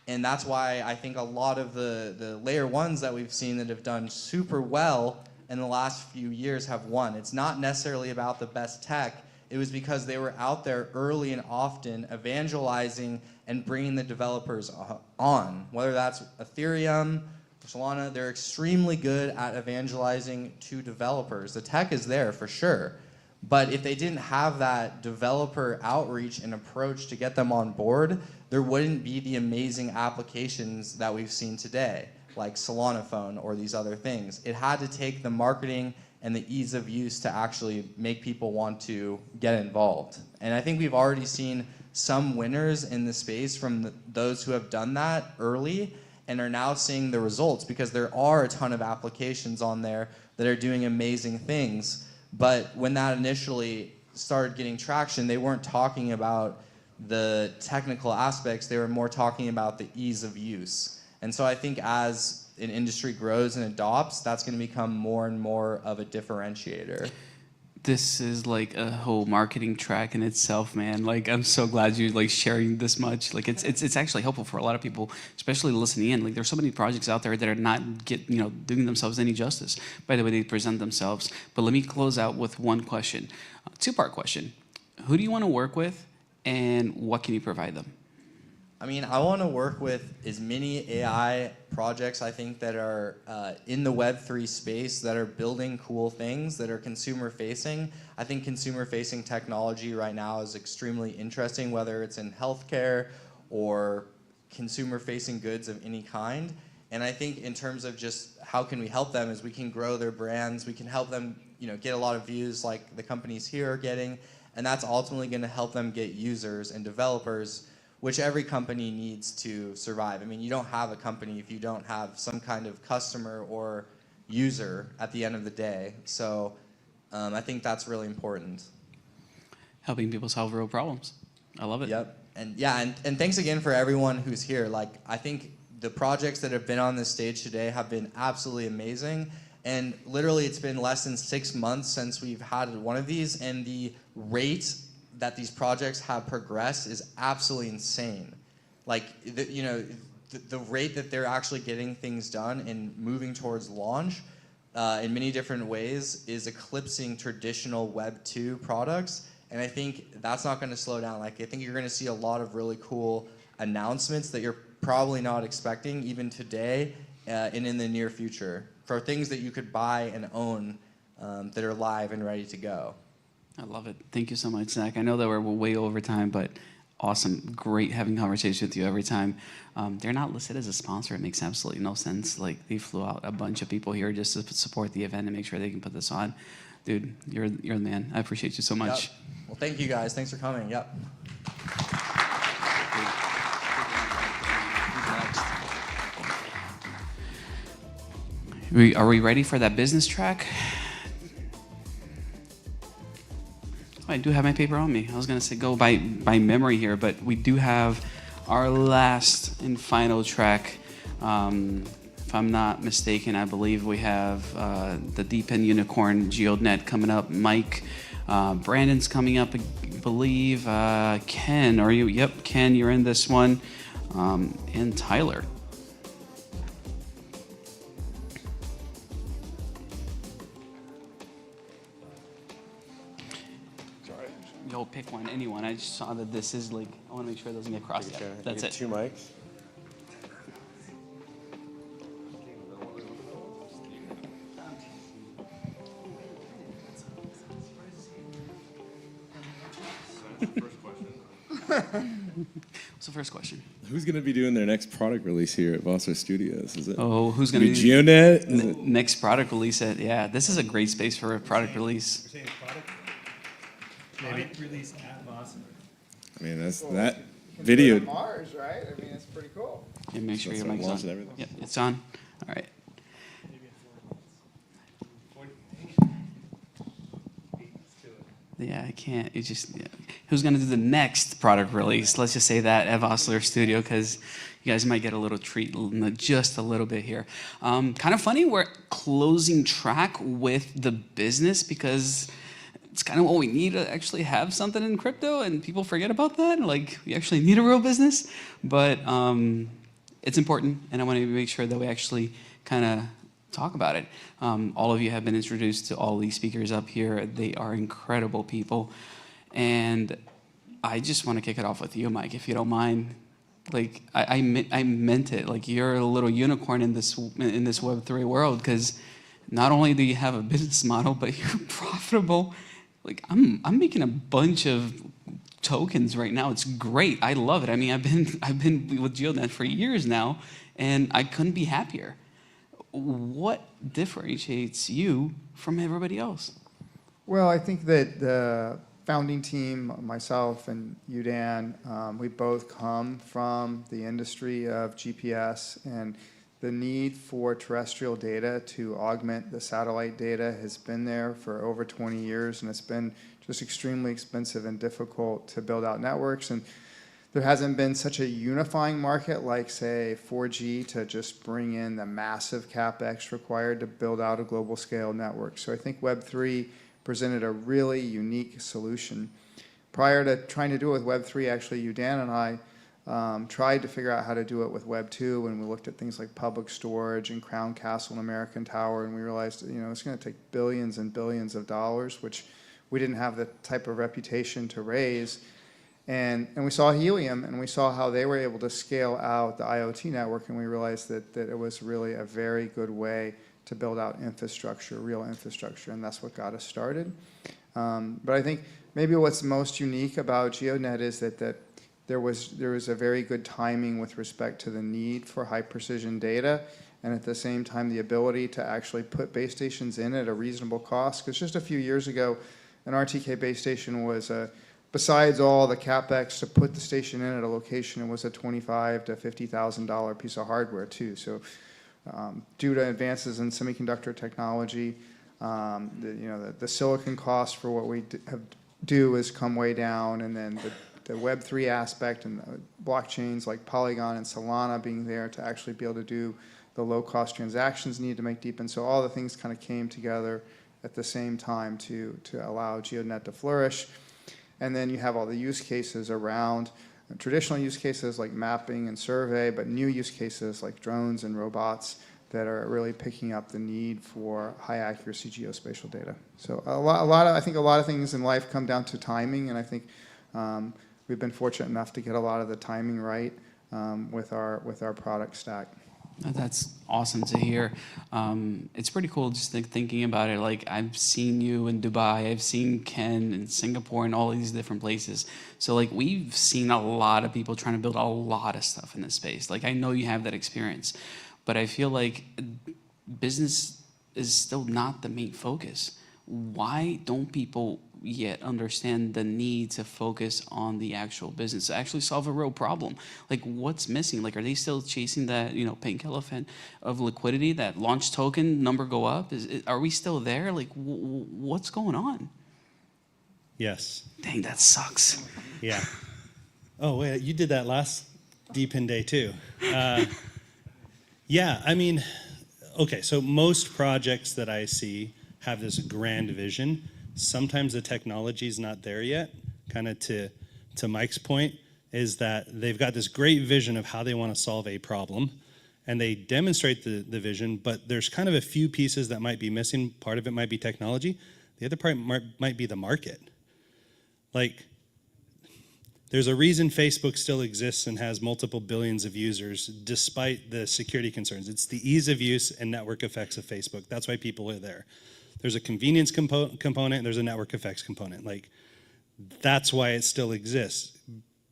And that's why I think a lot of the layer ones that we've seen that have done super well in the last few years have won. It's not necessarily about the best tech. It was because they were out there early and often evangelizing and bringing the developers on. Whether that's Ethereum, Solana, they're extremely good at evangelizing to developers. The tech is there for sure. But if they didn't have that developer outreach and approach to get them on board, there wouldn't be the amazing applications that we've seen today, like Solana Phone or these other things. It had to take the marketing and the ease of use to actually make people want to get involved. And I think we've already seen some winners in the space from those who have done that early and are now seeing the results, because there are a ton of applications on there that are doing amazing things. But when that initially started getting traction, they weren't talking about the technical aspects, they were more talking about the ease of use. And so I think as an industry grows and adopts, that's going to become more and more of a differentiator. This is like a whole marketing track in itself, man. Like, I'm so glad you're like sharing this much. Like, it's actually helpful for a lot of people, especially listening in. Like, there's so many projects out there that are not doing themselves any justice by the way they present themselves. But let me close out with one question, two-part question. Who do you want to work with, and what can you provide them? I mean, I want to work with as many AI projects, I think, that are in the Web3 space, that are building cool things, that are consumer-facing. I think consumer-facing technology right now is extremely interesting, whether it's in healthcare or consumer-facing goods of any kind. And I think in terms of just how can we help them is we can grow their brands, we can help them get a lot of views like the companies here are getting, and that's ultimately going to help them get users and developers, which every company needs to survive. I mean, you don't have a company if you don't have some kind of customer or user at the end of the day. So I think that's really important. Helping people solve real problems. I love it. Yep. And yeah, and thanks again for everyone who's here. Like, I think the projects that have been on this stage today have been absolutely amazing. And literally, it's been less than 6 months since we've had one of these, and the rate that these projects have progressed is absolutely insane. Like, the rate that they're actually getting things done and moving towards launch in many different ways is eclipsing traditional Web 2 products. And I think that's not going to slow down. Like, I think you're going to see a lot of really cool announcements that you're probably not expecting even today and in the near future for things that you could buy and own that are live and ready to go. I love it. Thank you so much, Zach. I know that we're way over time, but awesome. Great having conversations with you every time. They're not listed as a sponsor. It makes absolutely no sense. Like, they flew out a bunch of people here just to support the event and make sure they can put this on. Dude, you're the man. I appreciate you so much. Yep. Well, thank you guys. Thanks for coming. Yep. Are we ready for that business track? Oh, I do have my paper on me. I was going to say go by memory here, but we do have our last and final track. If I'm not mistaken, I believe we have the DePIN Unicorn GeoNet coming up. Mike, Brandon's coming up, I believe. Ken, are you? Yep, Ken, you're in this one. And Tyler. Yo, pick one, anyone. I just saw that this is like, I want to make sure it doesn't get crossed yet. That's it. 2 mics. What's the first question? Who's going to be doing their next product release here at Vossler Studios? Is it? Oh, who's going to be GeoNet? Next product release? Yeah, this is a great space for a product release. We're saying product release at Vossler. I mean, that's that video. Mars, right? I mean, it's pretty cool. Yeah, make sure your mic's launch on. and everything. Yep, it's on. All right. Yeah, I can't. It's just. Yeah. who's going to do the next product release. Let's just say that at Vossler Studio, because you guys might get a little treat just a little bit here. Kind of funny, we're closing track with the business because it's kind of what we need to actually have something in crypto, and people forget about that. Like, we actually need a real business, but it's important, and I want to make sure that we actually kind of talk about it. All of you have been introduced to all these speakers up here. They are incredible people, and I just want to kick it off with you, Mike, if you don't mind. Like, I meant it. Like, you're a little unicorn in this Web3 world, because not only do you have a business model, but you're profitable. Like, I'm making a bunch of tokens right now. It's great. I love it. I mean, I've been with GeoNet for years now, and I couldn't be happier. What differentiates you from everybody else? Well, I think that the founding team, myself and you, Dan, we both come from the industry of GPS, and the need for terrestrial data to augment the satellite data has been there for over 20 years, and it's been just extremely expensive and difficult to build out networks. And there hasn't been such a unifying market like, say, 4G to just bring in the massive CapEx required to build out a global scale network. So I think Web3 presented a really unique solution. Prior to trying to do it with Web3, actually, you, Dan, and I tried to figure out how to do it with Web 2, and we looked at things like public storage and Crown Castle and American Tower, and we realized, it's going to take billions and billions of dollars, which we didn't have the type of reputation to raise. And we saw Helium, and we saw how they were able to scale out the IoT network, and we realized that it was really a very good way to build out infrastructure, real infrastructure, and that's what got us started. But I think maybe what's most unique about GeoNet is that there was a very good timing with respect to the need for high precision data, and at the same time the ability to actually put base stations in at a reasonable cost. Because just a few years ago, an RTK base station was besides all the CapEx to put the station in at a location, it was a $25,000 to $50,000 piece of hardware too. So due to advances in semiconductor technology, the silicon cost for what we do has come way down, and then the Web3 aspect and the blockchains like Polygon and Solana being there to actually be able to do the low-cost transactions needed to make DePIN. So all the things kind of came together at the same time to allow GeoNet to flourish. And then you have all the use cases around traditional use cases like mapping and survey, but new use cases like drones and robots that are really picking up the need for high accuracy geospatial data. So I think a lot of things in life come down to timing, and I think we've been fortunate enough to get a lot of the timing right with our product stack. That's awesome to hear. It's pretty cool just thinking about it. Like, I've seen you in Dubai, I've seen Ken in Singapore and all these different places. So like, we've seen a lot of people trying to build a lot of stuff in this space. Like, I know you have that experience, but I feel like business is still not the main focus. Why don't people yet understand the need to focus on the actual business, to actually solve a real problem? Like, what's missing? Like, are they still chasing that, pink elephant of liquidity, that launch token number go up? Are we still there? Like, what's going on? Yes. Dang, that sucks. Yeah. Oh, wait, you did that last DePIN day too. Yeah, I mean, okay, so most projects that I see have this grand vision. Sometimes the technology is not there yet. Kind of to Mike's point, is that they've got this great vision of how they want to solve a problem, and they demonstrate the vision, but there's kind of a few pieces that might be missing. Part of it might be technology. The other part might be the market. Like, there's a reason Facebook still exists and has multiple billions of users despite the security concerns. It's the ease of use and network effects of Facebook. That's why people are there. There's a convenience component, and there's a network effects component. Like, that's why it still exists.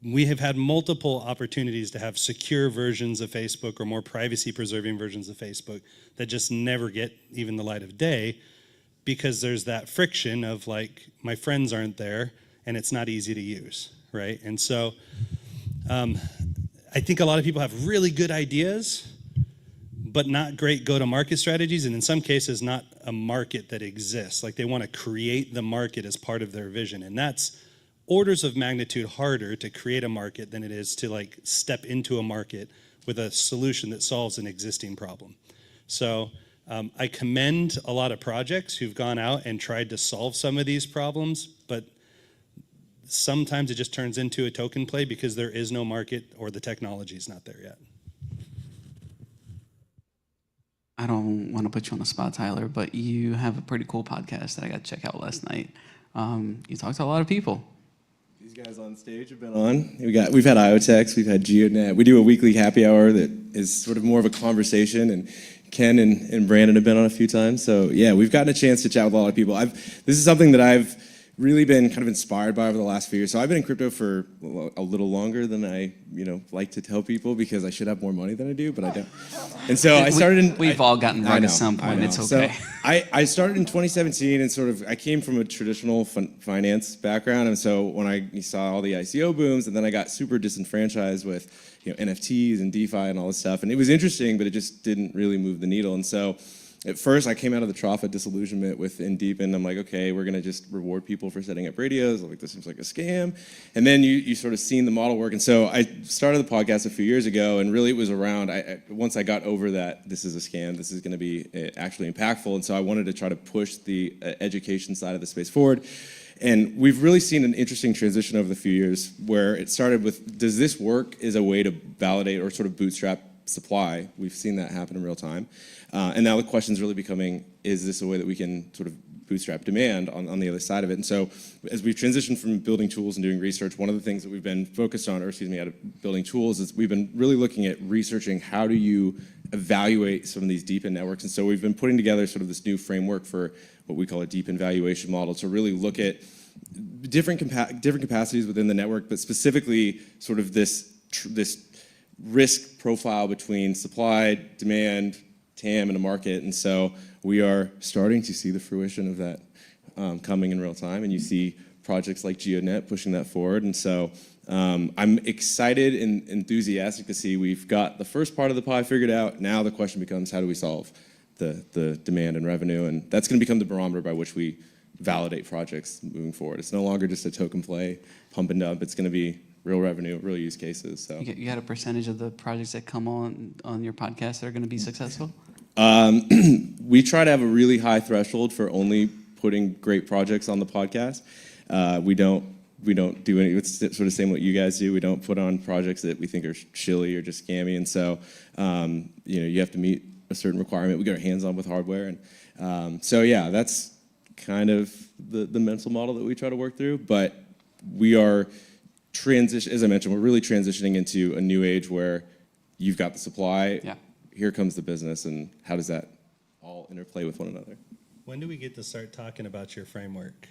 We have had multiple opportunities to have secure versions of Facebook or more privacy-preserving versions of Facebook that just never get even the light of day, because there's that friction of, like, my friends aren't there and it's not easy to use, right? And so I think a lot of people have really good ideas, but not great go-to-market strategies, and in some cases, not a market that exists. Like, they want to create the market as part of their vision, and that's orders of magnitude harder to create a market than it is to like step into a market with a solution that solves an existing problem. So I commend a lot of projects who've gone out and tried to solve some of these problems, but sometimes it just turns into a token play because there is no market or the technology is not there yet. I don't want to put you on the spot, Tyler, but you have a pretty cool podcast that I got to check out last night. You talk to a lot of people. These guys on stage have been on. We've had IoTex, we've had GeoNet. We do a weekly happy hour that is sort of more of a conversation, and Ken and Brandon have been on a few times. So yeah, we've gotten a chance to chat with a lot of people. This is something that I've really been kind of inspired by over the last few years. So I've been in crypto for a little longer than I, like to tell people because I should have more money than I do, but I don't. And so I started We've all gotten right at some point. It's okay. So I started in 2017 and I came from a traditional finance background. And so when I saw all the ICO booms, and then I got super disenfranchised with, NFTs and DeFi and all this stuff. And it was interesting, but it just didn't really move the needle. And so at first, I came out of the trough of disillusionment within DePIN. I'm like, okay, we're going to just reward people for setting up radios. I'm like, this seems like a scam. And then you sort of seen the model work. And so I started the podcast a few years ago, and really it was around, once I got over that, this is a scam, this is going to be actually impactful. And so I wanted to try to push the education side of the space forward. And we've really seen an interesting transition over the few years where it started with, does this work as a way to validate or sort of bootstrap supply? We've seen that happen in real time. And now the question is really becoming, is this a way that we can sort of bootstrap demand on the other side of it? And so as we've transitioned from building tools and doing research, one of the things that we've been focused on, out of building tools, is we've been really looking at researching how do you evaluate some of these DePIN networks. And so we've been putting together sort of this new framework for what we call a DePIN valuation model to really look at different capacities within the network, but specifically sort of this risk profile between supply, demand, TAM, and a market. And so we are starting to see the fruition of that coming in real time. And you see projects like GeoNet pushing that forward. And so I'm excited and enthusiastic to see we've got the first part of the pie figured out. Now the question becomes, how do we solve the demand and revenue? And that's going to become the barometer by which we validate projects moving forward. It's no longer just a token play, pump and dump. It's going to be real revenue, real use cases. So you got a percentage of the projects that come on your podcast that are going to be successful? We try to have a really high threshold for only putting great projects on the podcast. We don't do any. It's sort of the same what you guys do. We don't put on projects that we think are shilly or just scammy. And so you have to meet a certain requirement. We get our hands on with hardware, and so yeah, that's kind of the mental model that we try to work through. But we are as I mentioned, we're really transitioning into a new age where you've got the supply. Yeah. Here comes the business, and how does that all interplay with one another? When do we get to start talking about your framework?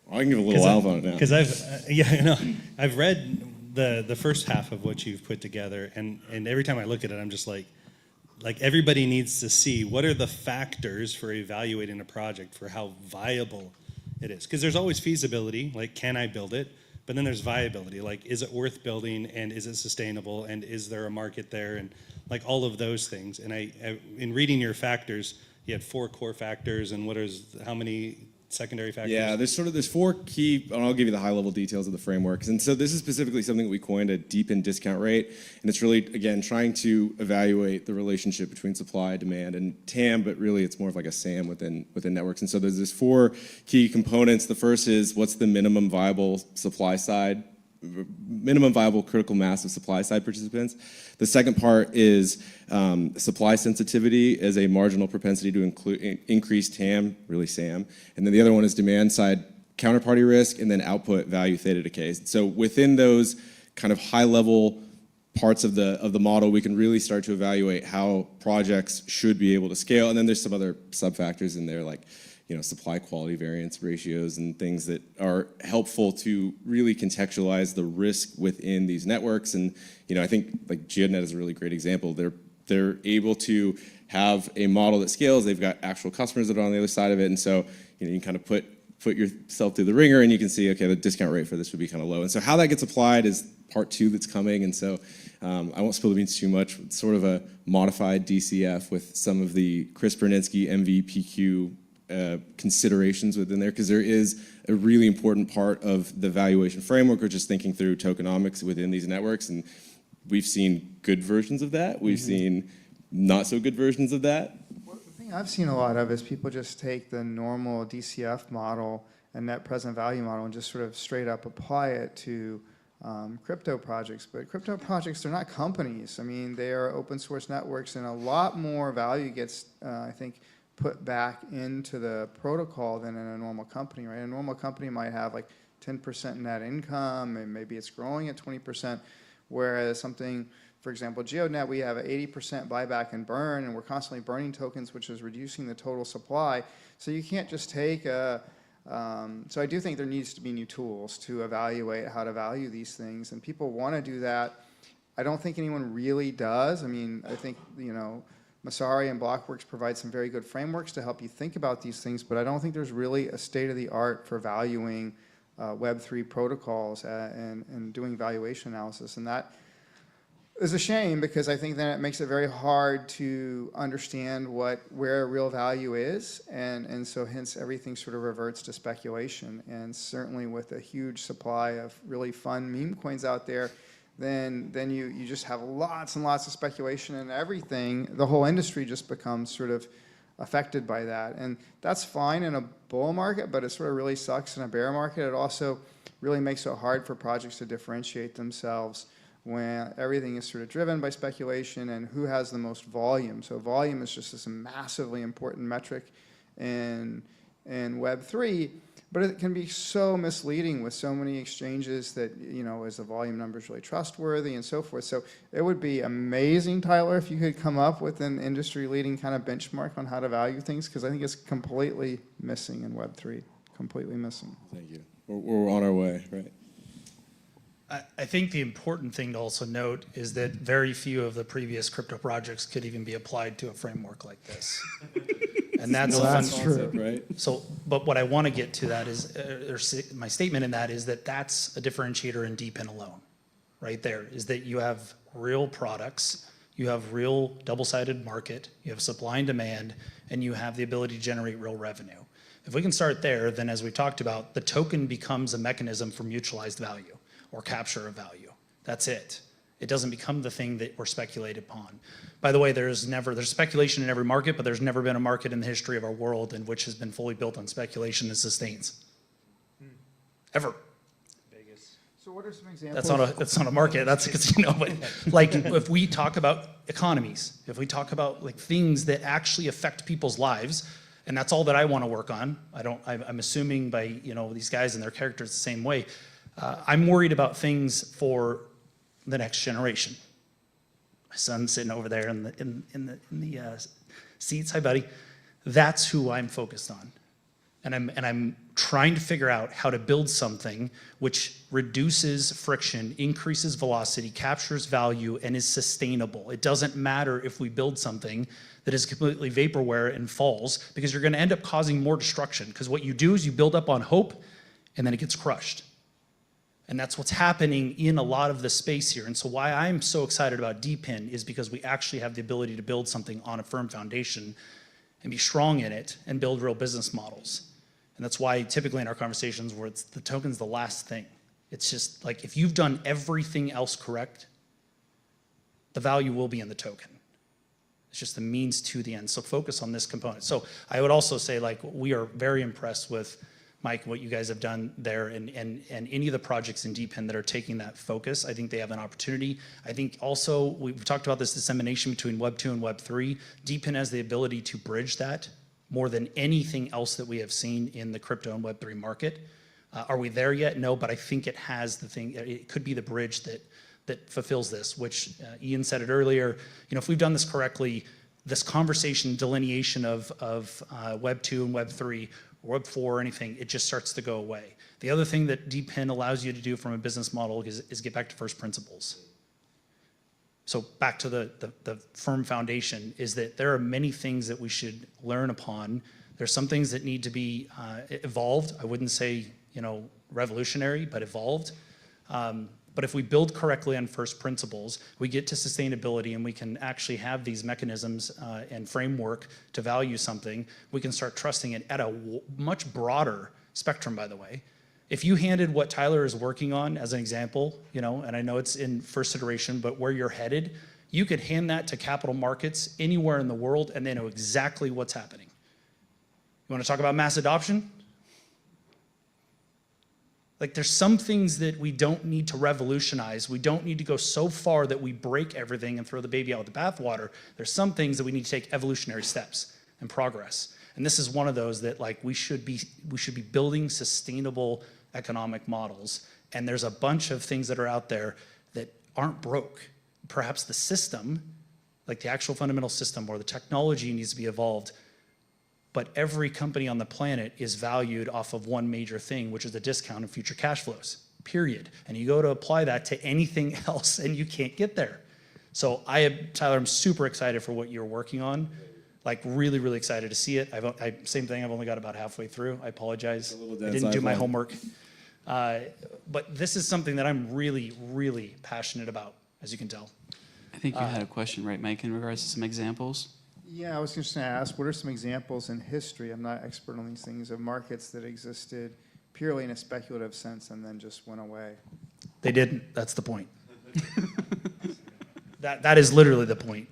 I can give a little alpha on it now. Because I've read the first half of what you've put together, and every time I look at it, I'm just like everybody needs to see what are the factors for evaluating a project for how viable it is. Because there's always feasibility, like can I build it? But then there's viability, like is it worth building, and is it sustainable, and is there a market there, and like all of those things. And I in reading your factors, you had 4 core factors, and how many secondary factors? Yeah, there's 4 key, and I'll give you the high level details of the frameworks. And so this is specifically something that we coined a DePIN discount rate, and it's really, again, trying to evaluate the relationship between supply, demand, and TAM, but really it's more of like a SAM within networks. And so there's 4 key components. The first is, what's the minimum viable critical mass of supply side participants. The second part is supply sensitivity as a marginal propensity to increase TAM, really SAM. And then the other one is demand side counterparty risk, and then output value theta decay. So within those kind of high level parts of the model, we can really start to evaluate how projects should be able to scale. And then there's some other sub factors in there, like supply quality variance ratios and things that are helpful to really contextualize the risk within these networks. And I think like GeoNet is a really great example. They're able to have a model that scales. They've got actual customers that are on the other side of it, and so you can kind of put yourself through the ringer, and you can see, okay, the discount rate for this would be kind of low. And so how that gets applied is part 2 that's coming. And so I won't spill the beans too much. It's sort of a modified DCF with some of the Chris Berninsky MVPQ considerations within there, because there is a really important part of the valuation framework, or just thinking through tokenomics within these networks. And we've seen good versions of that. We've seen not so good versions of that. Well, the thing I've seen a lot of is people just take the normal DCF model and net present value model and just sort of straight up apply it to crypto projects. But crypto projects, they're not companies. I mean, they are open source networks, and a lot more value gets, I think, put back into the protocol than in a normal company, right? A normal company might have like 10% net income, and maybe it's growing at 20%, whereas something, for example, GeoNet, we have an 80% buyback and burn, and we're constantly burning tokens, which is reducing the total supply. So you can't just take a, so I do think there needs to be new tools to evaluate how to value these things, and people want to do that. I don't think anyone really does. I mean, I think, you know, Masari and Blockworks provide some very good frameworks to help you think about these things, but I don't think there's really a state-of-the-art for valuing Web3 protocols and doing valuation analysis. And that is a shame, because I think that it makes it very hard to understand where real value is, and so hence everything sort of reverts to speculation. And certainly with a huge supply of really fun meme coins out there, then you just have lots and lots of speculation, and everything, the whole industry just becomes sort of affected by that. And that's fine in a bull market, but it sort of really sucks in a bear market. It also really makes it hard for projects to differentiate themselves when everything is sort of driven by speculation and who has the most volume. So volume is just this massively important metric in Web3, but it can be so misleading with so many exchanges that, you know, is the volume numbers really trustworthy and so forth. So it would be amazing, Tyler, if you could come up with an industry-leading kind of benchmark on how to value things, because I think it's completely missing in Web3, completely missing. Thank you. We're on our way, right? I think the important thing to also note is that very few of the previous crypto projects could even be applied to a framework like this. And that's, true, right? So, but what I want to get to that is, my statement in that is that that's a differentiator in DePIN alone, right there, is that you have real products, you have real double-sided market, you have supply and demand, and you have the ability to generate real revenue. If we can start there, then as we talked about, the token becomes a mechanism for mutualized value or capture of value. That's it. It doesn't become the thing that we're speculated upon. By the way, there's speculation in every market, but there's never been a market in the history of our world in which has been fully built on speculation that sustains. Ever. So what are some examples? That's not a market. That's, you know, but like if we talk about economies, if we talk about like things that actually affect people's lives, and that's all that I want to work on. I'm assuming by, you know, these guys and their characters the same way. I'm worried about things for the next generation. My son's sitting over there in the seats. Hi, buddy. That's who I'm focused on, and I'm trying to figure out how to build something which reduces friction, increases velocity, captures value, and is sustainable. It doesn't matter if we build something that is completely vaporware and falls, because you're going to end up causing more destruction. Because what you do is you build up on hope, and then it gets crushed. And that's what's happening in a lot of the space here. And so why I'm so excited about DePIN is because we actually have the ability to build something on a firm foundation and be strong in it and build real business models. And that's why typically in our conversations where the token's the last thing. It's just like, if you've done everything else correct, the value will be in the token. It's just the means to the end. So focus on this component. So I would also say, like, we are very impressed with Mike, what you guys have done there, and any of the projects in DePIN that are taking that focus. I think they have an opportunity. I think also, we've talked about this dissemination between Web 2 and Web 3. DePIN has the ability to bridge that more than anything else that we have seen in the crypto and Web 3 market. Are we there yet? No, but I think it has the thing, it could be the bridge that fulfills this, which Ian said it earlier. You know, if we've done this correctly, this conversation delineation of Web 2 and Web 3, Web 4 or anything, it just starts to go away. The other thing that DePIN allows you to do from a business model is get back to first principles. So back to the firm foundation is that there are many things that we should learn upon. There's some things that need to be evolved. I wouldn't say, you know, revolutionary, but evolved. But if we build correctly on first principles, we get to sustainability and we can actually have these mechanisms and framework to value something, we can start trusting it at a much broader spectrum, by the way. If you handed what Tyler is working on as an example, you know, and I know it's in first iteration, but where you're headed, you could hand that to capital markets anywhere in the world and they know exactly what's happening. You want to talk about mass adoption? Like there's some things that we don't need to revolutionize. We don't need to go so far that we break everything and throw the baby out with the bathwater. There's some things that we need to take evolutionary steps and progress. And this is one of those that like we should be building sustainable economic models. And there's a bunch of things that are out there that aren't broke. Perhaps the system, like the actual fundamental system or the technology needs to be evolved. But every company on the planet is valued off of one major thing, which is the discount of future cash flows, period. And you go to apply that to anything else and you can't get there. So Tyler, I'm super excited for what you're working on. Like really, really excited to see it. Same thing, I've only got about halfway through. I apologize. I didn't do my homework. But this is something that I'm really, really passionate about, as you can tell. I think you had a question, right, Mike, in regards to some examples? Yeah, I was just going to ask, what are some examples in history, I'm not expert on these things, of markets that existed purely in a speculative sense and then just went away? They didn't, that's the point. That is literally the point,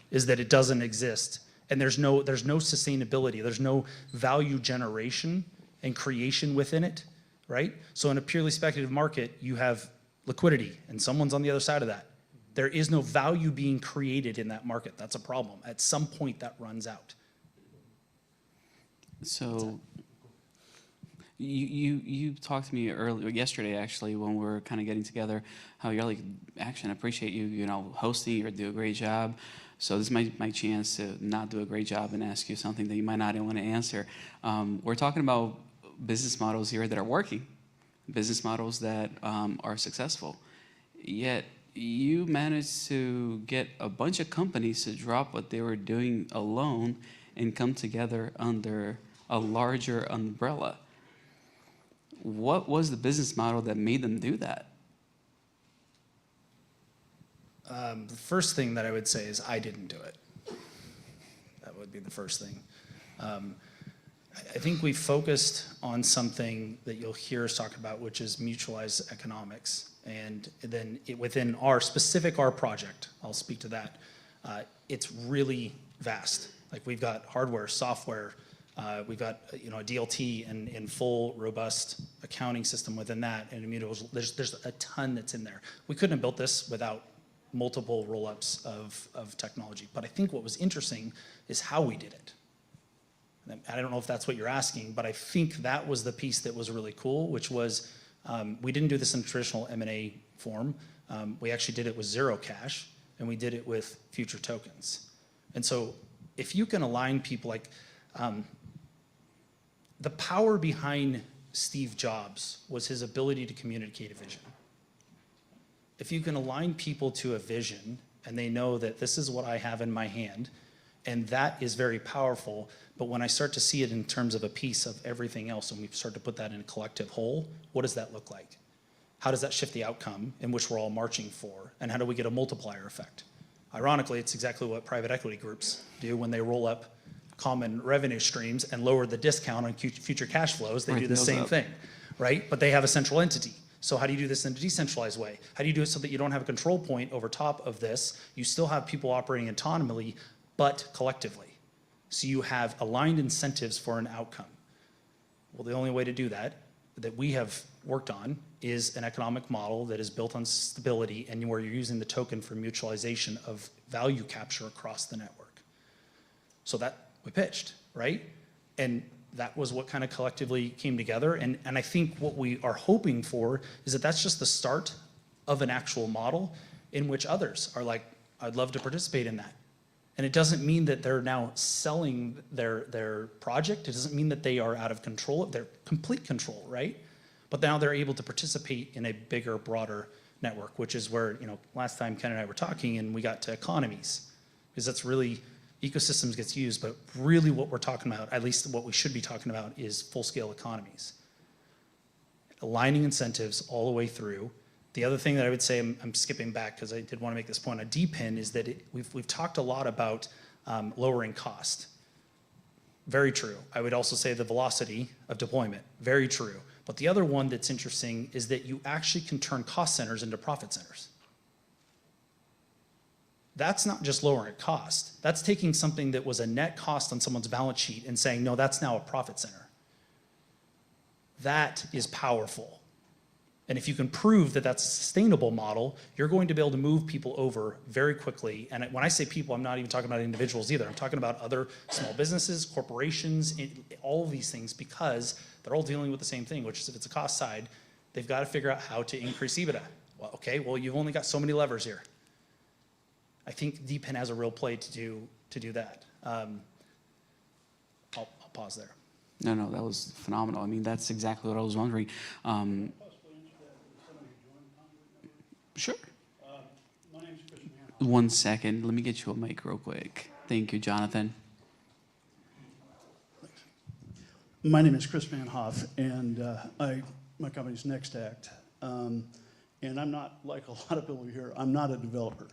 is that it doesn't exist. And there's no sustainability, there's no value generation and creation within it, right? So in a purely speculative market, you have liquidity and someone's on the other side of that. There is no value being created in that market. That's a problem. At some point, that runs out. So you talked to me yesterday, actually, when we were kind of getting together, how you're like, Action, I appreciate you know, hosting, you do a great job. So this is my chance to not do a great job and ask you something that you might not want to answer. We're talking about business models here that are working, business models that are successful, yet you managed to get a bunch of companies to drop what they were doing alone and come together under a larger umbrella. What was the business model that made them do that? The first thing that I would say is I didn't do it. That would be the first thing. I think we focused on something that you'll hear us talk about, which is mutualized economics. And then within our project, I'll speak to that, it's really vast. Like we've got hardware, software, we've got a DLT and full robust accounting system within that, and immutables. There's a ton that's in there. We couldn't have built this without multiple roll-ups of technology. But I think what was interesting is how we did it. I don't know if that's what you're asking, but I think that was the piece that was really cool, which was we didn't do this in traditional M&A form. We actually did it with zero cash, and we did it with future tokens. And so if you can align people, like the power behind Steve Jobs was his ability to communicate a vision. If you can align people to a vision and they know that this is what I have in my hand, and that is very powerful, but when I start to see it in terms of a piece of everything else and we start to put that in a collective whole, what does that look like? How does that shift the outcome in which we're all marching for? And how do we get a multiplier effect? Ironically, it's exactly what private equity groups do when they roll up common revenue streams and lower the discount on future cash flows. They do the same thing, right? But they have a central entity. So how do you do this in a decentralized way? How do you do it so that you don't have a control point over top of this? You still have people operating autonomously, but collectively. So you have aligned incentives for an outcome. Well, the only way to do that we have worked on is an economic model that is built on stability and where you're using the token for mutualization of value capture across the network. So that we pitched, right? And that was what kind of collectively came together. And I think what we are hoping for is that that's just the start of an actual model in which others are like, I'd love to participate in that. And it doesn't mean that they're now selling their project. It doesn't mean that they are out of control. They're complete control, right? But now they're able to participate in a bigger, broader network, which is where, last time Ken and I were talking and we got to economies, because that's really, ecosystems gets used, but really what we're talking about, at least what we should be talking about, is full-scale economies. Aligning incentives all the way through, The other thing that I would say, I'm skipping back because I did want to make this point on DePIN, is that we've talked a lot about lowering cost. Very true. I would also say the velocity of deployment, very true. But the other one that's interesting is that you actually can turn cost centers into profit centers. That's not just lowering cost. That's taking something that was a net cost on someone's balance sheet and saying, no, that's now a profit center. That is powerful. And if you can prove that that's a sustainable model, you're going to be able to move people over very quickly. And when I say people, I'm not even talking about individuals either. I'm talking about other small businesses, corporations, all of these things, because they're all dealing with the same thing, which is if it's a cost side, they've got to figure out how to increase EBITDA. Well, okay, well, you've only got so many levers here. I think DePIN has a real play to do that. I'll pause there. No, that was phenomenal. I mean, that's exactly what I was wondering. Sure. My name's Chris Mann. 1 second. Let me get you a mic real quick. Thank you, Jonathan. My name is Chris Van Hoff, and my company's Next Act. And I'm not, like a lot of people here, I'm not a developer.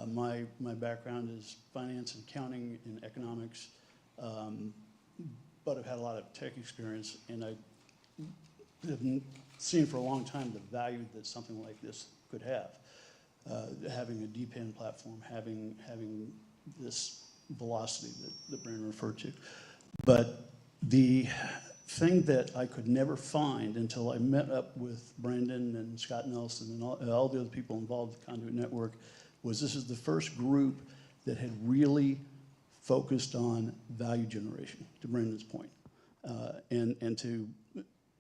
My background is finance and accounting and economics, but I've had a lot of tech experience, and I have seen for a long time the value that something like this could have. Having a DePIN platform, having this velocity that Brandon referred to. But the thing that I could never find until I met up with Brandon and Scott Nelson and all the other people involved with the Conduit Network was this is the first group that had really focused on value generation, to Brandon's point. And to,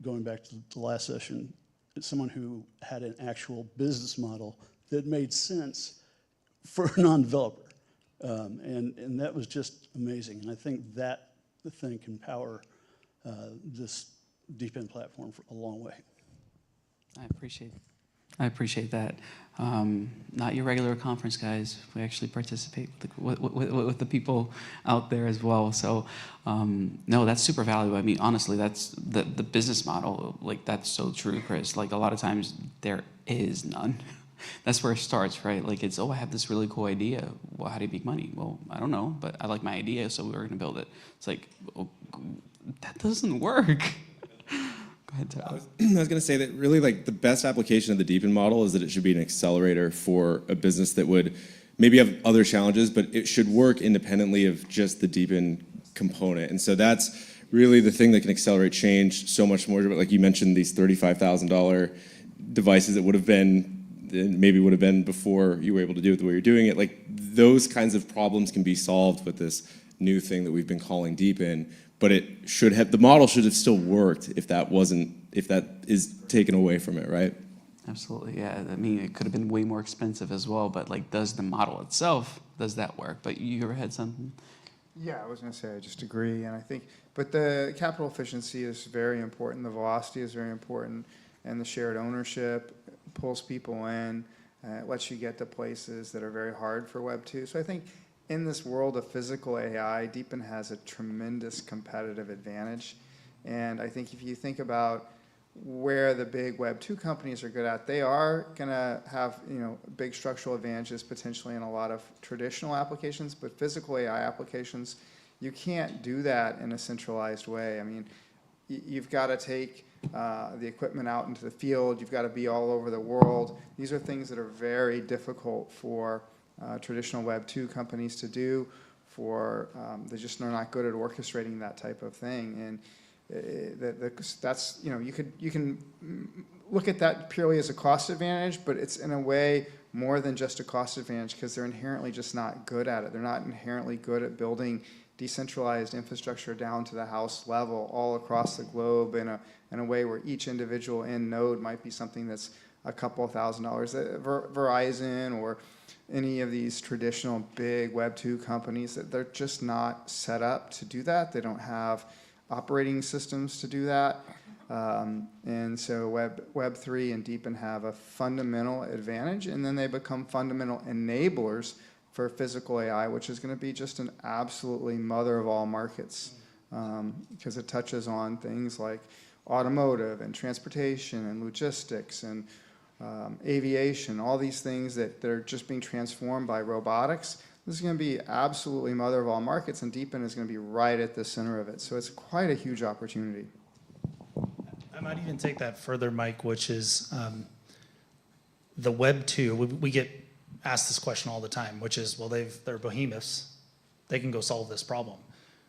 going back to the last session, someone who had an actual business model that made sense for a non-developer. And that was just amazing. And I think that the thing can power this DePIN platform for a long way. I appreciate that. Not your regular conference, guys. We actually participate with the people out there as well. So, no, that's super valuable. I mean, honestly, that's the business model. Like, that's so true, Chris. Like, a lot of times there is none. That's where it starts, right? Like, it's, oh, I have this really cool idea. Well, how do you make money? Well, I don't know, but I like my idea, so we're going to build it. It's like, oh, that doesn't work. Go ahead, Tyler. I was going to say that really, like, the best application of the DePIN model is that it should be an accelerator for a business that would maybe have other challenges, but it should work independently of just the DePIN component. And so that's really the thing that can accelerate change so much more. Like you mentioned, these $35,000 devices that would have been before you were able to do it the way you're doing it. Like, those kinds of problems can be solved with this new thing that we've been calling DePIN. But the model should have still worked if that is taken away from it, right? Absolutely, yeah. I mean, it could have been way more expensive as well, but like, does the model itself, does that work? But you ever had something? Yeah, I was going to say I just agree, and I think, but the capital efficiency is very important, the velocity is very important, and the shared ownership pulls people in, it lets you get to places that are very hard for Web 2. So I think in this world of physical AI, DePIN has a tremendous competitive advantage. And I think if you think about where the big Web 2 companies are good at, they are going to have, big structural advantages potentially in a lot of traditional applications, but physical AI applications, you can't do that in a centralized way. I mean, you've got to take the equipment out into the field. You've got to be all over the world. These are things that are very difficult for traditional Web 2 companies to do. They're not good at orchestrating that type of thing. And that's you can look at that purely as a cost advantage, but it's in a way more than just a cost advantage because they're inherently just not good at it. They're not inherently good at building decentralized infrastructure down to the house level all across the globe in a way where each individual end node might be something that's a couple $1,000s. Verizon or any of these traditional big Web 2 companies, that they're just not set up to do that. They don't have operating systems to do that. And so Web 3 and DePIN have a fundamental advantage, and then they become fundamental enablers for physical AI, which is going to be just an absolutely mother of all markets, because it touches on things like automotive and transportation and logistics and aviation, all these things that are just being transformed by robotics. This is going to be absolutely mother of all markets, and DePIN is going to be right at the center of it. So it's quite a huge opportunity. I might even take that further, Mike, which is the Web 2. We get asked this question all the time, which is, well, they're behemoths. They can go solve this problem.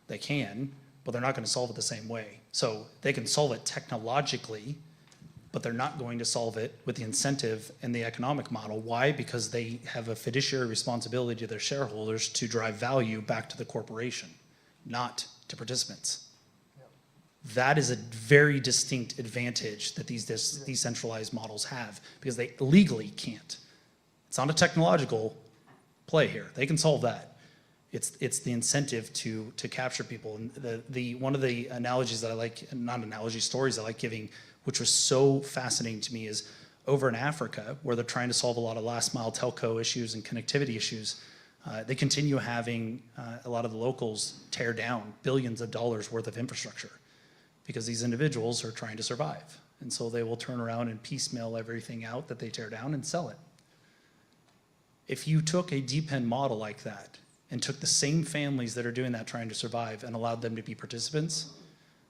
They can, but they're not going to solve it the same way. So they can solve it technologically, but they're not going to solve it with the incentive and the economic model. Why? Because they have a fiduciary responsibility to their shareholders to drive value back to the corporation, not to participants. That is a very distinct advantage that these decentralized models have, because they legally can't. It's not a technological play here. They can solve that. It's the incentive to capture people. And one of the analogies that I like, not analogies, stories I like giving, which was so fascinating to me, is over in Africa, where they're trying to solve a lot of last mile telco issues and connectivity issues. They continue having a lot of the locals tear down billions of dollars worth of infrastructure, because these individuals are trying to survive. And so they will turn around and piecemeal everything out that they tear down and sell it. If you took a DePIN model like that and took the same families that are doing that trying to survive and allowed them to be participants,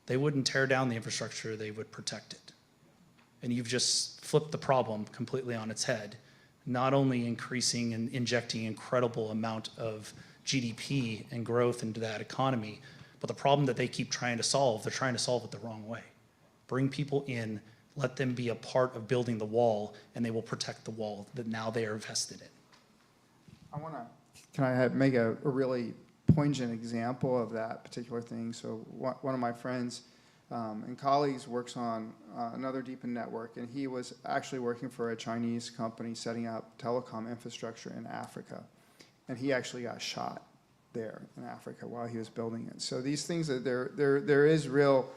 they wouldn't tear down the infrastructure, they would protect it. And you've just flipped the problem completely on its head, not only increasing and injecting incredible amount of GDP and growth into that economy, but the problem that they keep trying to solve, they're trying to solve it the wrong way. Bring people in, let them be a part of building the wall, and they will protect the wall that now they are vested in. Can I make a really poignant example of that particular thing? So one of my friends and colleagues works on another DePIN network, and he was actually working for a Chinese company setting up telecom infrastructure in Africa. And he actually got shot there in Africa while he was building it. So these things, there is real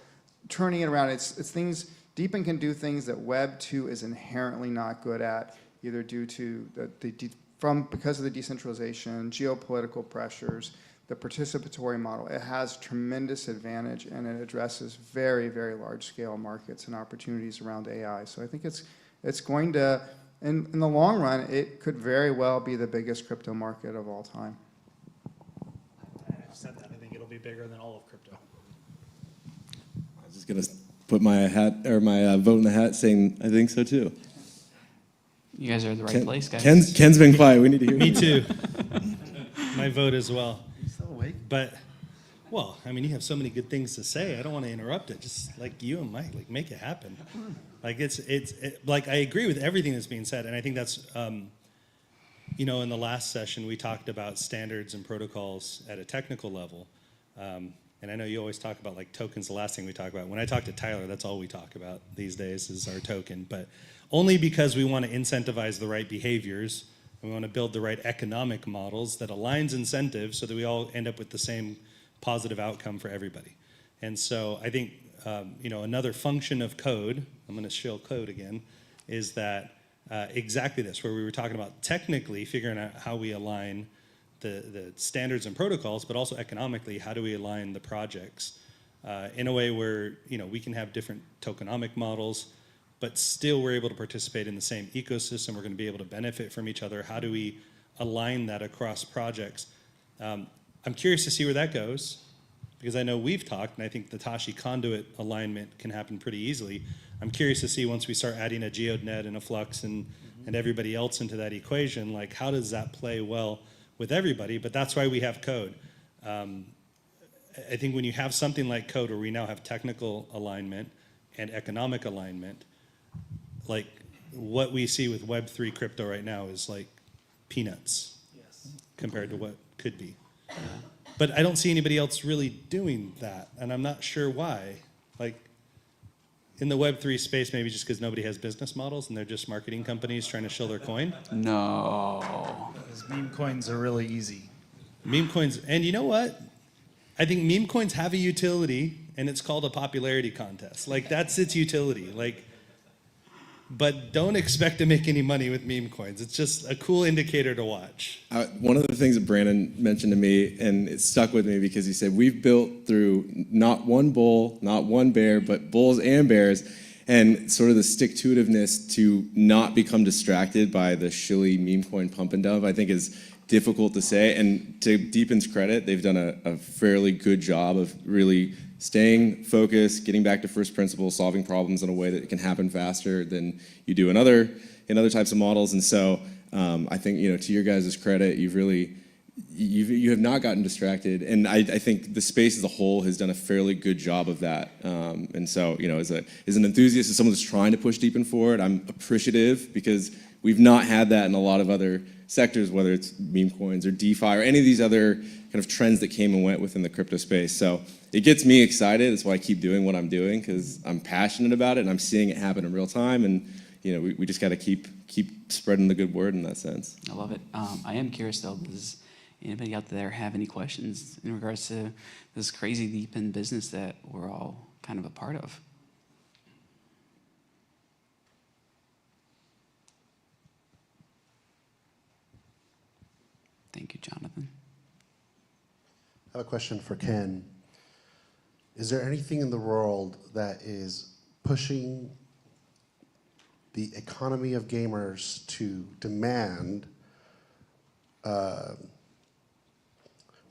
turning it around. It's things, DePIN can do things that Web 2 is inherently not good at, either due to because of the decentralization, geopolitical pressures, the participatory model. It has tremendous advantage, and it addresses very, very large scale markets and opportunities around AI. So I think it's going to, in the long run, it could very well be the biggest crypto market of all time. I've said that. I think it'll be bigger than all of crypto. I was just gonna put my hat or my vote in the hat, saying I think so too. You guys are in the right place, guys. Ken's been quiet. We need to hear. Me too. My vote as well. Are you still awake? But, well, I mean, you have so many good things to say. I don't want to interrupt it. Just like you and Mike, like make it happen. Like like I agree with everything that's being said, and I think that's, you know, in the last session we talked about standards and protocols at a technical level, and I know you always talk about like tokens. The last thing we talk about. When I talk to Tyler, that's all we talk about these days is our token, but only because we want to incentivize the right behaviors. We want to build the right economic models that aligns incentives so that we all end up with the same positive outcome for everybody. And so I think, you know, another function of code, I'm going to shill code again, is that exactly this, where we were talking about technically figuring out how we align the standards and protocols, but also economically, how do we align the projects in a way where, you know, we can have different tokenomic models, but still we're able to participate in the same ecosystem. We're going to be able to benefit from each other. How do we align that across projects? I'm curious to see where that goes, because I know we've talked, and I think the Tashi conduit alignment can happen pretty easily. I'm curious to see once we start adding a GeoNet and a Flux and everybody else into that equation, like how does that play well with everybody? But that's why we have code. I think when you have something like code, where we now have technical alignment and economic alignment, like what we see with Web3 crypto right now is like peanuts compared to what could be. But I don't see anybody else really doing that, and I'm not sure why. Like in the Web3 space, maybe just because nobody has business models and they're just marketing companies trying to shill their coin. No. Because meme coins are really easy. Meme coins, and you know what? I think meme coins have a utility, and it's called a popularity contest. Like that's its utility. Like, but don't expect to make any money with meme coins. It's just a cool indicator to watch. One of the things that Brandon mentioned to me, and it stuck with me, because he said, we've built through not one bull, not one bear, but bulls and bears. And sort of the stick-to-itiveness to not become distracted by the shilly meme coin pump and dump, I think is difficult to say. And to DePIN's credit, they've done a fairly good job of really staying focused, getting back to first principles, solving problems in a way that can happen faster than you do in other types of models. And so I think, to your guys' credit, you have not gotten distracted, and I think the space as a whole has done a fairly good job of that. And so, as an enthusiast, as someone who's trying to push DePIN forward, I'm appreciative because we've not had that in a lot of other sectors, whether it's meme coins or DeFi or any of these other kind of trends that came and went within the crypto space. So it gets me excited. That's why I keep doing what I'm doing, because I'm passionate about it and I'm seeing it happen in real time. And we just got to keep spreading the good word in that sense. I love it. I am curious though, does anybody out there have any questions in regards to this crazy DePIN business that we're all kind of a part of? Thank you, Jonathan. I have a question for Ken. Is there anything in the world that is pushing the economy of gamers to demand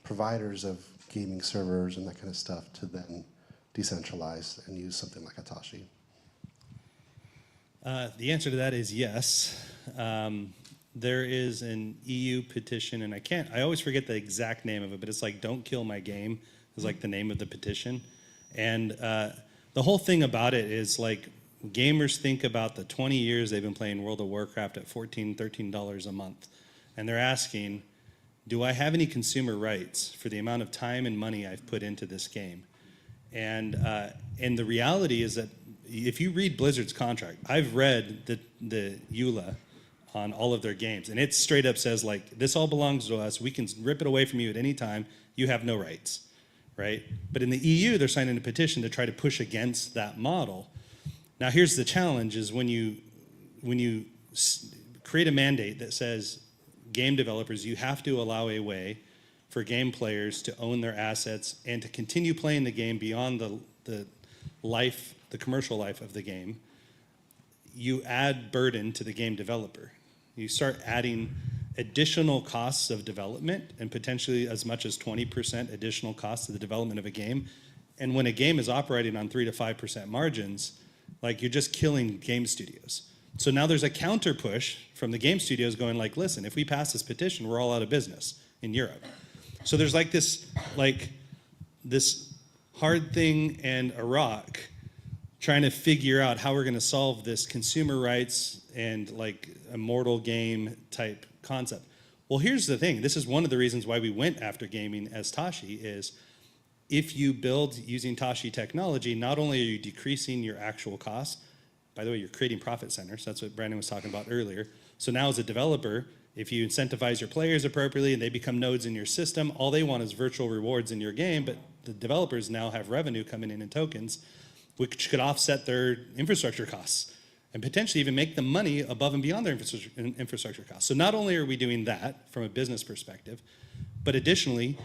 providers of gaming servers and that kind of stuff to then decentralize and use something like Hitachi? The answer to that is yes. There is an EU petition, and I always forget the exact name of it, but it's like "Don't Kill My Game" is like the name of the petition. And the whole thing about it is like gamers think about the 20 years they've been playing World of Warcraft at $14, $13 a month. And they're asking, do I have any consumer rights for the amount of time and money I've put into this game? And the reality is that if you read Blizzard's contract, I've read the EULA on all of their games, and it straight up says like, this all belongs to us, we can rip it away from you at any time, you have no rights, right? But in the EU, they're signing a petition to try to push against that model. Now here's the challenge is when you create a mandate that says game developers, you have to allow a way for game players to own their assets and to continue playing the game beyond the commercial life of the game, you add burden to the game developer. You start adding additional costs of development and potentially as much as 20% additional costs to the development of a game. And when a game is operating on 3 to 5% margins, like you're just killing game studios. So now there's a counter push from the game studios going like, listen, if we pass this petition, we're all out of business in Europe. So there's like this hard thing and a rock trying to figure out how we're going to solve this consumer rights and like immortal game type concept. Well, here's the thing. This is one of the reasons why we went after gaming as Tashi is if you build using Tashi technology, not only are you decreasing your actual costs, by the way, you're creating profit centers. That's what Brandon was talking about earlier. So now as a developer, if you incentivize your players appropriately and they become nodes in your system, all they want is virtual rewards in your game, but the developers now have revenue coming in tokens, which could offset their infrastructure costs and potentially even make them money above and beyond their infrastructure costs. So not only are we doing that from a business perspective, but additionally,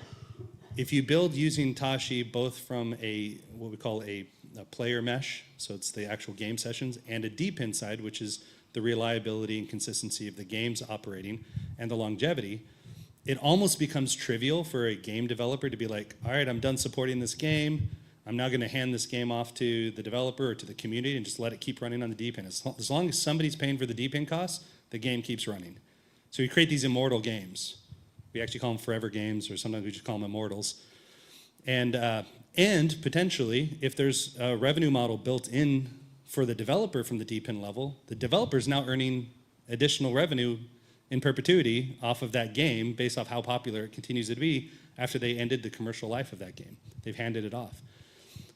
if you build using Tashi both from what we call a player mesh, so it's the actual game sessions, and a DePIN side, which is the reliability and consistency of the games operating and the longevity, it almost becomes trivial for a game developer to be like, all right, I'm done supporting this game. I'm now going to hand this game off to the developer or to the community and just let it keep running on the DePIN. As long as somebody's paying for the DePIN costs, the game keeps running. So we create these immortal games. We actually call them forever games, or sometimes we just call them immortals. And potentially, if there's a revenue model built in for the developer from the DePIN level, the developer is now earning additional revenue in perpetuity off of that game based off how popular it continues to be after they ended the commercial life of that game. They've handed it off.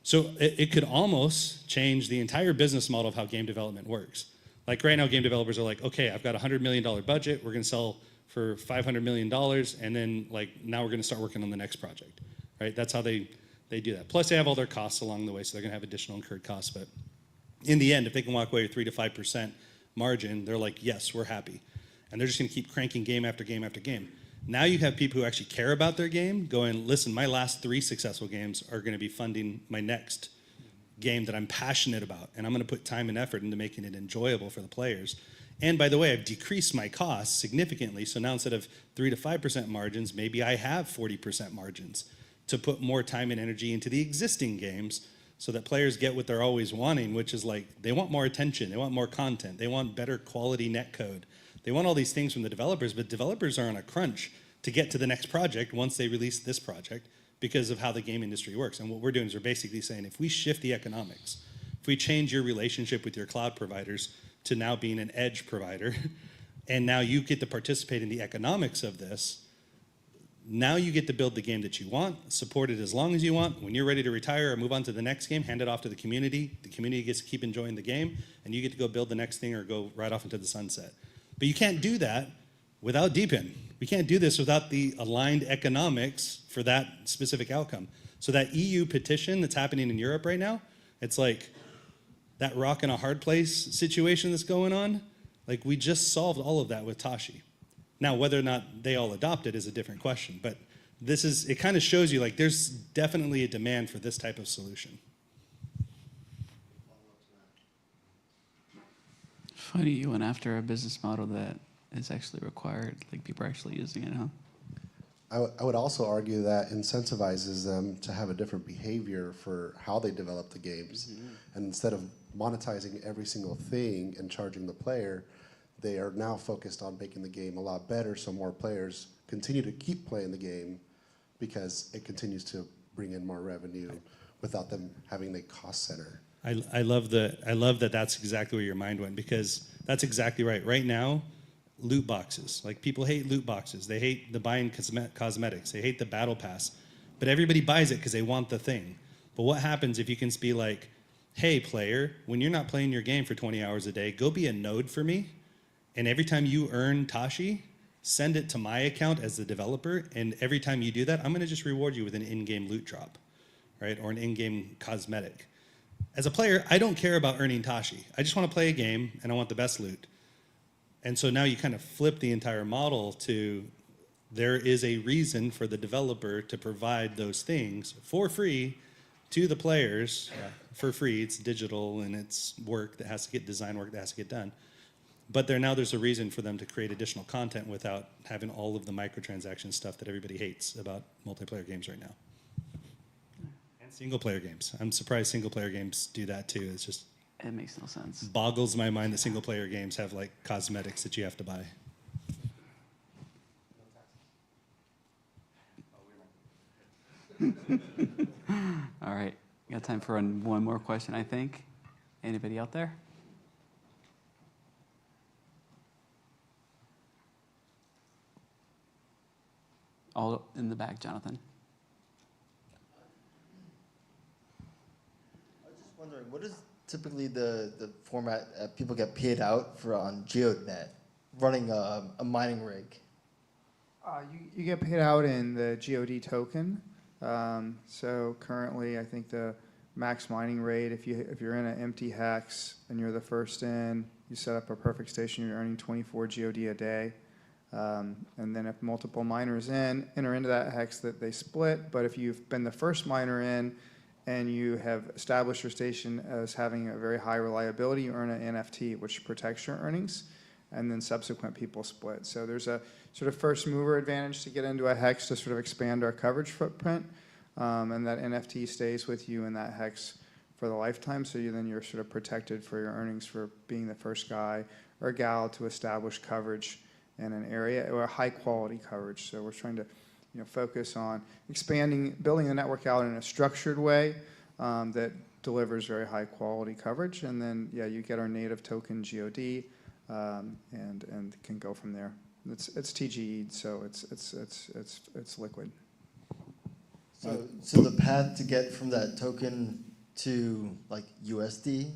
So it could almost change the entire business model of how game development works. Like right now, game developers are like, okay, I've got a $100 million budget. We're going to sell for $500 million. And then like now we're going to start working on the next project, right? That's how they do that. Plus they have all their costs along the way. So they're going to have additional incurred costs. But in the end, if they can walk away with 3 to 5% margin, they're like, yes, we're happy. And they're just going to keep cranking game after game after game. Now you have people who actually care about their game going, listen, my last 3 successful games are going to be funding my next game that I'm passionate about, and I'm going to put time and effort into making it enjoyable for the players. And by the way, I've decreased my costs significantly, so now instead of 3 to 5% margins, maybe I have 40% margins to put more time and energy into the existing games so that players get what they're always wanting, which is like, they want more attention, they want more content, they want better quality netcode. They want all these things from the developers, but developers are on a crunch to get to the next project once they release this project because of how the game industry works. And what we're doing is we're basically saying, if we shift the economics, if we change your relationship with your cloud providers to now being an edge provider, and now you get to participate in the economics of this, now you get to build the game that you want, support it as long as you want. When you're ready to retire or move on to the next game, hand it off to the community. The community gets to keep enjoying the game, and you get to go build the next thing or go right off into the sunset. But you can't do that without DePIN. We can't do this without the aligned economics for that specific outcome. So that EU petition that's happening in Europe right now, it's like that rock and a hard place situation that's going on. Like, we just solved all of that with Tashi. Now, whether or not they all adopt it is a different question, but this is, it kind of shows you like there's definitely a demand for this type of solution. Funny, you went after a business model that is actually required, like people are actually using it, huh? I would also argue that incentivizes them to have a different behavior for how they develop the games. And instead of monetizing every single thing and charging the player, they are now focused on making the game a lot better so more players continue to keep playing the game because it continues to bring in more revenue without them having a cost center. I love that that's exactly where your mind went, because that's exactly right. Right now, loot boxes. Like, people hate loot boxes. They hate the buying cosmetics. They hate the battle pass. But everybody buys it because they want the thing. But what happens if you can be like, hey, player, when you're not playing your game for 20 hours a day, go be a node for me. And every time you earn Tashi, send it to my account as the developer. And every time you do that, I'm going to just reward you with an in-game loot drop, right? Or an in-game cosmetic. As a player, I don't care about earning Tashi. I just want to play a game and I want the best loot. And so now you kind of flip the entire model to, there is a reason for the developer to provide those things for free to the players. For free, it's digital and it's work that has to get, design work that has to get done. But there's a reason for them to create additional content without having all of the microtransaction stuff that everybody hates about multiplayer games right now. And single player games. I'm surprised single player games do that too. It's just, it makes no sense. Boggles my mind that single player games have like cosmetics that you have to buy. All right, got time for one more question, I think. Anybody out there? All in the back, Jonathan. I was just wondering, what is typically the format people get paid out for on GeoNet, running a mining rig? You get paid out in the GOD token. So currently, I think the max mining rate, if you're in an empty hex and you're the first in, you set up a perfect station, you're earning 24 GOD a day. And then if multiple miners enter into that hex, that they split. But if you've been the first miner in and you have established your station as having a very high reliability, you earn an NFT, which protects your earnings, and then subsequent people split. So there's a sort of first mover advantage to get into a hex to sort of expand our coverage footprint, and that NFT stays with you in that hex for the lifetime, so you're sort of protected for your earnings for being the first guy or gal to establish coverage in an area, or a high quality coverage. So we're trying to focus on building the network out in a structured way that delivers very high quality coverage. And then, you get our native token GOD, and can go from there. It's TGE'd, so it's liquid. So the path to get from that token to like USD?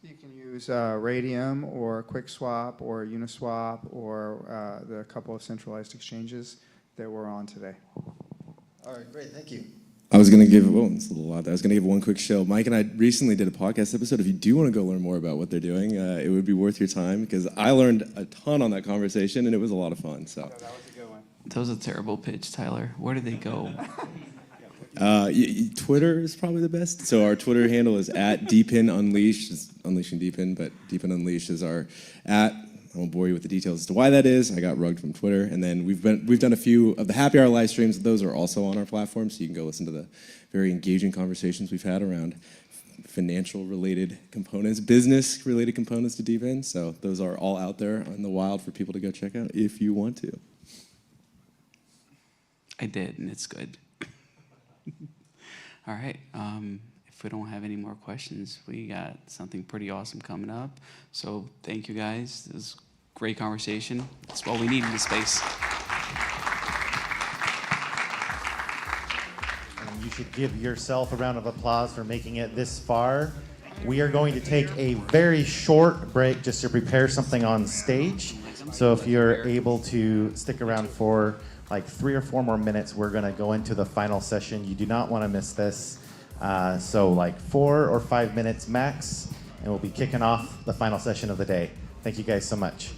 You can use Radium or QuickSwap or Uniswap or the couple of centralized exchanges that we're on today. All right, great, thank you. I was going to give, it's a little loud there. I was going to give one quick show. Mike and I recently did a podcast episode. If you do want to go learn more about what they're doing, it would be worth your time, because I learned a ton on that conversation and it was a lot of fun. So that was a good one. That was a terrible pitch, Tyler. Where did they go? Twitter is probably the best. So our Twitter handle is at DePIN Unleashed. It's Unleashing DePIN, but DePIN Unleashed is our at. I won't bore you with the details as to why that is. I got rugged from Twitter. And then we've done a few of the happy hour live streams. Those are also on our platform, so you can go listen to the very engaging conversations we've had around financial related components, business related components to DePIN. So those are all out there in the wild for people to go check out if you want to. I did, and it's good. All right. If we don't have any more questions, we got something pretty awesome coming up. So thank you guys. This was a great conversation. That's what we need in this space. And you should give yourself a round of applause for making it this far. We are going to take a very short break just to prepare something on stage. So if you're able to stick around for like 3 or 4 more minutes, we're going to go into the final session. You do not want to miss this. So like 4 or 5 minutes max, and we'll be kicking off the final session of the day. Thank you guys so much.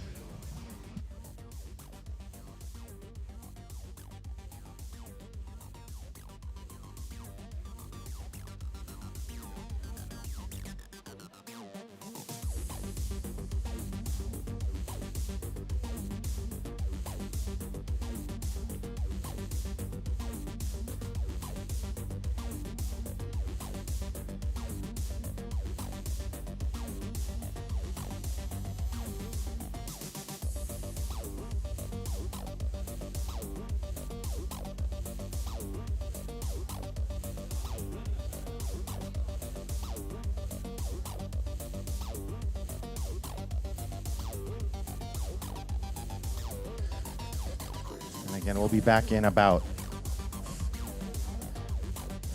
And again, we'll be back in about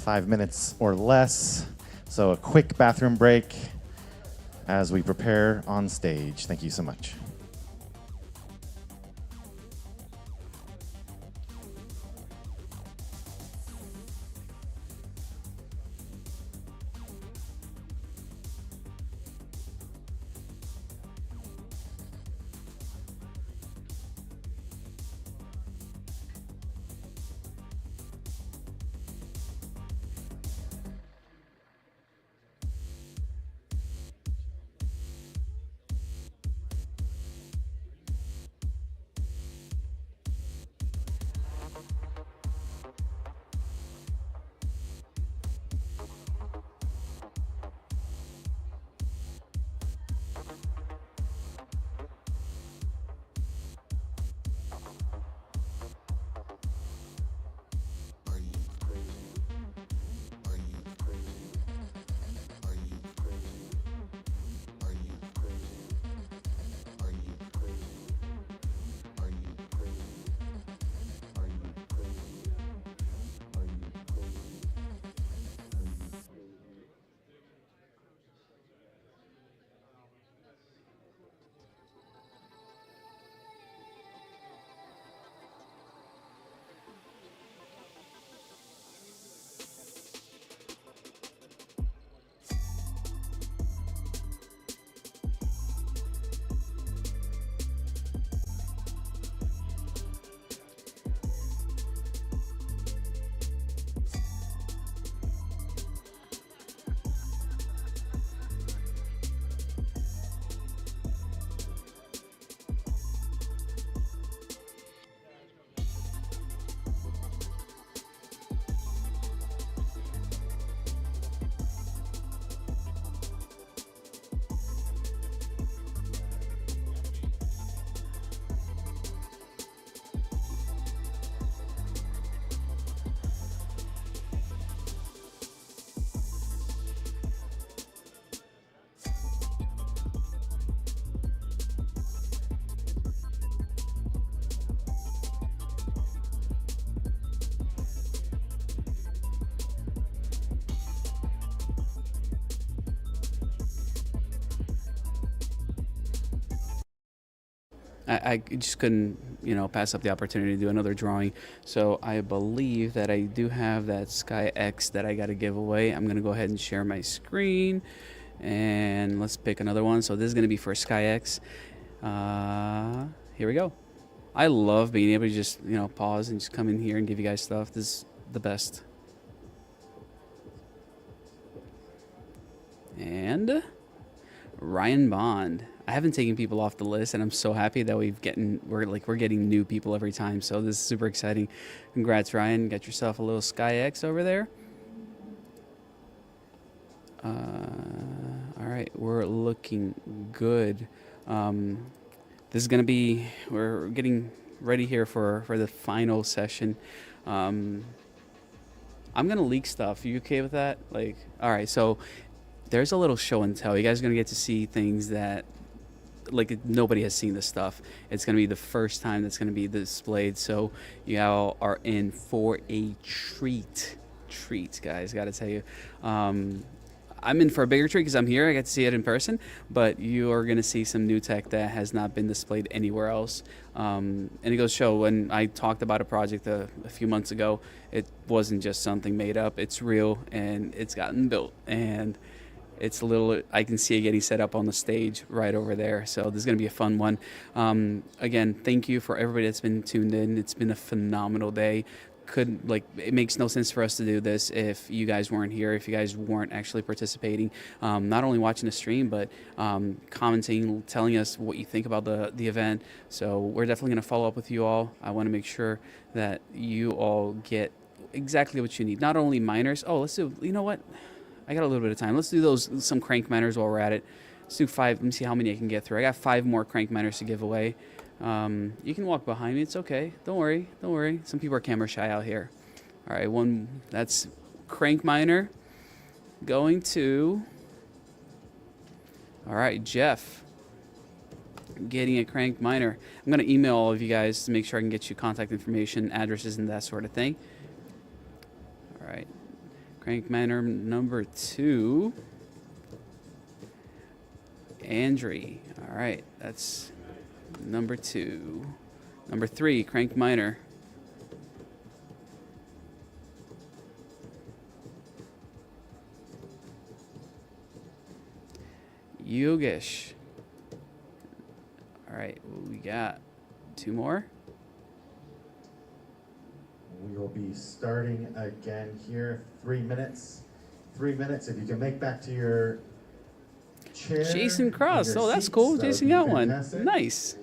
5 minutes or less. So a quick bathroom break as we prepare on stage. Thank you so much. I just couldn't, pass up the opportunity to do another drawing. So I believe that I do have that SkyX that I got to give away. I'm going to go ahead and share my screen. And let's pick another one. So this is going to be for SkyX. Here we go. I love being able to just, pause and just come in here and give you guys stuff. This is the best. And Ryan Bond. I haven't taken people off the list, and I'm so happy that we're getting new people every time. So this is super exciting. Congrats, Ryan. Got yourself a little SkyX over there. All right, we're looking good. This is gonna be. We're getting ready here for the final session. I'm gonna leak stuff. You okay with that? Like, all right. So there's a little show and tell. You guys are gonna get to see things that like nobody has seen this stuff. It's gonna be the first time that's gonna be displayed. So you all are in for a treat, guys. Got to tell you. I'm in for a bigger treat because I'm here. I get to see it in person, but you are going to see some new tech that has not been displayed anywhere else. And it goes to show, when I talked about a project a few months ago, it wasn't just something made up. It's real, and it's gotten built. And it's a little, I can see it getting set up on the stage right over there. So this is going to be a fun one. Again, thank you for everybody that's been tuned in. It's been a phenomenal day. It makes no sense for us to do this if you guys weren't here, if you guys weren't actually participating, not only watching the stream, but commenting, telling us what you think about the event. So we're definitely going to follow up with you all. I want to make sure that you all get exactly what you need. Not only miners. Oh, let's do, you know what? I got a little bit of time. Let's do some crank miners while we're at it. Let's do 5. Let me see how many I can get through. I got 5 more crank miners to give away. You can walk behind me. It's okay. Don't worry. Don't worry. Some people are camera shy out here. All right, that's crank miner going to. All right, Jeff. Getting a crank miner. I'm going to email all of you guys to make sure I can get you contact information, addresses, and that sort of thing. All right. Crank miner number 2. Andre. All right, that's number 2. Number 3, crank miner. Yogesh. All right, we got 2 more. We will be starting again here. 3 minutes. 3 minutes. If you can make back to your chair. Jason Cross. your Oh, that's seats, cool. that would Jason be got one. fantastic. Nice.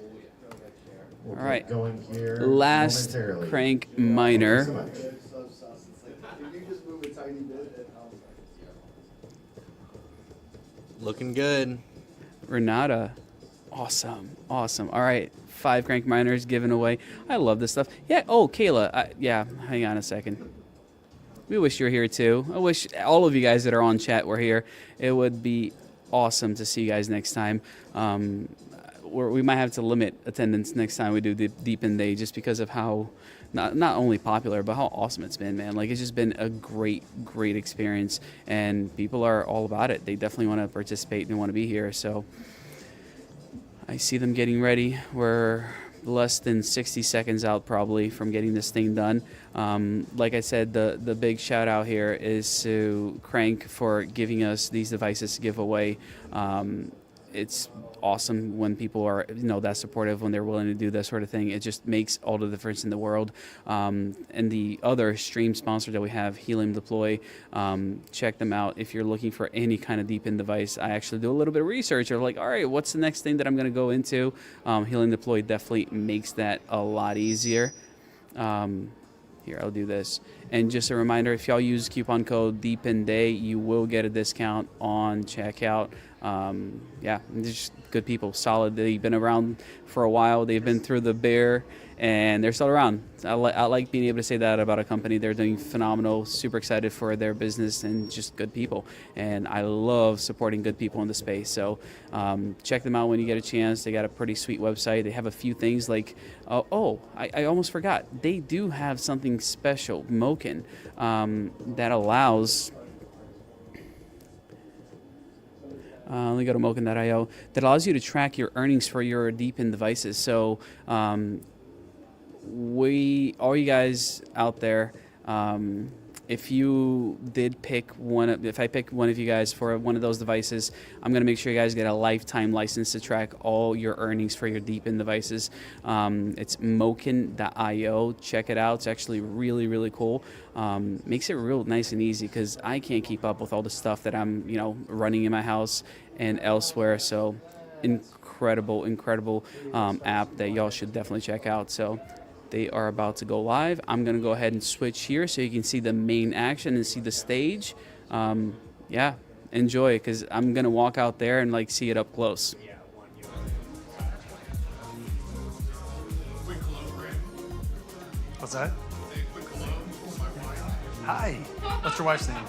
We'll All right. get going here Last momentarily. crank Thank you miner. so much. Looking good. Renata. Awesome. Awesome. All right. 5 crank miners given away. I love this stuff. Yeah. Oh, Kayla. Yeah. Hang on a second. We wish you were here too. I wish all of you guys that are on chat were here. It would be awesome to see you guys next time. We might have to limit attendance next time we do the DePIN Day, just because of how not only popular, but how awesome it's been, man. Like, it's just been a great experience, and people are all about it. They definitely want to participate and want to be here. So I see them getting ready. We're less than 60 seconds out probably from getting this thing done. Like I said, the big shout out here is to Crank for giving us these devices to give away. It's awesome when people are that supportive, when they're willing to do that sort of thing. It just makes all the difference in the world. And the other stream sponsor that we have, Helium Deploy, check them out if you're looking for any kind of DePIN device. I actually do a little bit of research of like, all right, what's the next thing that I'm going to go into? Helium Deploy definitely makes that a lot easier. Here, I'll do this. And just a reminder, if y'all use coupon code DePINDAY, you will get a discount on checkout. Yeah, they're just good people, solid. They've been around for a while. They've been through the bear, and they're still around. I like being able to say that about a company. They're doing phenomenal, super excited for their business, and just good people. And I love supporting good people in the space. So check them out when you get a chance. They got a pretty sweet website. They have a few things like, I almost forgot. They do have something special, Moken, that allows... let me go to Moken.io. That allows you to track your earnings for your DePIN devices. So all you guys out there, if you did pick if I pick one of you guys for one of those devices, I'm gonna make sure you guys get a lifetime license to track all your earnings for your DePIN devices. It's moken.io. Check it out. It's actually really, really cool. Makes it real nice and easy because I can't keep up with all the stuff that I'm, running in my house and elsewhere. So incredible app that y'all should definitely check out. So they are about to go live. I'm going to go ahead and switch here so you can see the main action and see the stage. Yeah, enjoy, because I'm going to walk out there and like see it up close. What's that? Hi. What's your wife's name?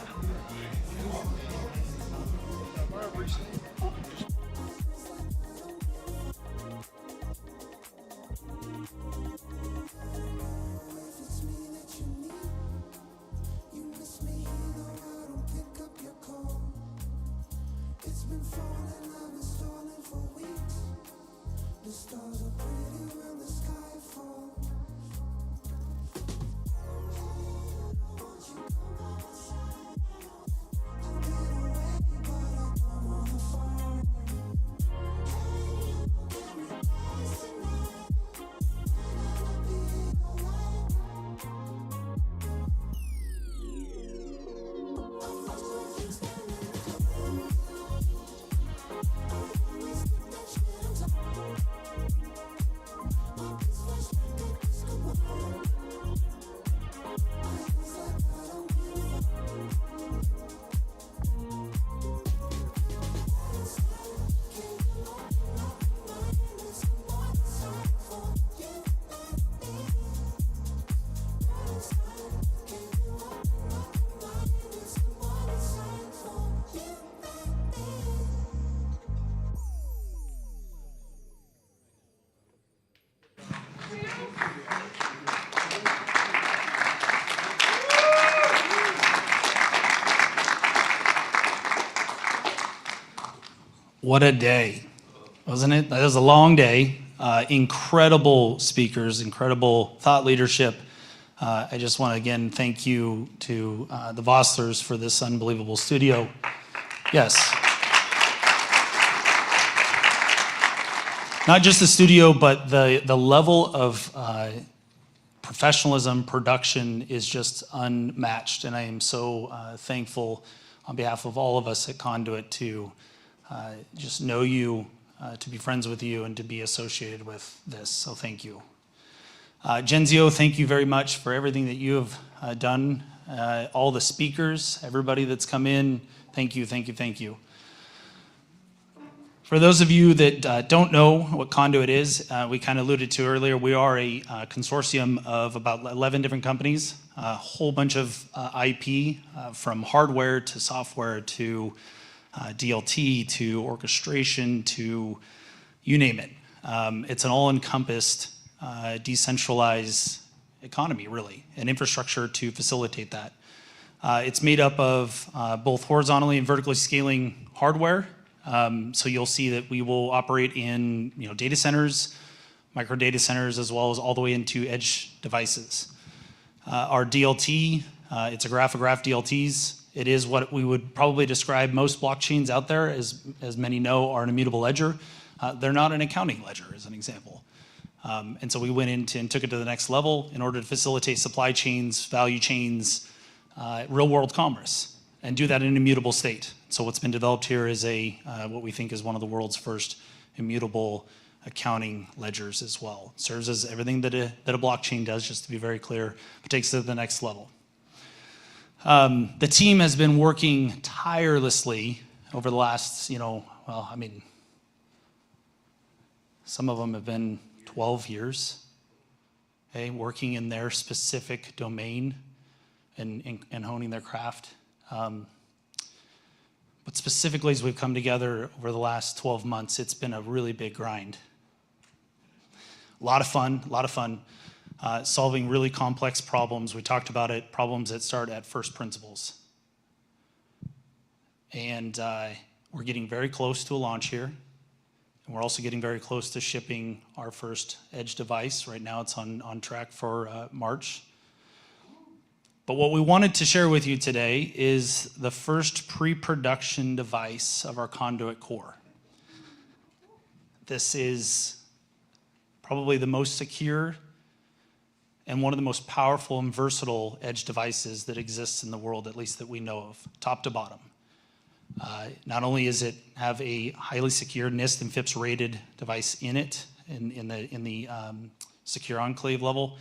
What a day, wasn't it? That was a long day. Incredible speakers, incredible thought leadership. I just want to again thank you to the Vosslers for this unbelievable studio. Yes. Not just the studio, but the level of professionalism, production is just unmatched. And I am so thankful on behalf of all of us at Conduit to just know you, to be friends with you, and to be associated with this. So thank you. Genzio, thank you very much for everything that you have done. All the speakers, everybody that's come in, thank you, thank you, thank you. For those of you that don't know what Conduit is, we kind of alluded to earlier, we are a consortium of about 11 different companies, a whole bunch of IP, from hardware to software to DLT to orchestration to you name it. It's an all-encompassed decentralized economy, really, and infrastructure to facilitate that. It's made up of both horizontally and vertically scaling hardware. So you'll see that we will operate in data centers, micro data centers, as well as all the way into edge devices. Our DLT, it's a graph-of-graph DLTs. It is what we would probably describe most blockchains out there, as many know, are an immutable ledger. They're not an accounting ledger, as an example. And so we went into and took it to the next level in order to facilitate supply chains, value chains, real-world commerce, and do that in an immutable state. So what's been developed here is what we think is one of the world's first immutable accounting ledgers as well. It serves as everything that a blockchain does, just to be very clear, but takes it to the next level. The team has been working tirelessly over the last, some of them have been 12 years, okay, working in their specific domain and honing their craft. But specifically, as we've come together over the last 12 months, it's been a really big grind. A lot of fun. Solving really complex problems. We talked about it, problems that start at first principles. And we're getting very close to a launch here. And we're also getting very close to shipping our first edge device. Right now it's on track for March. But what we wanted to share with you today is the first pre-production device of our conduit core. This is probably the most secure and one of the most powerful and versatile edge devices that exists in the world, at least that we know of, top to bottom. Not only does it have a highly secure NIST and FIPS rated device in it, in the secure enclave level,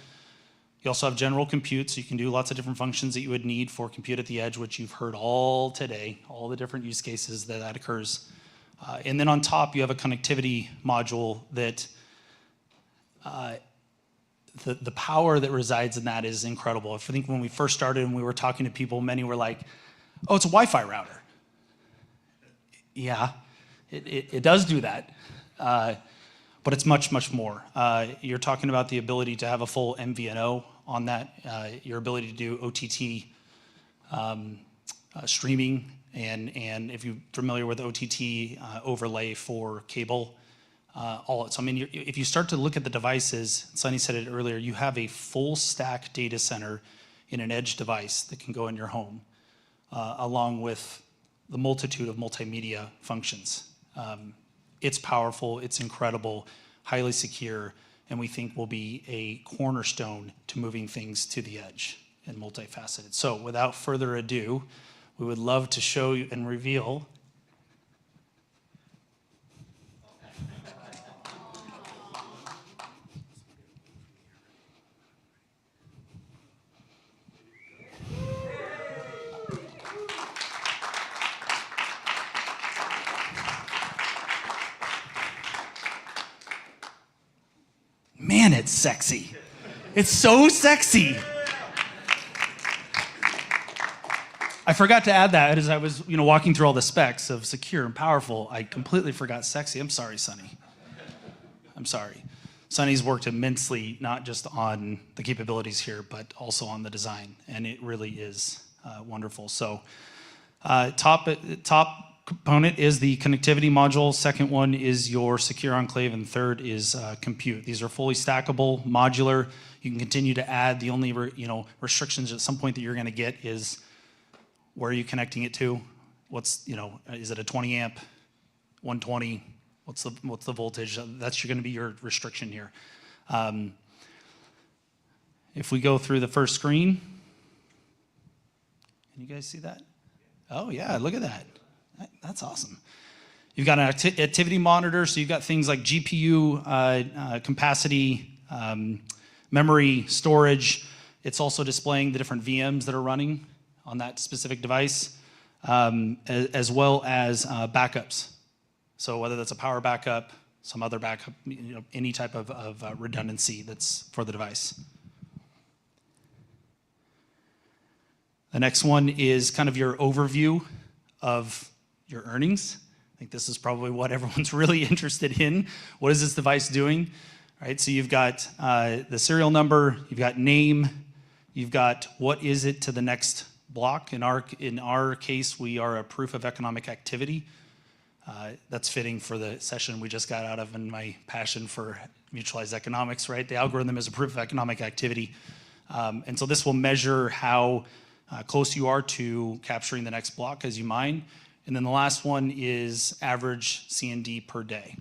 you also have general compute, so you can do lots of different functions that you would need for compute at the edge, which you've heard all today, all the different use cases that occurs. And then on top, you have a connectivity module that the power that resides in that is incredible. I think when we first started and we were talking to people, many were like, oh, it's a Wi-Fi router. Yeah, it does do that. But it's much, much more. You're talking about the ability to have a full MVNO on that, your ability to do OTT streaming, and if you're familiar with OTT overlay for cable, so I mean, if you start to look at the devices, Sunny said it earlier, you have a full stack data center in an edge device that can go in your home, along with the multitude of multimedia functions. It's powerful, it's incredible, highly secure, and we think will be a cornerstone to moving things to the edge and multifaceted. So without further ado, we would love to show you and reveal man, it's sexy. It's so sexy. I forgot to add that as I was, walking through all the specs of secure and powerful. I completely forgot sexy. I'm sorry, Sunny. I'm sorry. Sunny's worked immensely, not just on the capabilities here, but also on the design, and it really is wonderful. So, top component is the connectivity module. Second one is your secure enclave, and third is compute. These are fully stackable, modular. You can continue to add. The only restrictions at some point that you're going to get is where are you connecting it to? What's is it a 20 amp, 120? What's the voltage? That's going to be your restriction here. If we go through the first screen, can you guys see that? Oh yeah, look at that. That's awesome. You've got an activity monitor, so you've got things like GPU capacity, memory, storage. It's also displaying the different VMs that are running on that specific device, as well as backups. So whether that's a power backup, some other backup, any type of redundancy that's for the device. The next one is kind of your overview of your earnings. I think this is probably what everyone's really interested in. What is this device doing? Right, so you've got the serial number, you've got name, you've got what is it to the next block. In our case, we are a proof of economic activity. That's fitting for the session we just got out of and my passion for mutualized economics, right? The algorithm is a proof of economic activity. And so this will measure how close you are to capturing the next block as you mine. And then the last one is average CND per day.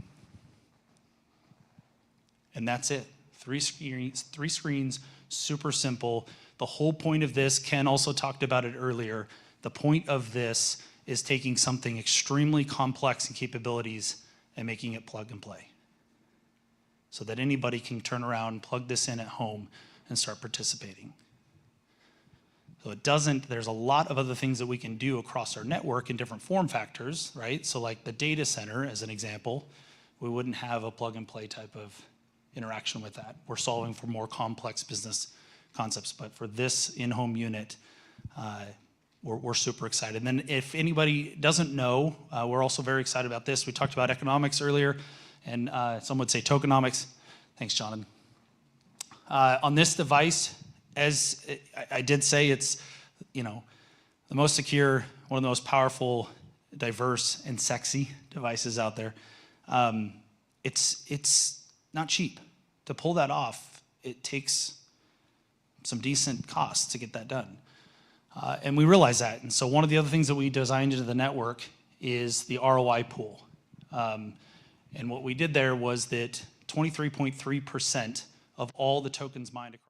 And that's it. Three screens, super simple. The whole point of this, Ken also talked about it earlier, the point of this is taking something extremely complex in capabilities and making it plug and play. So that anybody can turn around, plug this in at home, and start participating. So there's a lot of other things that we can do across our network in different form factors, right? So like the data center, as an example, we wouldn't have a plug and play type of interaction with that. We're solving for more complex business concepts, but for this in-home unit, we're super excited. And then if anybody doesn't know, we're also very excited about this. We talked about economics earlier, and some would say tokenomics. Thanks, Jonathan. On this device, as I did say, it's the most secure, one of the most powerful, diverse, and sexy devices out there. It's not cheap. To pull that off, it takes some decent costs to get that done. And we realize that. And so one of the other things that we designed into the network is the ROI pool. And what we did there was that 23.3% of all the tokens mined across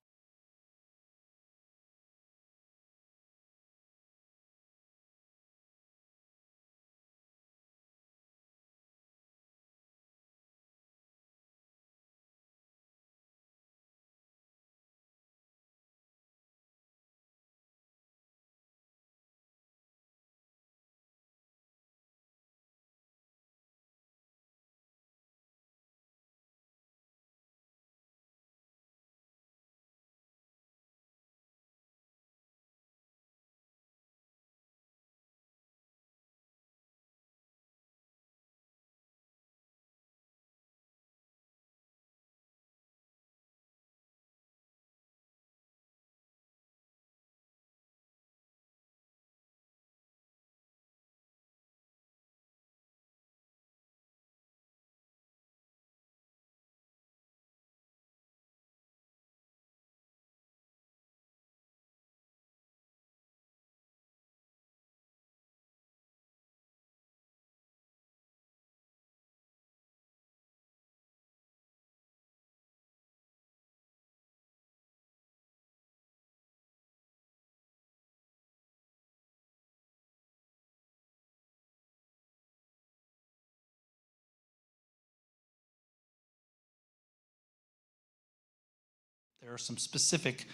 there are some specific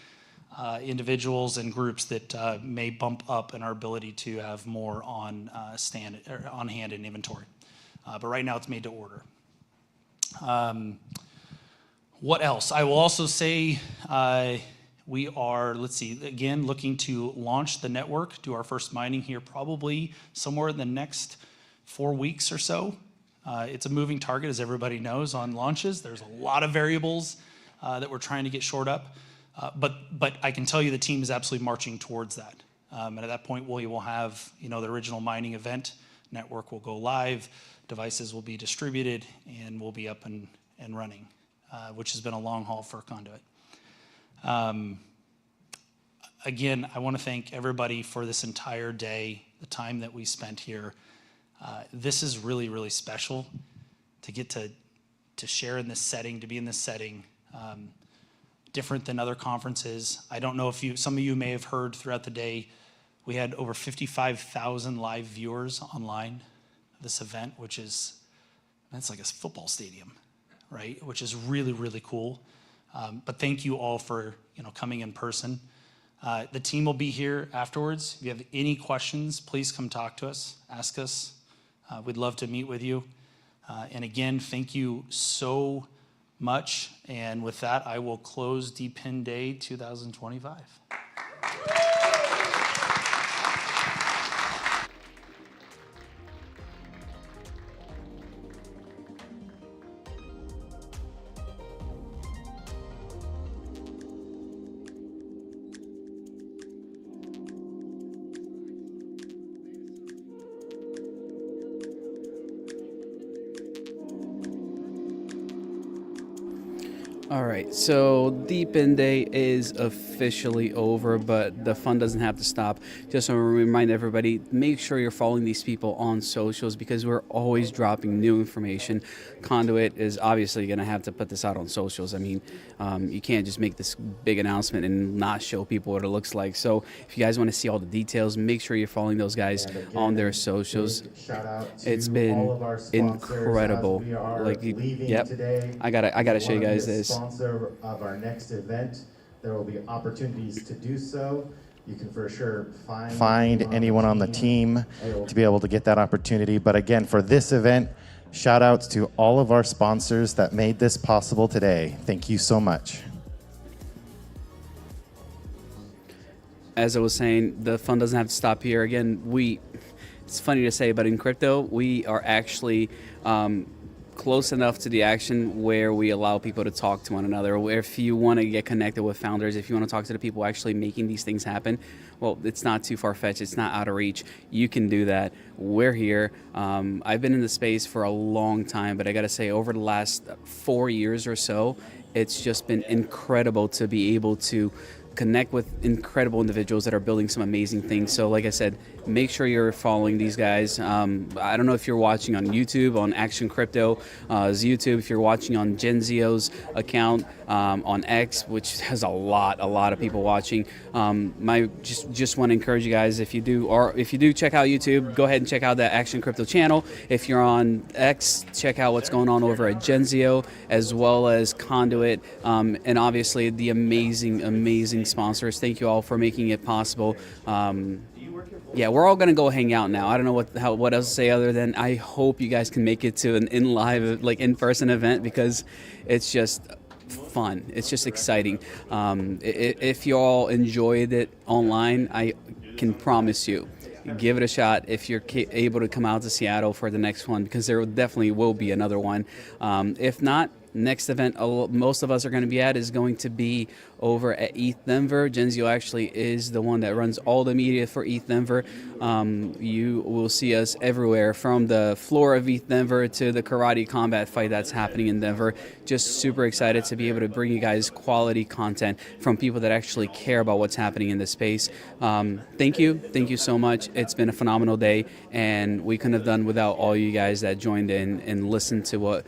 individuals and groups that may bump up in our ability to have more on on hand in inventory. But right now it's made to order. What else? I will also say we are, let's see, again, looking to launch the network, do our first mining here probably somewhere in the next 4 weeks or so. It's a moving target, as everybody knows, on launches. There's a lot of variables that we're trying to get shored up. But I can tell you the team is absolutely marching towards that. And at that point, we will have, the original mining event. Network will go live, devices will be distributed, and we'll be up and running, which has been a long haul for Conduit. Again, I want to thank everybody for this entire day, the time that we spent here. This is really, really special to get to share in this setting, to be in this setting. Different than other conferences. I don't know if some of you may have heard throughout the day, we had over 55,000 live viewers online this event, which is, that's like a football stadium, right? Which is really, really cool. But thank you all for coming in person. The team will be here afterwards. If you have any questions, please come talk to us, ask us. We'd love to meet with you. And again, thank you so much. And with that, I will close DePIN Day 2025. All right, so DePIN Day is officially over, but the fun doesn't have to stop. Just want to remind everybody, make sure you're following these people on socials because we're always dropping new information. Conduit is obviously going to have to put this out on socials. I mean, you can't just make this big announcement and not show people what it looks like. So if you guys want to see all the details, make sure you're following those guys on their socials. It's been incredible. Like, yep, I gotta show you guys this. Sponsor of our next event. There will be opportunities to do so. You can for sure find anyone on the team to be able to get that opportunity. But again, for this event, shout outs to all of our sponsors that made this possible today. Thank you so much. As I was saying, the fun doesn't have to stop here. Again, it's funny to say, but in crypto, we are actually close enough to the action where we allow people to talk to one another. If you want to get connected with founders, if you want to talk to the people actually making these things happen, well, it's not too far-fetched. It's not out of reach. You can do that. We're here. I've been in the space for a long time, but I got to say, over the last 4 years or so, it's just been incredible to be able to connect with incredible individuals that are building some amazing things. So like I said, make sure you're following these guys. I don't know if you're watching on YouTube, on Action Crypto's YouTube, if you're watching on Genzio's account, on X, which has a lot of people watching. Just want to encourage you guys, if you do check out YouTube, go ahead and check out that Action Crypto channel. If you're on X, check out what's going on over at Genzio, as well as Conduit, and obviously the amazing sponsors. Thank you all for making it possible. Yeah, we're all gonna go hang out now. I don't know what else to say other than I hope you guys can make it to an in-person event, because it's just fun. It's just exciting. If you all enjoyed it online, I can promise you, give it a shot if you're able to come out to Seattle for the next one, because there definitely will be another one. If not, next event most of us are going to be at is going to be over at ETH Denver. Genzio actually is the one that runs all the media for ETH Denver. You will see us everywhere, from the floor of ETH Denver to the karate combat fight that's happening in Denver. Just super excited to be able to bring you guys quality content from people that actually care about what's happening in this space. Thank you so much. It's been a phenomenal day, and we couldn't have done without all you guys that joined in and listened to what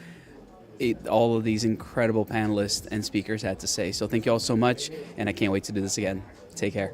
all of these incredible panelists and speakers had to say. So thank you all so much, and I can't wait to do this again. Take care.